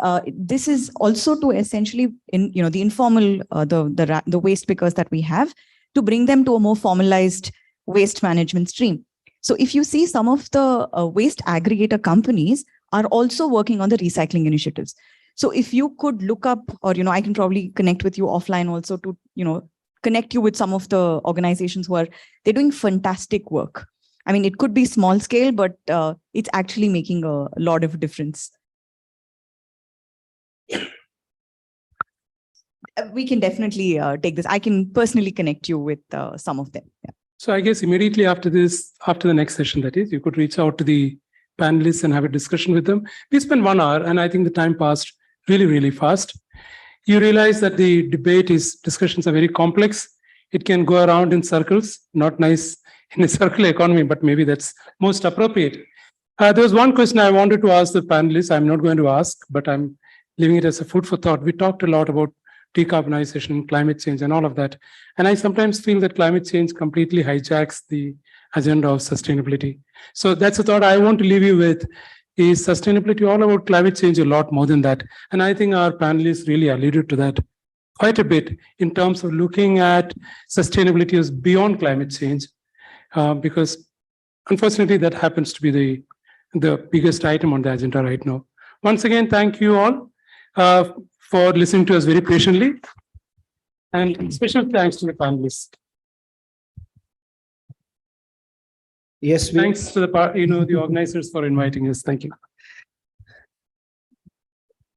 [SPEAKER 11] is also to essentially, the informal, the waste pickers that we have, to bring them to a more formalized waste management stream. So if you see, some of the waste aggregator companies are also working on the recycling initiatives. So if you could look up, or, I can probably connect with you offline also to, connect you with some of the organizations who they're doing fantastic work. I mean, it could be small scale, but it's actually making a lot of difference. We can definitely take this. I can personally connect you with some of them. Yeah.
[SPEAKER 22] So I guess immediately after this, after the next session, that is, you could reach out to the panelists and have a discussion with them. We spent 1 hour, and I think the time passed really, really fast. You realize that the discussions are very complex. It can go around in circles, not nice in a circular economy, but maybe that's most appropriate. There was one question I wanted to ask the panelists. I'm not going to ask, but I'm leaving it as a food for thought. We talked a lot about decarbonization, climate change, and all of that. And I sometimes feel that climate change completely hijacks the agenda of sustainability. So that's a thought I want to leave you with. Is sustainability all about climate change? A lot more than that. And I think our panelists really alluded to that quite a bit in terms of looking at sustainability as beyond climate change, because unfortunately that happens to be the biggest item on the agenda right now. Once again, thank you all for listening to us very patiently, and special thanks to the panelists.
[SPEAKER 6] Yes,
[SPEAKER 22] thanks to the organizers for inviting us. Thank you.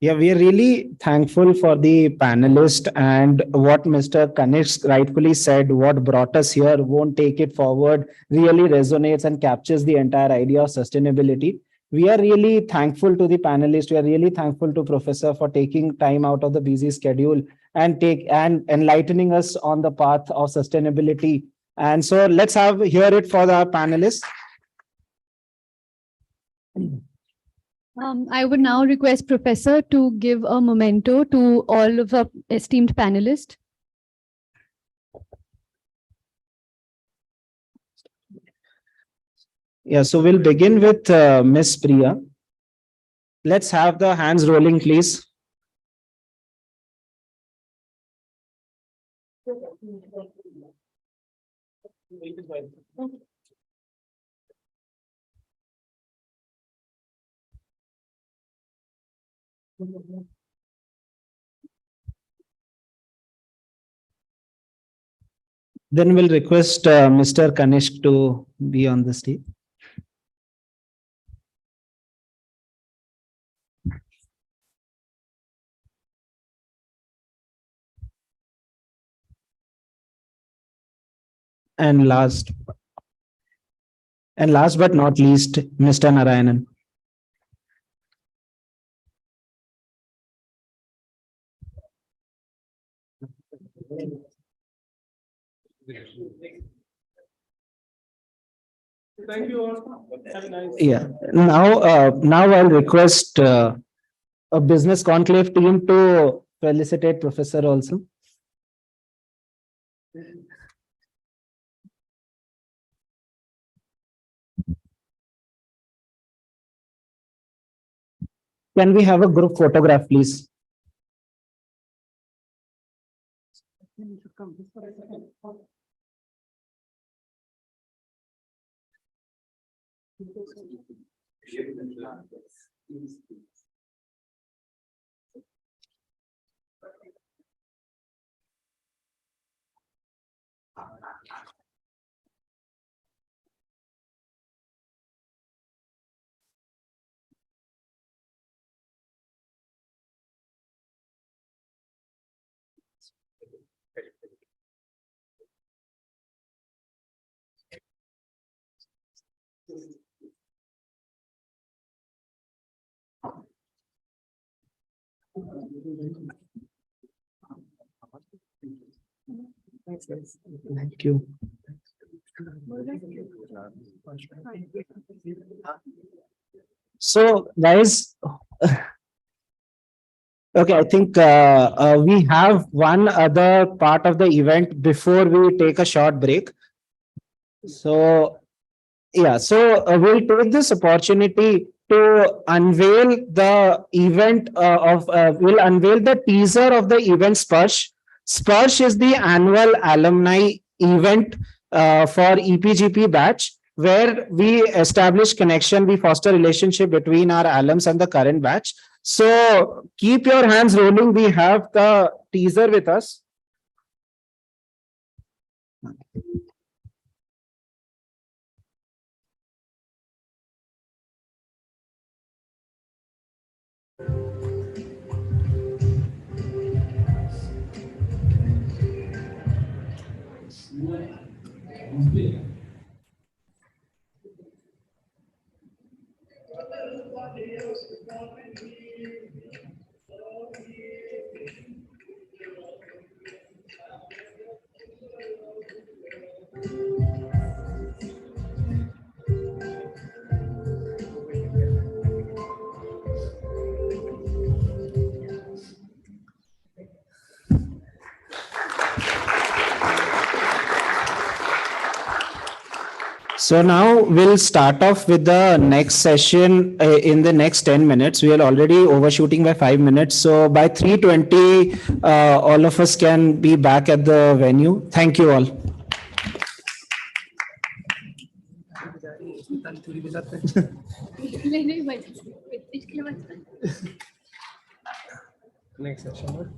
[SPEAKER 6] Yeah, we are really thankful for the panelists, and what Mr. Kanishk rightfully said, what brought us here, won't take it forward, really resonates and captures the entire idea of sustainability. We are really thankful to the panelists. We are really thankful to Professor for taking time out of the busy schedule and enlightening us on the path of sustainability. And so let's hear it for the panelists.
[SPEAKER 9] I would now request Professor to give a memento to all of our esteemed panelists.
[SPEAKER 6] Yeah, so we'll begin with Miss Priya. Let's have the hands rolling, please. Then we'll request Mr. Kanishk to be on the stage. And last but not least, Mr. Narayanan.
[SPEAKER 22] Thank you all. Have a nice
[SPEAKER 6] Yeah. Now I'll request a business conclave team to felicitate Professor also. Can we have a group photograph, please? Thank you. So, guys, okay, I think we have one other part of the event before we take a short break. So, yeah, so we'll take this opportunity to unveil the event we'll unveil the teaser of the event Sparsh. Sparsh is the annual alumni event for EPGP batch, where we establish connection, we foster relationship between our alums and the current batch. So keep your hands rolling. We have the teaser with us. So now we'll start off with the next session in the next 10 minutes. We are already overshooting by 5 minutes. So by 3:20, all of us can be back at the venue. Thank you all.
[SPEAKER 17] Next session.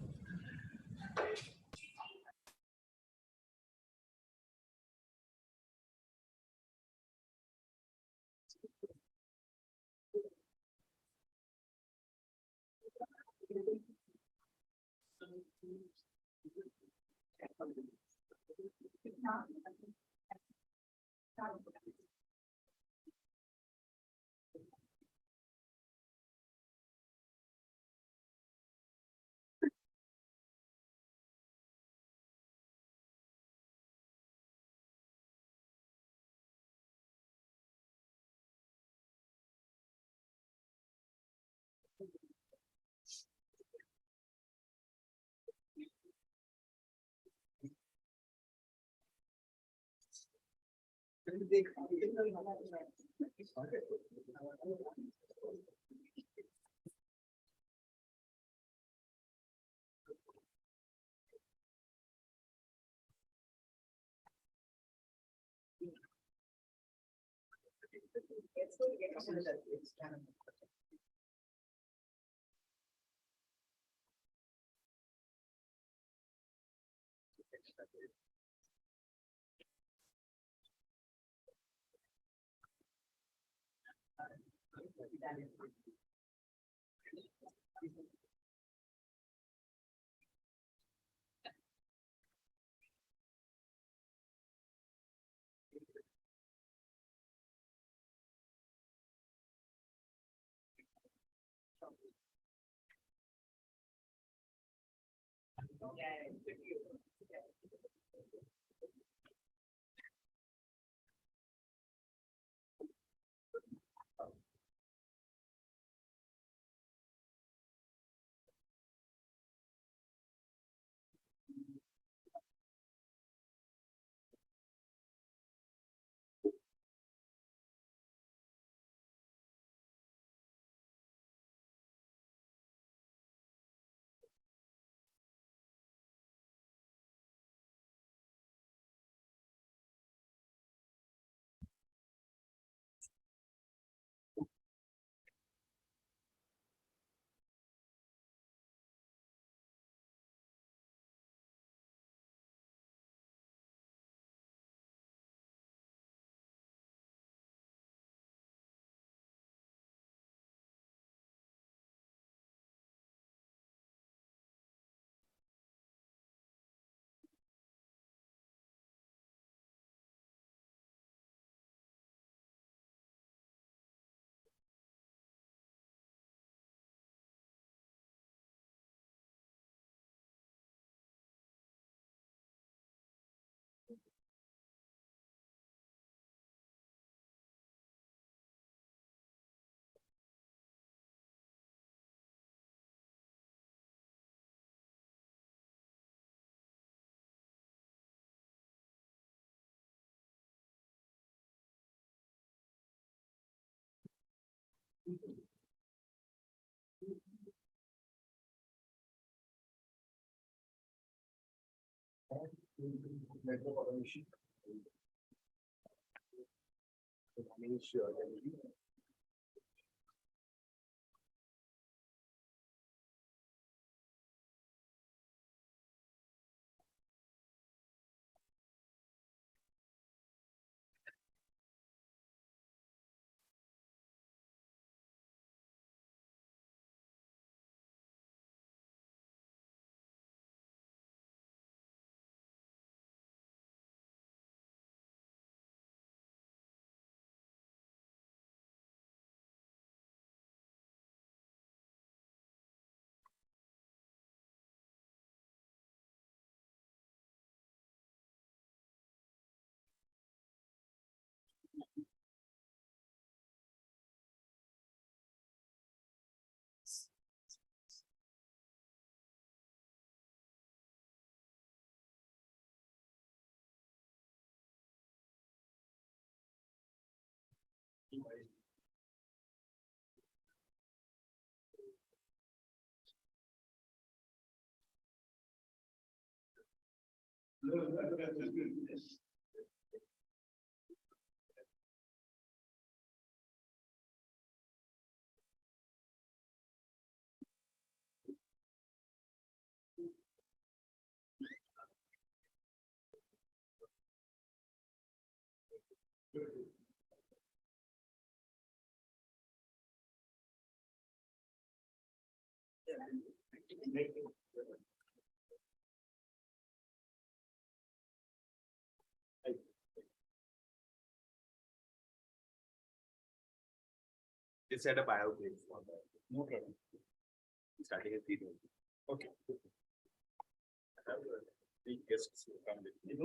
[SPEAKER 12] It's set up IO place. No problem. Starting at 3:30. Okay. I have three guests who come with me.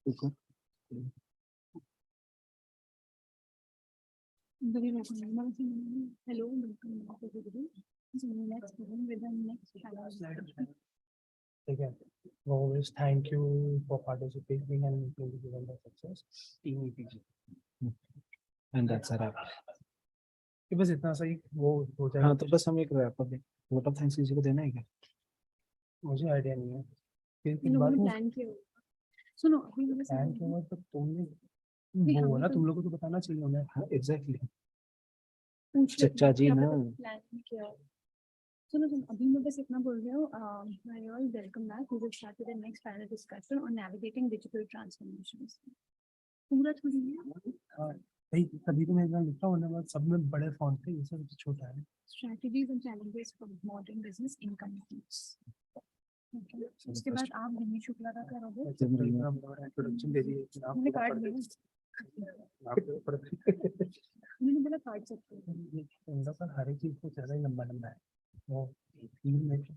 [SPEAKER 9] Hello, welcome back everybody. So let's begin with the next panel.
[SPEAKER 14] Again, always thank you for participating and given the success. Team EPG.
[SPEAKER 6] And that's a wrap.
[SPEAKER 14] कि बस इतना सही वो हो जाएगा।
[SPEAKER 6] हाँ तो बस हम एक wrap up vote of thanks किसी को देना है क्या?
[SPEAKER 14] मुझे आइडिया नहीं है। फिर
[SPEAKER 9] इन लोगों
[SPEAKER 14] बाद
[SPEAKER 9] ने
[SPEAKER 14] में
[SPEAKER 9] प्लान किया होगा। सुनो अभी मुझे
[SPEAKER 14] प्लान
[SPEAKER 9] समझ
[SPEAKER 14] किया हुआ तो तुमने
[SPEAKER 9] नहीं,
[SPEAKER 14] वो
[SPEAKER 9] हमें
[SPEAKER 14] ना
[SPEAKER 9] तो-
[SPEAKER 14] तुम लोगों को तो बताना चाहिए उन्हें।
[SPEAKER 6] हाँ एग्जैक्टली
[SPEAKER 9] पूछ लो,
[SPEAKER 6] चचा जी
[SPEAKER 9] क्या
[SPEAKER 6] ना।
[SPEAKER 9] पता प्लान नहीं किया हो। सुनो सुनो अभी मैं बस इतना बोल रही हूँ I all welcome back. We will start with the next panel discussion on navigating digital transformations. पूरा थोड़ी है।
[SPEAKER 14] हाँ भाई तभी तो मैं इतना लिखता हूँ ना सब में बड़े फॉन्ट थे ये सब छोटा है।
[SPEAKER 9] Strategies and challenges for modern business in companies. Okay. उसके बाद आप विनीत शुक्ला का करोगे।
[SPEAKER 14] इंट्रोडक्शन दे दिए
[SPEAKER 9] मैंने कार्ड दिया। मैंने बोला कार्ड सकते हैं।
[SPEAKER 14] इनका पर हर एक चीज को ज्यादा ही लंबा लंबा है वो 3 मिनट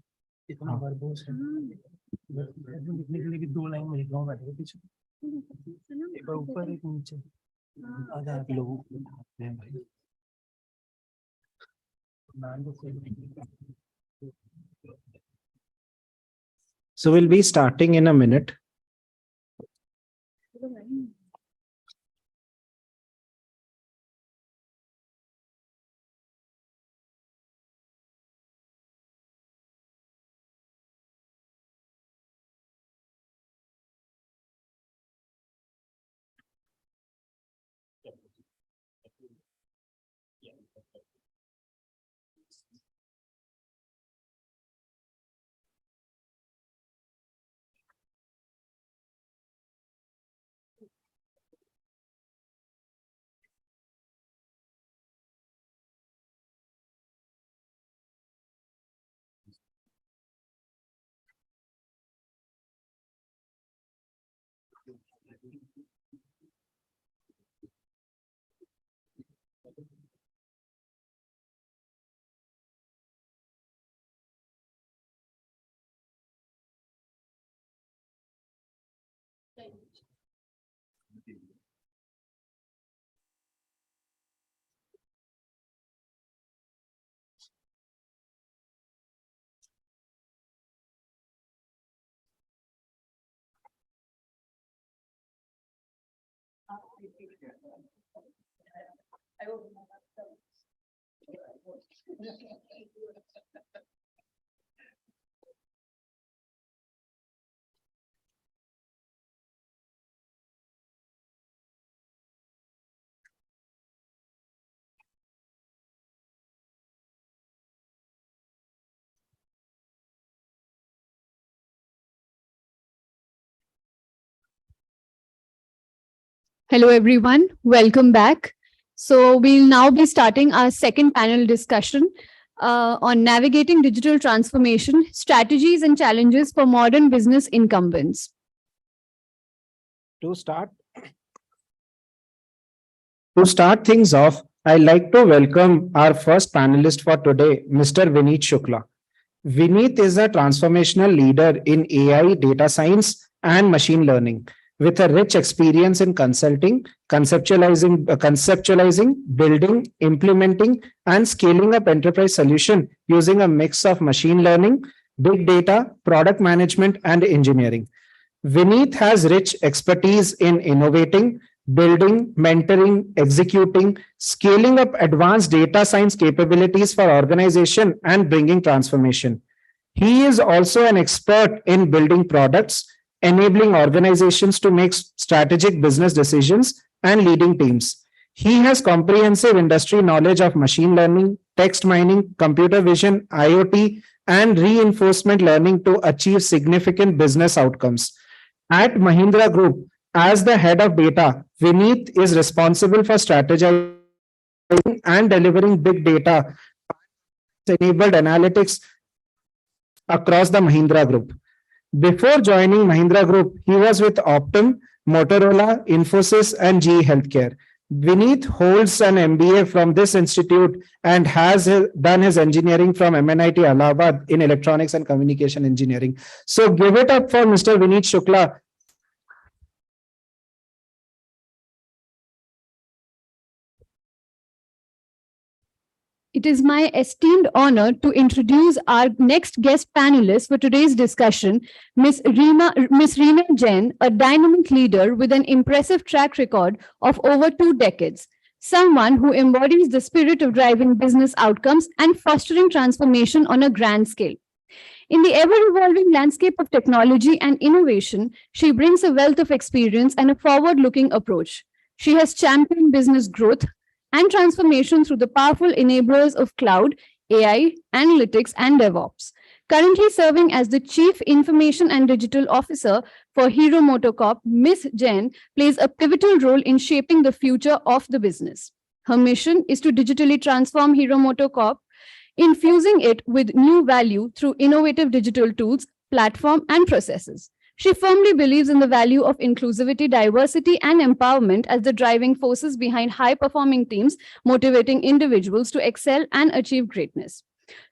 [SPEAKER 14] इतना वर्बोस है लिखने के लिए भी 2 लाइन में लिख रहा हूँ बैठे पीछे एक ऊपर एक नीचे आधा लोगों को बताते हैं भाई नाम तो कोई
[SPEAKER 6] So we'll be starting in a minute.
[SPEAKER 9] Hello, everyone. Welcome back. So we'll now be starting our second panel discussion on navigating digital transformation, strategies and challenges for modern business incumbents.
[SPEAKER 6] To start things off, I'd like to welcome our first panelist for today, Mr. Vineet Shukla. Vineet is a transformational leader in AI, data science, and machine learning, with a rich experience in consulting, conceptualizing, building, implementing, and scaling up enterprise solution using a mix of machine learning, big data, product management, and engineering. Vineet has rich expertise in innovating, building, mentoring, executing, scaling up advanced data science capabilities for organization and bringing transformation. He is also an expert in building products, enabling organizations to make strategic business decisions and leading teams. He has comprehensive industry knowledge of machine learning, text mining, computer vision, IoT, and reinforcement learning to achieve significant business outcomes. At Mahindra Group, as the head of data, Vineet is responsible for strategizing and delivering big data enabled analytics across the Mahindra Group. Before joining Mahindra Group, he was with Optum, Motorola, Infosys, and GE Healthcare. Vineet holds an MBA from this institute and has done his engineering from MNIT Allahabad in electronics and communication engineering. So give it up for Mr. Vineet Shukla.
[SPEAKER 9] It is my esteemed honor to introduce our next guest panelist for today's discussion, Ms. Reena Jain, a dynamic leader with an impressive track record of over 2 decades, someone who embodies the spirit of driving business outcomes and fostering transformation on a grand scale. In the ever-evolving landscape of technology and innovation, she brings a wealth of experience and a forward-looking approach. She has championed business growth and transformation through the powerful enablers of cloud, AI, analytics, and DevOps. Currently serving as the Chief Information and Digital Officer for Hero MotoCorp, Ms. Jain plays a pivotal role in shaping the future of the business. Her mission is to digitally transform Hero MotoCorp, infusing it with new value through innovative digital tools, platform, and processes. She firmly believes in the value of inclusivity, diversity, and empowerment as the driving forces behind high-performing teams, motivating individuals to excel and achieve greatness.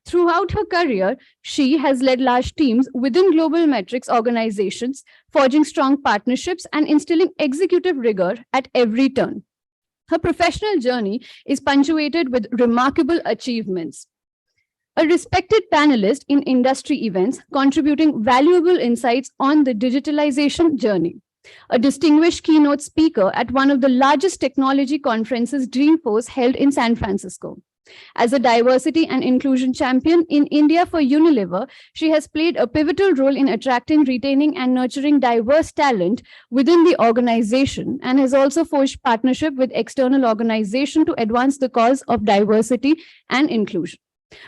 [SPEAKER 9] Throughout her career, she has led large teams within global metrics organizations, forging strong partnerships and instilling executive rigor at every turn. Her professional journey is punctuated with remarkable achievements. A respected panelist in industry events, contributing valuable insights on the digitalization journey. A distinguished keynote speaker at one of the largest technology conferences, Dreamforce, held in San Francisco. As a diversity and inclusion champion in India for Unilever, she has played a pivotal role in attracting, retaining, and nurturing diverse talent within the organization, and has also forged partnership with external organizations to advance the cause of diversity and inclusion.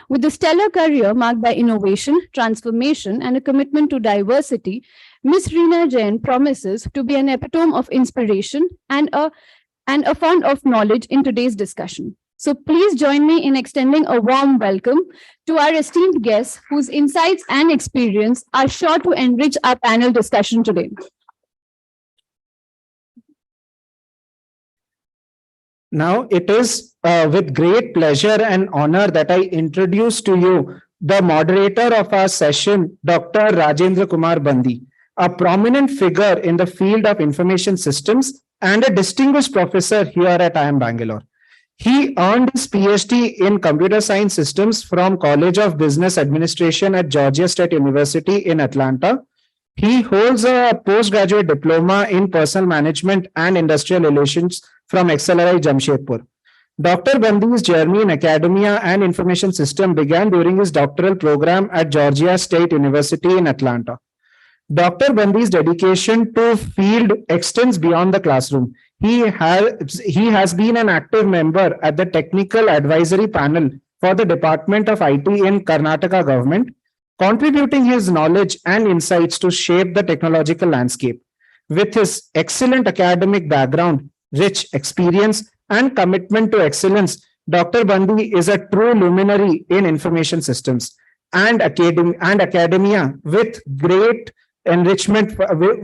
[SPEAKER 9] With a stellar career marked by innovation, transformation, and a commitment to diversity, Ms. Reena Jain promises to be an epitome of inspiration and a font of knowledge in today's discussion. So please join me in extending a warm welcome to our esteemed guests whose insights and experience are sure to enrich our panel discussion today.
[SPEAKER 6] Now, it is with great pleasure and honor that I introduce to you the moderator of our session, Dr. Rajendra Kumar Bandi, a prominent figure in the field of information systems and a distinguished professor here at IIM Bangalore. He earned his PhD in computer science systems from College of Business Administration at Georgia State University in Atlanta. He holds a postgraduate diploma in personal management and industrial relations from XLRI Jamshedpur. Dr. Bandi's journey in academia and information system began during his doctoral program at Georgia State University in Atlanta. Dr. Bandi's dedication to field extends beyond the classroom. He has been an active member at the technical advisory panel for the Department of IT in Karnataka government, contributing his knowledge and insights to shape the technological landscape. With his excellent academic background, rich experience, and commitment to excellence, Dr. Bandi is a true luminary in information systems and academia with great enrichment,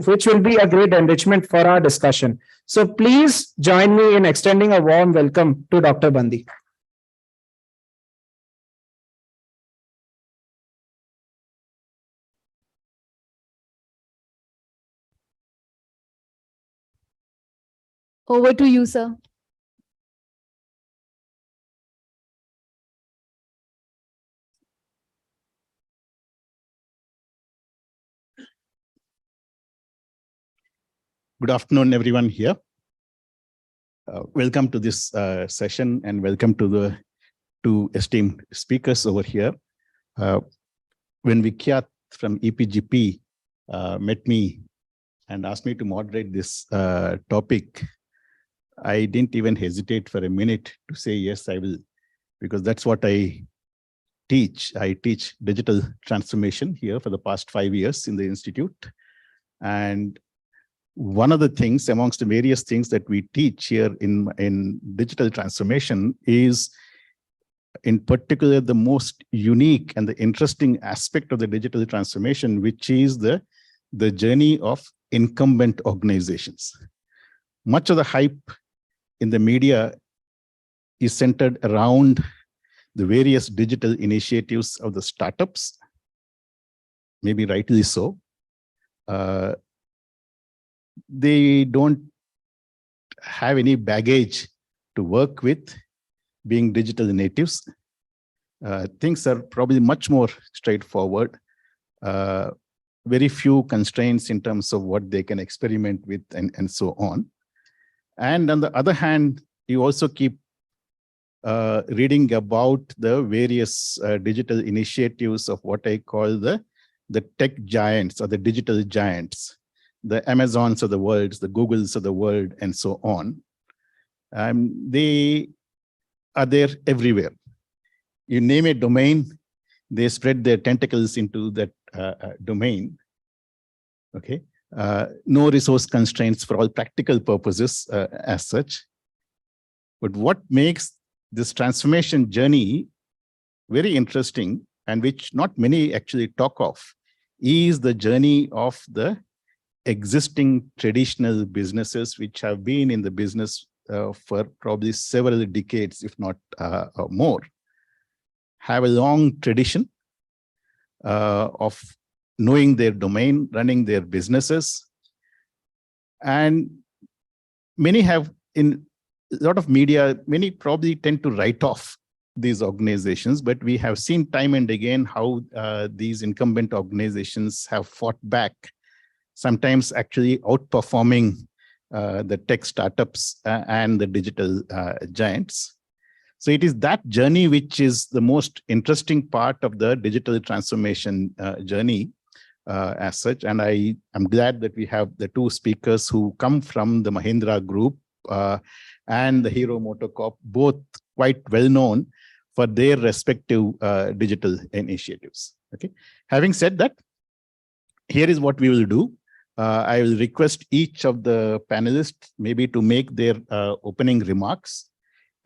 [SPEAKER 6] which will be a great enrichment for our discussion. So please join me in extending a warm welcome to Dr. Bandi.
[SPEAKER 9] Over to you, sir.
[SPEAKER 3] Good afternoon, everyone here. Welcome to this session and welcome to the two esteemed speakers over here. When Vikyat from EPGP met me and asked me to moderate this topic, I didn't even hesitate for a minute to say, yes, I will, because that's what I teach. I teach digital transformation here for the past 5 years in the institute. And one of the things amongst the various things that we teach here in digital transformation is in particular the most unique and the interesting aspect of the digital transformation, which is the journey of incumbent organizations. Much of the hype in the media is centered around the various digital initiatives of the startups, maybe rightly so. They don't have any baggage to work with being digital natives. things are probably much more straightforward. Very few constraints in terms of what they can experiment with and so on. And on the other hand, you also keep reading about the various digital initiatives of what I call the tech giants or the digital giants, the Amazons of the world, the Googles of the world, and so on. They are there everywhere. You name a domain, they spread their tentacles into that domain. Okay, no resource constraints for all practical purposes as such. But what makes this transformation journey very interesting, and which not many actually talk of, is the journey of the existing traditional businesses which have been in the business for probably several decades, if not more, have a long tradition of knowing their domain, running their businesses. And many have, in a lot of media, many probably tend to write off these organizations, but we have seen time and again how these incumbent organizations have fought back, sometimes actually outperforming the tech startups and the digital giants. So it is that journey which is the most interesting part of the digital transformation journey as such. And I am glad that we have the two speakers who come from the Mahindra Group and the Hero MotoCorp, both quite well known for their respective digital initiatives. Okay. Having said that, here is what we will do. I will request each of the panelists maybe to make their opening remarks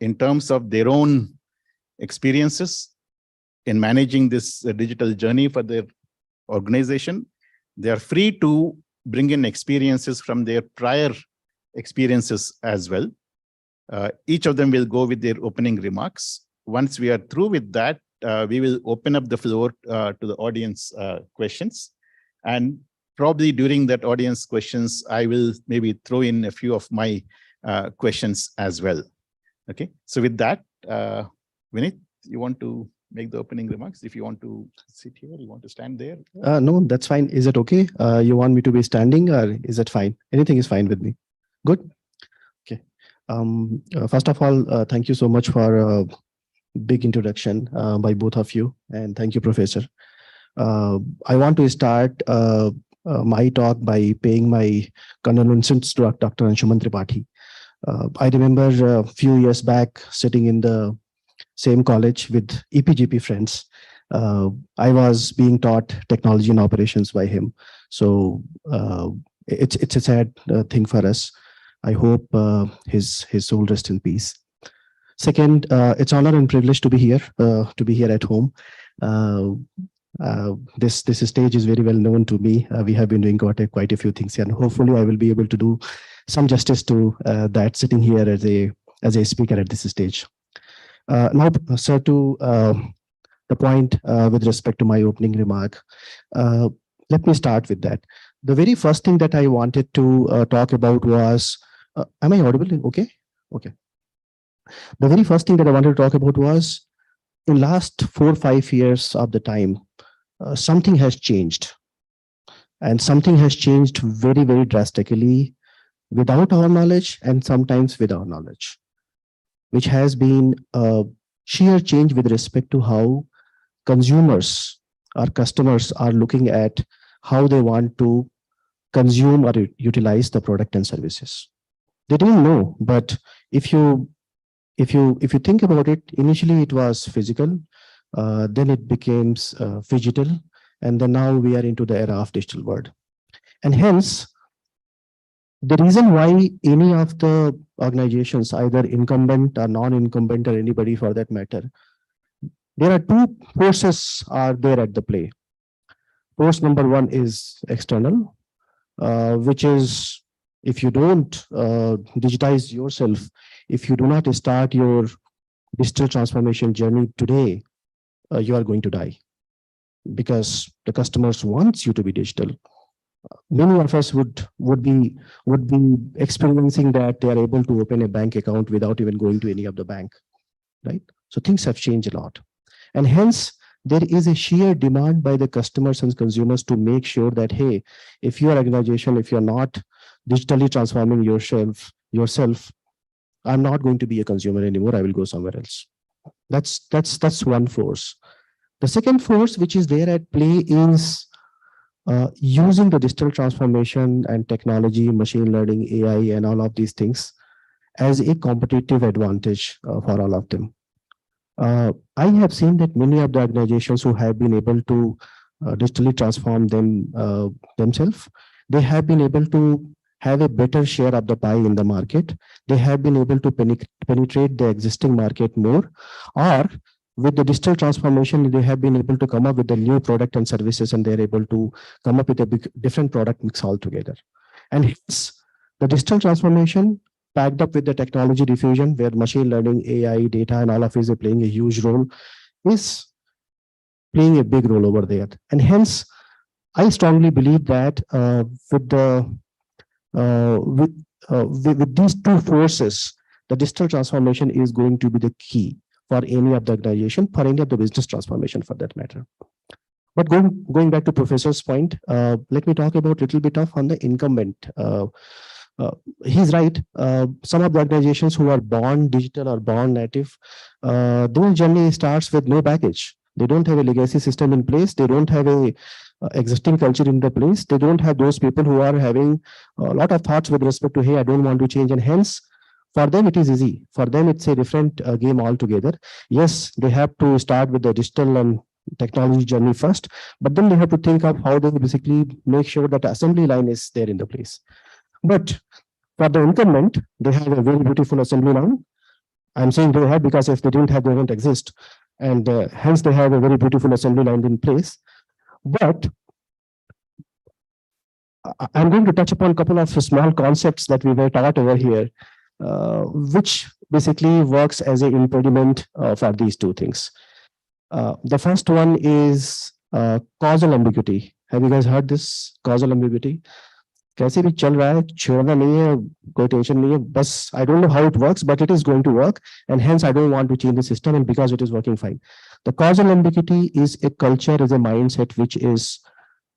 [SPEAKER 3] in terms of their own experiences in managing this digital journey for their organization. They are free to bring in experiences from their prior experiences as well. Each of them will go with their opening remarks. Once we are through with that, we will open up the floor to the audience questions. And probably during that audience questions, I will maybe throw in a few of my questions as well. Okay, so with that, Vinit, you want to make the opening remarks? If you want to sit here, you want to stand there?
[SPEAKER 23] No, that's fine. Is it okay? You want me to be standing, or is it fine? Anything is fine with me. Good. Okay. First of all, thank you so much for a big introduction by both of you, and thank you, Professor. I want to start my talk by paying my condolences to Dr. Anshuman Tripathi. I remember a few years back sitting in the same college with EPGP friends. I was being taught technology and operations by him. So it's a sad thing for us. I hope his soul rest in peace. Second, it's honor and privilege to be here at home. This stage is very well known to me. We have been doing quite a few things here, and hopefully I will be able to do some justice to that sitting here as a speaker at this stage. Now, sir, to the point with respect to my opening remark, let me start with that. The very first thing that I wanted to talk about was, am I audible? Okay. Okay. The very first thing that I wanted to talk about was, in last 4 or 5 years of the time, something has changed, and something has changed very, very drastically without our knowledge and sometimes with our knowledge, which has been a sheer change with respect to how consumers or customers are looking at how they want to consume or utilize the product and services. They didn't know, but if you think about it, initially it was physical, then it became digital, and then now we are into the era of digital world. And hence, the reason why any of the organizations, either incumbent or non-incumbent or anybody for that matter, there are two forces are there at the play. Force number one is external, which is, if you don't digitize yourself, if you do not start your digital transformation journey today, you are going to die, because the customers wants you to be digital. Many of us would be experiencing that they are able to open a bank account without even going to any of the bank, right? So things have changed a lot. And hence, there is a sheer demand by the customers and consumers to make sure that, hey, if your organization, if you're not digitally transforming yourself, I'm not going to be a consumer anymore. I will go somewhere else. That's one force. The second force which is there at play is using the digital transformation and technology, machine learning, AI, and all of these things as a competitive advantage for all of them. I have seen that many of the organizations who have been able to digitally transform themselves, they have been able to have a better share of the pie in the market. They have been able to penetrate the existing market more, or with the digital transformation, they have been able to come up with the new product and services, and they're able to come up with a different product mix altogether. And hence, the digital transformation packed up with the technology diffusion, where machine learning, AI, data, and all of these are playing a huge role, is playing a big role over there. And hence, I strongly believe that with these two forces, the digital transformation is going to be the key for any of the organization, for any of the business transformation for that matter. But going back to Professor's point, let me talk about a little bit on the incumbent. He's right. Some of the organizations who are born digital or born native, their journey starts with no baggage. They don't have a legacy system in place. They don't have a existing culture in the place. They don't have those people who are having a lot of thoughts with respect to, hey, I don't want to change. And hence, for them, it is easy. For them, it's a different game altogether. Yes, they have to start with the digital and technology journey first, but then they have to think of how they basically make sure that the assembly line is there in the place. But for the incumbent, they have a very beautiful assembly line. I'm saying they have because if they didn't have, they won't exist. And hence they have a very beautiful assembly line in place. But I'm going to touch upon a couple of small concepts that we were taught over here, which basically works as an impediment for these two things. The first one is causal ambiguity. Have you guys heard this causal ambiguity? कैसे भी चल रहा है, छोड़ना नहीं है, कोई tension नहीं है, बस I don't know how it works, but it is going to work, and hence I don't want to change the system, and because it is working fine. The causal ambiguity is a culture, is a mindset which is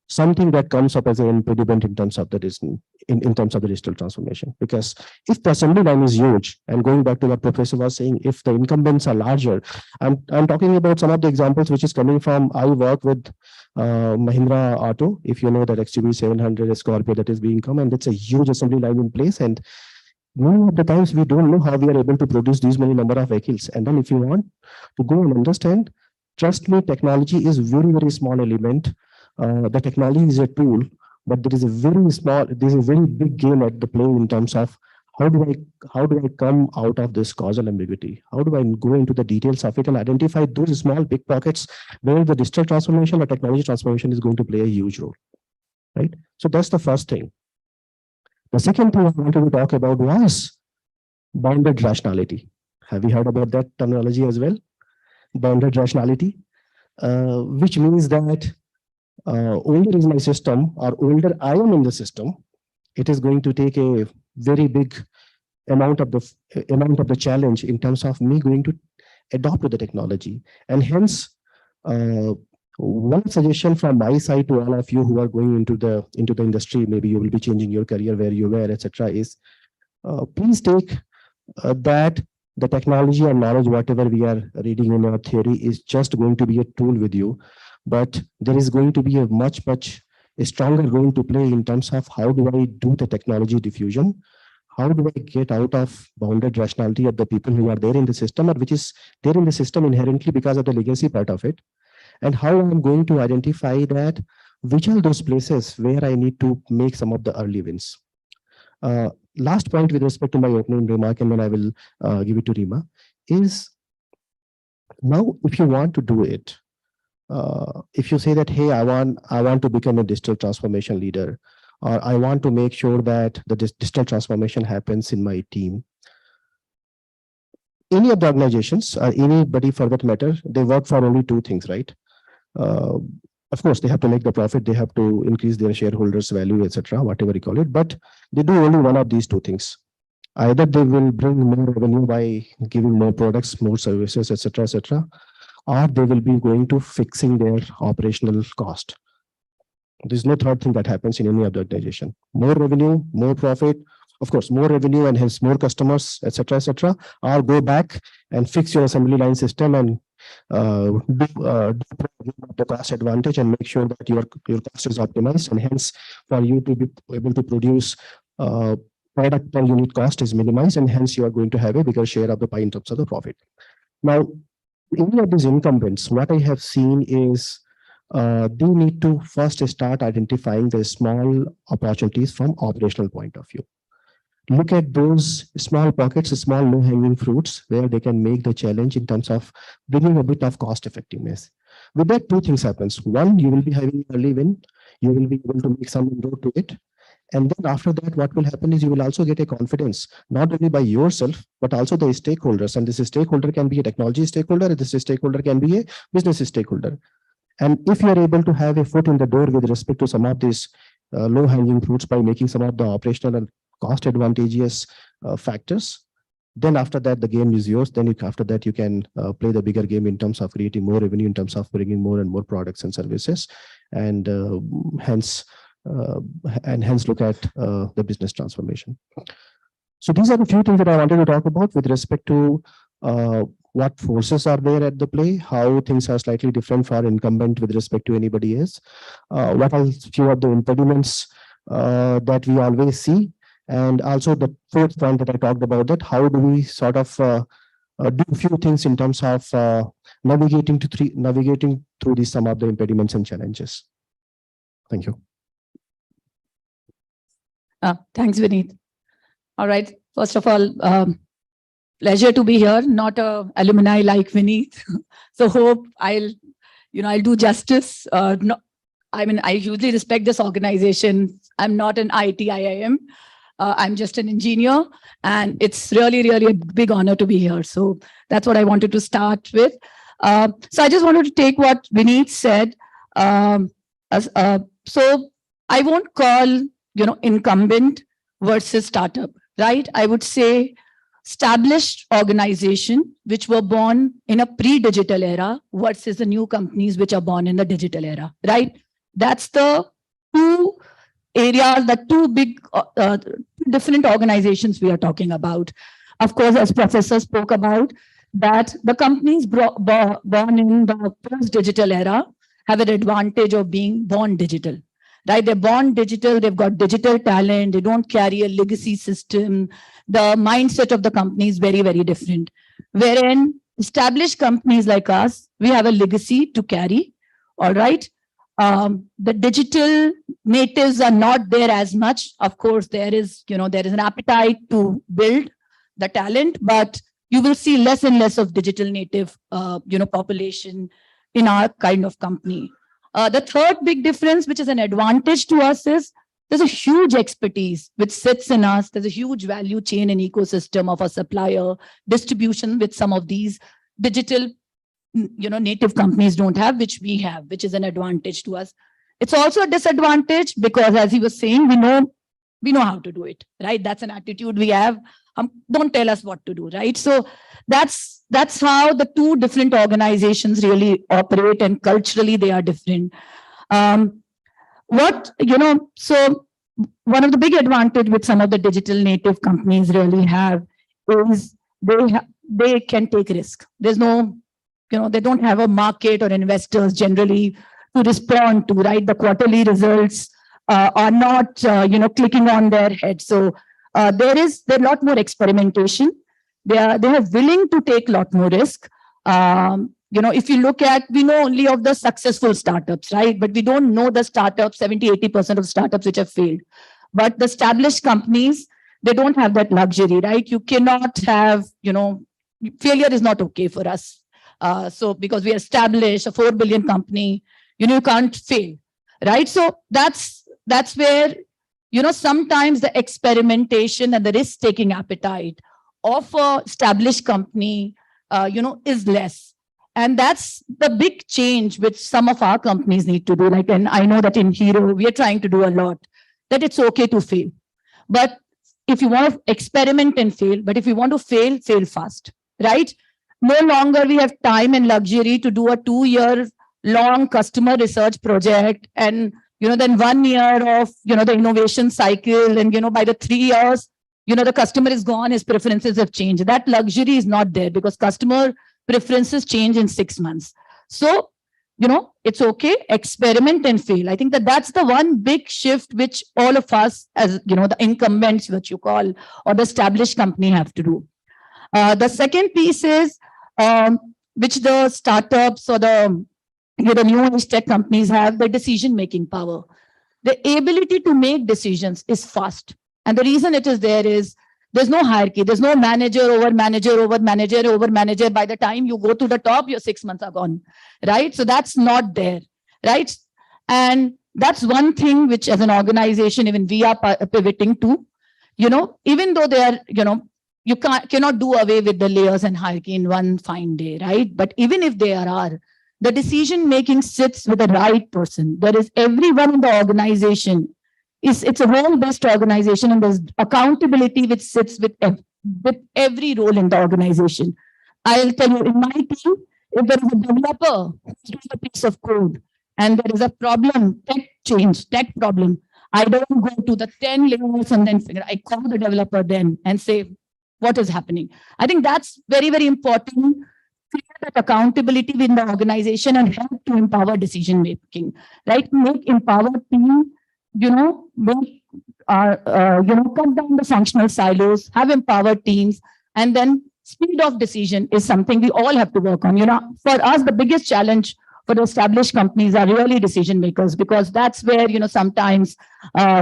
[SPEAKER 23] something that comes up as an impediment in terms of the digital transformation. Because if the assembly line is huge, and going back to what Professor was saying, if the incumbents are larger, I'm talking about some of the examples which is coming from, I work with Mahindra Auto, if you know that XUV 700 Scorpio that is being come, and that's a huge assembly line in place, and many of the times we don't know how we are able to produce these many number of vehicles. And then if you want to go and understand, trust me, technology is very, very small element. The technology is a tool, but there is a very big game at the play in terms of how do I come out of this causal ambiguity? How do I go into the details of it and identify those small big pockets where the digital transformation or technology transformation is going to play a huge role, right? So that's the first thing. The second thing I wanted to talk about was bounded rationality. Have you heard about that terminology as well? Bounded rationality, which means that older is my system, or older I am in the system, it is going to take a very big amount of the challenge in terms of me going to adopt to the technology. And hence, one suggestion from my side to all of you who are going into the industry, maybe you will be changing your career where you were, etc., is please take that the technology and knowledge, whatever we are reading in our theory, is just going to be a tool with you. But there is going to be a much stronger role to play in terms of how do I do the technology diffusion? How do I get out of bounded rationality of the people who are there in the system, or which is there in the system inherently because of the legacy part of it? And how I'm going to identify that which are those places where I need to make some of the early wins. Last point with respect to my opening remark, and then I will give it to Rima, is now if you want to do it, if you say that, hey, I want to become a digital transformation leader, or I want to make sure that the digital transformation happens in my team. Any of the organizations, or anybody for that matter, they work for only two things, right? Of course, they have to make the profit, they have to increase their shareholders' value, etc., whatever you call it, but they do only one of these two things. Either they will bring more revenue by giving more products, more services, etc., etc., or they will be going to fixing their operational cost. There's no third thing that happens in any other organization. More revenue, more profit, of course, more revenue and hence more customers, etc., or go back and fix your assembly line system and do the cost advantage and make sure that your cost is optimized, and hence for you to be able to produce product per unit cost is minimized, and hence you are going to have a bigger share of the pie in terms of the profit. Now, any of these incumbents, what I have seen is they need to first start identifying the small opportunities from operational point of view. Look at those small pockets, small low-hanging fruits where they can make the challenge in terms of bringing a bit of cost effectiveness. With that, two things happens. One, you will be having an early win. You will be able to make some inroad to it. And then after that, what will happen is you will also get a confidence, not only by yourself, but also the stakeholders. And this stakeholder can be a technology stakeholder, and this stakeholder can be a business stakeholder. And if you are able to have a foot in the door with respect to some of these low-hanging fruits by making some of the operational and cost advantageous factors, then after that, the game is yours. Then after that, you can play the bigger game in terms of creating more revenue, in terms of bringing more and more products and services, and hence look at the business transformation. So these are the few things that I wanted to talk about with respect to what forces are there at the play, how things are slightly different for incumbent with respect to anybody else, what are few of the impediments that we always see, and also the fourth point that I talked about, that how do we sort of do a few things in terms of navigating through these some of the impediments and challenges. Thank you.
[SPEAKER 18] Thanks, Vineet. All right. First of all, pleasure to be here, not a alumni like Vineet. So hope I'll do justice. No, I mean, I hugely respect this organization. I'm not an IT IIM. I'm just an engineer, and it's really, really a big honor to be here. So that's what I wanted to start with. So I just wanted to take what Vineet said. So I won't call, incumbent versus startup, right? I would say established organization which were born in a pre-digital era versus the new companies which are born in the digital era, right? That's the two areas, the two big different organizations we are talking about. Of course, as Professor spoke about, that the companies born in the post-digital era have an advantage of being born digital. Right, they're born digital, they've got digital talent, they don't carry a legacy system. The mindset of the company is very, very different. Wherein established companies like us, we have a legacy to carry, all right? The digital natives are not there as much. Of course, there is an appetite to build the talent, but you will see less and less of digital native, population in our kind of company. The third big difference, which is an advantage to us, is there's a huge expertise which sits in us. There's a huge value chain and ecosystem of a supplier distribution, which some of these digital, native companies don't have, which we have, which is an advantage to us. It's also a disadvantage because, as he was saying, we know how to do it, right? That's an attitude we have. Don't tell us what to do, right? So that's how the two different organizations really operate, and culturally they are different. So one of the big advantage with some of the digital native companies really have is they can take risk. There's no, they don't have a market or investors generally to respond to, right? The quarterly results are not, clicking on their head. So there's a lot more experimentation. They are willing to take a lot more risk. If you look at, we know only of the successful startups, right? But we don't know the startups, 70-80% of startups which have failed. But the established companies, they don't have that luxury, right? You cannot have, failure is not okay for us. So because we are established, a 4 billion company, you can't fail, right? So that's where, sometimes the experimentation and the risk-taking appetite of a established company, is less. And that's the big change which some of our companies need to do. Like, and I know that in Hero, we are trying to do a lot, that it's okay to fail. But if you want to experiment and fail, but if you want to fail, fail fast, right? No longer we have time and luxury to do a 2-year long customer research project and, then 1 year of, the innovation cycle. And, by the 3 years, the customer is gone, his preferences have changed. That luxury is not there because customer preferences change in 6 months. So, it's okay, experiment and fail. I think that's the one big shift which all of us as, the incumbents, what you call, or the established company have to do. The second piece is, which the startups or the new age tech companies have, the decision-making power. The ability to make decisions is fast. And the reason it is there is there's no hierarchy. There's no manager over manager over manager over manager. By the time you go to the top, your 6 months are gone, right? So that's not there, right? And that's one thing which as an organization, even we are pivoting to, even though they are, you cannot do away with the layers and hierarchy in one fine day, right? But even if there are, the decision making sits with the right person. There is everyone in the organization. It's a role-based organization, and there's accountability which sits with every role in the organization. I'll tell you, in my team, if there is a developer who's doing a piece of code and there is a problem, tech problem, I don't go to the 10 layers and then figure. I call the developer then and say, what is happening? I think that's very, very important. Create that accountability within the organization and help to empower decision making, right? Make empowered team, make, cut down the functional silos, have empowered teams, and then speed of decision is something we all have to work on. For us, the biggest challenge for the established companies are really decision makers, because that's where, sometimes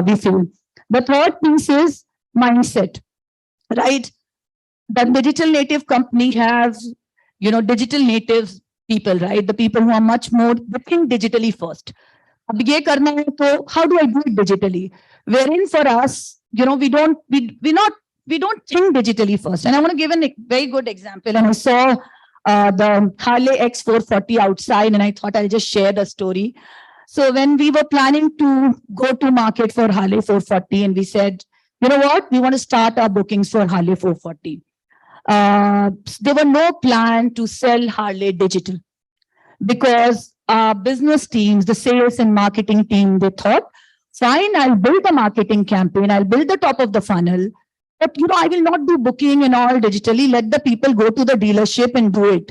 [SPEAKER 18] we feel. The third piece is mindset, right? The digital native company has, digital native people, right? The people who are much more, they think digitally first. How do I do it digitally? Wherein for us, we don't think digitally first. And I want to give a very good example. And I saw the Harley X440 outside, and I thought I'll just share the story. So when we were planning to go to market for Harley 440, and we said, you know what, we want to start our bookings for Harley 440. There were no plan to sell Harley digital, because our business teams, the sales and marketing team, they thought, fine, I'll build a marketing campaign, I'll build the top of the funnel, but I will not do booking and all digitally. Let the people go to the dealership and do it.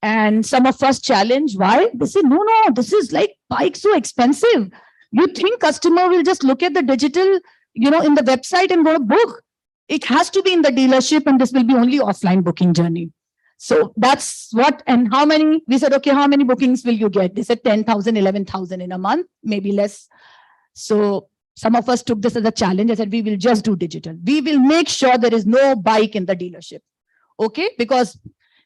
[SPEAKER 18] And some of us challenge, why? They say, no, this is like bikes so expensive. You think customer will just look at the digital, in the website and go to book? It has to be in the dealership, and this will be only offline booking journey. So that's what, and how many, we said, okay, how many bookings will you get? They said 10,000, 11,000 in a month, maybe less. So some of us took this as a challenge. I said, we will just do digital. We will make sure there is no bike in the dealership. Okay, because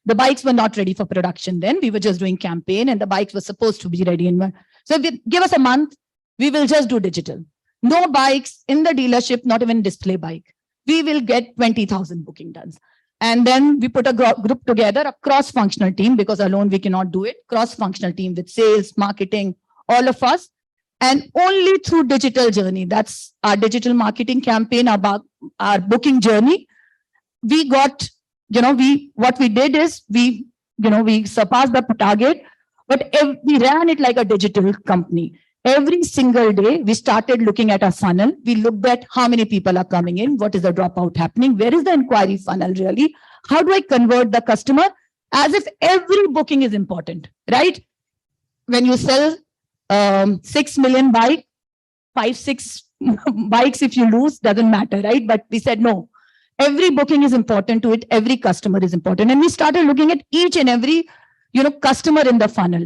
[SPEAKER 18] the bikes were not ready for production then. We were just doing campaign, and the bikes were supposed to be ready in one. So give us a month, we will just do digital. No bikes in the dealership, not even display bike. We will get 20,000 booking done. And then we put a group together, a cross-functional team, because alone we cannot do it. Cross-functional team with sales, marketing, all of us. And only through digital journey, that's our digital marketing campaign, our booking journey. We got, what we did is we surpassed the target, but we ran it like a digital company. Every single day, we started looking at our funnel. We looked at how many people are coming in, what is the dropout happening, where is the inquiry funnel really, how do I convert the customer, as if every booking is important, right? When you sell 6 million bikes, 5-6 bikes, if you lose, doesn't matter, right? But we said, no, every booking is important to it, every customer is important. And we started looking at each and every customer in the funnel.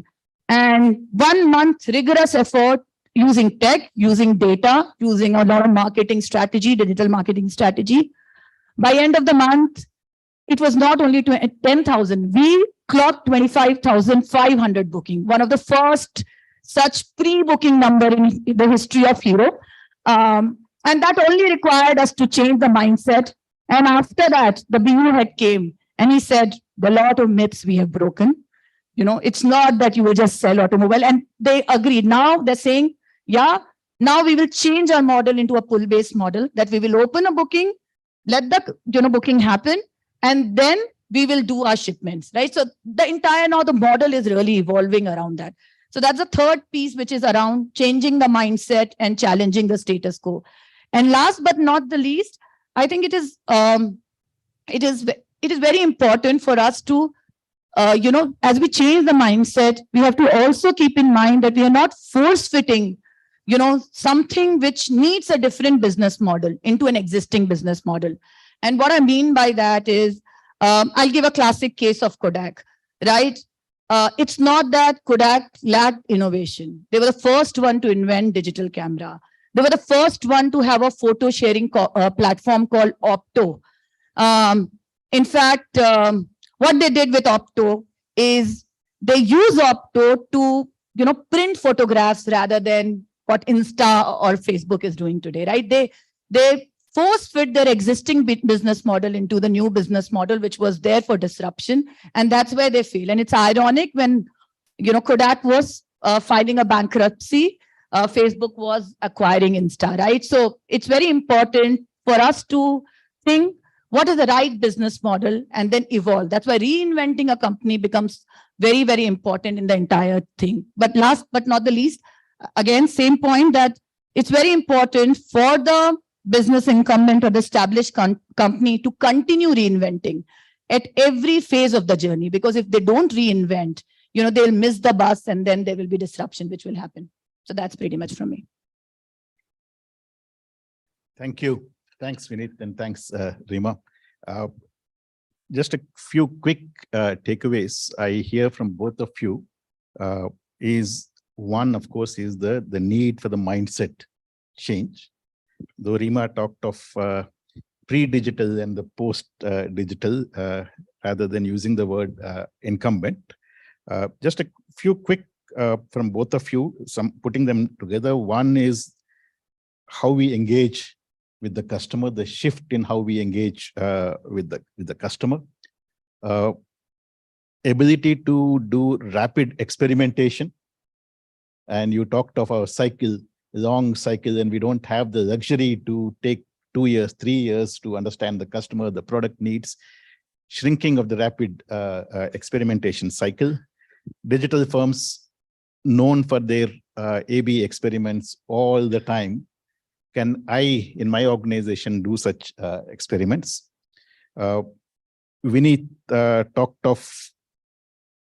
[SPEAKER 18] And 1 month rigorous effort using tech, using data, using a lot of marketing strategy, digital marketing strategy. By end of the month, it was not only 10,000. We clocked 25,500 booking. One of the first such pre-booking number in the history of Hero. And that only required us to change the mindset. And after that, the BU head came and he said, the lot of myths we have broken. It's not that you will just sell automobile. And they agreed. Now they're saying, yeah, now we will change our model into a pull-based model, that we will open a booking, let the booking happen, and then we will do our shipments, right? So the entire now the model is really evolving around that. So that's the third piece, which is around changing the mindset and challenging the status quo. And last but not the least, I think it is very important for us to as we change the mindset, we have to also keep in mind that we are not force fitting, something which needs a different business model into an existing business model. And what I mean by that is, I'll give a classic case of Kodak, right? It's not that Kodak lacked innovation. They were the first one to invent digital camera. They were the first one to have a photo sharing platform called Opto. In fact, what they did with Opto is they use Opto to, print photographs rather than what Insta or Facebook is doing today, right? They force fit their existing business model into the new business model, which was there for disruption. And that's where they fail. And it's ironic when, Kodak was filing a bankruptcy, Facebook was acquiring Insta, right? So it's very important for us to think what is the right business model and then evolve. That's why reinventing a company becomes very, very important in the entire thing. But last but not the least, again, same point that it's very important for the business incumbent or the established company to continue reinventing at every phase of the journey, because if they don't reinvent, they'll miss the bus and then there will be disruption, which will happen. So that's pretty much from me.
[SPEAKER 3] Thank you. Thanks, Vineet, and thanks, Rima. Just a few quick takeaways I hear from both of you is one, of course, is the need for the mindset change. Though Rima talked of pre-digital and the post-digital rather than using the word incumbent. Just a few quick from both of you, some putting them together. One is how we engage with the customer, the shift in how we engage with the customer, ability to do rapid experimentation. And you talked of our cycle, long cycle, and we don't have the luxury to take 2 years, 3 years to understand the customer, the product needs, shrinking of the rapid experimentation cycle. Digital firms known for their A/B experiments all the time. Can I, in my organization, do such experiments? Vineet talked of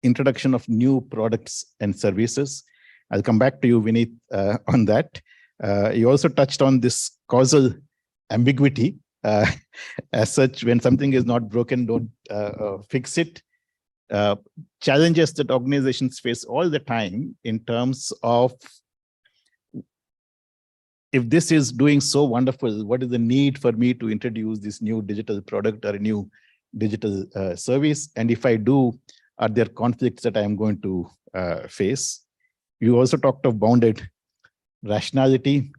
[SPEAKER 3] introduction of new products and services. I'll come back to you, Vineet, on that. You also touched on this causal ambiguity. As such, when something is not broken, don't fix it. Challenges that organizations face all the time in terms of, if this is doing so wonderful, what is the need for me to introduce this new digital product or a new digital service? And if I do, are there conflicts that I am going to face? You also talked of bounded rationality,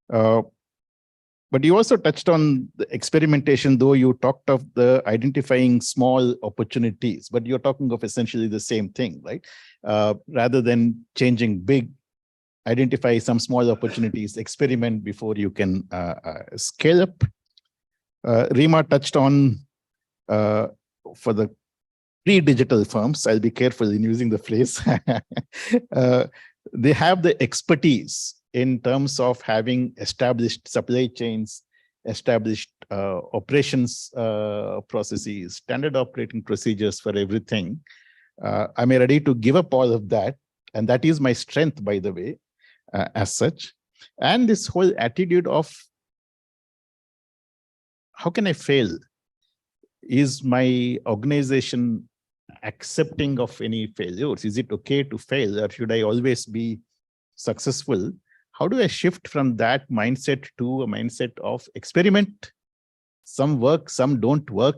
[SPEAKER 3] but you also touched on the experimentation, though you talked of the identifying small opportunities, but you're talking of essentially the same thing, right? Rather than changing big, identify some small opportunities, experiment before you can scale up. Rima touched on for the pre-digital firms, I'll be careful in using the phrase, they have the expertise in terms of having established supply chains, established operations processes, standard operating procedures for everything. I'm ready to give up all of that. And that is my strength, by the way, as such. And this whole attitude of, how can I fail? Is my organization accepting of any failures? Is it okay to fail, or should I always be successful? How do I shift from that mindset to a mindset of experiment? Some work, some don't work.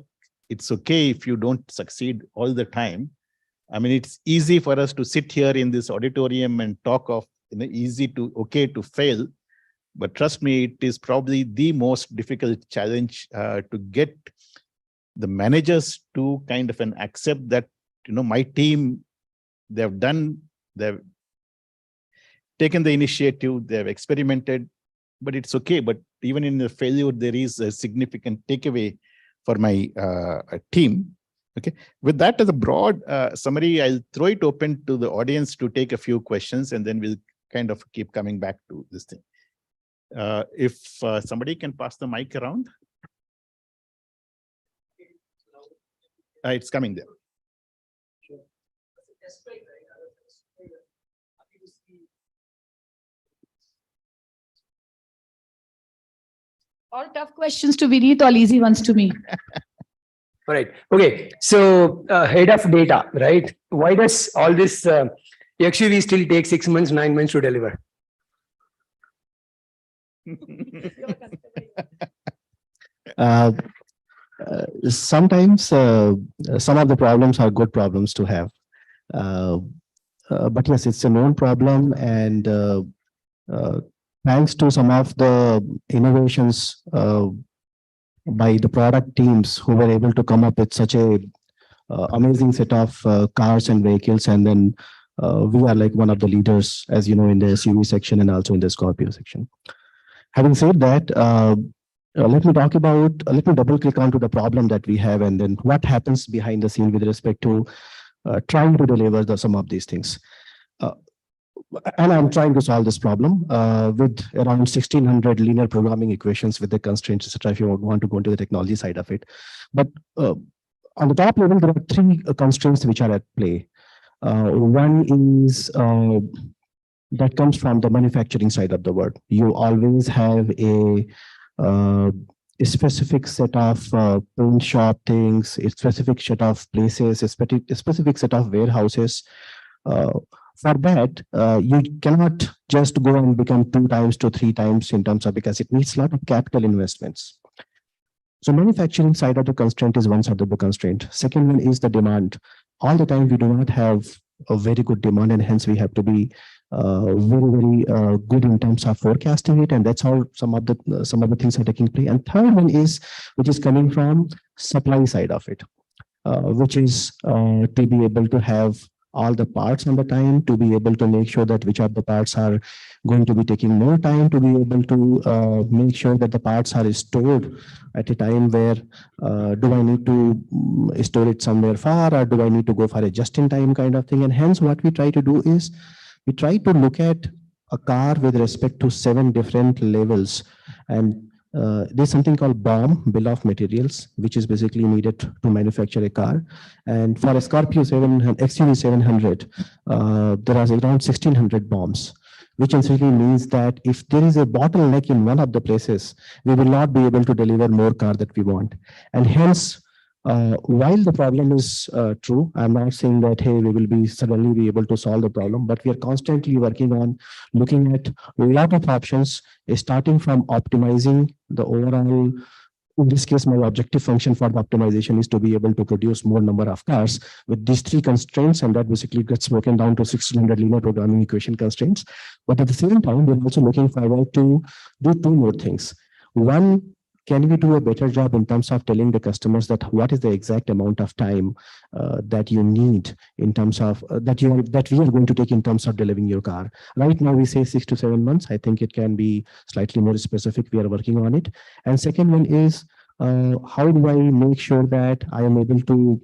[SPEAKER 3] It's okay if you don't succeed all the time. I mean, it's easy for us to sit here in this auditorium and talk of, easy to, okay to fail. But trust me, it is probably the most difficult challenge to get the managers to kind of accept that, my team, they've taken the initiative, they've experimented, but it's okay. But even in the failure, there is a significant takeaway for my team. Okay, with that as a broad summary, I'll throw it open to the audience to take a few questions, and then we'll kind of keep coming back to this thing. If somebody can pass the mic around. It's coming there.
[SPEAKER 18] All tough questions to Vineet, all easy ones to me.
[SPEAKER 4] All right. Okay. So head of data, right? Why does all this XUV still take 6 months, 9 months to deliver?
[SPEAKER 19] Sometimes some of the problems are good problems to have. But yes, it's a known problem, and thanks to some of the innovations by the product teams who were able to come up with such a amazing set of cars and vehicles, and then we are like one of the leaders, as you know, in the SUV section and also in the Scorpio section. Having said that, let me talk about, let me double click onto the problem that we have, and then what happens behind the scene with respect to trying to deliver some of these things. And I'm trying to solve this problem with around 1600 linear programming equations with the constraints, etc., if you want to go into the technology side of it. But on the top level, there are three constraints which are at play. One is that comes from the manufacturing side of the world. You always have a specific set of paint shop things, a specific set of places, a specific set of warehouses. For that, you cannot just go and become 2 times to 3 times in terms of, because it needs a lot of capital investments. So manufacturing side of the constraint is one side of the constraint. Second one is the demand. All the time we do not have a very good demand, and hence we have to be very good in terms of forecasting it, and that's how some of the things are taking place. And third one is, which is coming from supply side of it, which is to be able to have all the parts on the time, to be able to make sure that which of the parts are going to be taking more time, to be able to make sure that the parts are stored at a time where do I need to store it somewhere far, or do I need to go for a just-in-time kind of thing. And hence what we try to do is we try to look at a car with respect to 7 different levels, and there's something called BOM, bill of materials, which is basically needed to manufacture a car. And for a Scorpio 700, XUV 700, there are around 1600 BOMs, which essentially means that if there is a bottleneck in one of the places, we will not be able to deliver more car that we want. And hence, while the problem is true, I'm not saying that, hey, we will be suddenly be able to solve the problem, but we are constantly working on looking at a lot of options, starting from optimizing the overall. In this case, my objective function for the optimization is to be able to produce more number of cars with these 3 constraints, and that basically gets broken down to 1600 linear programming equation constraints. But at the same time, we're also looking forward to do 2 more things. One, can we do a better job in terms of telling the customers that what is the exact amount of time that you need in terms of that we are going to take in terms of delivering your car? Right now we say 6 to 7 months. I think it can be slightly more specific. We are working on it. And second one is how do I make sure that I am able to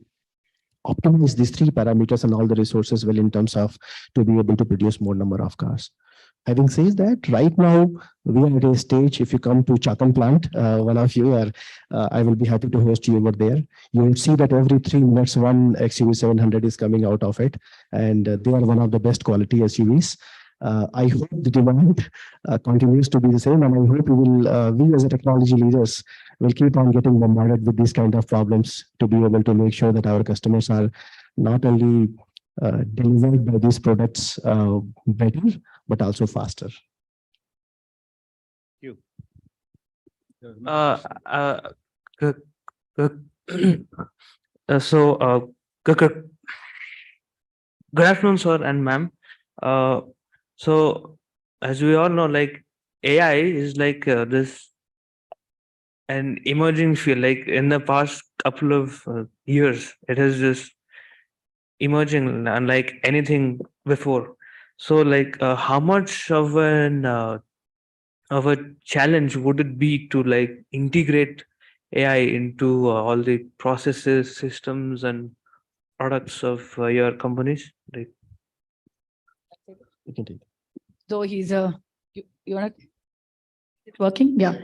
[SPEAKER 19] optimize these 3 parameters and all the resources well in terms of to be able to produce more number of cars. Having said that, right now we are at a stage. If you come to Chakan plant, one of you are, I will be happy to host you over there. You will see that every 3 minutes one XUV 700 is coming out of it, and they are one of the best quality SUVs. I hope the demand continues to be the same, and I hope we as a technology leaders will keep on getting bombarded with these kind of problems to be able to make sure that our customers are not only delivered by these products better, but also faster.
[SPEAKER 3] You.
[SPEAKER 20] So, good afternoon, sir and ma'am. So, as we all know, like AI is like this an emerging field. Like in the past couple of years, it has just emerging unlike anything before. So, like, how much of a challenge would it be to like integrate AI into all the processes, systems, and products of your companies? Like,
[SPEAKER 19] You can take.
[SPEAKER 18] So he's a, you want to, it's working? Yeah.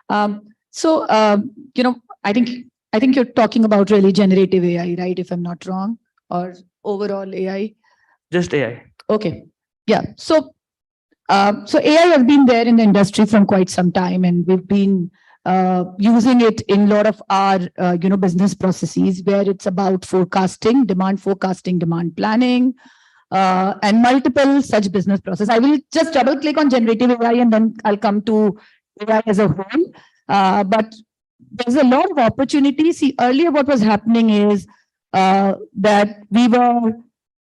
[SPEAKER 18] You know, I think you're talking about really generative AI, right? If I'm not wrong, or overall AI.
[SPEAKER 20] just AI.
[SPEAKER 18] Okay. Yeah. So AI has been there in the industry from quite some time, and we've been using it in a lot of our business processes where it's about forecasting, demand planning, and multiple such business process. I will just double click on generative AI and then I'll come to AI as a whole. But there's a lot of opportunity. See, earlier what was happening is that we were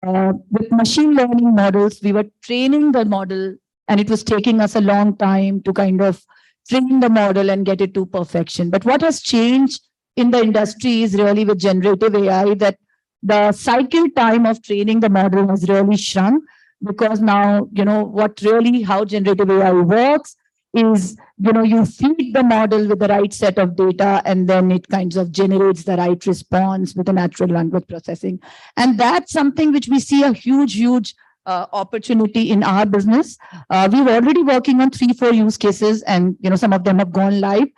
[SPEAKER 18] with machine learning models, we were training the model, and it was taking us a long time to kind of train the model and get it to perfection. But what has changed in the industry is really with generative AI that the cycle time of training the model has really shrunk, because now, how generative AI works is, you feed the model with the right set of data, and then it kind of generates the right response with the natural language processing. And that's something which we see a huge opportunity in our business. We're already working on 3-4 use cases, and some of them have gone live.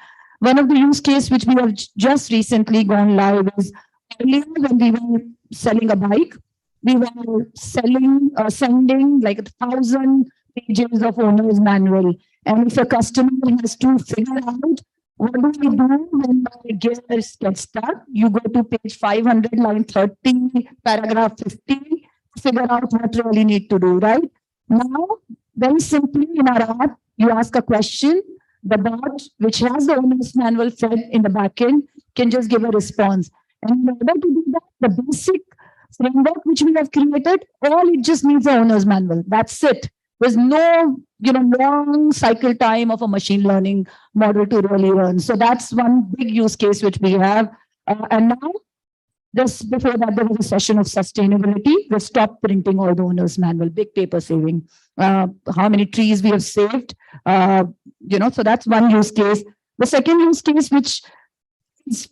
[SPEAKER 18] One of the use case which we have just recently gone live is earlier when we were selling a bike, we were sending like 1,000 pages of owner's manual. And if a customer has to figure out what do we do when my gear gets stuck, you go to page 500, line 30, paragraph 50, figure out what you really need to do, right? Now, very simply in our app, you ask a question, the bot, which has the owner's manual fed in the backend, can just give a response. And in order to do that, the basic framework which we have created, all it just needs an owner's manual. That's it. There's no, long cycle time of a machine learning model to really run. So that's one big use case which we have. And now, just before that, there was a session of sustainability. We stopped printing all the owner's manual, big paper saving. How many trees we have saved, so that's one use case. The second use case, which is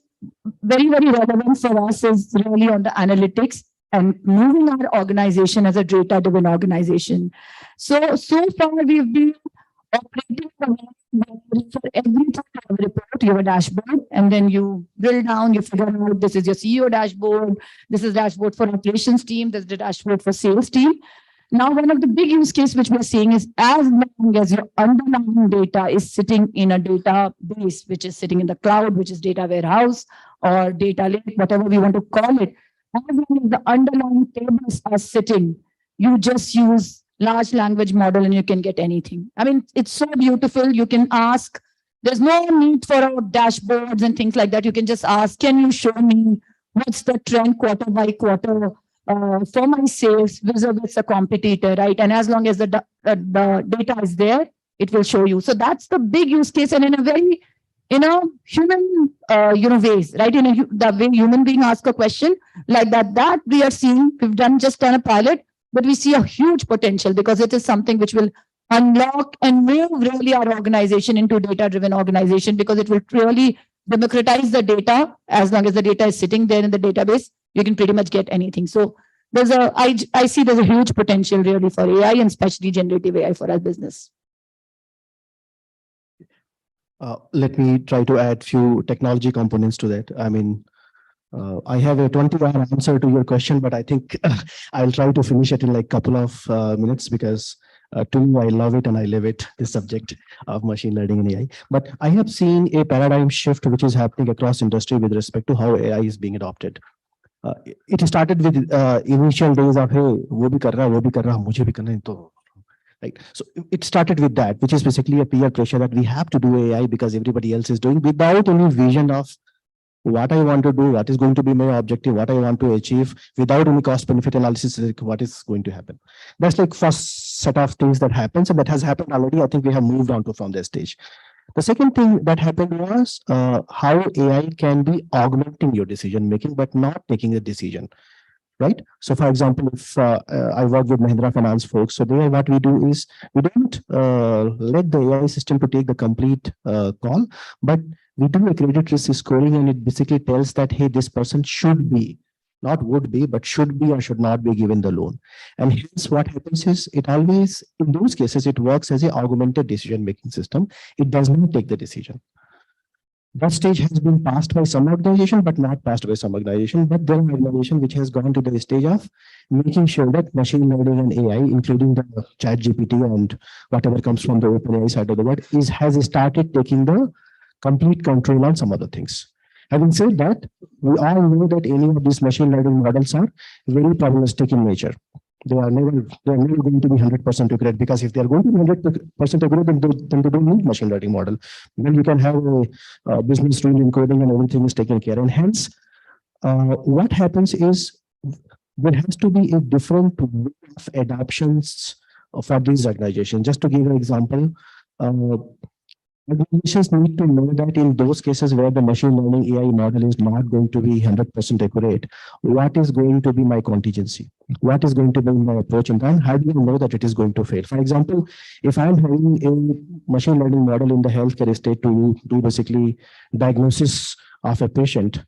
[SPEAKER 18] very relevant for us, is really on the analytics and moving our organization as a data-driven organization. So far we've been operating for everything you have a report, you have a dashboard, and then you drill down, you figure out this is your CEO dashboard, this is dashboard for operations team, this is the dashboard for sales team. Now, one of the big use case which we're seeing is as long as your underlying data is sitting in a database, which is sitting in the cloud, which is data warehouse or data lake, whatever we want to call it, as long as the underlying tables are sitting, you just use large language model and you can get anything. I mean, it's so beautiful. You can ask, there's no need for our dashboards and things like that. You can just ask, can you show me what's the trend quarter by quarter for my sales vis-a-vis a competitor, right? And as long as the data is there, it will show you. So that's the big use case, and in a very, human, ways, right? The way human being ask a question like that we are seeing. We've just done a pilot, but we see a huge potential because it is something which will unlock and move really our organization into data-driven organization, because it will really democratize the data. As long as the data is sitting there in the database, you can pretty much get anything. So I see there's a huge potential really for AI, and especially generative AI for our business.
[SPEAKER 19] Let me try to add few technology components to that. I mean, I have a 20-hour answer to your question, but I think I'll try to finish it in like a couple of minutes, because to me, I love it and I live it, this subject of machine learning and AI. But I have seen a paradigm shift which is happening across industry with respect to how AI is being adopted. It started with initial days of, hey, wo bhi kar raha, mujhe bhi karna hai, to, right? So it started with that, which is basically a peer pressure that we have to do AI because everybody else is doing, without any vision of what I want to do, what is going to be my objective, what I want to achieve, without any cost benefit analysis, like what is going to happen. That's like first set of things that happens, and that has happened already. I think we have moved on to from that stage. The second thing that happened was how AI can be augmenting your decision making, but not taking a decision. right? So for example, if I work with Mahindra Finance folks, so there what we do is we don't let the AI system to take the complete call, but we do a credit risk scoring, and it basically tells that, hey, this person should be, not would be, but should be or should not be given the loan. And hence what happens is it always, in those cases, it works as a augmented decision-making system. It does not take the decision. That stage has been passed by some organization, but not passed by some organization. But there are organization which has gone to the stage of making sure that machine learning and AI, including the chat GPT and whatever comes from the OpenAI side of the world, has started taking the complete control on some other things. Having said that, we all know that any of these machine learning models are very probabilistic in nature. They are never going to be 100% accurate, because if they are going to be 100% accurate, then they don't need machine learning model. Then you can have a business rule encoding and everything is taken care. And hence, what happens is there has to be a different way of adoptions for these organizations. Just to give an example, organizations need to know that in those cases where the machine learning AI model is not going to be 100% accurate, what is going to be my contingency? What is going to be my approach in time? How do you know that it is going to fail? For example, if I'm having a machine learning model in the healthcare state to do basically diagnosis of a patient,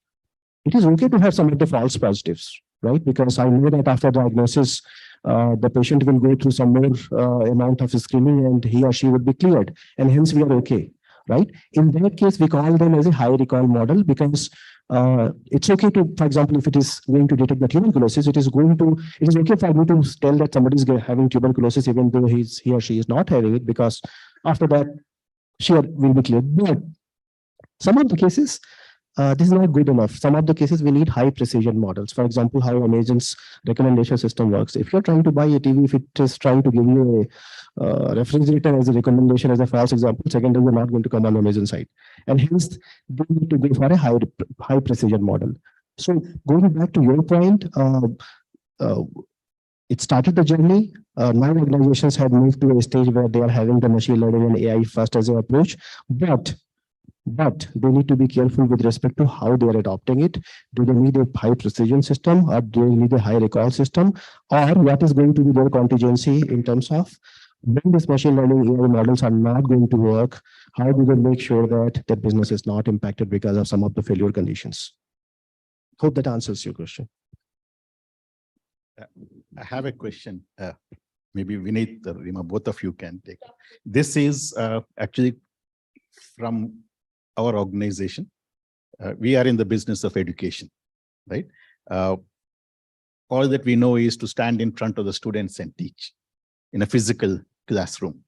[SPEAKER 19] it is okay to have some of the false positives, right? Because I know that after diagnosis, the patient will go through some more amount of screening and he or she would be cleared, and hence we are okay, right? In that case, we call them as a high recall model, because it's okay to, for example, if it is going to detect the tuberculosis, it is okay for me to tell that somebody is having tuberculosis even though he or she is not having it, because after that, sure, will be cleared. But some of the cases, this is not good enough. Some of the cases we need high precision models. For example, how Amazon's recommendation system works. If you're trying to buy a TV, if it is trying to give you a refrigerator as a recommendation, as a false example, secondly, you're not going to come on Amazon site. And hence, they need to go for a high precision model. So going back to your point, it started the journey. Now organizations have moved to a stage where they are having the machine learning and AI first as an approach, but they need to be careful with respect to how they are adopting it. Do they need a high precision system, or do they need a high recall system, or what is going to be their contingency in terms of when these machine learning AI models are not going to work, how do they make sure that their business is not impacted because of some of the failure conditions? Hope that answers your question.
[SPEAKER 3] I have a question. Maybe Vineet, Rima, both of you can take. This is actually from our organization. We are in the business of education, right? All that we know is to stand in front of the students and teach in a physical classroom.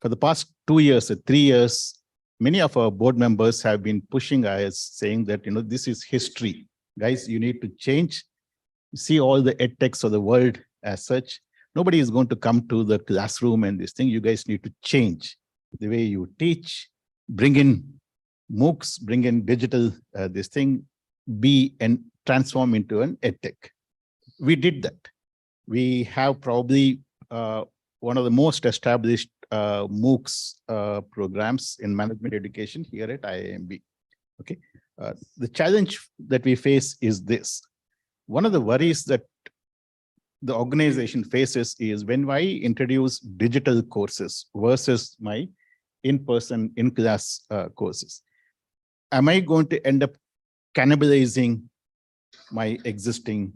[SPEAKER 3] For the past 2 years or 3 years, many of our board members have been pushing us, saying that, this is history. Guys, you need to change. See all the edtechs of the world as such. Nobody is going to come to the classroom and this thing. You guys need to change the way you teach, bring in MOOCs, bring in digital, this thing, and transform into an edtech. We did that. We have probably one of the most established MOOCs programs in management education here at IIMB. Okay. The challenge that we face is this. One of the worries that the organization faces is when I introduce digital courses versus my in-person, in-class courses, am I going to end up cannibalizing my existing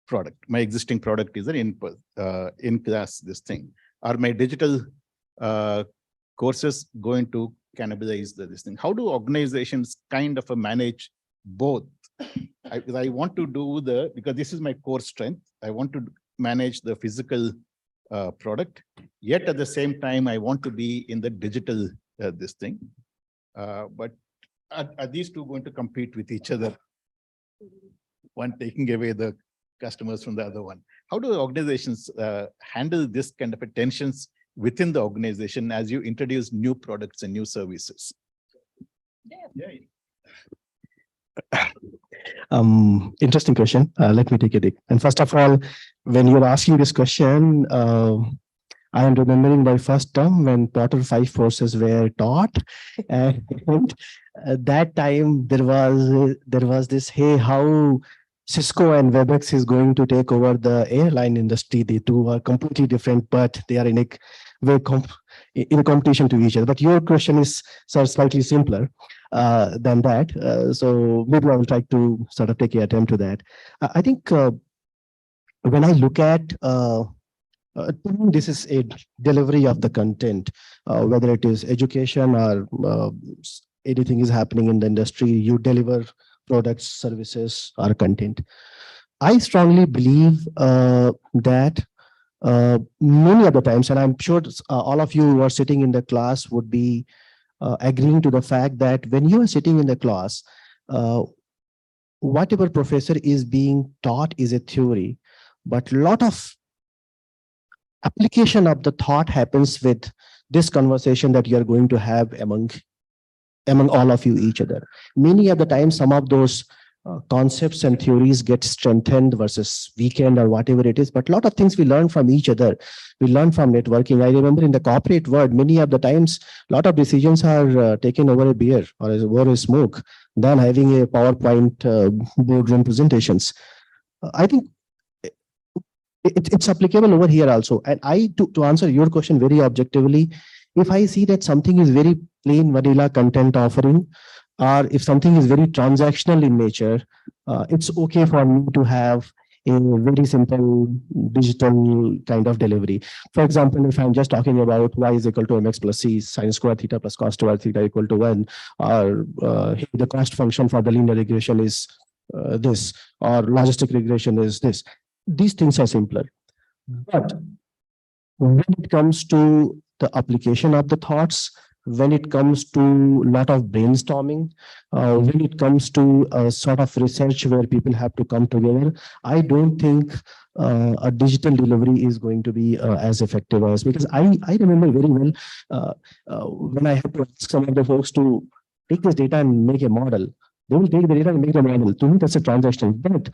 [SPEAKER 3] product? My existing product is an in-class this thing. Are my digital courses going to cannibalize this thing? How do organizations kind of manage both? I want to do because this is my core strength. I want to manage the physical product, yet at the same time, I want to be in the digital this thing. But are these two going to compete with each other? One taking away the customers from the other one. How do organizations handle this kind of tensions within the organization as you introduce new products and new services?
[SPEAKER 19] Interesting question. Let me take a dig. And first of all, when you're asking this question, I am remembering my first term when Potter 5 forces were taught, and that time there was this, hey, how Cisco and WebEx is going to take over the airline industry. The two are completely different, but they are in a way in a competition to each other. But your question is slightly simpler than that. So maybe I will try to sort of take an attempt to that. I think when I look at this is a delivery of the content, whether it is education or anything is happening in the industry, you deliver products, services, or content. I strongly believe that many of the times, and I'm sure all of you who are sitting in the class would be agreeing to the fact that when you are sitting in the class, whatever professor is being taught is a theory, but a lot of application of the thought happens with this conversation that you're going to have among all of you each other. Many of the times, some of those concepts and theories get strengthened versus weakened or whatever it is, but a lot of things we learn from each other. We learn from networking. I remember in the corporate world, many of the times, a lot of decisions are taken over a beer or over a smoke than having a PowerPoint boardroom presentations. I think it's applicable over here also. And to answer your question very objectively, if I see that something is very plain vanilla content offering, or if something is very transactional in nature, it's okay for me to have a very simple digital kind of delivery. For example, if I'm just talking about y is equal to mx plus c, sine square theta plus cos square theta equal to 1, or the cost function for the linear regression is this, or logistic regression is this. These things are simpler. But when it comes to the application of the thoughts, when it comes to a lot of brainstorming, when it comes to a sort of research where people have to come together, I don't think a digital delivery is going to be as effective as, because I remember very well when I had to ask some of the folks to take this data and make a model. They will take the data and make the model. To me, that's a transaction. But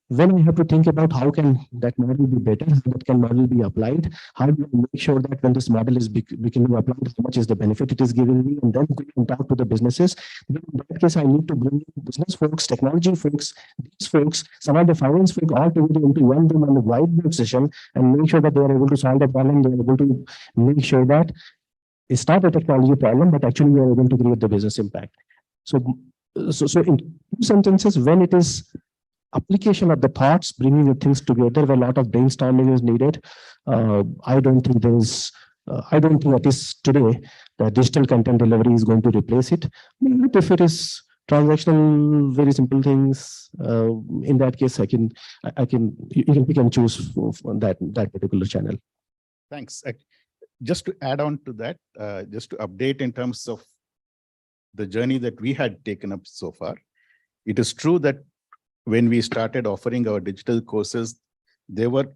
[SPEAKER 19] when I have to think about how can that model be better, how can model be applied, how do I make sure that when this model is becoming applied, how much is the benefit it is giving me, and then go and talk to the businesses. In that case, I need to bring business folks, technology folks, these folks, some of the finance folks all together into one room on a whiteboard session and make sure that they are able to solve the problem. They are able to make sure that it's not a technology problem, but actually we are able to create the business impact. So in two sentences, when it is application of the thoughts, bringing the things together where a lot of brainstorming is needed, I don't think at least today, the digital content delivery is going to replace it. But if it is transactional, very simple things, in that case, you can pick and choose for that particular channel.
[SPEAKER 3] Thanks. Just to add on to that, just to update in terms of the journey that we had taken up so far, it is true that when we started offering our digital courses, there were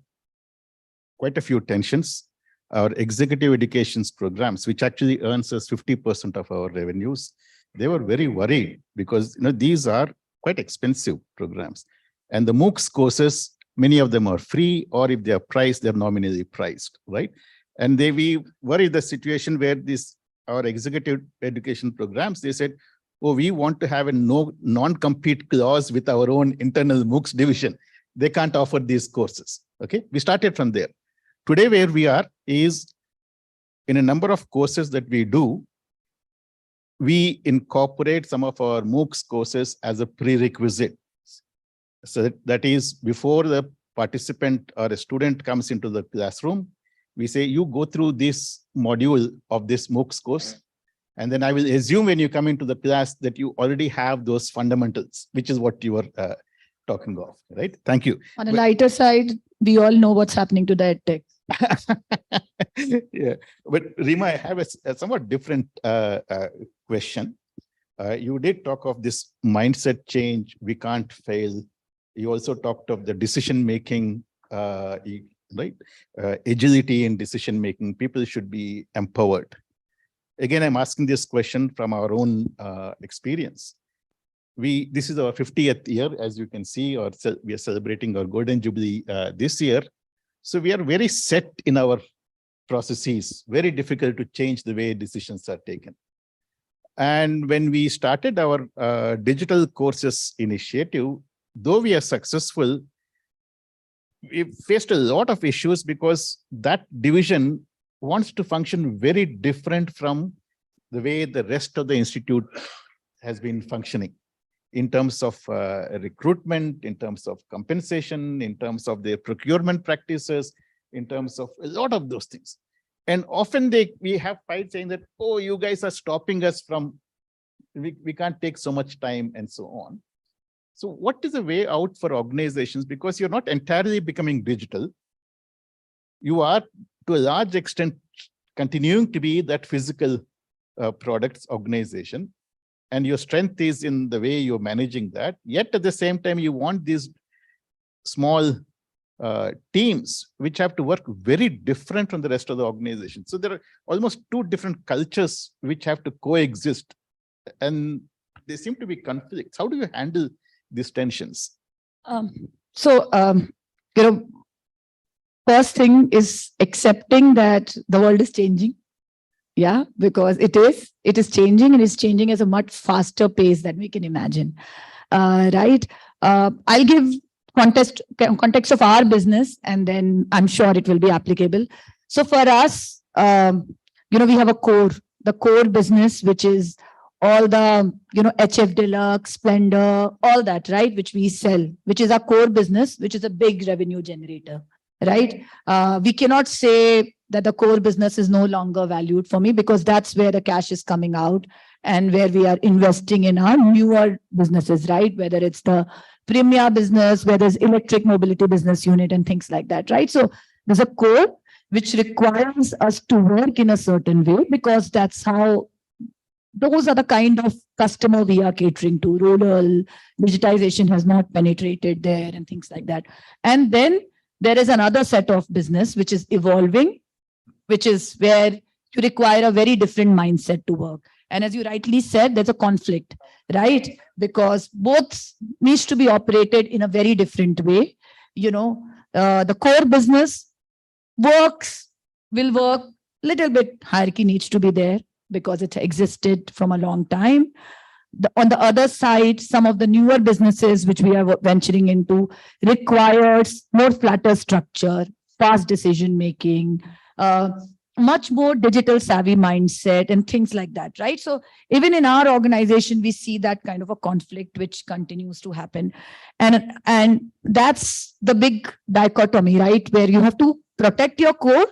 [SPEAKER 3] quite a few tensions. Our executive educations programs, which actually earns us 50% of our revenues, they were very worried because these are quite expensive programs. And the MOOCs courses, many of them are free, or if they are priced, they're nominally priced, right? And we worried the situation where our executive education programs, they said, oh, we want to have a non-compete clause with our own internal MOOCs division. They can't offer these courses. Okay, we started from there. Today, where we are is in a number of courses that we do, we incorporate some of our MOOCs courses as a prerequisite. So that is before the participant or a student comes into the classroom, we say, you go through this module of this MOOCs course. And then I will assume when you come into the class that you already have those fundamentals, which is what you were talking of, right? Thank you.
[SPEAKER 18] On a lighter side, we all know what's happening to the EdTech.
[SPEAKER 3] Yeah, but Rima, I have a somewhat different question. You did talk of this mindset change, we can't fail. You also talked of the decision-making, right? Agility in decision-making, people should be empowered. Again, I'm asking this question from our own experience. This is our 50th year, as you can see, or we are celebrating our Golden Jubilee this year. So we are very set in our processes, very difficult to change the way decisions are taken. And when we started our digital courses initiative, though we are successful, we faced a lot of issues because that division wants to function very different from the way the rest of the institute has been functioning in terms of recruitment, in terms of compensation, in terms of their procurement practices, in terms of a lot of those things. And often we have fights saying that, oh, you guys are stopping us from, we can't take so much time and so on. So what is the way out for organizations? Because you're not entirely becoming digital. You are, to a large extent, continuing to be that physical products organization. And your strength is in the way you're managing that. Yet at the same time, you want these small teams which have to work very different from the rest of the organization. So there are almost two different cultures which have to coexist. And they seem to be conflicts. How do you handle these tensions?
[SPEAKER 18] First thing is accepting that the world is changing. Yeah, because it is changing, and it's changing at a much faster pace than we can imagine. Right? I'll give context of our business, and then I'm sure it will be applicable. So for us, we have the core business, which is all the, HF Deluxe, Splendor, all that, right, which we sell, which is our core business, which is a big revenue generator, right? We cannot say that the core business is no longer valued for me, because that's where the cash is coming out and where we are investing in our newer businesses, right? Whether it's the Premia business, whether it's electric mobility business unit and things like that, right? So there's a core which requires us to work in a certain way, because that's how, those are the kind of customer we are catering to. Rural digitization has not penetrated there and things like that. And then there is another set of business which is evolving, which is where you require a very different mindset to work. And as you rightly said, there's a conflict, right? Because both needs to be operated in a very different way. The core business will work little bit, hierarchy needs to be there because it existed from a long time. On the other side, some of the newer businesses which we are venturing into requires more flatter structure, fast decision making, much more digital savvy mindset and things like that, right? So even in our organization, we see that kind of a conflict which continues to happen. And that's the big dichotomy, right? Where you have to protect your core,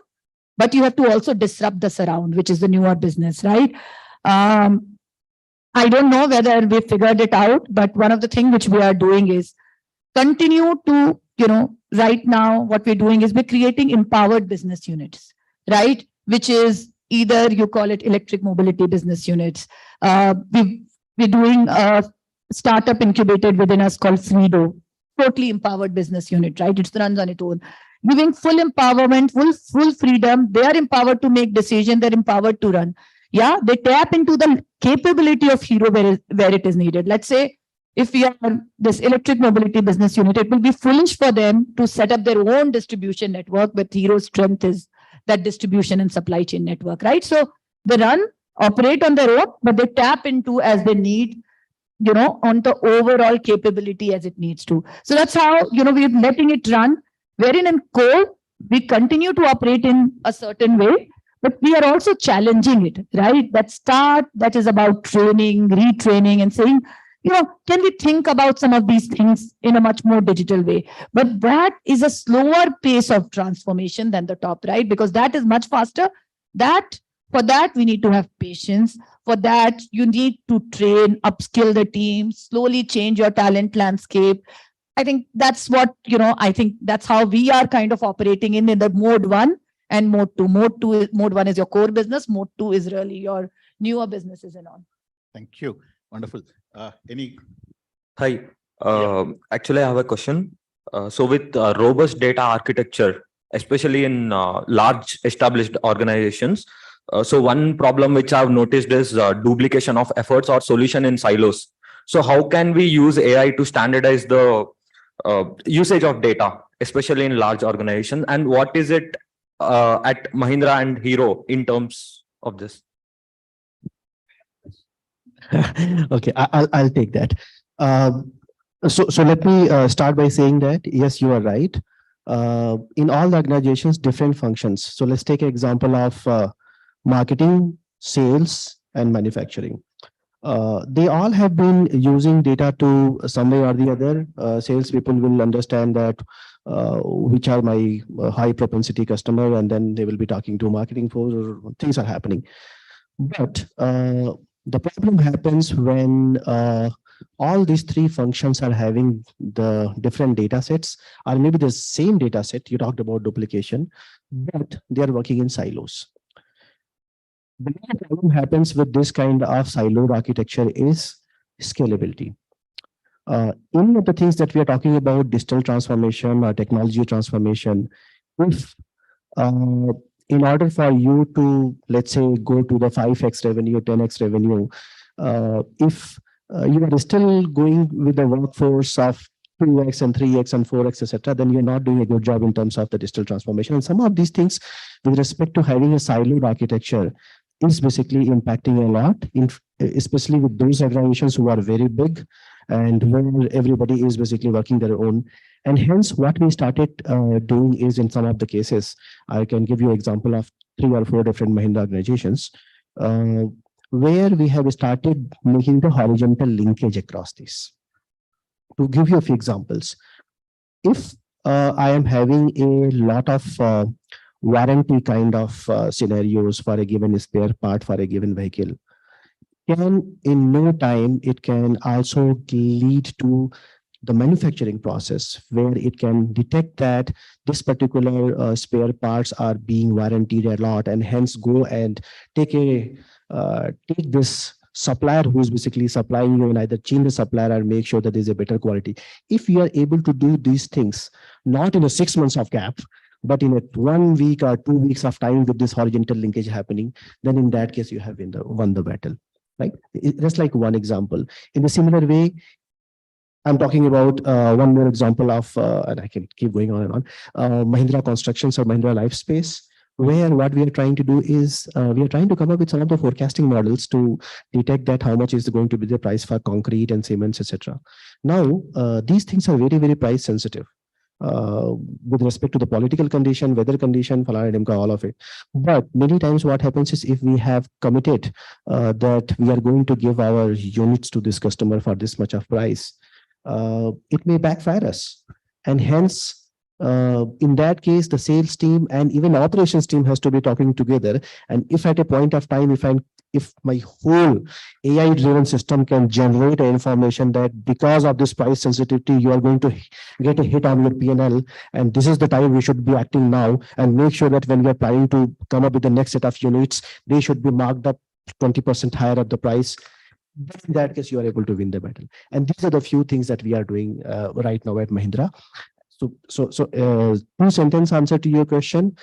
[SPEAKER 18] but you have to also disrupt the surround, which is the newer business, right? I don't know whether we figured it out, but one of the things which we are doing is continue to, right now what we're doing is we're creating empowered business units, right? Which is either you call it electric mobility business units. We're doing a startup incubated within us called Slido, totally empowered business unit, right? It runs on its own, giving full empowerment, full freedom. They are empowered to make decisions. They're empowered to run. Yeah, they tap into the capability of Hero where it is needed. Let's say if we are this electric mobility business unit, it will be foolish for them to set up their own distribution network, but Hero's strength is that distribution and supply chain network, right? So they operate on their own, but they tap into as they need, on the overall capability as it needs to. So that's how, we're letting it run. Wherein in core, we continue to operate in a certain way, but we are also challenging it, right? That is about training, retraining, and saying, can we think about some of these things in a much more digital way? But that is a slower pace of transformation than the top, right? Because that is much faster. For that, we need to have patience. For that, you need to train, upskill the team, slowly change your talent landscape. I think that's what, I think that's how we are kind of operating in the mode 1 and mode 2. Mode 1 is your core business. Mode 2 is really your newer businesses and all.
[SPEAKER 3] Thank you. Wonderful. Any?
[SPEAKER 1] Hi. Actually, I have a question. So with robust data architecture, especially in large established organizations, so one problem which I've noticed is duplication of efforts or solution in silos. So how can we use AI to standardize the usage of data, especially in large organizations? And what is it at Mahindra and Hero in terms of this?
[SPEAKER 19] Okay, I'll take that. So let me start by saying that, yes, you are right. In all the organizations, different functions. So let's take an example of marketing, sales, and manufacturing. They all have been using data to some way or the other. Sales people will understand that which are my high propensity customer, and then they will be talking to marketing force, or things are happening. But the problem happens when all these three functions are having the different data sets, or maybe the same data set. You talked about duplication, but they are working in silos. The main problem happens with this kind of siloed architecture is scalability. Any of the things that we are talking about, digital transformation or technology transformation, if in order for you to, let's say, go to the 5x revenue, 10x revenue, if you are still going with the workforce of 2x and 3x and 4x, etc., then you're not doing a good job in terms of the digital transformation. And some of these things, with respect to having a siloed architecture, is basically impacting a lot, especially with those organizations who are very big and where everybody is basically working their own. And hence, what we started doing is, in some of the cases, I can give you an example of 3 or 4 different Mahindra organizations, where we have started making the horizontal linkage across this. To give you a few examples, if I am having a lot of warranty kind of scenarios for a given spare part for a given vehicle, can in no time, it can also lead to the manufacturing process, where it can detect that this particular spare parts are being warranted a lot, and hence go and take this supplier who is basically supplying you, and either change the supplier or make sure that there's a better quality. If you are able to do these things, not in a 6 months of gap, but in a 1 week or 2 weeks of time with this horizontal linkage happening, then in that case, you have won the battle, right? That's like one example. In a similar way, I'm talking about one more example of, and I can keep going on and on, Mahindra Constructions or Mahindra Lifespace, where what we are trying to do is we are trying to come up with some of the forecasting models to detect that how much is going to be the price for concrete and cements, etc. Now, these things are very, very price sensitive. With respect to the political condition, weather condition, all of it. But many times what happens is, if we have committed that we are going to give our units to this customer for this much of price, it may backfire us. And hence, in that case, the sales team and even the operations team has to be talking together. And if at a point of time, if my whole AI-driven system can generate information that because of this price sensitivity, you are going to get a hit on your P&L, and this is the time we should be acting now, and make sure that when we are planning to come up with the next set of units, they should be marked up 20% higher at the price. In that case, you are able to win the battle. And these are the few things that we are doing right now at Mahindra. So, 2-sentence answer to your question.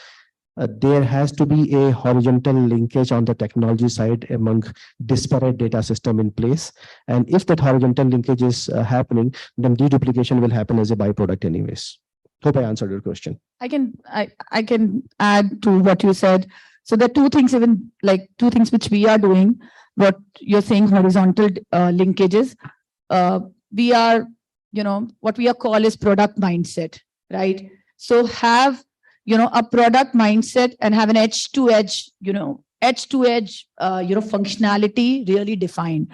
[SPEAKER 19] There has to be a horizontal linkage on the technology side among disparate data system in place. And if that horizontal linkage is happening, then deduplication will happen as a byproduct anyways. Hope I answered your question.
[SPEAKER 18] I can add to what you said. So there are 2 things, even like 2 things which we are doing. What you're saying, horizontal linkages. We are, what we are call is product mindset, right? So have, a product mindset and have an edge to edge functionality really defined.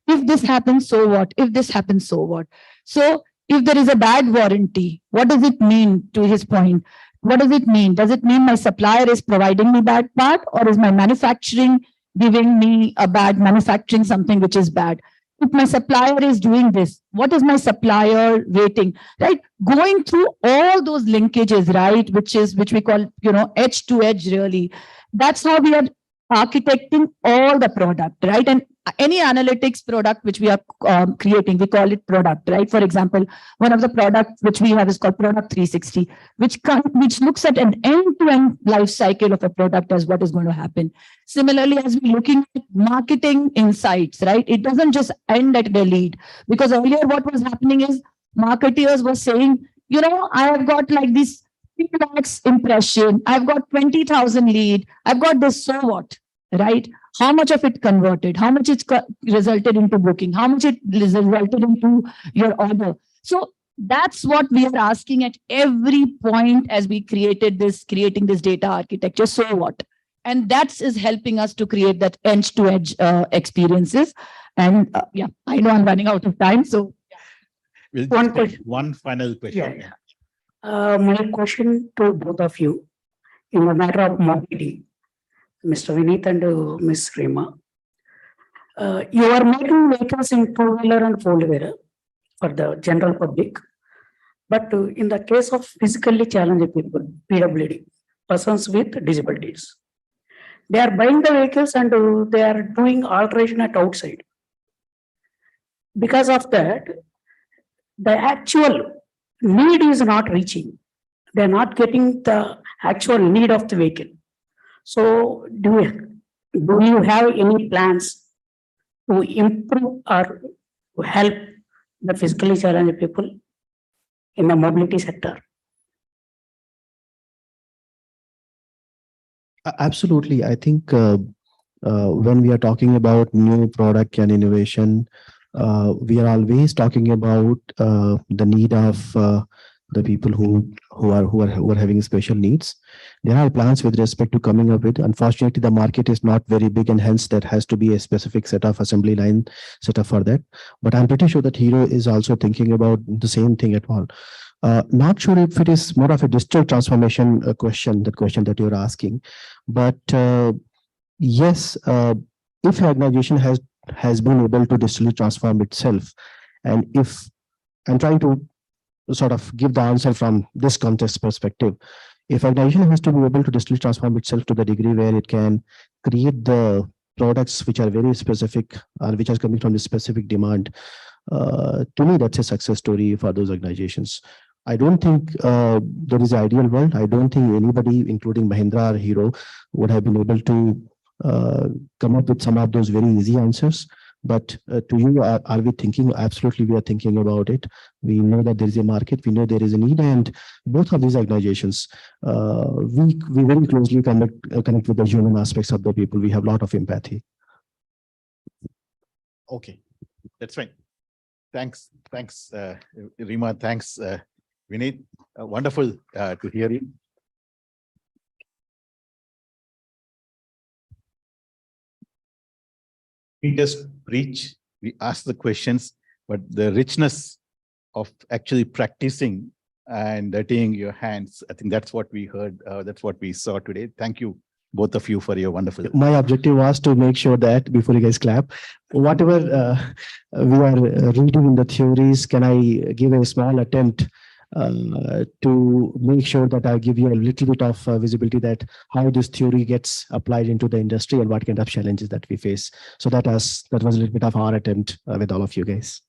[SPEAKER 18] If this happens, so what? If this happens, so what? So if there is a bad warranty, what does it mean, to his point? What does it mean? Does it mean my supplier is providing me bad part, or is my manufacturing giving me a bad manufacturing something which is bad? If my supplier is doing this, what is my supplier rating, right? Going through all those linkages, right? Which we call, edge to edge, really. That's how we are architecting all the product, right? And any analytics product which we are creating, we call it product, right? For example, one of the products which we have is called Product 360, which looks at an end-to-end life cycle of a product as what is going to happen. Similarly, as we're looking at marketing insights, right? It doesn't just end at the lead, because earlier what was happening is marketers were saying, I have got like this 3 lakhs impression, I've got 20,000 lead, I've got this, so what, right? How much of it converted? How much it's resulted into booking? How much it resulted into your order? So that's what we are asking at every point as we creating this data architecture. So what? And that is helping us to create that edge-to-edge experiences. And yeah, I know I'm running out of time. So
[SPEAKER 3] We'll
[SPEAKER 17] One
[SPEAKER 3] just take
[SPEAKER 17] question.
[SPEAKER 3] one final question.
[SPEAKER 17] My question to both of you in the matter of mobility, Mr. Vineet and Ms. Rima. You are making vehicles in two-wheeler and four-wheeler for the general public. But in the case of physically challenged people, PWD, persons with disabilities, they are buying the vehicles and they are doing alteration at outside. Because of that, the actual need is not reaching. They are not getting the actual need of the vehicle. So do you have any plans to improve or to help the physically challenged people in the mobility sector?
[SPEAKER 19] Absolutely. I think when we are talking about new product and innovation, we are always talking about the need of the people who are having special needs. There are plans with respect to coming up with. Unfortunately, the market is not very big, and hence there has to be a specific set of assembly line set up for that. But I'm pretty sure that Hero is also thinking about the same thing at all. Not sure if it is more of a digital transformation question, the question that you're asking, but yes, if an organization has been able to digitally transform itself, and if I'm trying to sort of give the answer from this context perspective, if an organization has to be able to digitally transform itself to the degree where it can create the products which are very specific or which are coming from the specific demand, to me, that's a success story for those organizations. I don't think there is an ideal world. I don't think anybody, including Mahindra or Hero, would have been able to come up with some of those very easy answers. But to you, are we thinking? Absolutely, we are thinking about it. We know that there is a market. We know there is a need, and both of these organizations, we very closely connect with the human aspects of the people. We have a lot of empathy.
[SPEAKER 3] Okay, that's fine. Thanks, Rima. Thanks, Vineet. Wonderful to hear you. We just preach, we ask the questions, but the richness of actually practicing and dirtying your hands, I think that's what we heard, that's what we saw today. Thank you, both of you, for your wonderful.
[SPEAKER 19] My objective was to make sure that before you guys clap, whatever we are reading in the theories, can I give a small attempt to make sure that I give you a little bit of visibility that how this theory gets applied into the industry and what kind of challenges that we face. So that was a little bit of our attempt with all of you guys.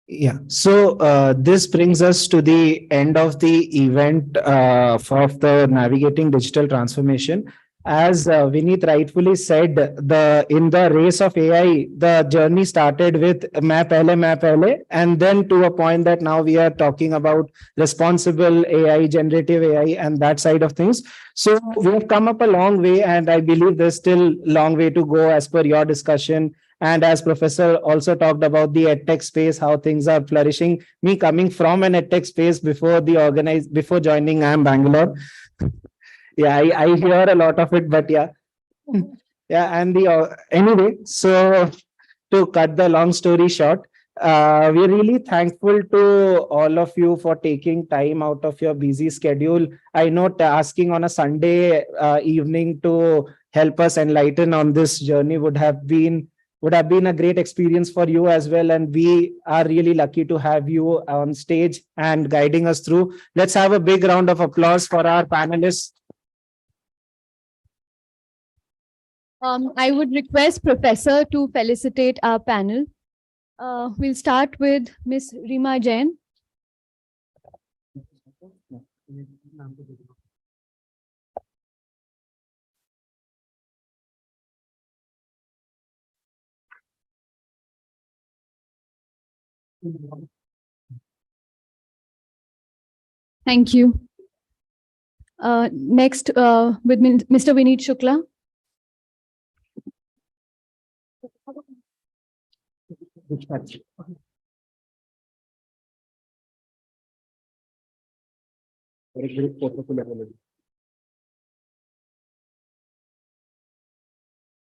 [SPEAKER 6] Yeah, so this brings us to the end of the event for the Navigating Digital Transformation. As Vineet rightfully said, in the race of AI, the journey started with Main Pehle, and then to a point that now we are talking about responsible AI, generative AI, and that side of things. So we have come up a long way, and I believe there's still a long way to go as per your discussion. And as Professor also talked about the edtech space, how things are flourishing. Me coming from an edtech space before joining IIM Bangalore. Yeah, I hear a lot of it, but yeah. Yeah, and anyway, so to cut the long story short, we're really thankful to all of you for taking time out of your busy schedule. I know asking on a Sunday evening to help us enlighten on this journey would have been a great experience for you as well. And we are really lucky to have you on stage and guiding us through. Let's have a big round of applause for our panelists.
[SPEAKER 9] I would request Professor to felicitate our panel. We'll start with Ms. Rima Jain. Thank you. Next, with Mr. Vineet Shukla.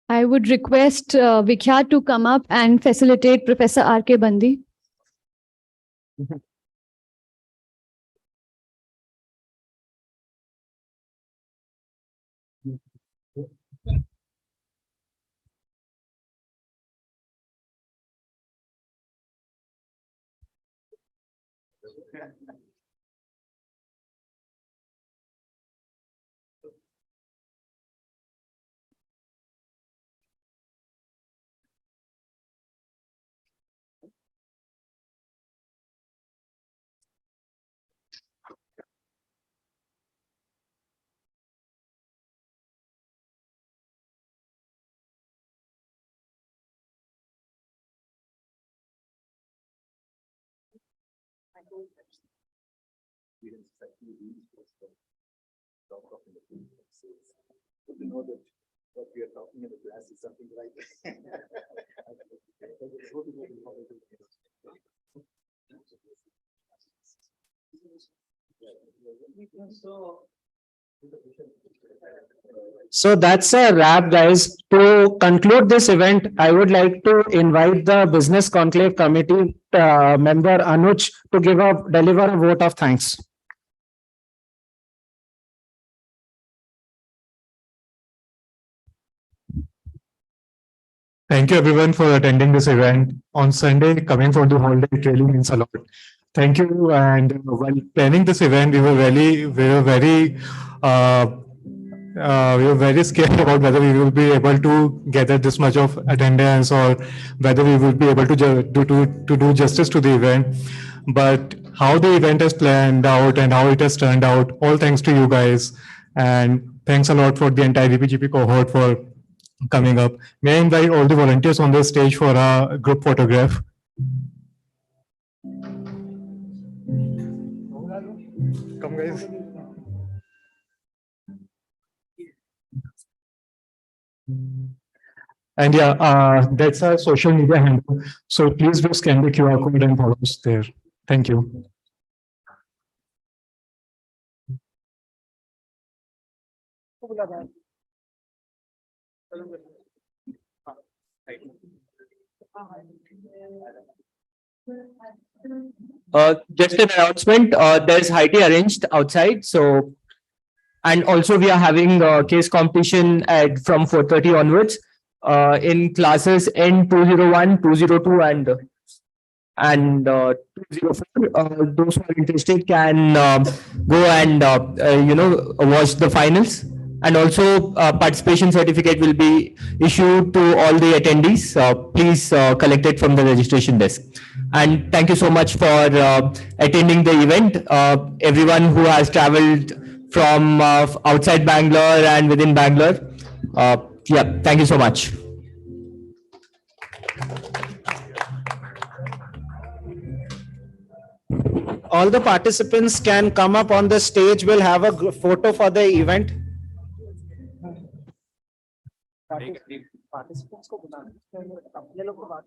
[SPEAKER 9] I would request Vikhyat to come up and facilitate Professor R.K. Bandi.
[SPEAKER 12] Good to know that what we are talking in the class is something like
[SPEAKER 6] So that's a wrap, guys. To conclude this event, I would like to invite the Business Conclave Committee member Anuj to deliver a vote of thanks.
[SPEAKER 8] Thank you everyone for attending this event on Sunday. Coming for the holiday, it really means a lot. Thank you. And while planning this event, we were very scared about whether we will be able to gather this much of attendance or whether we will be able to do justice to the event. But how the event has planned out and how it has turned out, all thanks to you guys. And thanks a lot for the entire EPGP cohort for coming up. May I invite all the volunteers on the stage for a group photograph? Come guys. And yeah, that's our social media handle. So please do scan the QR code and follow us there. Thank you.
[SPEAKER 2] Just an announcement, there's high tea arranged outside. So, and also we are having a case competition from 4:30 onwards in classes N201, 202 and 204. Those who are interested can go and watch the finals. And also participation certificate will be issued to all the attendees. Please collect it from the registration desk. And thank you so much for attending the event. Everyone who has traveled from outside Bangalore and within Bangalore. Yeah, thank you so much.
[SPEAKER 6] All the participants can come up on the stage. We'll have a photo for the event. Participants को बुलाना अपने लोग को बात